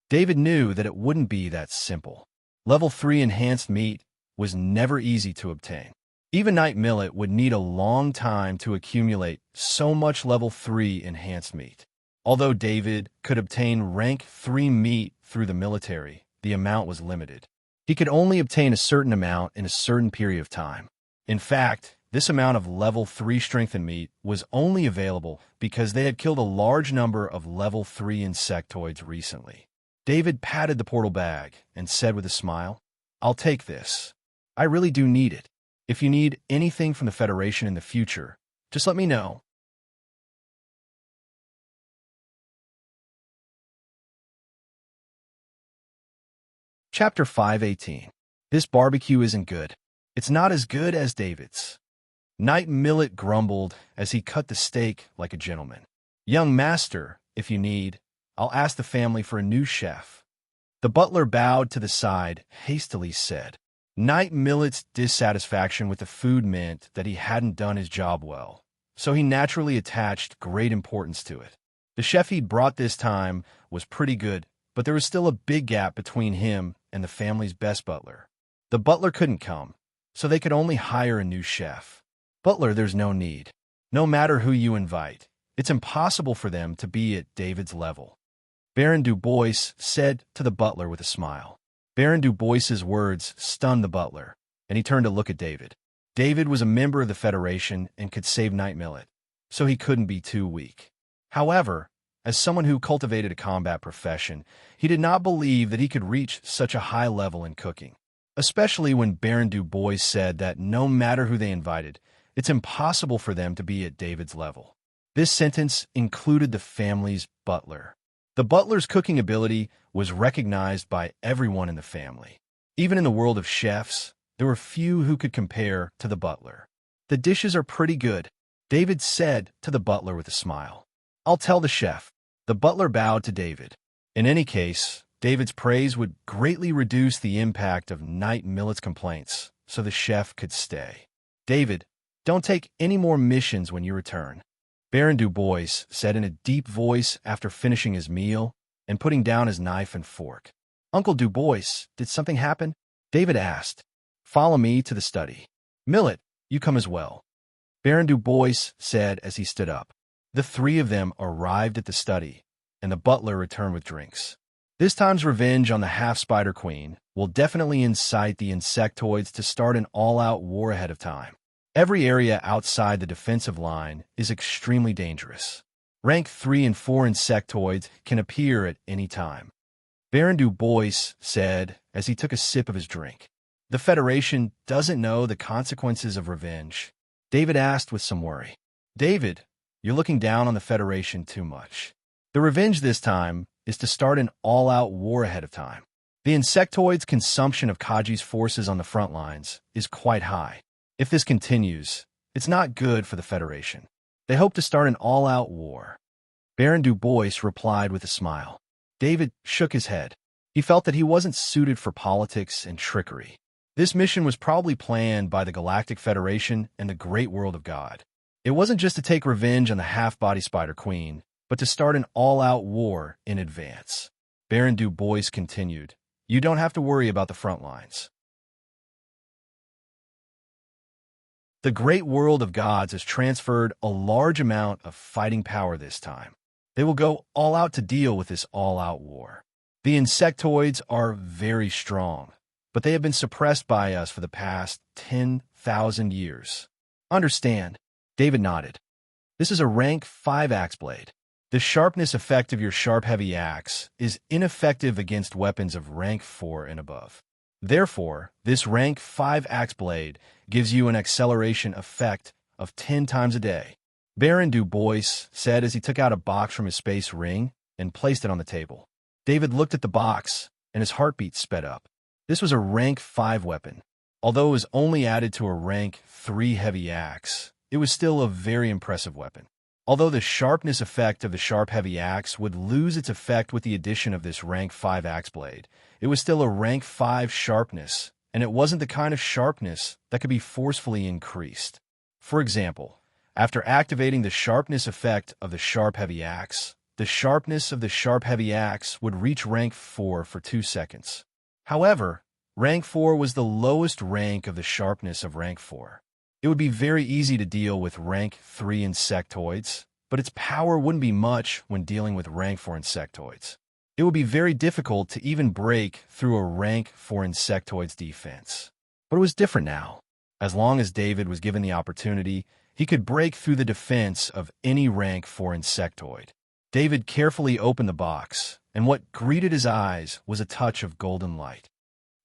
David knew that it wouldn't be that simple. Level 3 enhanced meat was never easy to obtain. Even Knight Millet would need a long time to accumulate so much level 3 enhanced meat. Although David could obtain rank 3 meat through the military, the amount was limited. He could only obtain a certain amount in a certain period of time. In fact, this amount of level 3 strengthened meat was only available because they had killed a large number of level 3 insectoids recently. David patted the portal bag and said with a smile, "I'll take this. I really do need it. If you need anything from the Federation in the future, just let me know." Chapter 5:18. This barbecue isn't good. It's not as good as David's. Knight Millet grumbled as he cut the steak like a gentleman. "Young master, if you need, I'll ask the family for a new chef." The butler bowed to the side, hastily said. Knight Millet's dissatisfaction with the food meant that he hadn't done his job well, so he naturally attached great importance to it. The chef he'd brought this time was pretty good, but there was still a big gap between him and the family's best butler. The butler couldn't come, so they could only hire a new chef. "Butler, there's no need. No matter who you invite, it's impossible for them to be at David's level," Baron Du Bois said to the butler with a smile. Baron Du Bois's words stunned the butler, and he turned to look at David. David was a member of the Federation and could save Knight Millet, so he couldn't be too weak. However, as someone who cultivated a combat profession, he did not believe that he could reach such a high level in cooking, especially when Baron Du Bois said that no matter who they invited, it's impossible for them to be at David's level. This sentence included the family's butler. The butler's cooking ability was recognized by everyone in the family. Even in the world of chefs, there were few who could compare to the butler. "The dishes are pretty good," David said to the butler with a smile. "I'll tell the chef." The butler bowed to David. In any case, David's praise would greatly reduce the impact of Knight Millet's complaints, so the chef could stay. "David, don't take any more missions when you return," Baron Du Bois said in a deep voice after finishing his meal and putting down his knife and fork. "Uncle Du Bois, did something happen?" David asked. "Follow me to the study. Millet, you come as well," Baron Du Bois said as he stood up. The three of them arrived at the study, and the butler returned with drinks. This time's revenge on the half-spider queen will definitely incite the insectoids to start an all-out war ahead of time. Every area outside the defensive line is extremely dangerous. Rank 3 and 4 insectoids can appear at any time, Baron Du Bois said as he took a sip of his drink. "The Federation doesn't know the consequences of revenge," David asked with some worry. "David, you're looking down on the Federation too much. The revenge this time is to start an all-out war ahead of time. The insectoids' consumption of Kaji's forces on the front lines is quite high. If this continues, it's not good for the Federation. They hope to start an all-out war," Baron Du Bois replied with a smile. David shook his head. He felt that he wasn't suited for politics and trickery. This mission was probably planned by the Galactic Federation and the Great World of God. It wasn't just to take revenge on the half-body Spider Queen, but to start an all-out war in advance. Baron Du Bois continued, "You don't have to worry about the front lines. The Great World of Gods has transferred a large amount of fighting power this time. They will go all out to deal with this all-out war. The insectoids are very strong, but they have been suppressed by us for the past 10,000 years. Understand?" David nodded. "This is a rank 5 axe blade. The sharpness effect of your sharp heavy axe is ineffective against weapons of rank 4 and above. Therefore, this rank 5 axe blade gives you an acceleration effect of 10 times a day," Baron Du Bois said as he took out a box from his space ring and placed it on the table. David looked at the box, and his heartbeat sped up. This was a rank 5 weapon. Although it was only added to a rank 3 heavy axe, it was still a very impressive weapon. Although the sharpness effect of the sharp heavy axe would lose its effect with the addition of this rank 5 axe blade, it was still a rank 5 sharpness, and it wasn't the kind of sharpness that could be forcefully increased. For example, after activating the sharpness effect of the sharp heavy axe, the sharpness of the sharp heavy axe would reach rank 4 for 2 seconds. However, Rank 4 was the lowest rank of the sharpness of rank 4. It would be very easy to deal with rank 3 insectoids, but its power wouldn't be much when dealing with rank 4 insectoids. It would be very difficult to even break through a rank 4 insectoid's defense. But it was different now. As long as David was given the opportunity, he could break through the defense of any rank 4 insectoid. David carefully opened the box, and what greeted his eyes was a touch of golden light.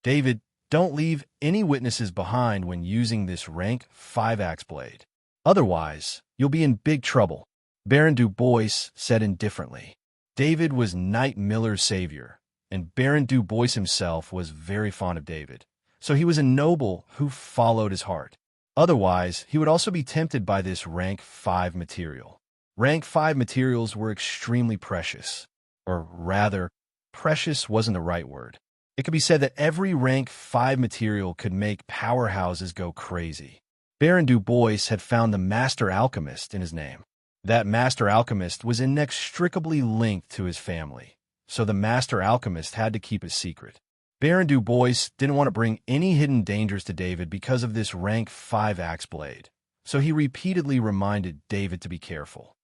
David, don't leave any witnesses behind when using this rank 5 axe blade. Otherwise, you'll be in big trouble, Baron Du Bois said indifferently. David was Knight Miller's savior, and Baron Du Bois himself was very fond of David, so he was a noble who followed his heart. Otherwise, he would also be tempted by this rank 5 material. Rank 5 materials were extremely precious. Or rather, precious wasn't the right word. It could be said that every rank 5 material could make powerhouses go crazy. Baron Du Bois had found the Master Alchemist in his name. That Master Alchemist was inextricably linked to his family, so the Master Alchemist had to keep it secret. Baron Du Bois didn't want to bring any hidden dangers to David because of this rank 5 axe blade, so he repeatedly reminded David to be careful.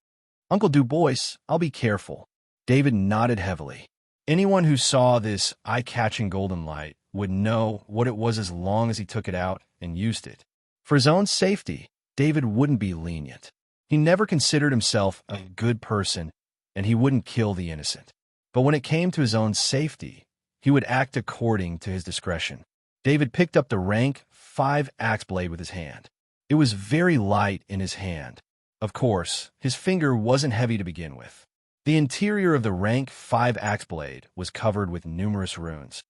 Uncle Du Bois, I'll be careful. David nodded heavily. Anyone who saw this eye-catching golden light would know what it was as long as he took it out and used it. For his own safety, David wouldn't be lenient. He never considered himself a good person, and he wouldn't kill the innocent. But when it came to his own safety, he would act according to his discretion. David picked up the rank 5 axe blade with his hand. It was very light in his hand. Of course, his finger wasn't heavy to begin with. The interior of the rank 5 axe blade was covered with numerous runes.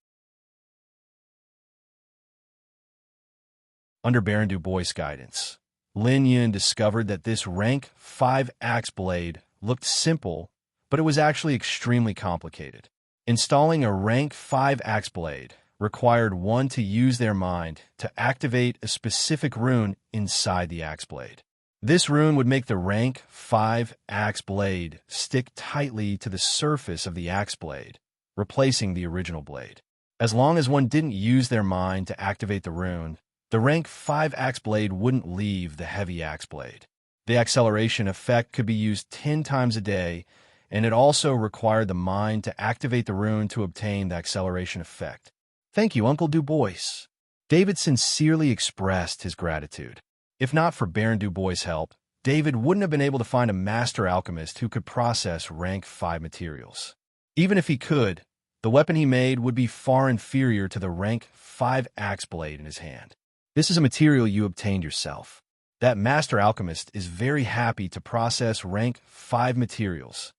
Under Baron Du Bois' guidance, Lin Yun discovered that this rank 5 axe blade looked simple, but it was actually extremely complicated. Installing a rank 5 axe blade required one to use their mind to activate a specific rune inside the axe blade. This rune would make the rank 5 axe blade stick tightly to the surface of the axe blade, replacing the original blade. As long as one didn't use their mind to activate the rune, the rank 5 axe blade wouldn't leave the heavy axe blade. The acceleration effect could be used 10 times a day, and it also required the mind to activate the rune to obtain the acceleration effect. Thank you, Uncle Du Bois. David sincerely expressed his gratitude. If not for Baron Du Bois' help, David wouldn't have been able to find a master alchemist who could process rank 5 materials. Even if he could, the weapon he made would be far inferior to the rank 5 axe blade in his hand. This is a material you obtained yourself. That master alchemist is very happy to process rank 5 materials,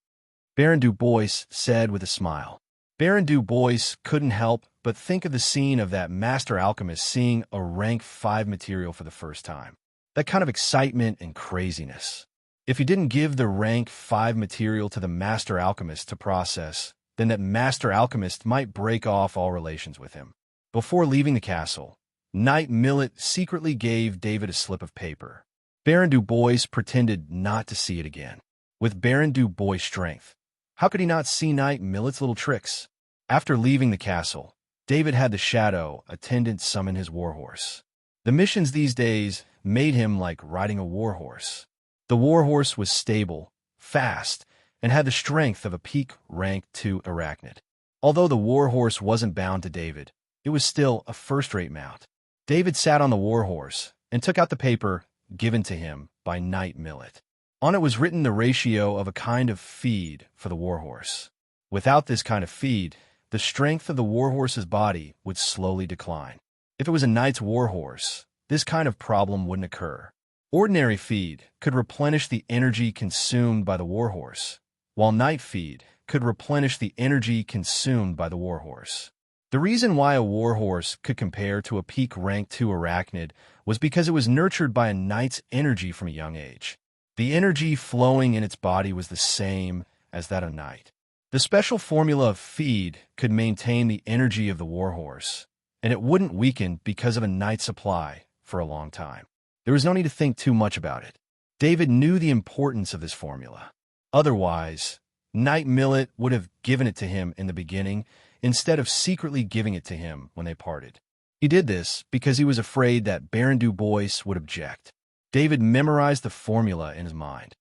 Baron Du Bois said with a smile. Baron Du Bois couldn't help but think of the scene of that master alchemist seeing a rank 5 material for the first time. That kind of excitement and craziness. If he didn't give the rank 5 material to the master alchemist to process, then that master alchemist might break off all relations with him. Before leaving the castle, Knight Millet secretly gave David a slip of paper. Baron Du Bois pretended not to see it again. With Baron Du Bois' strength, how could he not see Knight Millet's little tricks? After leaving the castle, David had the shadow attendant summon his warhorse. The missions these days made him like riding a warhorse. The warhorse was stable, fast, and had the strength of a peak rank 2 arachnid. Although the warhorse wasn't bound to David, it was still a first-rate mount. David sat on the warhorse and took out the paper given to him by Knight Millet. On it was written the ratio of a kind of feed for the warhorse. Without this kind of feed, the strength of the warhorse's body would slowly decline. If it was a knight's warhorse, this kind of problem wouldn't occur. Ordinary feed could replenish the energy consumed by the warhorse, while night feed could replenish the energy consumed by the warhorse. The reason why a warhorse could compare to a peak rank 2 arachnid was because it was nurtured by a knight's energy from a young age. The energy flowing in its body was the same as that of a knight. The special formula of feed could maintain the energy of the warhorse, and it wouldn't weaken because of a knight's supply for a long time. There was no need to think too much about it. David knew the importance of this formula. Otherwise, Knight Millet would have given it to him in the beginning instead of secretly giving it to him when they parted. He did this because he was afraid that Baron Du Bois would object. David memorized the formula in his mind.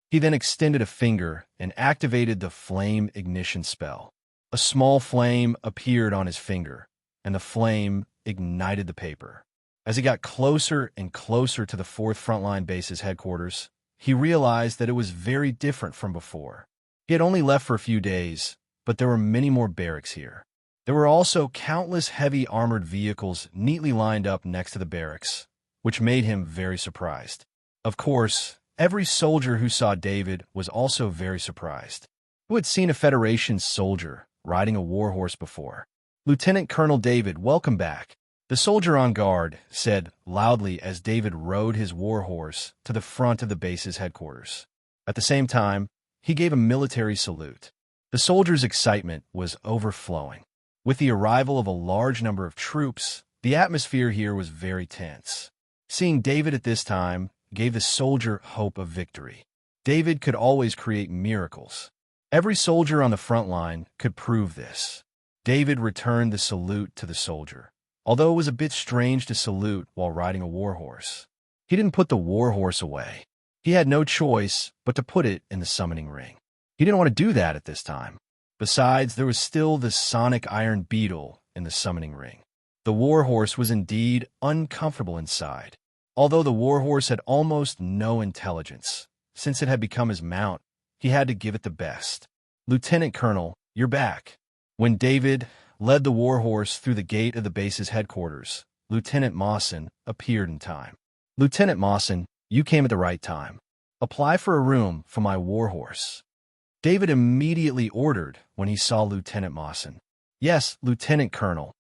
He then extended a finger and activated the flame ignition spell. A small flame appeared on his finger, and the flame ignited the paper. As he got closer and closer to the 4th Frontline Base's headquarters, he realized that it was very different from before. He had only left for a few days, but there were many more barracks here. There were also countless heavy armored vehicles neatly lined up next to the barracks, which made him very surprised. Of course, every soldier who saw David was also very surprised. Who had seen a Federation soldier riding a warhorse before? Lieutenant Colonel David, welcome back. The soldier on guard said loudly as David rode his warhorse to the front of the base's headquarters. At the same time, he gave a military salute. The soldier's excitement was overflowing. With the arrival of a large number of troops, the atmosphere here was very tense. Seeing David at this time gave the soldier hope of victory. David could always create miracles. Every soldier on the front line could prove this. David returned the salute to the soldier, although it was a bit strange to salute while riding a warhorse. He didn't put the warhorse away. He had no choice but to put it in the summoning ring. He didn't want to do that at this time. Besides, there was still the sonic iron beetle in the summoning ring. The warhorse was indeed uncomfortable inside. Although the warhorse had almost no intelligence, since it had become his mount, he had to give it the best. Lieutenant Colonel, you're back. When David led the warhorse through the gate of the base's headquarters, Lieutenant Mawson appeared in time. Lieutenant Mawson, you came at the right time. Apply for a room for my warhorse. David immediately ordered when he saw Lieutenant Mawson. Yes, Lieutenant Colonel.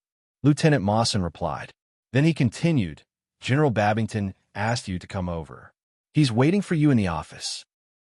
Lieutenant Mawson replied. Then he continued, General Babington asked you to come over. He's waiting for you in the office.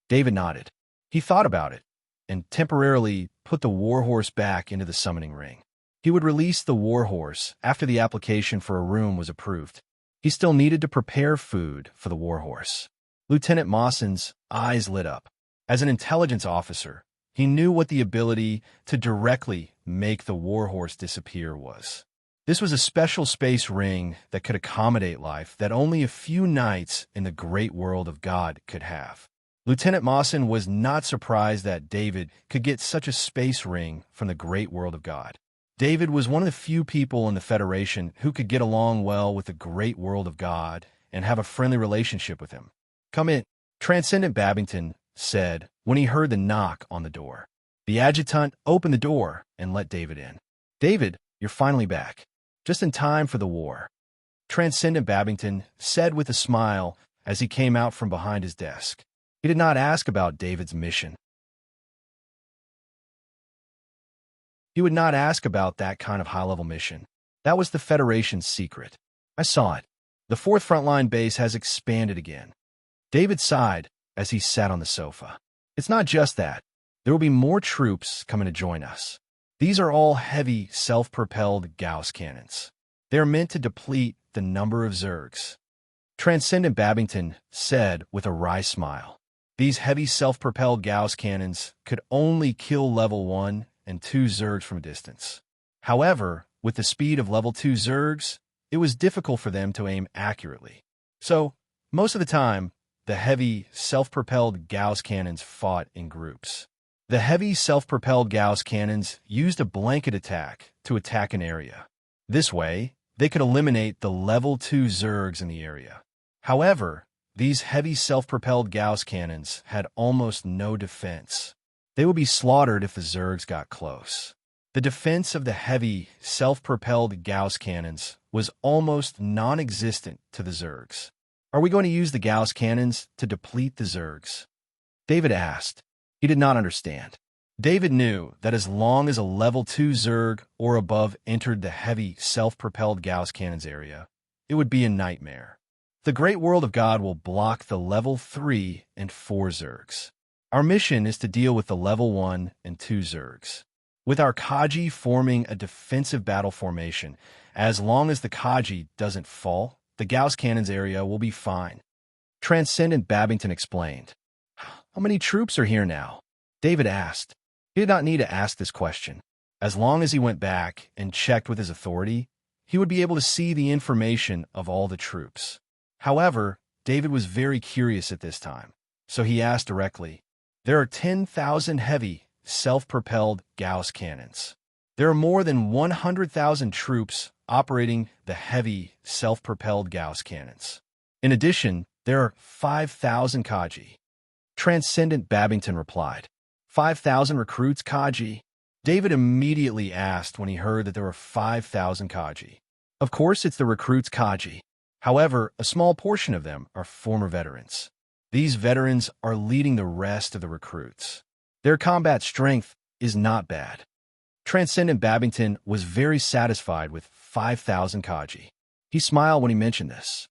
David nodded. He thought about it and temporarily put the warhorse back into the summoning ring. He would release the warhorse after the application for a room was approved. He still needed to prepare food for the warhorse. Lieutenant Mawson's eyes lit up. As an intelligence officer, he knew what the ability to directly make the warhorse disappear was. This was a special space ring that could accommodate life that only a few knights in the great world of God could have. Lieutenant Mawson was not surprised that David could get such a space ring from the great world of God. David was one of the few people in the Federation who could get along well with the great world of God and have a friendly relationship with him. Come in, Transcendent Babington said when he heard the knock on the door. The adjutant opened the door and let David in. David, you're finally back. Just in time for the war. Transcendent Babington said with a smile as he came out from behind his desk. He did not ask about David's mission. He would not ask about that kind of high-level mission. That was the Federation's secret. I saw it. The 4th Frontline Base has expanded again. David sighed as he sat on the sofa. It's not just that. There will be more troops coming to join us. These are all heavy, self-propelled Gauss cannons. They are meant to deplete the number of Zergs. Transcendent Babington said with a wry smile. These heavy self-propelled Gauss cannons could only kill level 1 and 2 Zergs from a distance. However, with the speed of level 2 Zergs, it was difficult for them to aim accurately. So, most of the time, the heavy, self-propelled Gauss cannons fought in groups. The heavy, self-propelled Gauss cannons used a blanket attack to attack an area. This way, they could eliminate the level 2 Zergs in the area. However, these heavy, self-propelled Gauss cannons had almost no defense. They would be slaughtered if the Zergs got close. The defense of the heavy, self-propelled Gauss cannons was almost non-existent to the Zergs. Are we going to use the Gauss cannons to deplete the Zergs? David asked. He did not understand. David knew that as long as a level 2 Zerg or above entered the heavy, self-propelled Gauss cannons area, it would be a nightmare. The great world of God will block the level 3 and 4 Zergs. Our mission is to deal with the level 1 and 2 Zergs. With our Kaji forming a defensive battle formation, as long as the Kaji doesn't fall, the Gauss cannons area will be fine. Transcendent Babington explained. How many troops are here now? David asked. He did not need to ask this question. As long as he went back and checked with his authority, he would be able to see the information of all the troops. However, David was very curious at this time, so he asked directly, "There are 10,000 heavy, self-propelled Gauss cannons. There are more than 100,000 troops operating the heavy, self-propelled Gauss cannons. In addition, there are 5,000 Kaji." Transcendent Babington replied, 5,000 recruits, Kaji?" David immediately asked when he heard that there were 5,000 Kaji. Of course, it's the recruits, Kaji. However, a small portion of them are former veterans. These veterans are leading the rest of the recruits. Their combat strength is not bad. Transcendent Babington was very satisfied with 5,000 Kaji. He smiled when he mentioned this.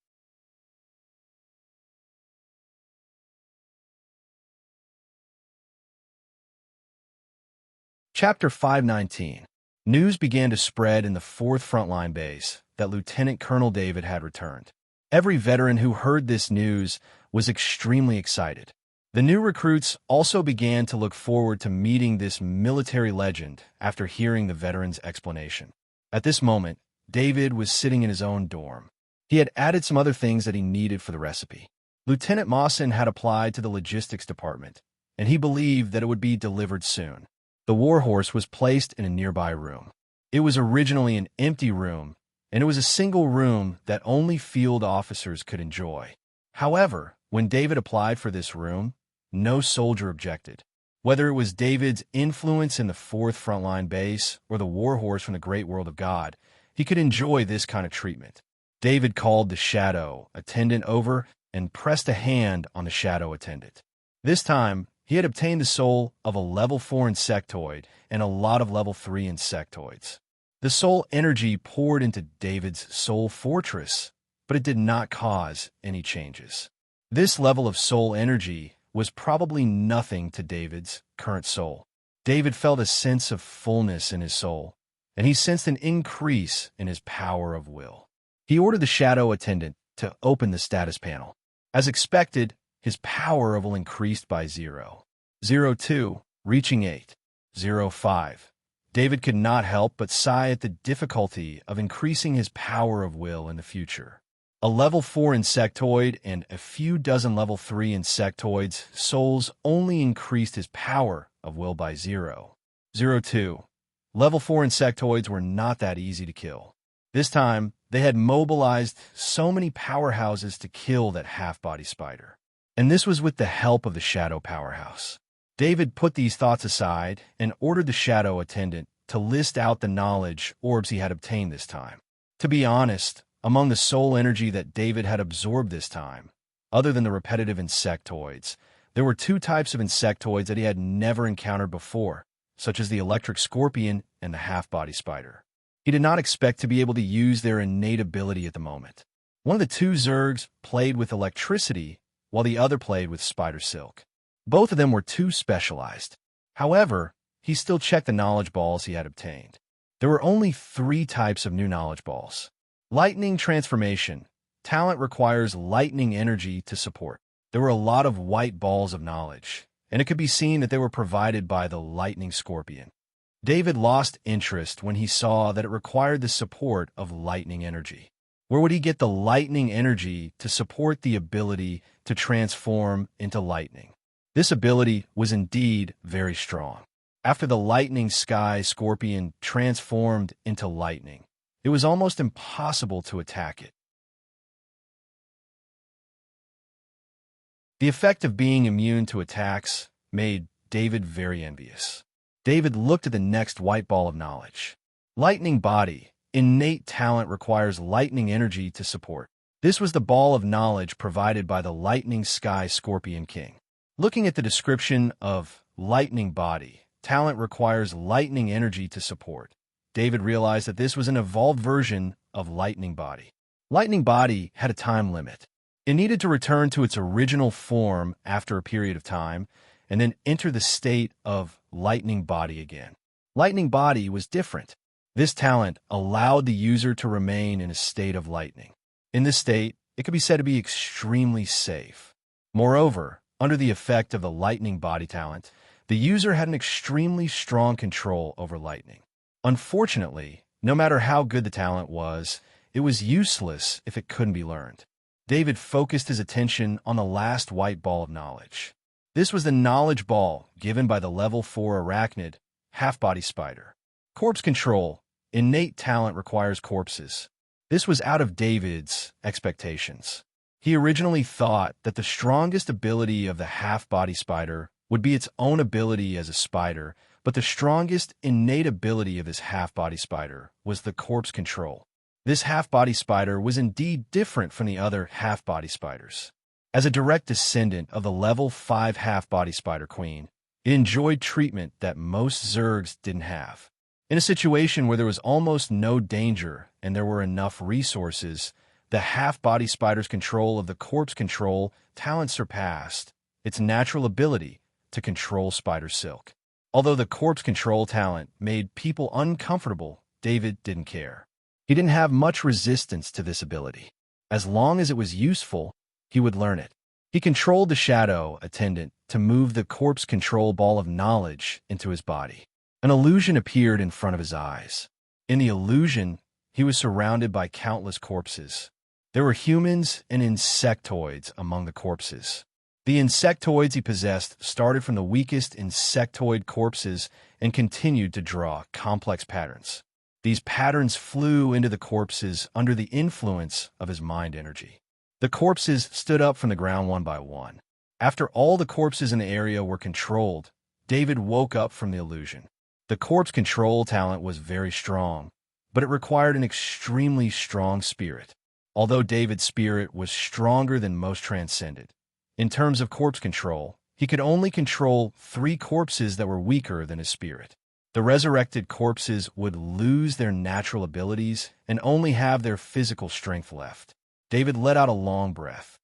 Chapter 519. News began to spread in the 4th Frontline Base that Lieutenant Colonel David had returned. Every veteran who heard this news was extremely excited. The new recruits also began to look forward to meeting this military legend after hearing the veteran's explanation. At this moment, David was sitting in his own dorm. He had added some other things that he needed for the recipe. Lieutenant Mawson had applied to the logistics department, and he believed that it would be delivered soon. The warhorse was placed in a nearby room. It was originally an empty room, and it was a single room that only field officers could enjoy. However, when David applied for this room, no soldier objected. Whether it was David's influence in the 4th Frontline Base or the warhorse from the great world of God, he could enjoy this kind of treatment. David called the shadow attendant over and pressed a hand on the shadow attendant. This time, he had obtained the soul of a level 4 insectoid and a lot of level 3 insectoids. The soul energy poured into David's soul fortress, but it did not cause any changes. This level of soul energy was probably nothing to David's current soul. David felt a sense of fullness in his soul, and he sensed an increase in his power of will. He ordered the shadow attendant to open the status panel. As expected, his power of will increased by 0. 02, reaching 8. 05. David could not help but sigh at the difficulty of increasing his power of will in the future. A level 4 insectoid and a few dozen level 3 insectoids' souls only increased his power of will by 0. 02. Level 4 insectoids were not that easy to kill. This time, they had mobilized so many powerhouses to kill that half-body spider. And this was with the help of the shadow powerhouse. David put these thoughts aside and ordered the shadow attendant to list out the knowledge orbs he had obtained this time. To be honest, among the soul energy that David had absorbed this time, other than the repetitive insectoids, there were 2 types of insectoids that he had never encountered before, such as the electric scorpion and the half-body spider. He did not expect to be able to use their innate ability at the moment. One of the 2 Zergs played with electricity, while the other played with spider silk. Both of them were too specialized. However, he still checked the knowledge balls he had obtained. There were only 3 types of new knowledge balls. Lightning transformation. Talent requires lightning energy to support. There were a lot of white balls of knowledge, and it could be seen that they were provided by the lightning scorpion. David lost interest when he saw that it required the support of lightning energy. Where would he get the lightning energy to support the ability to transform into lightning? This ability was indeed very strong. After the lightning sky scorpion transformed into lightning, it was almost impossible to attack it. The effect of being immune to attacks made David very envious. David looked at the next white ball of knowledge. Lightning body. Innate talent requires lightning energy to support. This was the ball of knowledge provided by the lightning sky scorpion king. Looking at the description of lightning body, talent requires lightning energy to support, David realized that this was an evolved version of lightning body. Lightning body had a time limit. It needed to return to its original form after a period of time, and then enter the state of lightning body again. Lightning body was different. This talent allowed the user to remain in a state of lightning. In this state, it could be said to be extremely safe. Moreover, under the effect of the lightning body talent, the user had an extremely strong control over lightning. Unfortunately, no matter how good the talent was, it was useless if it couldn't be learned. David focused his attention on the last white ball of knowledge. This was the knowledge ball given by the level 4 arachnid, half-body spider. Corpse control. Innate talent requires corpses. This was out of David's expectations. He originally thought that the strongest ability of the half-body spider would be its own ability as a spider, but the strongest innate ability of this half-body spider was the corpse control. This half-body spider was indeed different from the other half-body spiders. As a direct descendant of the level 5 half-body spider queen, it enjoyed treatment that most Zergs didn't have. In a situation where there was almost no danger and there were enough resources, the half-body spider's control of the corpse control talent surpassed its natural ability to control spider silk. Although the corpse control talent made people uncomfortable, David didn't care. He didn't have much resistance to this ability. As long as it was useful, he would learn it. He controlled the shadow attendant to move the corpse control ball of knowledge into his body. An illusion appeared in front of his eyes. In the illusion, he was surrounded by countless corpses. There were humans and insectoids among the corpses. The insectoids he possessed started from the weakest insectoid corpses and continued to draw complex patterns. These patterns flew into the corpses under the influence of his mind energy. The corpses stood up from the ground one by one. After all the corpses in the area were controlled, David woke up from the illusion. The corpse control talent was very strong, but it required an extremely strong spirit. Although David's spirit was stronger than most transcended, in terms of corpse control, he could only control 3 corpses that were weaker than his spirit. The resurrected corpses would lose their natural abilities and only have their physical strength left. David let out a long breath.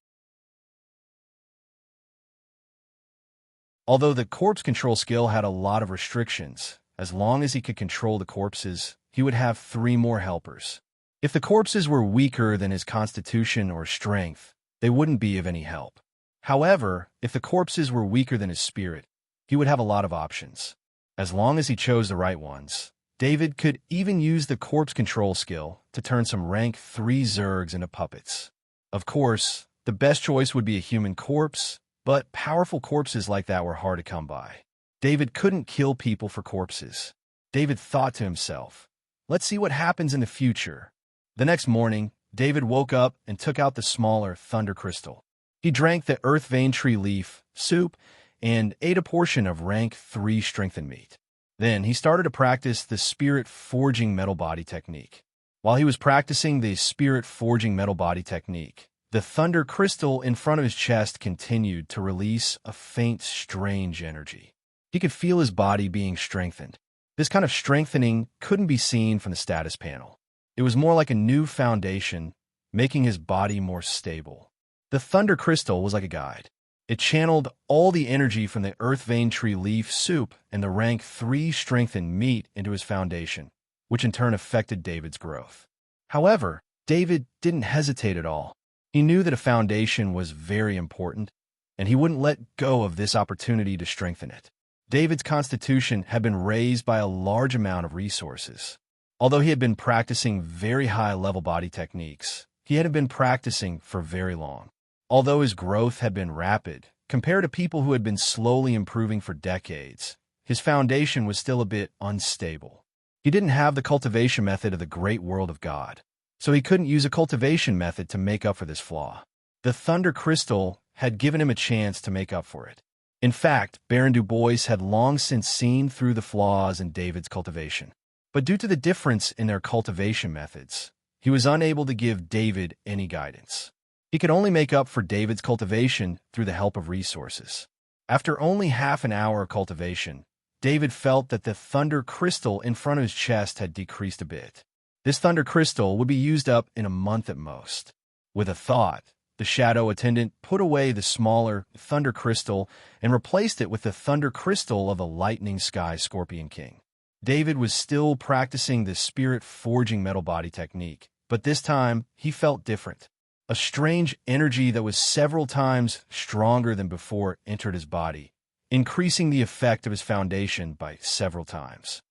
Although the corpse control skill had a lot of restrictions, as long as he could control the corpses, he would have 3 more helpers. If the corpses were weaker than his constitution or strength, they wouldn't be of any help. However, if the corpses were weaker than his spirit, he would have a lot of options. As long as he chose the right ones, David could even use the corpse control skill to turn some rank 3 Zergs into puppets. Of course, the best choice would be a human corpse, but powerful corpses like that were hard to come by. David couldn't kill people for corpses. David thought to himself, let's see what happens in the future. The next morning, David woke up and took out the smaller thunder crystal. He drank the earth vein tree leaf soup and ate a portion of rank 3 strengthened meat. Then he started to practice the spirit forging metal body technique. While he was practicing the spirit forging metal body technique, the thunder crystal in front of his chest continued to release a faint, strange energy. He could feel his body being strengthened. This kind of strengthening couldn't be seen from the status panel. It was more like a new foundation, making his body more stable. The thunder crystal was like a guide. It channeled all the energy from the earth vein tree leaf soup and the rank 3 strengthened meat into his foundation, which in turn affected David's growth. However, David didn't hesitate at all. He knew that a foundation was very important, and he wouldn't let go of this opportunity to strengthen it. David's constitution had been raised by a large amount of resources. Although he had been practicing very high-level body techniques, he hadn't been practicing for very long. Although his growth had been rapid, compared to people who had been slowly improving for decades, his foundation was still a bit unstable. He didn't have the cultivation method of the great world of God, so he couldn't use a cultivation method to make up for this flaw. The Thunder Crystal had given him a chance to make up for it. In fact, Baron Du Bois had long since seen through the flaws in David's cultivation. But due to the difference in their cultivation methods, he was unable to give David any guidance. He could only make up for David's cultivation through the help of resources. After only half an hour of cultivation, David felt that the thunder crystal in front of his chest had decreased a bit. This thunder crystal would be used up in a month at most. With a thought, the shadow attendant put away the smaller thunder crystal and replaced it with the thunder crystal of the lightning sky scorpion king. David was still practicing the spirit forging metal body technique, but this time he felt different. A strange energy that was several times stronger than before entered his body, increasing the effect of his foundation by several times.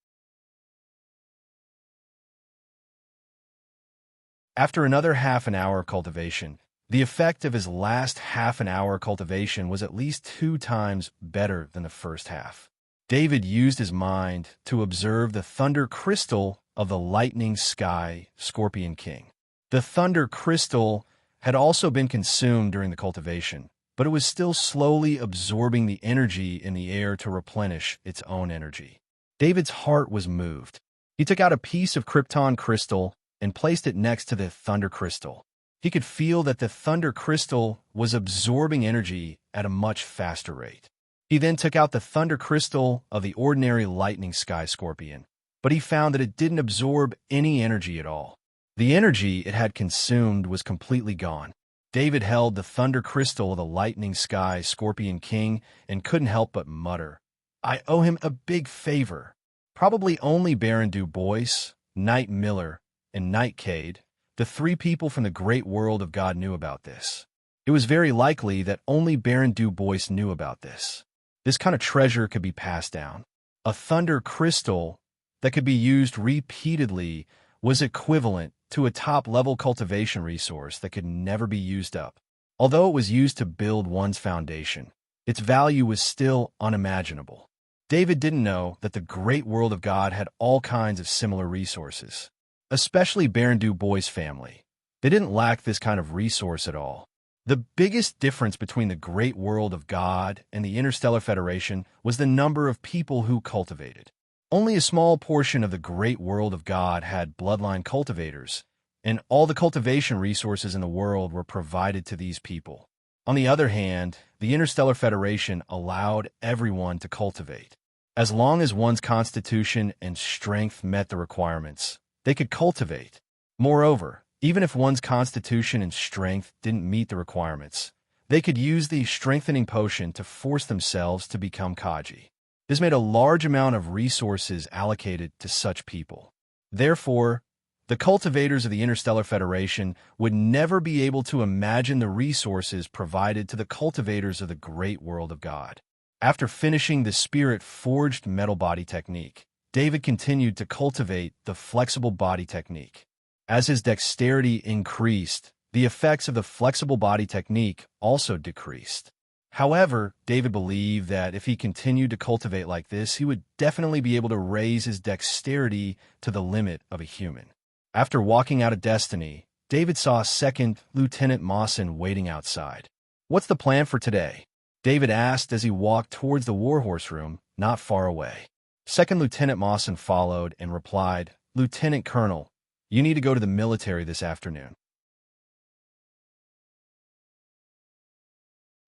After another half an hour of cultivation, the effect of his last half an hour cultivation was at least 2 times better than the first half. David used his mind to observe the thunder crystal of the lightning sky Scorpion King. The thunder crystal had also been consumed during the cultivation, but it was still slowly absorbing the energy in the air to replenish its own energy. David's heart was moved. He took out a piece of krypton crystal and placed it next to the thunder crystal. He could feel that the thunder crystal was absorbing energy at a much faster rate. He then took out the thunder crystal of the ordinary lightning sky scorpion, but he found that it didn't absorb any energy at all. The energy it had consumed was completely gone. David held the thunder crystal of the lightning sky Scorpion King and couldn't help but mutter, "I owe him a big favor." Probably only Baron Du Bois, Knight Miller, and Nightcade, the 3 people from the great world of God, knew about this. It was very likely that only Baron Du Bois knew about this. This kind of treasure could be passed down. A thunder crystal that could be used repeatedly was equivalent to a top-level cultivation resource that could never be used up. Although it was used to build one's foundation, its value was still unimaginable. David didn't know that the great world of God had all kinds of similar resources, especially Baron Du Bois' family. They didn't lack this kind of resource at all. The biggest difference between the great world of God and the Interstellar Federation was the number of people who cultivated. Only a small portion of the great world of God had bloodline cultivators, and all the cultivation resources in the world were provided to these people. On the other hand, the Interstellar Federation allowed everyone to cultivate. As long as one's constitution and strength met the requirements, they could cultivate. Moreover, even if one's constitution and strength didn't meet the requirements, they could use the strengthening potion to force themselves to become Kaji. This made a large amount of resources allocated to such people. Therefore, the cultivators of the Interstellar Federation would never be able to imagine the resources provided to the cultivators of the great world of God. After finishing the spirit-forged metal body technique, David continued to cultivate the flexible body technique. As his dexterity increased, the effects of the flexible body technique also decreased. However, David believed that if he continued to cultivate like this, he would definitely be able to raise his dexterity to the limit of a human. After walking out of Destiny, David saw Second Lieutenant Mawson waiting outside. "What's the plan for today?" David asked as he walked towards the Warhorse room, not far away. Second Lieutenant Mawson followed and replied, "Lieutenant Colonel, you need to go to the military this afternoon."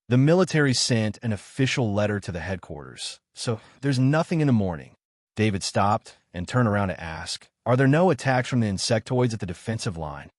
The military sent an official letter to the headquarters, so there's nothing in the morning. David stopped and turned around to ask, "Are there no attacks from the insectoids at the defensive line?"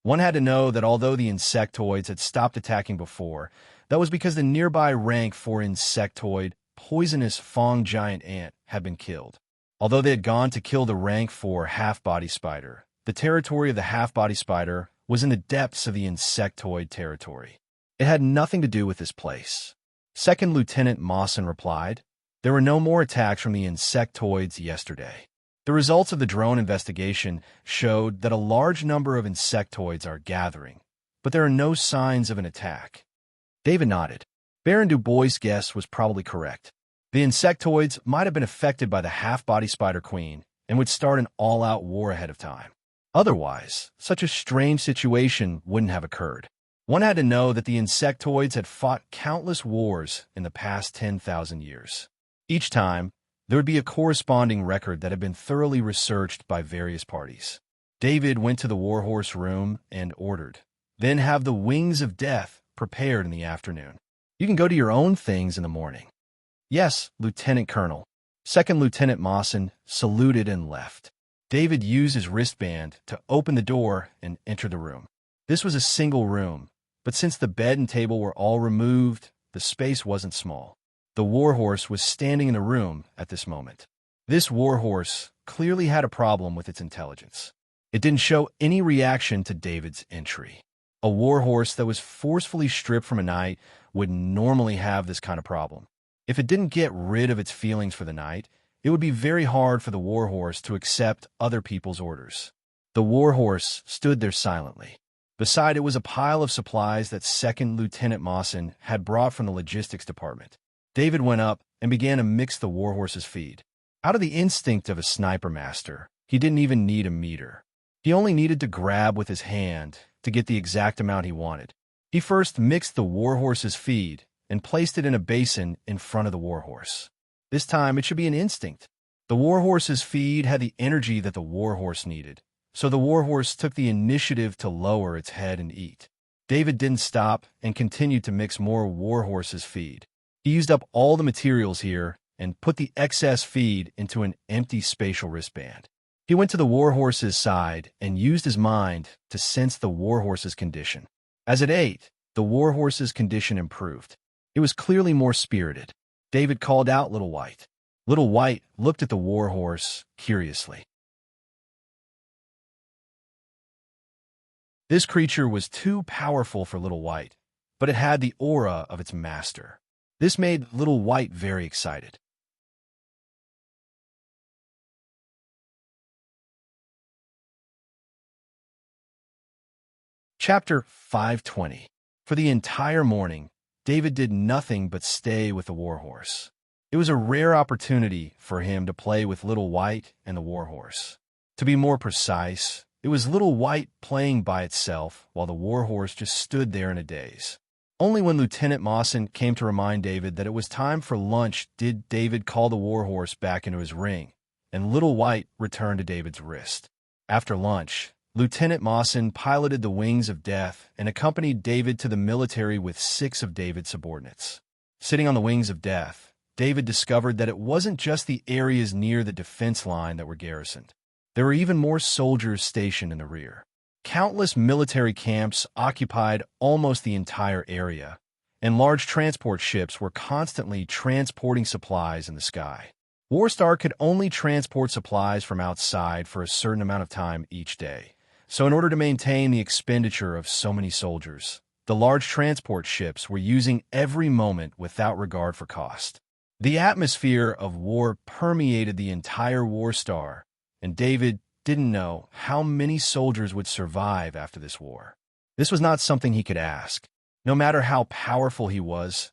One had to know that although the insectoids had stopped attacking before, that was because the nearby rank 4 insectoid, poisonous Fong giant ant had been killed. Although they had gone to kill the rank 4 half-body spider, the territory of the half-body spider was in the depths of the insectoid territory. It had nothing to do with this place. Second Lieutenant Mawson replied, "There were no more attacks from the insectoids yesterday. The results of the drone investigation showed that a large number of insectoids are gathering, but there are no signs of an attack." David nodded. Baron Du Bois' guess was probably correct. The insectoids might have been affected by the half-body spider queen and would start an all-out war ahead of time. Otherwise, such a strange situation wouldn't have occurred. One had to know that the insectoids had fought countless wars in the past 10,000 years. Each time, there would be a corresponding record that had been thoroughly researched by various parties. David went to the Warhorse room and ordered, "Then have the wings of death prepared in the afternoon. You can go to your own things in the morning." "Yes, Lieutenant Colonel." Second Lieutenant Mawson saluted and left. David used his wristband to open the door and enter the room. This was a single room, but since the bed and table were all removed, the space wasn't small. The Warhorse was standing in the room at this moment. This Warhorse clearly had a problem with its intelligence. It didn't show any reaction to David's entry. A Warhorse that was forcefully stripped from a knight would normally have this kind of problem. If it didn't get rid of its feelings for the knight, it would be very hard for the Warhorse to accept other people's orders. The warhorse stood there silently. Beside it was a pile of supplies that Second Lieutenant Mawson had brought from the logistics department. David went up and began to mix the warhorse's feed. Out of the instinct of a sniper master, he didn't even need a meter. He only needed to grab with his hand to get the exact amount he wanted. He first mixed the warhorse's feed and placed it in a basin in front of the warhorse. This time, it should be an instinct. The warhorse's feed had the energy that the warhorse needed, so the warhorse took the initiative to lower its head and eat. David didn't stop and continued to mix more warhorse's feed. He used up all the materials here and put the excess feed into an empty spatial wristband. He went to the warhorse's side and used his mind to sense the warhorse's condition. As it ate, the warhorse's condition improved. It was clearly more spirited. David called out Little White. Little White looked at the warhorse curiously. This creature was too powerful for Little White, but it had the aura of its master. This made Little White very excited. Chapter 520. For the entire morning, David did nothing but stay with the warhorse. It was a rare opportunity for him to play with Little White and the warhorse. To be more precise, it was Little White playing by itself while the warhorse just stood there in a daze. Only when Lieutenant Mawson came to remind David that it was time for lunch did David call the warhorse back into his ring, and Little White returned to David's wrist. After lunch, Lieutenant Mawson piloted the Wings of Death and accompanied David to the military with 6 of David's subordinates. Sitting on the Wings of Death, David discovered that it wasn't just the areas near the defense line that were garrisoned. There were even more soldiers stationed in the rear. Countless military camps occupied almost the entire area, and large transport ships were constantly transporting supplies in the sky. Warstar could only transport supplies from outside for a certain amount of time each day. So in order to maintain the expenditure of so many soldiers, the large transport ships were using every moment without regard for cost. The atmosphere of war permeated the entire Warstar, and David didn't know how many soldiers would survive after this war. This was not something he could ask. No matter how powerful he was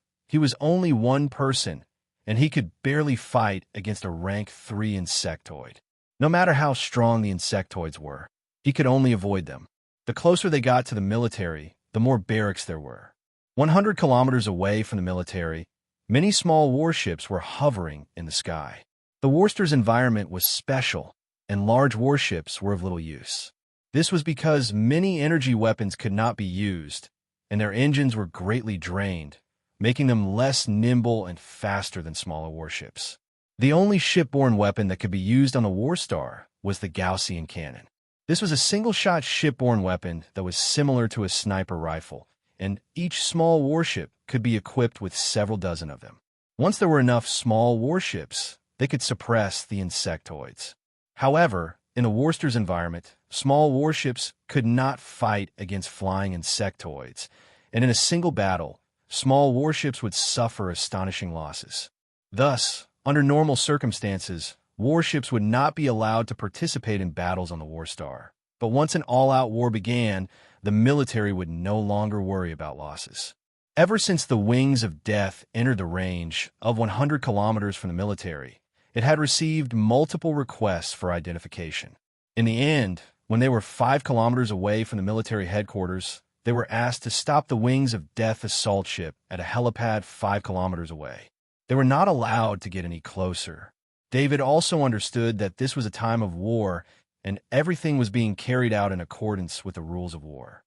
only one person, and he could barely fight against a rank 3 insectoid. No matter how strong the insectoids were, he could only avoid them. The closer they got to the military, the more barracks there were. 100 kilometers away from the military, many small warships were hovering in the sky. The Warstar's environment was special, and large warships were of little use. This was because many energy weapons could not be used, and their engines were greatly drained, making them less nimble and faster than smaller warships. The only shipborne weapon that could be used on the Warstar was the Gaussian cannon. This was a single-shot shipborne weapon that was similar to a sniper rifle, and each small warship could be equipped with several dozen of them. Once there were enough small warships, they could suppress the insectoids. However, in the Warstar's environment, small warships could not fight against flying insectoids, and in a single battle, small warships would suffer astonishing losses. Thus, under normal circumstances, warships would not be allowed to participate in battles on the Warstar. But once an all-out war began, the military would no longer worry about losses. Ever since the Wings of Death entered the range of 100 kilometers from the military, it had received multiple requests for identification. In the end, when they were 5 kilometers away from the military headquarters, they were asked to stop the Wings of Death assault ship at a helipad 5 kilometers away. They were not allowed to get any closer. David also understood that this was a time of war, and everything was being carried out in accordance with the rules of war.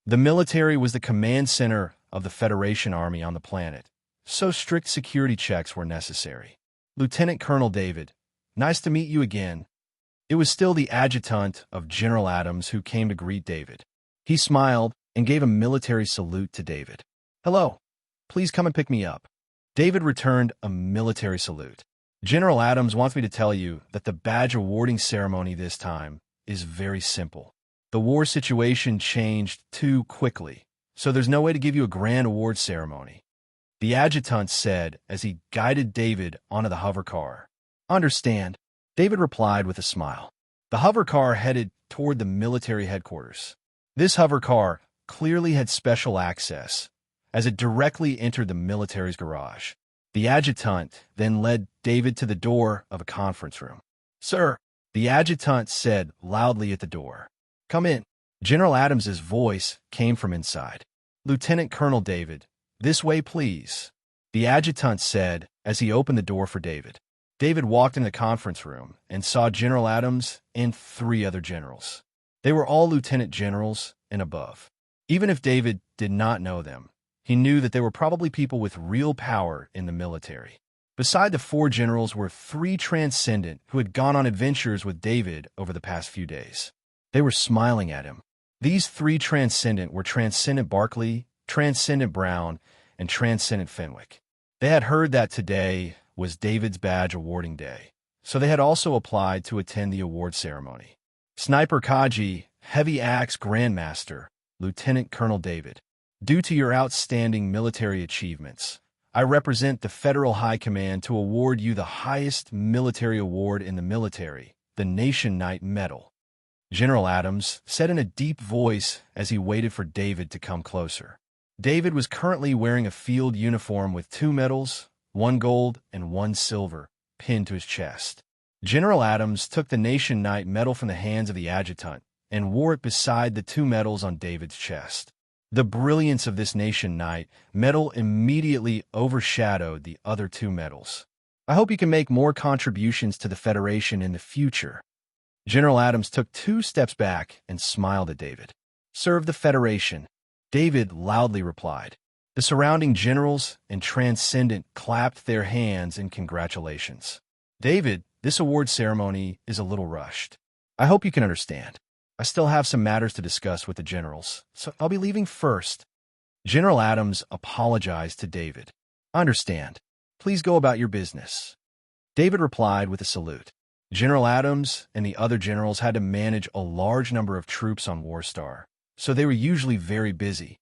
The military was the command center of the Federation Army on the planet, so strict security checks were necessary. Lieutenant Colonel David, nice to meet you again. It was still the adjutant of General Adams who came to greet David. He smiled and gave a military salute to David. Hello. Please come and pick me up. David returned a military salute. General Adams wants me to tell you that the badge awarding ceremony this time is very simple. The war situation changed too quickly, so there's no way to give you a grand award ceremony. The adjutant said as he guided David onto the hover car. Understand, David replied with a smile. The hover car headed toward the military headquarters. This hover car clearly had special access, as it directly entered the military's garage. The adjutant then led David to the door of a conference room. "Sir," the adjutant said loudly at the door. "Come in." General Adams's voice came from inside. "Lieutenant Colonel David, this way, please," the adjutant said as he opened the door for David. David walked in the conference room and saw General Adams and 3 other generals. They were all lieutenant generals and above. Even if David did not know them, he knew that they were probably people with real power in the military. Beside the 4 generals were 3 transcendent who had gone on adventures with David over the past few days. They were smiling at him. These 3 transcendent were Transcendent Barkley, Transcendent Brown, and Transcendent Fenwick. They had heard that today was David's badge awarding day, so they had also applied to attend the award ceremony. Sniper Kaji, Heavy Axe Grandmaster, Lieutenant Colonel David, due to your outstanding military achievements, I represent the Federal High Command to award you the highest military award in the military, the Nation Knight Medal. General Adams said in a deep voice as he waited for David to come closer. David was currently wearing a field uniform with 2 medals, 1 gold and 1 silver, pinned to his chest. General Adams took the Nation Knight medal from the hands of the adjutant and wore it beside the 2 medals on David's chest. The brilliance of this Nation Knight medal immediately overshadowed the other 2 medals. I hope you can make more contributions to the Federation in the future. General Adams took 2 steps back and smiled at David. Serve the Federation, David loudly replied. The surrounding generals and Transcendent clapped their hands in congratulations. David, this award ceremony is a little rushed. I hope you can understand. I still have some matters to discuss with the generals, so I'll be leaving first. General Adams apologized to David. I understand. Please go about your business. David replied with a salute. General Adams and the other generals had to manage a large number of troops on Warstar, so they were usually very busy.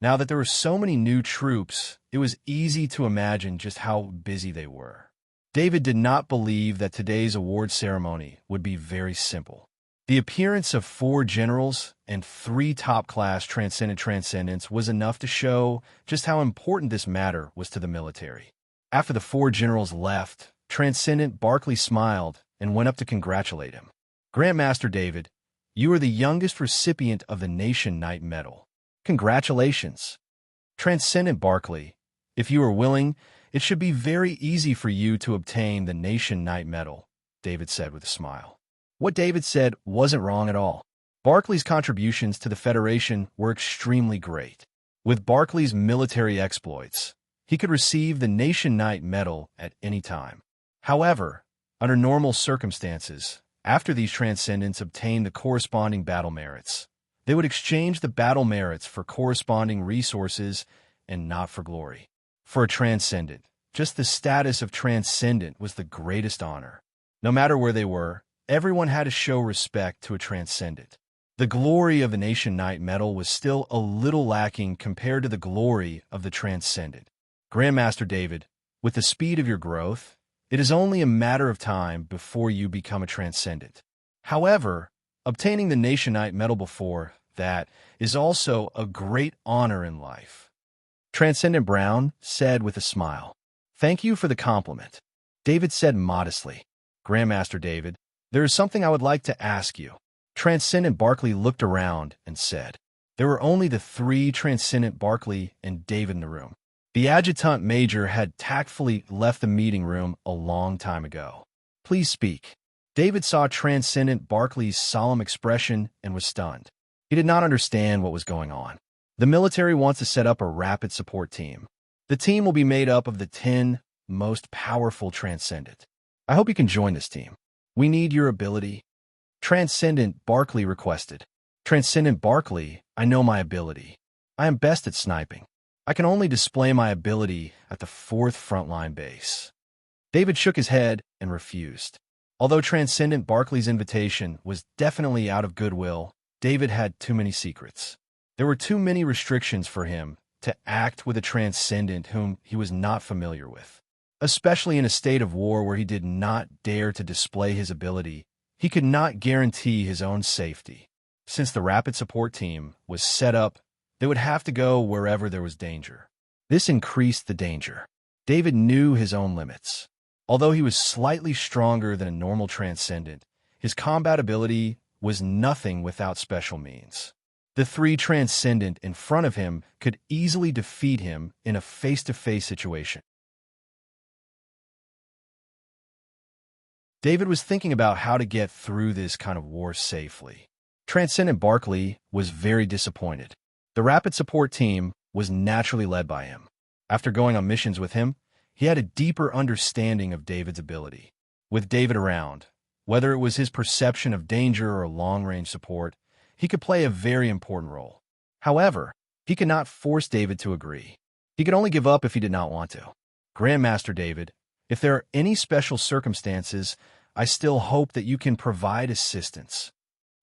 Now that there were so many new troops, it was easy to imagine just how busy they were. David did not believe that today's award ceremony would be very simple. The appearance of 4 generals and 3 top-class transcendents was enough to show just how important this matter was to the military. After the 4 generals left, Transcendent Barkley smiled and went up to congratulate him. Grandmaster David, you are the youngest recipient of the Nation Knight Medal. Congratulations. Transcendent Barkley, if you are willing, it should be very easy for you to obtain the Nation Knight Medal, David said with a smile. What David said wasn't wrong at all. Barkley's contributions to the Federation were extremely great. With Barkley's military exploits, he could receive the Nation Knight Medal at any time. However, under normal circumstances, after these Transcendents obtained the corresponding battle merits, they would exchange the battle merits for corresponding resources and not for glory. For a Transcendent, just the status of Transcendent was the greatest honor. No matter where they were, everyone had to show respect to a Transcendent. The glory of the Nation Knight Medal was still a little lacking compared to the glory of the Transcendent. Grandmaster David, with the speed of your growth, it is only a matter of time before you become a Transcendent. However, obtaining the Nation Knight Medal before that is also a great honor in life. Transcendent Brown said with a smile. Thank you for the compliment. David said modestly. Grandmaster David, there is something I would like to ask you. Transcendent Barkley looked around and said. There were only the 3 Transcendent Barkley and David in the room. The adjutant major had tactfully left the meeting room a long time ago. Please speak. David saw Transcendent Barkley's solemn expression and was stunned. He did not understand what was going on. The military wants to set up a rapid support team. The team will be made up of the 10 most powerful Transcendent. I hope you can join this team. We need your ability. Transcendent Barkley requested. Transcendent Barkley, I know my ability. I am best at sniping. I can only display my ability at the 4th frontline base. David shook his head and refused. Although Transcendent Barkley's invitation was definitely out of goodwill, David had too many secrets. There were too many restrictions for him to act with a transcendent whom he was not familiar with. Especially in a state of war where he did not dare to display his ability, he could not guarantee his own safety. Since the rapid support team was set up, they would have to go wherever there was danger. This increased the danger. David knew his own limits. Although he was slightly stronger than a normal transcendent, his combat ability was nothing without special means. The three transcendent in front of him could easily defeat him in a face-to-face situation. David was thinking about how to get through this kind of war safely. Transcendent Barkley was very disappointed. The rapid support team was naturally led by him. After going on missions with him, he had a deeper understanding of David's ability. With David around, whether it was his perception of danger or long-range support, he could play a very important role. However, he could not force David to agree. He could only give up if he did not want to. Grandmaster David, if there are any special circumstances, I still hope that you can provide assistance.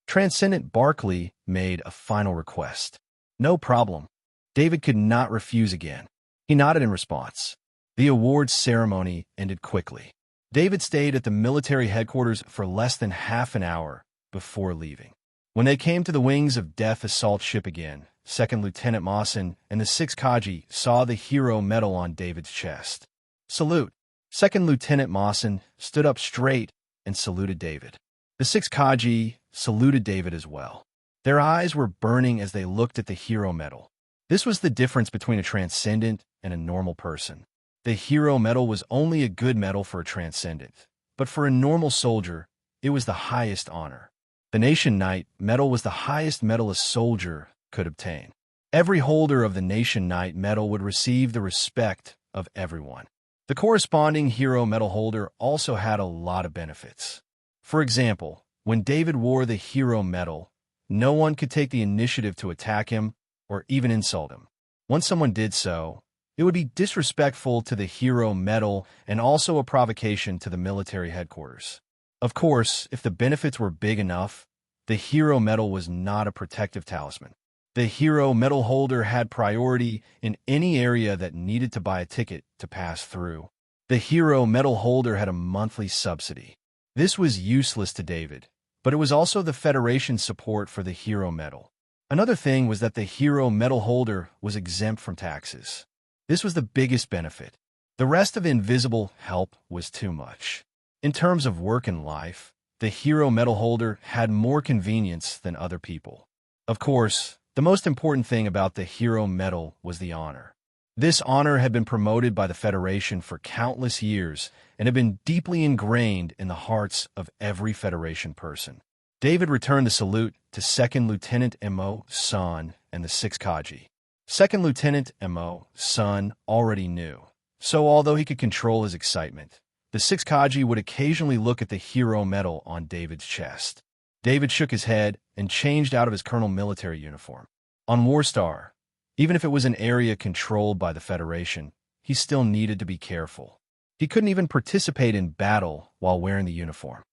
Transcendent Barkley made a final request. No problem. David could not refuse again. He nodded in response. The awards ceremony ended quickly. David stayed at the military headquarters for less than half an hour before leaving. When they came to the Wings of Death assault ship again, 2nd Lieutenant Mawson and the 6th Kaji saw the hero medal on David's chest. Salute. 2nd Lieutenant Mawson stood up straight and saluted David. The 6th Kaji saluted David as well. Their eyes were burning as they looked at the hero medal. This was the difference between a transcendent and a normal person. The hero medal was only a good medal for a transcendent, but for a normal soldier, it was the highest honor. The Nation Knight medal was the highest medal a soldier could obtain. Every holder of the Nation Knight medal would receive the respect of everyone. The corresponding hero medal holder also had a lot of benefits. For example, when David wore the hero medal, no one could take the initiative to attack him or even insult him. Once someone did so, it would be disrespectful to the hero medal and also a provocation to the military headquarters. Of course, if the benefits were big enough, the hero medal was not a protective talisman. The hero medal holder had priority in any area that needed to buy a ticket to pass through. The hero medal holder had a monthly subsidy. This was useless to David, but it was also the Federation's support for the hero medal. Another thing was that the hero medal holder was exempt from taxes. This was the biggest benefit. The rest of invisible help was too much. In terms of work and life, the hero medal holder had more convenience than other people. Of course, the most important thing about the hero medal was the honor. This honor had been promoted by the Federation for countless years and had been deeply ingrained in the hearts of every Federation person. David returned the salute to 2nd Lieutenant Mo San and the 6th Kaji. 2nd Lieutenant Mo San already knew, so although he could control his excitement, the 6th Kaji would occasionally look at the hero medal on David's chest. David shook his head and changed out of his colonel military uniform. On Warstar, even if it was an area controlled by the Federation, he still needed to be careful. He couldn't even participate in battle while wearing the uniform.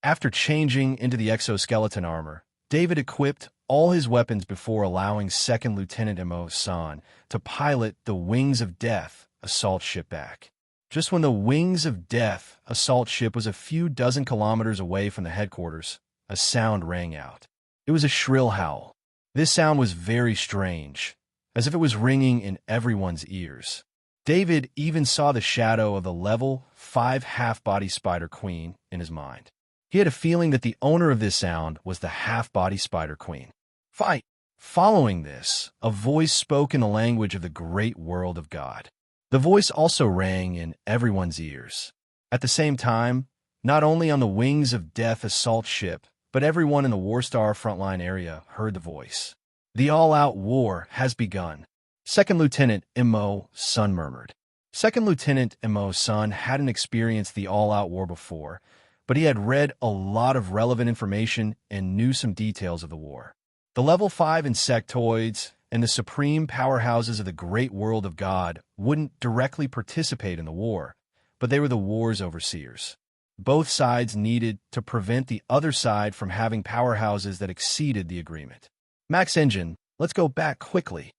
After changing into the exoskeleton armor, David equipped all his weapons before allowing 2nd Lieutenant Mo San to pilot the Wings of Death assault ship back. Just when the Wings of Death assault ship was a few dozen kilometers away from the headquarters, a sound rang out. It was a shrill howl. This sound was very strange, as if it was ringing in everyone's ears. David even saw the shadow of the level 5 half-body spider queen in his mind. He had a feeling that the owner of this sound was the half-body spider queen. Fight! Following this, a voice spoke in the language of the great world of God. The voice also rang in everyone's ears. At the same time, not only on the Wings of Death assault ship, but everyone in the Warstar frontline area heard the voice. The all-out war has begun. 2nd Lieutenant Mo San murmured. 2nd Lieutenant Mo San hadn't experienced the all-out war before, but he had read a lot of relevant information and knew some details of the war. The Level 5 insectoids and the supreme powerhouses of the great world of God wouldn't directly participate in the war, but they were the war's overseers. Both sides needed to prevent the other side from having powerhouses that exceeded the agreement. Max engine, let's go back quickly.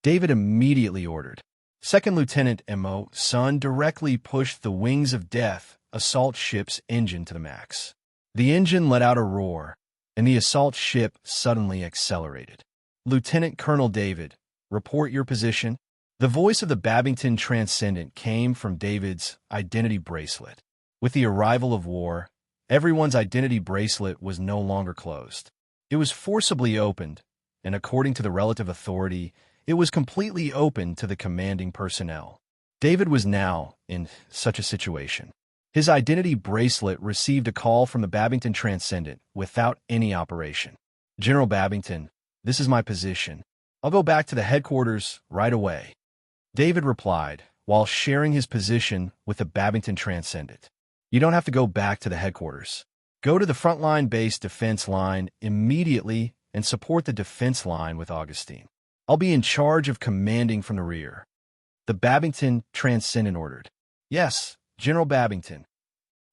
David immediately ordered. Second Lieutenant Mo. Sun directly pushed the Wings of Death assault ship's engine to the max. The engine let out a roar, and the assault ship suddenly accelerated. Lieutenant Colonel David, report your position. The voice of the Babington Transcendent came from David's identity bracelet. With the arrival of war, everyone's identity bracelet was no longer closed. It was forcibly opened, and according to the relative authority, it was completely open to the commanding personnel. David was now in such a situation. His identity bracelet received a call from the Babington Transcendent without any operation. General Babington, this is my position. I'll go back to the headquarters right away. David replied, while sharing his position with the Babington Transcendent. You don't have to go back to the headquarters. Go to the frontline base defense line immediately and support the defense line with Augustine. I'll be in charge of commanding from the rear. The Babington Transcendent ordered. Yes, General Babington.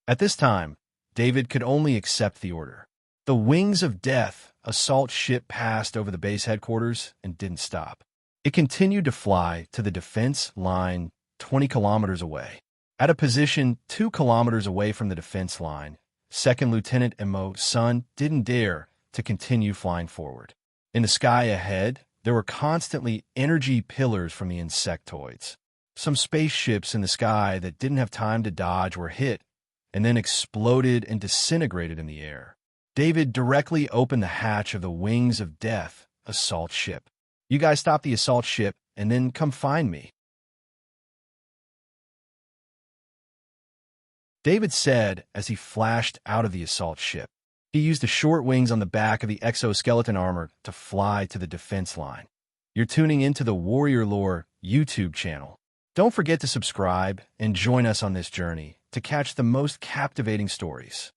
At this time, David could only accept the order. The Wings of Death assault ship passed over the base headquarters and didn't stop. It continued to fly to the defense line 20 kilometers away. At a position 2 kilometers away from the defense line, Second Lieutenant Mo. Sun didn't dare to continue flying forward. In the sky ahead, there were constantly energy pillars from the insectoids. Some spaceships in the sky that didn't have time to dodge were hit and then exploded and disintegrated in the air. David directly opened the hatch of the Wings of Death assault ship. You guys stop the assault ship and then come find me. David said as he flashed out of the assault ship. He used the short wings on the back of the exoskeleton armor to fly to the defense line. You're tuning into the Warrior Lore YouTube channel. Don't forget to subscribe and join us on this journey to catch the most captivating stories.